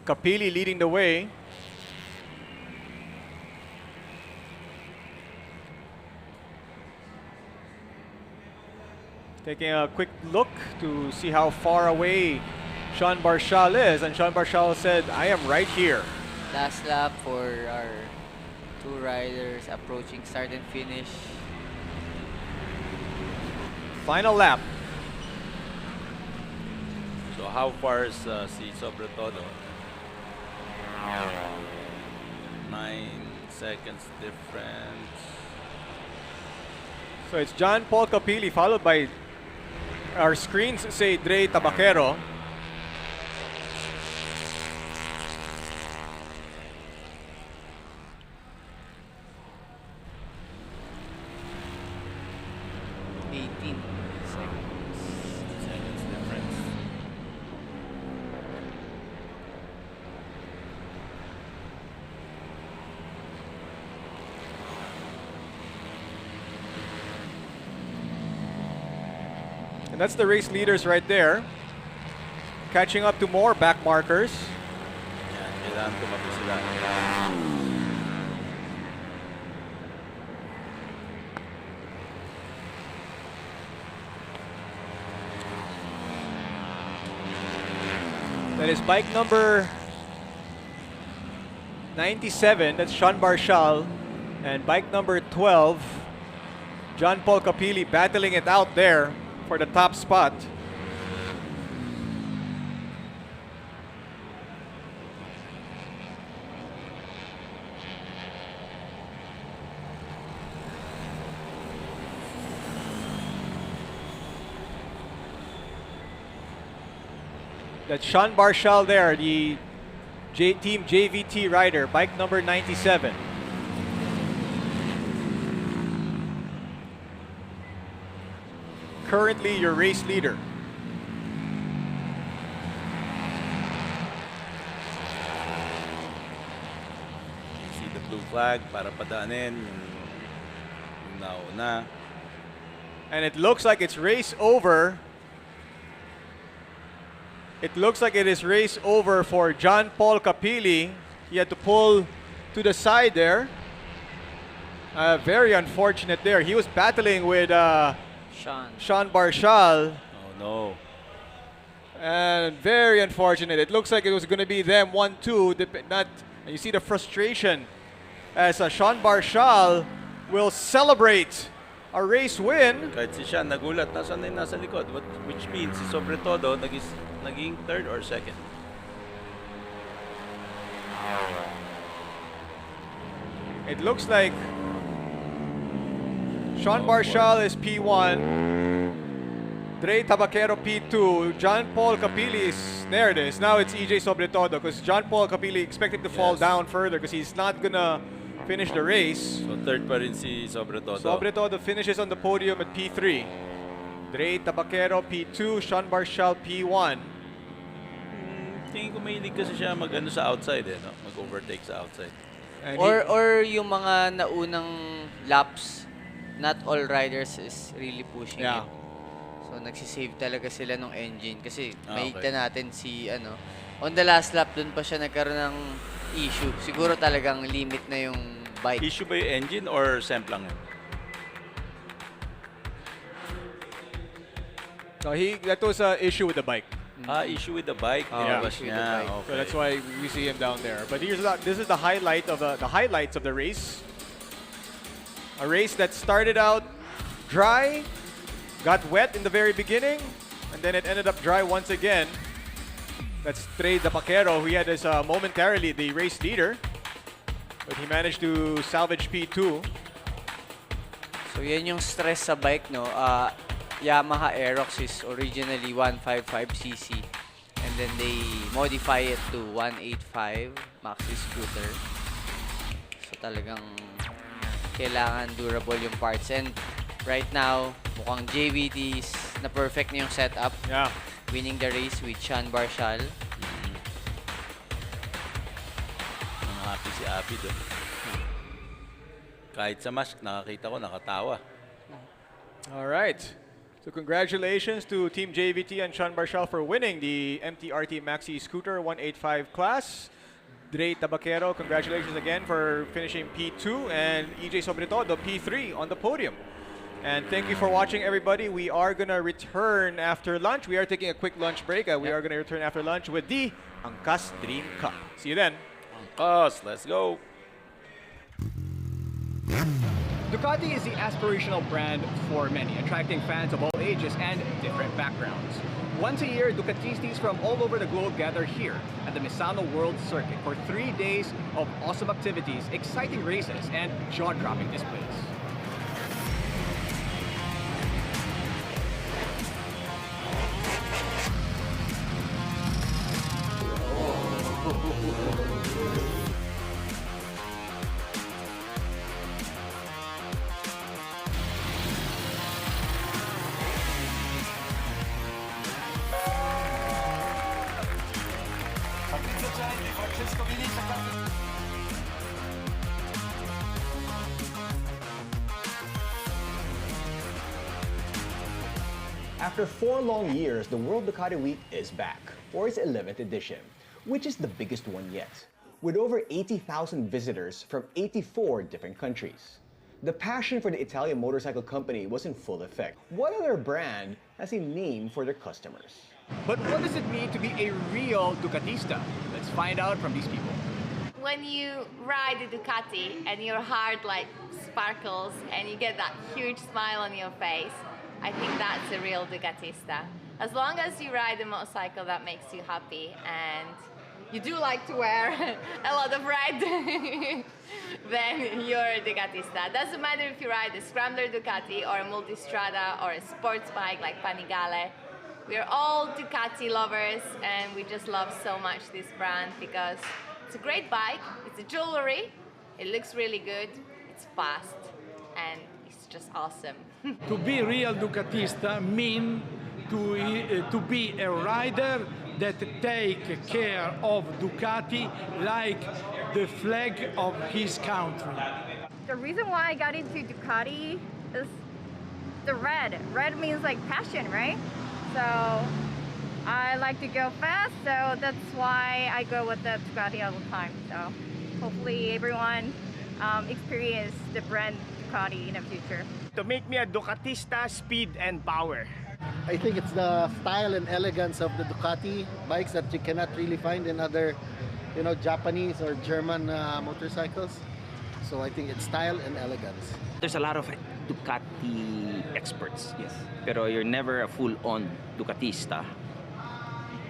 Capili leading the way. Taking a quick look to see how far away Sean Barshal is. And Sean Barshal said, I am right here. Last lap for our 2 riders approaching start and finish. Final lap. So how far is si Sobretodo? 9 seconds difference. So it's John Paul Capili followed by, our screens say Dre Tabaquero. And that's the race leaders right there. Catching up to more back markers. Yan, kailangan tumabi sila. That is bike number 97, that's Sean Barshal. And bike number 12, John Paul Capili battling it out there for the top spot. That's Sean Barshal there, the Team JVT rider, bike number 97. Currently your race leader. See the blue flag para padaanin yung nauna. And it looks like it's race over. It looks like it is race over for John Paul Capili. He had to pull to the side there. Very unfortunate there. He was battling with Sean Barshal. Oh no. And very unfortunate. It looks like it was going to be them 1-2. You see the frustration as Sean Barshal will celebrate a race win. Kahit si Sean nagulat, nasa likod. Which means si Sobretodo naging third or second. It looks like Sean Barshal is P1, Dre Tabaquero P2, John Paul Capili is, there it is. Now it's EJ Sobretodo because John Paul Capili expected to fall down further because he's not gonna finish the race. So third pa rin si Sobretodo. Sobretodo finishes on the podium at P3. Dre Tabaquero P2, Sean Barshal P1. Tingin ko mahilig kasi siya mag-ano sa outside no? Mag-overtake sa outside. Or yung mga naunang laps, not all riders is really pushing it. So nagsisave talaga sila ng engine kasi makita natin si on the last lap dun pa siya nagkaroon ng issue. Siguro talagang limit na yung bike. Issue ba yung engine or semp lang yun? No, that was an issue with the bike. Issue with the bike. Yeah. Nilabas niya. So Okay. that's why we see him down there. But this is the highlight of the highlights of the race. A race that started out dry, got wet in the very beginning, and then it ended up dry once again. That's Trey Dapaquero, who had as momentarily the race leader, but he managed to salvage P2. So yan yung stress sa bike, no? Yamaha Aerox is originally 155cc and then they modify it to 185 maxi scooter. So talagang kailangan durable yung parts, and right now mukhang JVT's na perfect na yung setup. Yeah. Winning the race with Sean Barshal. Happy si Abby doon. Kahit sa mask, nakakita ko, nakatawa. All right. So congratulations to Team JVT and Sean Barshal for winning the MTRT Maxi Scooter 185 class. Dre Tabaquero, congratulations again for finishing P2, and EJ Sobretodo, P3 on the podium. And thank you for watching, everybody. We are going to return after lunch. We are taking a quick lunch break. We are going to return after lunch with the Angkas Dream Cup. See you then. Angkas, let's go. Ducati is the aspirational brand for many, attracting fans of all ages and different backgrounds. Once a year, Ducatistas from all over the globe gather here at the Misano World Circuit for 3 days of awesome activities, exciting races, and jaw-dropping displays. After 4 long years, the World Ducati Week is back for its 11th edition, which is the biggest one yet, with over 80,000 visitors from 84 different countries. The passion for the Italian motorcycle company was in full effect. What other brand has a name for their customers? But what does it mean to be a real Ducatista? Let's find out from these people. When you ride a Ducati and your heart like sparkles and you get that huge smile on your face, I think that's a real Ducatista. As long as you ride a motorcycle that makes you happy and you do like to wear a lot of red, then you're a Ducatista. Doesn't matter if you ride a Scrambler Ducati or a Multistrada or a sports bike like Panigale. We're all Ducati lovers and we just love so much this brand because it's a great bike, it's a jewelry, it looks really good, it's fast, and it's just awesome. To be real Ducatista mean to be a rider that take care of Ducati like the flag of his country. The reason why I got into Ducati is the red. Red means like passion, right? So I like to go fast, so that's why I go with the Ducati all the time. So hopefully everyone experience the brand Ducati in the future. To make me a Ducatista, speed and power. I think it's the style and elegance of the Ducati bikes that you cannot really find in other, Japanese or German motorcycles. So I think it's style and elegance. There's a lot of Ducati experts, yes. Pero you're never a full-on Ducatista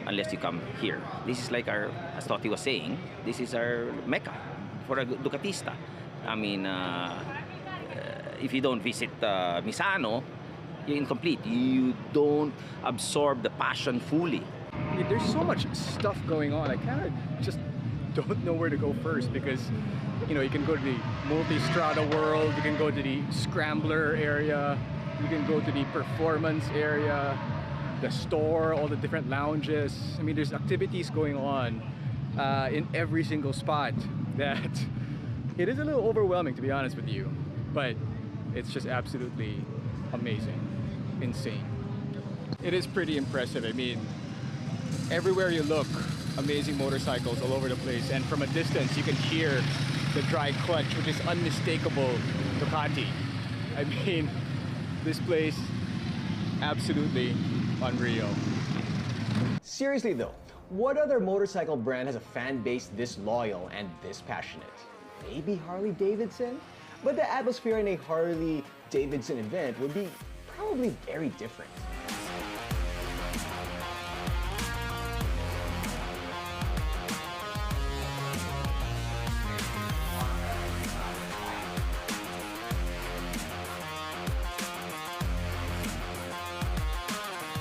unless you come here. This is like our, as Totti was saying, this is our mecca for a Ducatista. I mean, if you don't visit Misano, you're incomplete. You don't absorb the passion fully. I mean, there's so much stuff going on. I kind of just don't know where to go first because, you can go to the Multistrada world, you can go to the Scrambler area, you can go to the performance area, the store, all the different lounges. I mean, there's activities going on in every single spot that it is a little overwhelming, to be honest with you, but it's just absolutely amazing, insane. It is pretty impressive. I mean, everywhere you look, amazing motorcycles all over the place. And from a distance, you can hear the dry clutch, which is unmistakable Ducati. I mean, this place, absolutely unreal. Seriously though, what other motorcycle brand has a fan base this loyal and this passionate? Maybe Harley Davidson? But the atmosphere in a Harley Davidson event would be probably very different.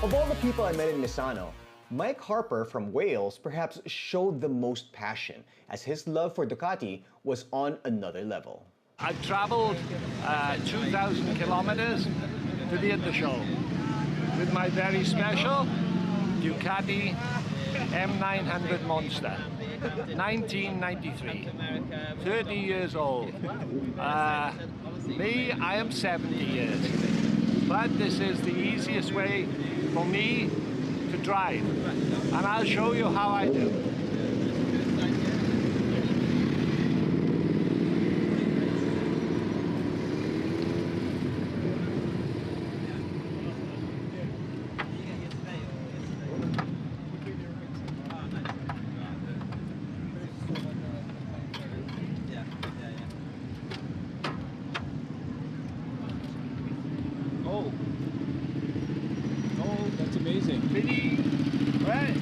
Of all the people I met in Misano, Mike Harper from Wales perhaps showed the most passion, as his love for Ducati was on another level. I traveled 2,000 kilometers to be at the show with my very special Ducati M900 Monster, 1993, 30 years old. Me, I am 70 years, but this is the easiest way for me to drive, and I'll show you how I do. Amazing. Right,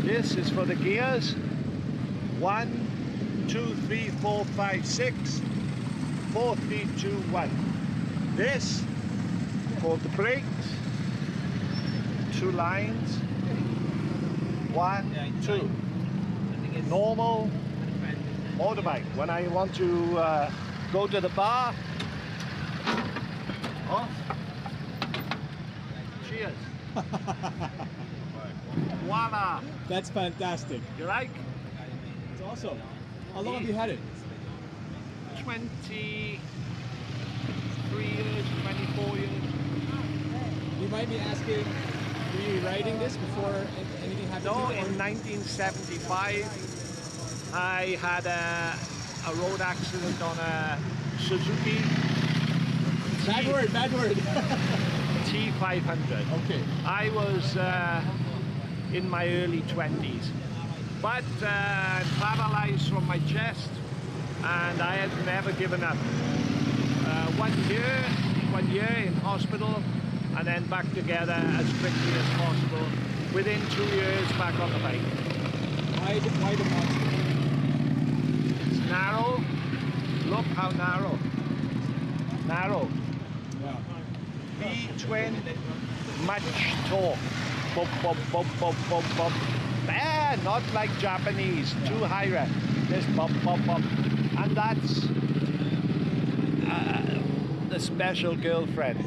this is for the gears. 1, 2, 3, 4, 5, 6, 4, 3, 2, 1. This for the brakes. 2 lines. 1, 2. Normal motorbike. When I want to go to the bar, off. Cheers. Voila. That's fantastic. You like? It's awesome. How long have you had it? 23 years, 24 years. You might be asking, were you riding this before anything happened No, to you? in 1975, I had a road accident on a Suzuki. Bad word, bad word. T500. Okay. I was in my early 20s, but paralyzed from my chest, and I had never given up. 1 year in hospital, and then back together as quickly as possible. Within 2 years, back on the bike. Why the monster? It's narrow. Look how narrow. Narrow. Yeah. V-twin, much torque. Bump, bump, bump, bump, bump, bump. Not like Japanese, too high rev. Just bump, bump, bump. And that's the special girlfriend.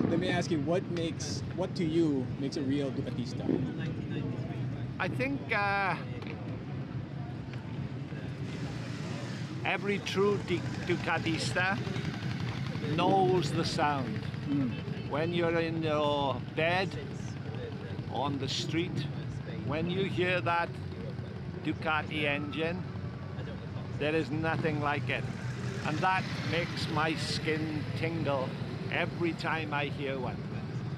Let me ask you, what to you makes a real Ducatista? I think every true Ducatista knows the sound. When you're in your bed, on the street, when you hear that Ducati engine, there is nothing like it. And that makes my skin tingle every time I hear one.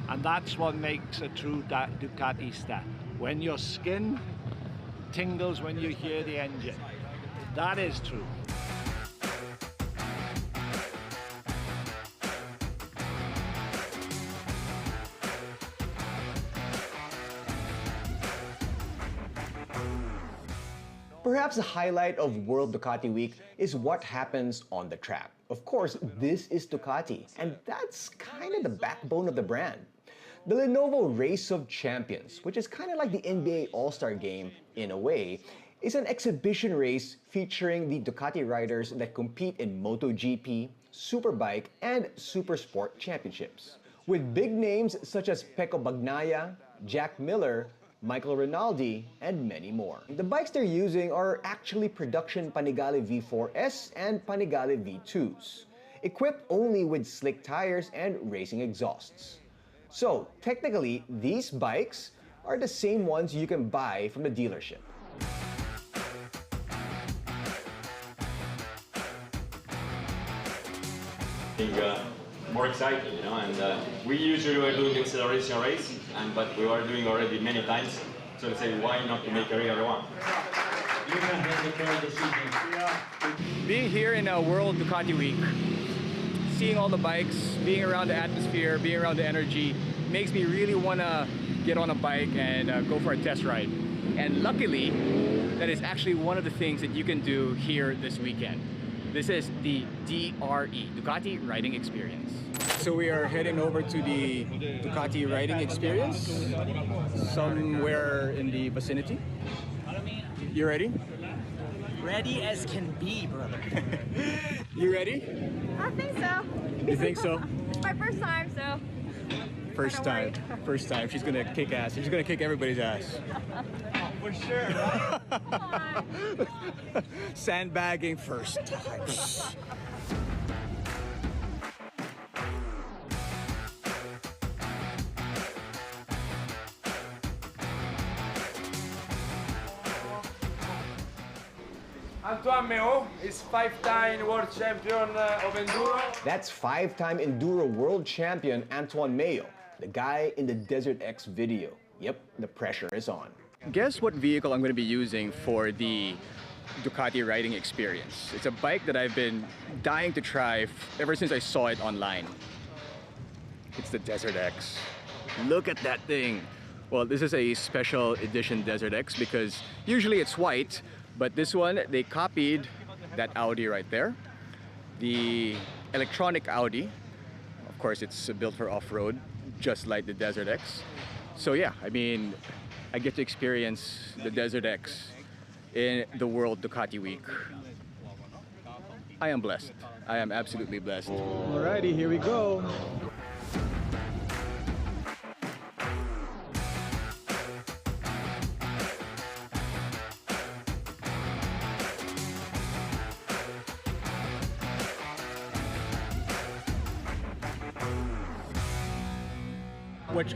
And that's what makes a true Ducatista. When your skin tingles when you hear the engine. That is true. Perhaps the highlight of World Ducati Week is what happens on the track. Of course, this is Ducati, and that's kind of the backbone of the brand. The Lenovo Race of Champions, which is kind of like the NBA All-Star Game in a way, is an exhibition race featuring the Ducati riders that compete in MotoGP, Superbike, and Supersport championships. With big names such as Pecco Bagnaia, Jack Miller, Michael Rinaldi, and many more. The bikes they're using are actually production Panigale V4S and Panigale V2s, equipped only with slick tires and racing exhausts. So, technically, these bikes are the same ones you can buy from the dealership. More excited, you know, and we usually were doing the acceleration race, but we were doing already many times, so let's say why not to make a real one? Being here in a World Ducati Week, seeing all the bikes, being around the atmosphere, being around the energy, makes me really want to get on a bike and go for a test ride. And luckily, that is actually one of the things that you can do here this weekend. This is the DRE, Ducati Riding Experience. So we are heading over to the Ducati Riding Experience, somewhere in the vicinity. You ready? Ready as can be, brother. You ready? I think so. You think so? It's my first time, so. First time. First time. She's gonna kick ass. She's gonna kick everybody's ass. For sure, right? Sandbagging first time. Antoine Meo is 5-time world champion of enduro. That's 5-time enduro world champion Antoine Meo, the guy in the Desert X video. Yep, the pressure is on. Guess what vehicle I'm going to be using for the Ducati Riding Experience? It's a bike that I've been dying to try ever since I saw it online. It's the Desert X. Look at that thing. Well, this is a special edition Desert X because usually it's white, but this one, they copied that Audi right there. The electronic Audi. Of course, it's built for off-road, just like the Desert X. So yeah, I mean, I get to experience the Desert X in the World Ducati Week. I am blessed. I am absolutely blessed. Alrighty, here we go.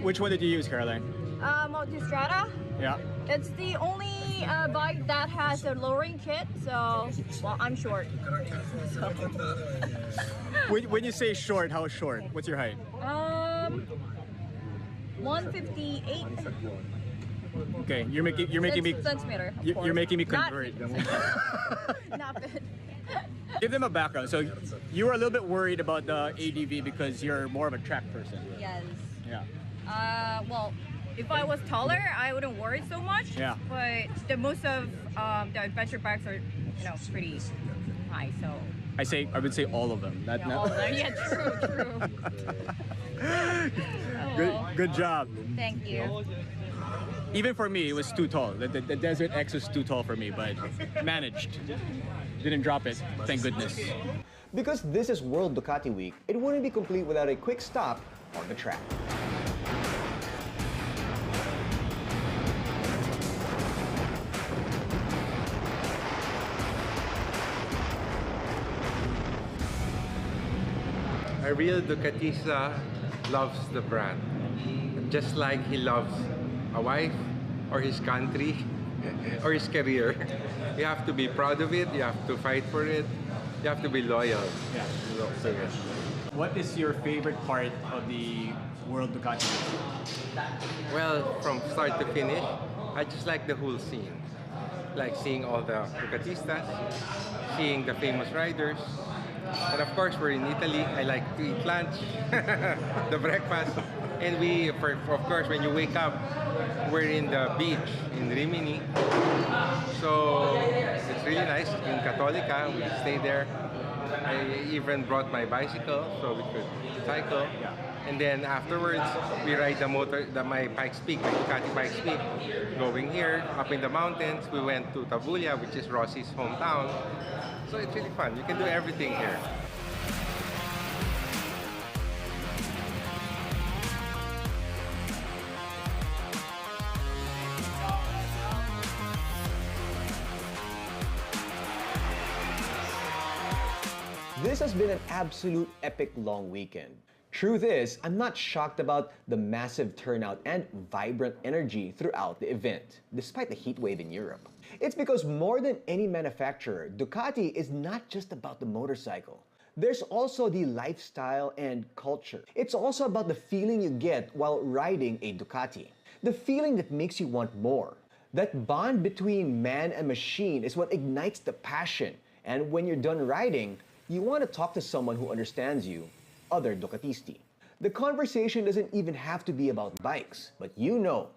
Which one did you use, Caroline? Multistrada. Yeah. It's the only bike that has a lowering kit, so, well, I'm short. So. When you say short, how short? What's your height? 158. Okay, you're making me centimeter. You're making me convert. Not fit. Give them a background. So you were a little bit worried about the ADV because you're more of a track person. Yes. Yeah. Well, if I was taller, I wouldn't worry so much. Yeah. But most of the adventure bikes are, pretty high. So. I would say all of them. Yeah, all of them. Yeah, true. Good job. Thank you. Even for me, it was too tall. The Desert X was too tall for me, but managed. Didn't drop it, thank goodness. Because this is World Ducati Week, it wouldn't be complete without a quick stop on the track. A real Ducatista loves the brand, just like he loves a wife or his country or his career. You have to be proud of it, you have to fight for it, you have to be loyal. Yeah. So, yes. What is your favorite part of the World Ducati? Well, from start to finish, I just like the whole scene. Like seeing all the Ducatistas, seeing the famous riders. And of course, we're in Italy. I like to eat lunch, the breakfast. And of course, when you wake up, we're in the beach in Rimini. So it's really nice. In Cattolica, we stay there. I even brought my bicycle so we could cycle. And then afterwards, we ride my Pikes Peak, my Ducati Pikes Peak. Going here, up in the mountains, we went to Tabulia, which is Rossi's hometown. So it's really fun. You can do everything here. This has been an absolute epic long weekend. Truth is, I'm not shocked about the massive turnout and vibrant energy throughout the event, despite the heat wave in Europe. It's because more than any manufacturer, Ducati is not just about the motorcycle. There's also the lifestyle and culture. It's also about the feeling you get while riding a Ducati. The feeling that makes you want more. That bond between man and machine is what ignites the passion. And when you're done riding, you want to talk to someone who understands you, other Ducatisti. The conversation doesn't even have to be about bikes, but you know,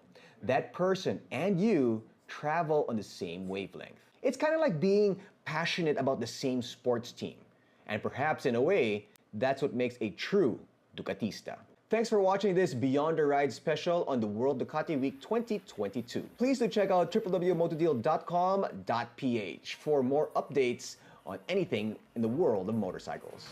that person and you travel on the same wavelength. It's kind of like being passionate about the same sports team. And perhaps in a way, that's what makes a true Ducatista. Thanks for watching this Beyond the Ride special on the World Ducati Week 2022. Please do check out www.motodeal.com.ph for more updates on anything in the world of motorcycles.